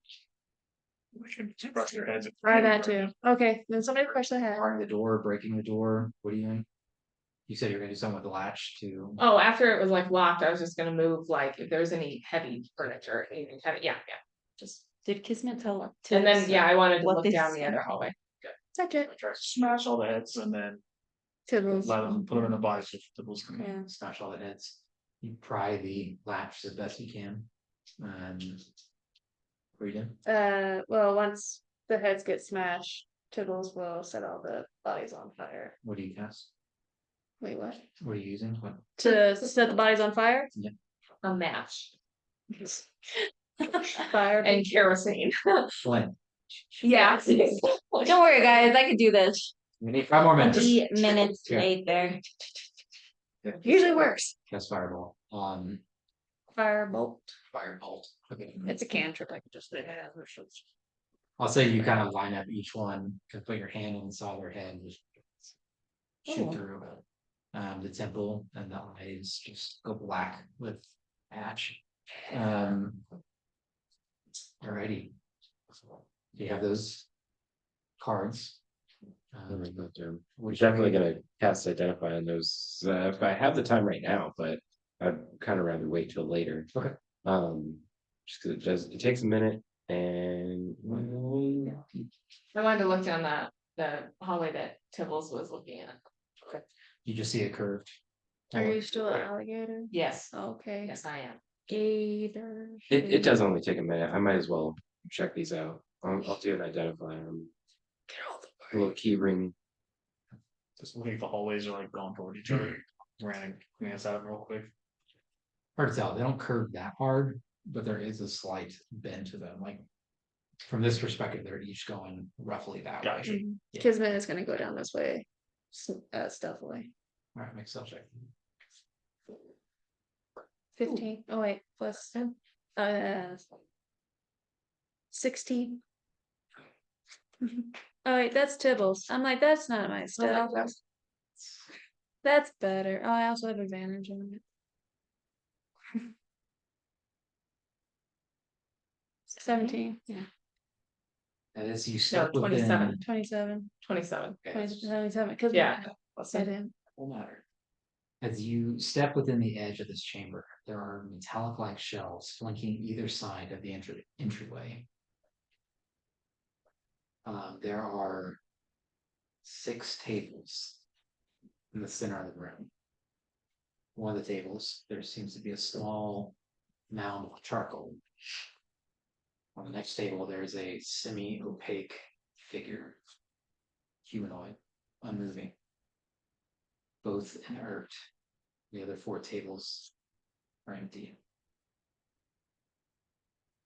We should brush their heads.
Try that too. Okay, then somebody crush the head.
Barring the door, breaking the door, what do you think? You said you're gonna do something with the latch to.
Oh, after it was like locked, I was just gonna move like if there's any heavy furniture, anything heavy, yeah, just.
Did Kismet tell?
And then, yeah, I wanted to
what
look
they
down the
said?
other hallway.
That's it.
Try to smash all the heads and then
Tiddles.
let them put them in a box if the bulls come in.
Yeah.
Smash all the heads. You pry the latch as best you can. And. What are you doing?
Well, once the heads get smashed, Tiddles will set all the bodies on fire.
What do you cast?
Wait, what?
What are you using? What?
To set the bodies on fire?
A match
Fire.
and kerosene.
Flint.
Yeah.
Don't worry, guys, I could do this.
We need 5 more minutes.
3 minutes
Yeah.
later.
Usually works.
Cast fireball.
Firebolt.
Firebolt. Okay.
It's a cantrip. I could just.
I'll say you kind of line up each one, can put your hand inside their head, just shoot
Oh.
through the temple and the eyes just go black with ash. Alrighty. You have those cards.
We're definitely gonna cast identify on those, if I have the time right now, but I'd kind of rather wait till later.
Okay.
Just 'cause it takes a minute and.
I wanted to look down the hallway that Tibbles was looking at.
You just see it curved.
Are you still an alligator?
Yes,
Okay.
yes, I am.
Gator.
It does only take a minute. I might as well check these out. I'll do an identify. A little key ring.
Just looking at the hallways are like going toward each other. Ran and glance at them real quick.
Hard to tell. They don't curve that hard, but there is a slight bend to them. Like from this perspective, they're each going roughly that
Gotcha.
way. Yeah.
Kismet is gonna go down this way. Stealthily.
All right, make self check.
15. Oh wait, plus 16. Oh wait, that's Tibbles. I'm like, that's not my stuff. That's better. Oh, I also have advantage on it. 17. Yeah.
And as you
No,
step within.
27.
27.
27.
27. Because
Yeah.
I didn't.
Will matter. As you step within the edge of this chamber, there are metallic-like shelves flanking either side of the entryway. There are 6 tables in the center of the room. One of the tables, there seems to be a small mound of charcoal. On the next table, there is a semi-opaque figure, humanoid, unmoving. Both inert. The other 4 tables are empty.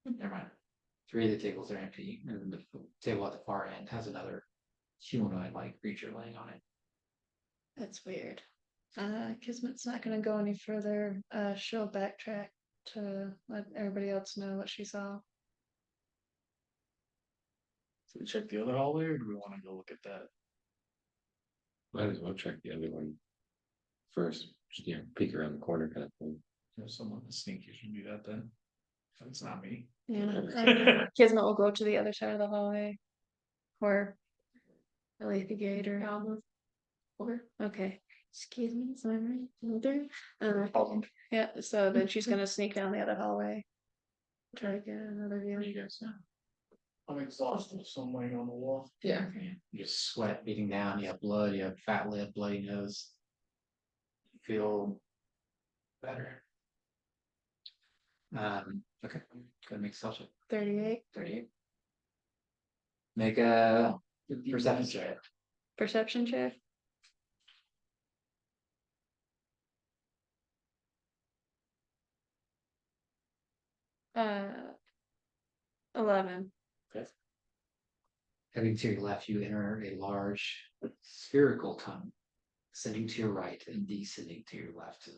Never mind. 3 of the tables are empty, and the table at the far end has another humanoid-like creature laying on it.
That's weird. Kismet's not gonna go any further. She'll backtrack to let everybody else know what she saw.
Should we check the other hallway or do we want to go look at that?
Might as well check the other one first. Just, peek around the corner kind of thing.
There's someone sneaky should do that then. If it's not me.
Yeah. Kismet will go to the other side of the hallway. Or Aletha Gator. Okay. Excuse me, sorry. Yeah, so then she's gonna sneak down the other hallway. Try to get another
What do
view.
you guys know? I'm exhausted, so I'm laying on the wall.
Yeah.
You just sweat beating down, you have blood, you have fat lip, bloody nose. You feel better. Okay, gonna make self check.
38.
38. Make a perception check.
Perception check. 11.
Heading to your left, you enter a large spherical tunnel, ascending to your right and descending to your left.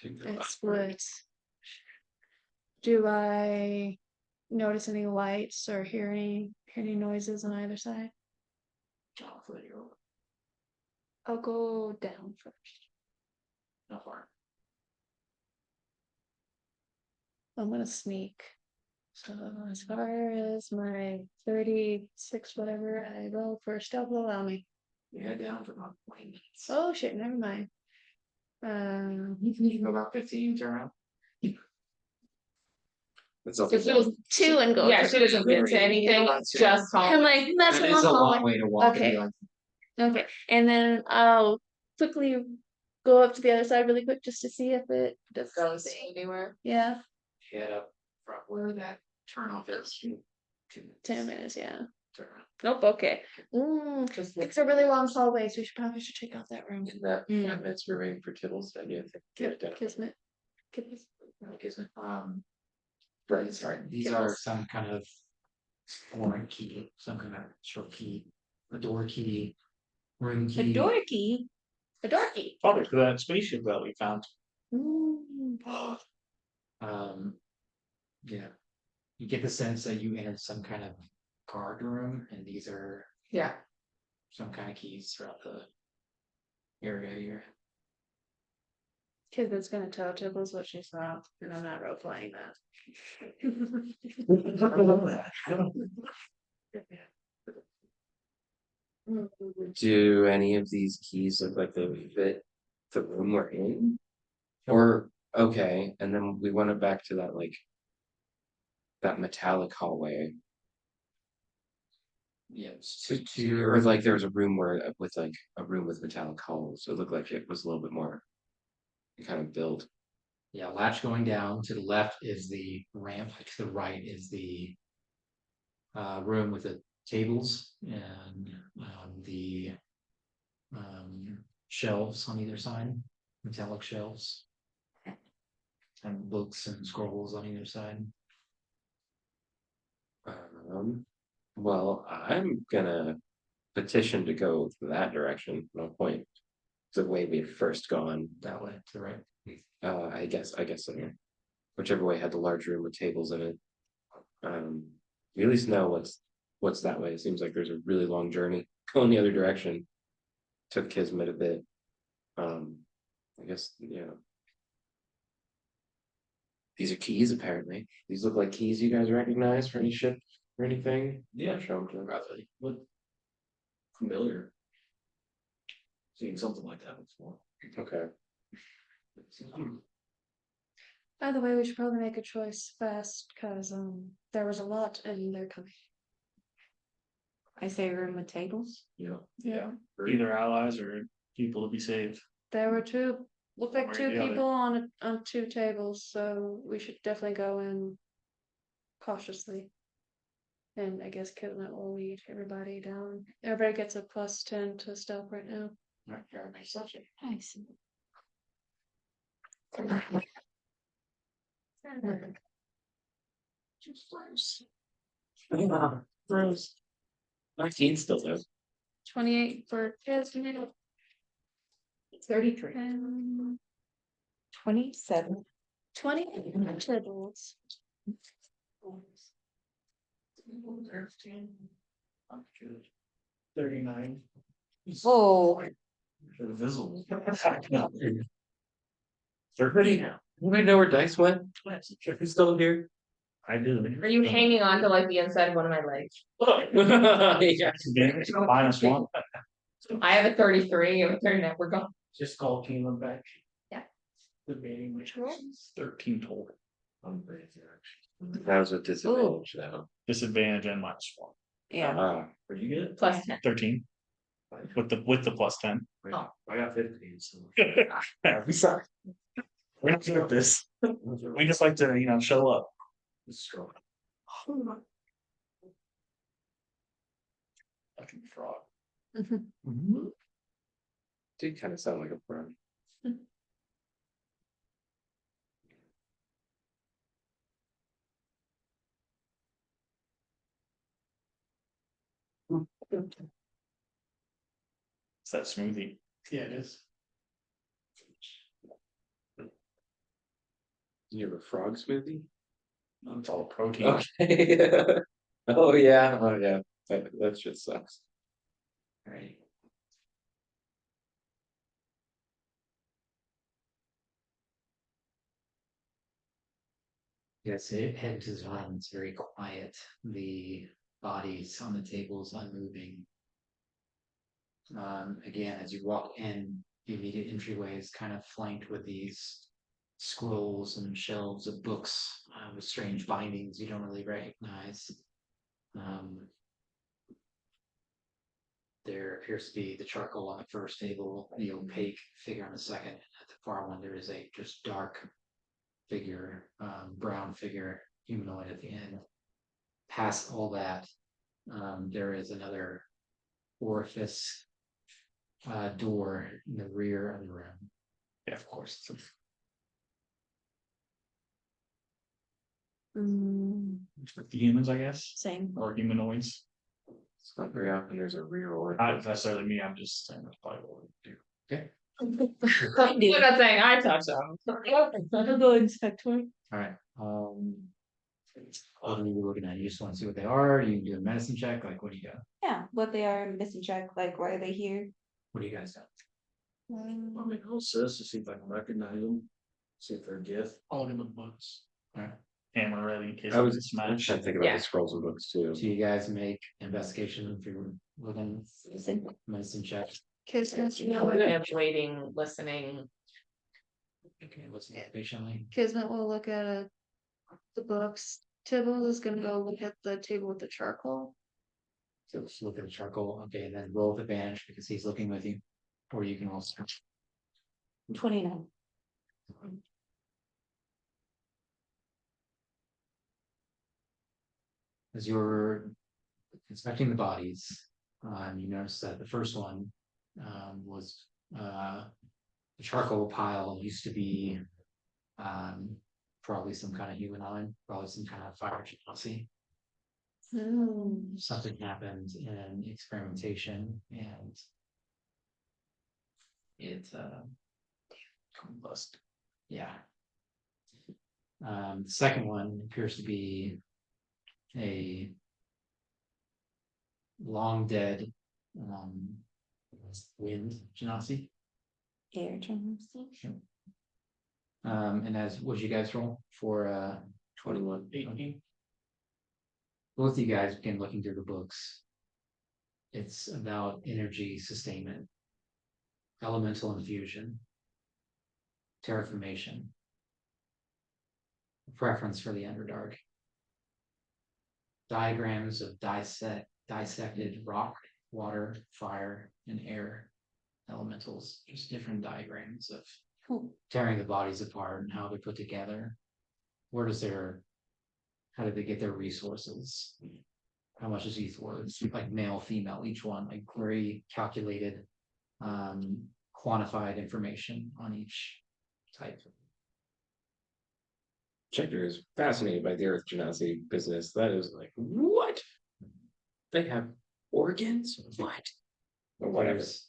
It splits. Do I notice any lights or hear any noises on either side? I'll go down first.
Not far.
I'm gonna sneak. So as far as my 36 whatever I roll for stealth will allow me.
You head down for about 20 minutes.
Oh shit, never mind.
You can go about 15, turn around.
That's all.
So she was
2 and go.
Yeah,
for
she doesn't get to anything, just
I'm
call.
like, that's
That
a
is a
long
long
hallway.
way to walk.
Okay. Okay, and then I'll quickly go up to the other side really quick just to see if it does
Goes anywhere.
Yeah,
Head up front where that turnoff is.
10 minutes, yeah.
Turn around.
Nope, okay. It's a really long hallway, so we should check out that room.
In that 5 minutes remaining for Tittles, I do think.
Kismet. Kismet.
Right, sorry, these are some kind of foreign key, some kind of short key, a door key, room
A
key.
door key. A door key.
Probably for that spaceship that we found.
Yeah, you get the sense that you entered some kind of card room, and these are
Yeah.
some kind of keys throughout the area here.
Kismet's gonna tell Tibbles what she saw, and I'm not role playing that.
Do any of these keys look like they would fit the room we're in? Or, okay, and then we went back to that like. That metallic hallway,
Yes,
or like there was a room where with like a room with metallic halls, so it looked like it was a little bit more. Kind of built.
yeah, latch going down. To the left is the ramp. To the right is the room with the tables and the shelves on either side, metallic shelves, and books and scrolls on either side.
Well, I'm gonna petition to go that direction. No point. The way we've first gone.
That way to the right.
I guess so. Whichever way had the large room with tables in it. We at least know what's that way. It seems like there's a really long journey going the other direction. Took Kismet a bit. I guess, yeah. These are keys, apparently. These look like keys you guys recognize for any ship or anything.
Yeah,
Show them to them.
probably look familiar. Seen something like that before.
Okay.
By the way, we should probably make a choice fast, cause there was a lot and they're coming.
I say room with tables.
Yeah.
Yeah.
Either allies or people to be saved.
There were looked like
One way or
2
the other.
people on 2 tables, so we should definitely go in cautiously. And I guess Kismet will lead everybody down. Everybody gets a +10 to stealth right now.
Right here, my subject.
Nice.
Rose. 19 still though.
28 for Kismet.
33.
And
27.
20 Tibbles.
39.
Oh,
Invisible.
30 now. Anybody know where Dice went? Who's still here?
I do.
Are you hanging on to like the inside of one of my legs?
Yeah.
-1.
I have a 33, you have a 39, we're gone.
Just call Keeneland back.
Yeah.
Debating which is 13 total.
That was a disadvantage though.
Disadvantage and -1.
yeah.
Ah,
Where'd you get?
Plus 10.
13. With the +10.
Oh, I got 15, so.
Yeah, we suck. We're not good at this. We just like to, show up.
Let's scroll.
Fucking frog.
did kind of sound like a frog.
It's that smoothie.
Yeah, it is.
You have a frog smoothie?
It's all protein.
Okay. Oh, yeah, that shit sucks.
Right. Yes, it head to the room, it's very quiet, the bodies on the tables unmoving. Again, as you walk in, the immediate entryway is kind of flanked with these scrolls and shelves of books with strange bindings you don't really recognize. There appears to be the charcoal on the first table, the opaque figure on the second. At the far one, there is a just dark figure, brown figure, humanoid at the end. Past all that, there is another orifice door in the rear of the room.
Yeah, of course. For the humans, I guess,
Same.
or humanoids.
It's not very often there's a rear or.
Not necessarily me, I'm just saying that's probably what we do.
I'm not saying I touch them.
I'll go inspect one.
All right. What are you looking at? You just want to see what they are? You can do a medicine check. Like, what do you got?
Yeah, what they are, missing check, like why are they here?
What do you guys got?
I mean, I'll assist to see if I can recognize them, see if they're a gift.
All in the books.
All right.
Hammer ready in case
I
it
was
gets
trying
smashed.
to think about
Yeah.
the scrolls and books too.
So you guys make investigation if you're looking
Listen.
medicine check.
Kismet,
I'm waiting, listening.
Okay, what's the investigation like?
Kismet will look at the books. Tibble is gonna go look at the table with the charcoal.
So just look at the charcoal. Okay, and then roll with advantage because he's looking with you. Or you can also
29.
as you're inspecting the bodies, you notice that the first one was the charcoal pile used to be probably some kind of humanoid, probably some kind of fire genasi. Something happened in experimentation and it combust. Yeah. The second one appears to be a long dead wind genasi.
Air terms.
And as what you guys roll for
21.
18.
both of you guys begin looking through the books. It's about energy sustainment, elemental infusion, terraformation, preference for the Underdark, diagrams of dissected rock, water, fire, and air elementals, just different diagrams of tearing the bodies apart and how they're put together. How did they get their resources? How much is each worth? Like male, female, each one, like very calculated, quantified information on each type.
Checker is fascinated by the Earth Genasi business. That is like, what? They have organs? What? Or whatever.
There's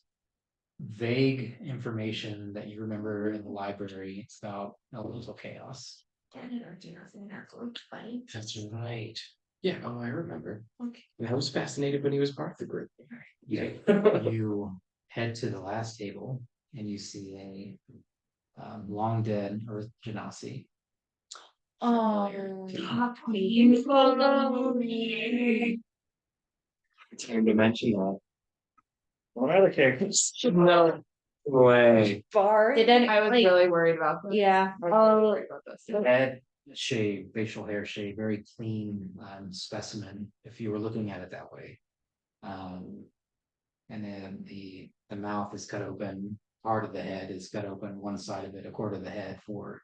vague information that you remember in the library about elemental chaos.
That's right. Yeah, oh, I remember.
Okay.
And I was fascinated when he was part of the group.
Yeah. You head to the last table and you see a long dead Earth Genasi.
Oh,
Time to mention that.
What other characters?
No way.
bar. Did any,
I was
like,
really worried about this.
yeah.
I was really worried about this.
Head shave, facial hair shave, very clean specimen if you were looking at it that way. And then the mouth is cut open, part of the head is cut open, one side of it, a quarter of the head for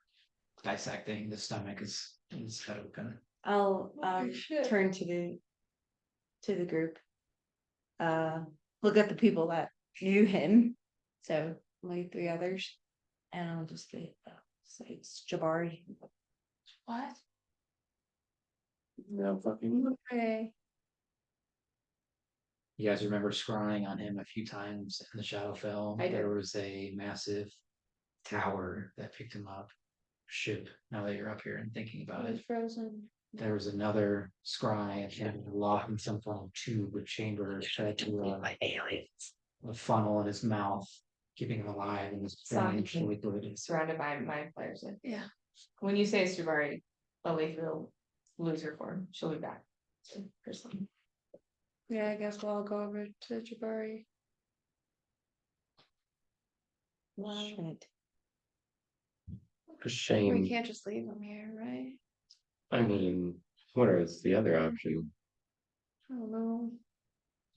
dissecting. The stomach is cut open.
I'll turn to the group. Look at the people that knew him. So like 3 others. And I'll just say it's Jabari. What?
No fucking.
Okay.
You guys remember scrying on him a few times in the Shadowfell?
I did.
There was a massive tower that picked him up. Ship, now that you're up here and thinking about it.
It's frozen.
There was another scry and him locked in some kind of tube or chamber tied to a funnel in his mouth, keeping him alive in this strange liquid.
Surrounded by mind players.
Yeah.
When you say Subari, Lily will lose her form. She'll be back. Personally.
Yeah, I guess we'll all go over to Jabari.
Shit.
A shame.
We can't just leave him here, right?
I mean, what is the other option?
I don't know.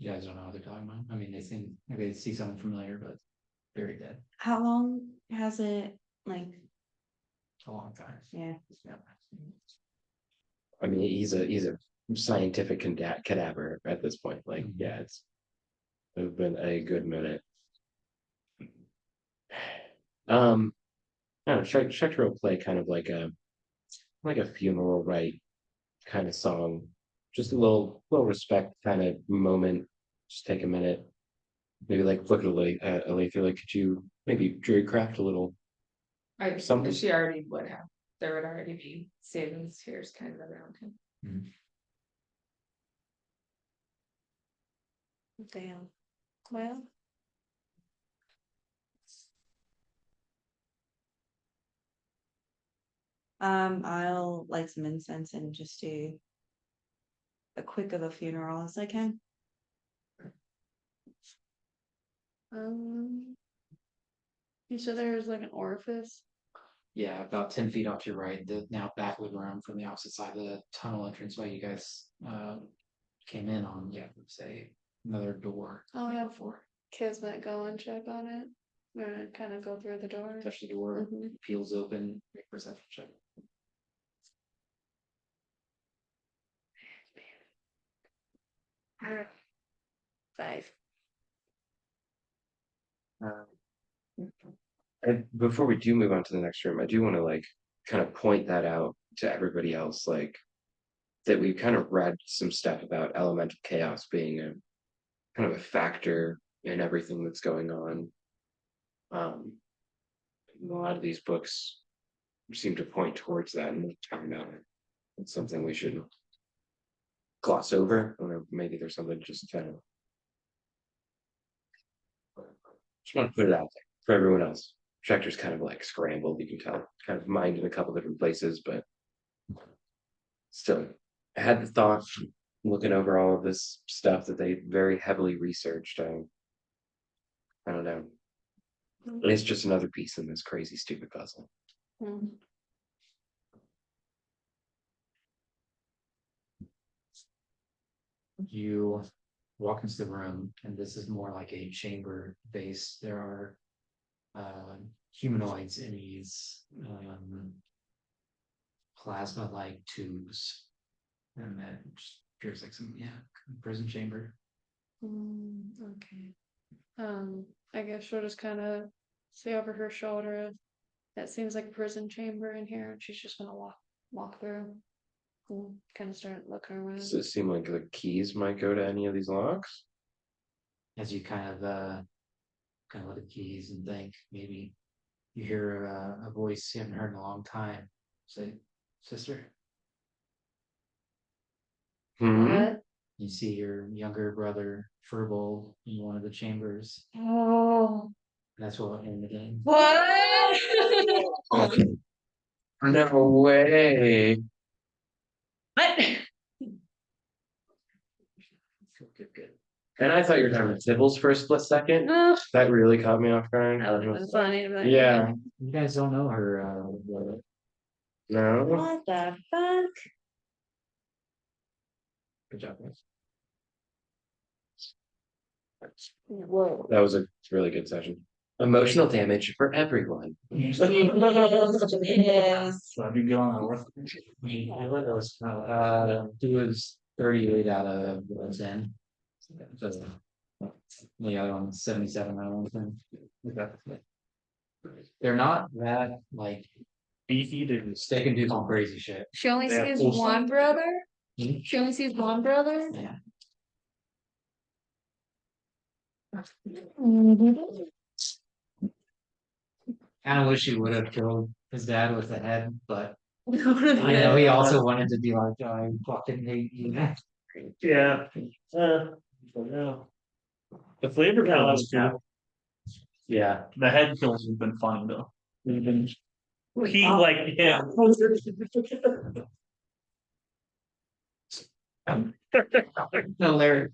You guys don't know what they're talking about. I mean, they seem maybe they see something familiar, but very dead.
How long has it, like,
A long time.
yeah,
Yeah.
I mean, he's a scientific cadaver at this point. Like, yeah, it's been a good minute. I don't know, Schecter will play kind of like a funeral rite kind of song. Just a little respect kind of moment. Just take a minute. Maybe like look at Alethea, like could you maybe druidcraft a little something?
She already would have. There would already be saving spheres kind of around him.
Damn. Well.
I'll light some incense and just do a quick of a funeral as I can.
You said there was like an orifice.
Yeah, about 10 feet off to your right, the now backlit room from the opposite side of the tunnel entranceway you guys came in on. Yeah, say another door.
I'll have
Before.
Kismet go and check on it. Or kind of go through the door.
Touch the door, peels open, make perception check.
Five.
And before we do move on to the next room, I do want to like kind of point that out to everybody else, like that we've kind of read some stuff about elemental chaos being a kind of a factor in everything that's going on. A lot of these books seem to point towards that and talking about it. It's something we should gloss over, or maybe there's something just kind of. Just want to put it out there for everyone else. Schecter's kind of like scrambled, you can tell, kind of mined in a couple different places, but still, I had the thought looking over all of this stuff that they very heavily researched. I don't know. It's just another piece in this crazy, stupid puzzle.
You walk into the room, and this is more like a chamber base. There are humanoids in these plasma-like tubes, and that just appears like some prison chamber.
Okay. I guess she'll just kind of see over her shoulder. That seems like a prison chamber in here, and she's just gonna walk through. Kind of start looking around.
Does it seem like the keys might go to any of these locks?
As you kind of look at the keys and think, maybe you hear a voice you haven't heard in a long time. Say, sister.
What?
You see your younger brother Furbold in one of the chambers.
Oh.
That's what in the game.
What?
No way.
What?
Good.
And I thought you were talking about Tibbles for a split second.
No.
That really caught me off guard.
That would have been funny. But
Yeah.
You guys don't know her.
No.
What the fuck?
Good job, guys.
Whoa.
That was a really good session. Emotional damage for everyone.
Yes.
So I do go on that worth.
He was 38 out of 10. So, the other one 77 out of 10. They're not that like
Beefy dudes.
they can do some crazy shit.
She only
They have
sees
full
one
stuff.
brother.
Hmm?
She only sees one brother.
Yeah. Kinda wish he would have killed his dad with the head, but I know he also wanted to be like, I fucking hate you.
Yeah. Yeah. The flavor kill was cool.
Yeah.
The head kills have been funny though.
He like, yeah.
Hilarious.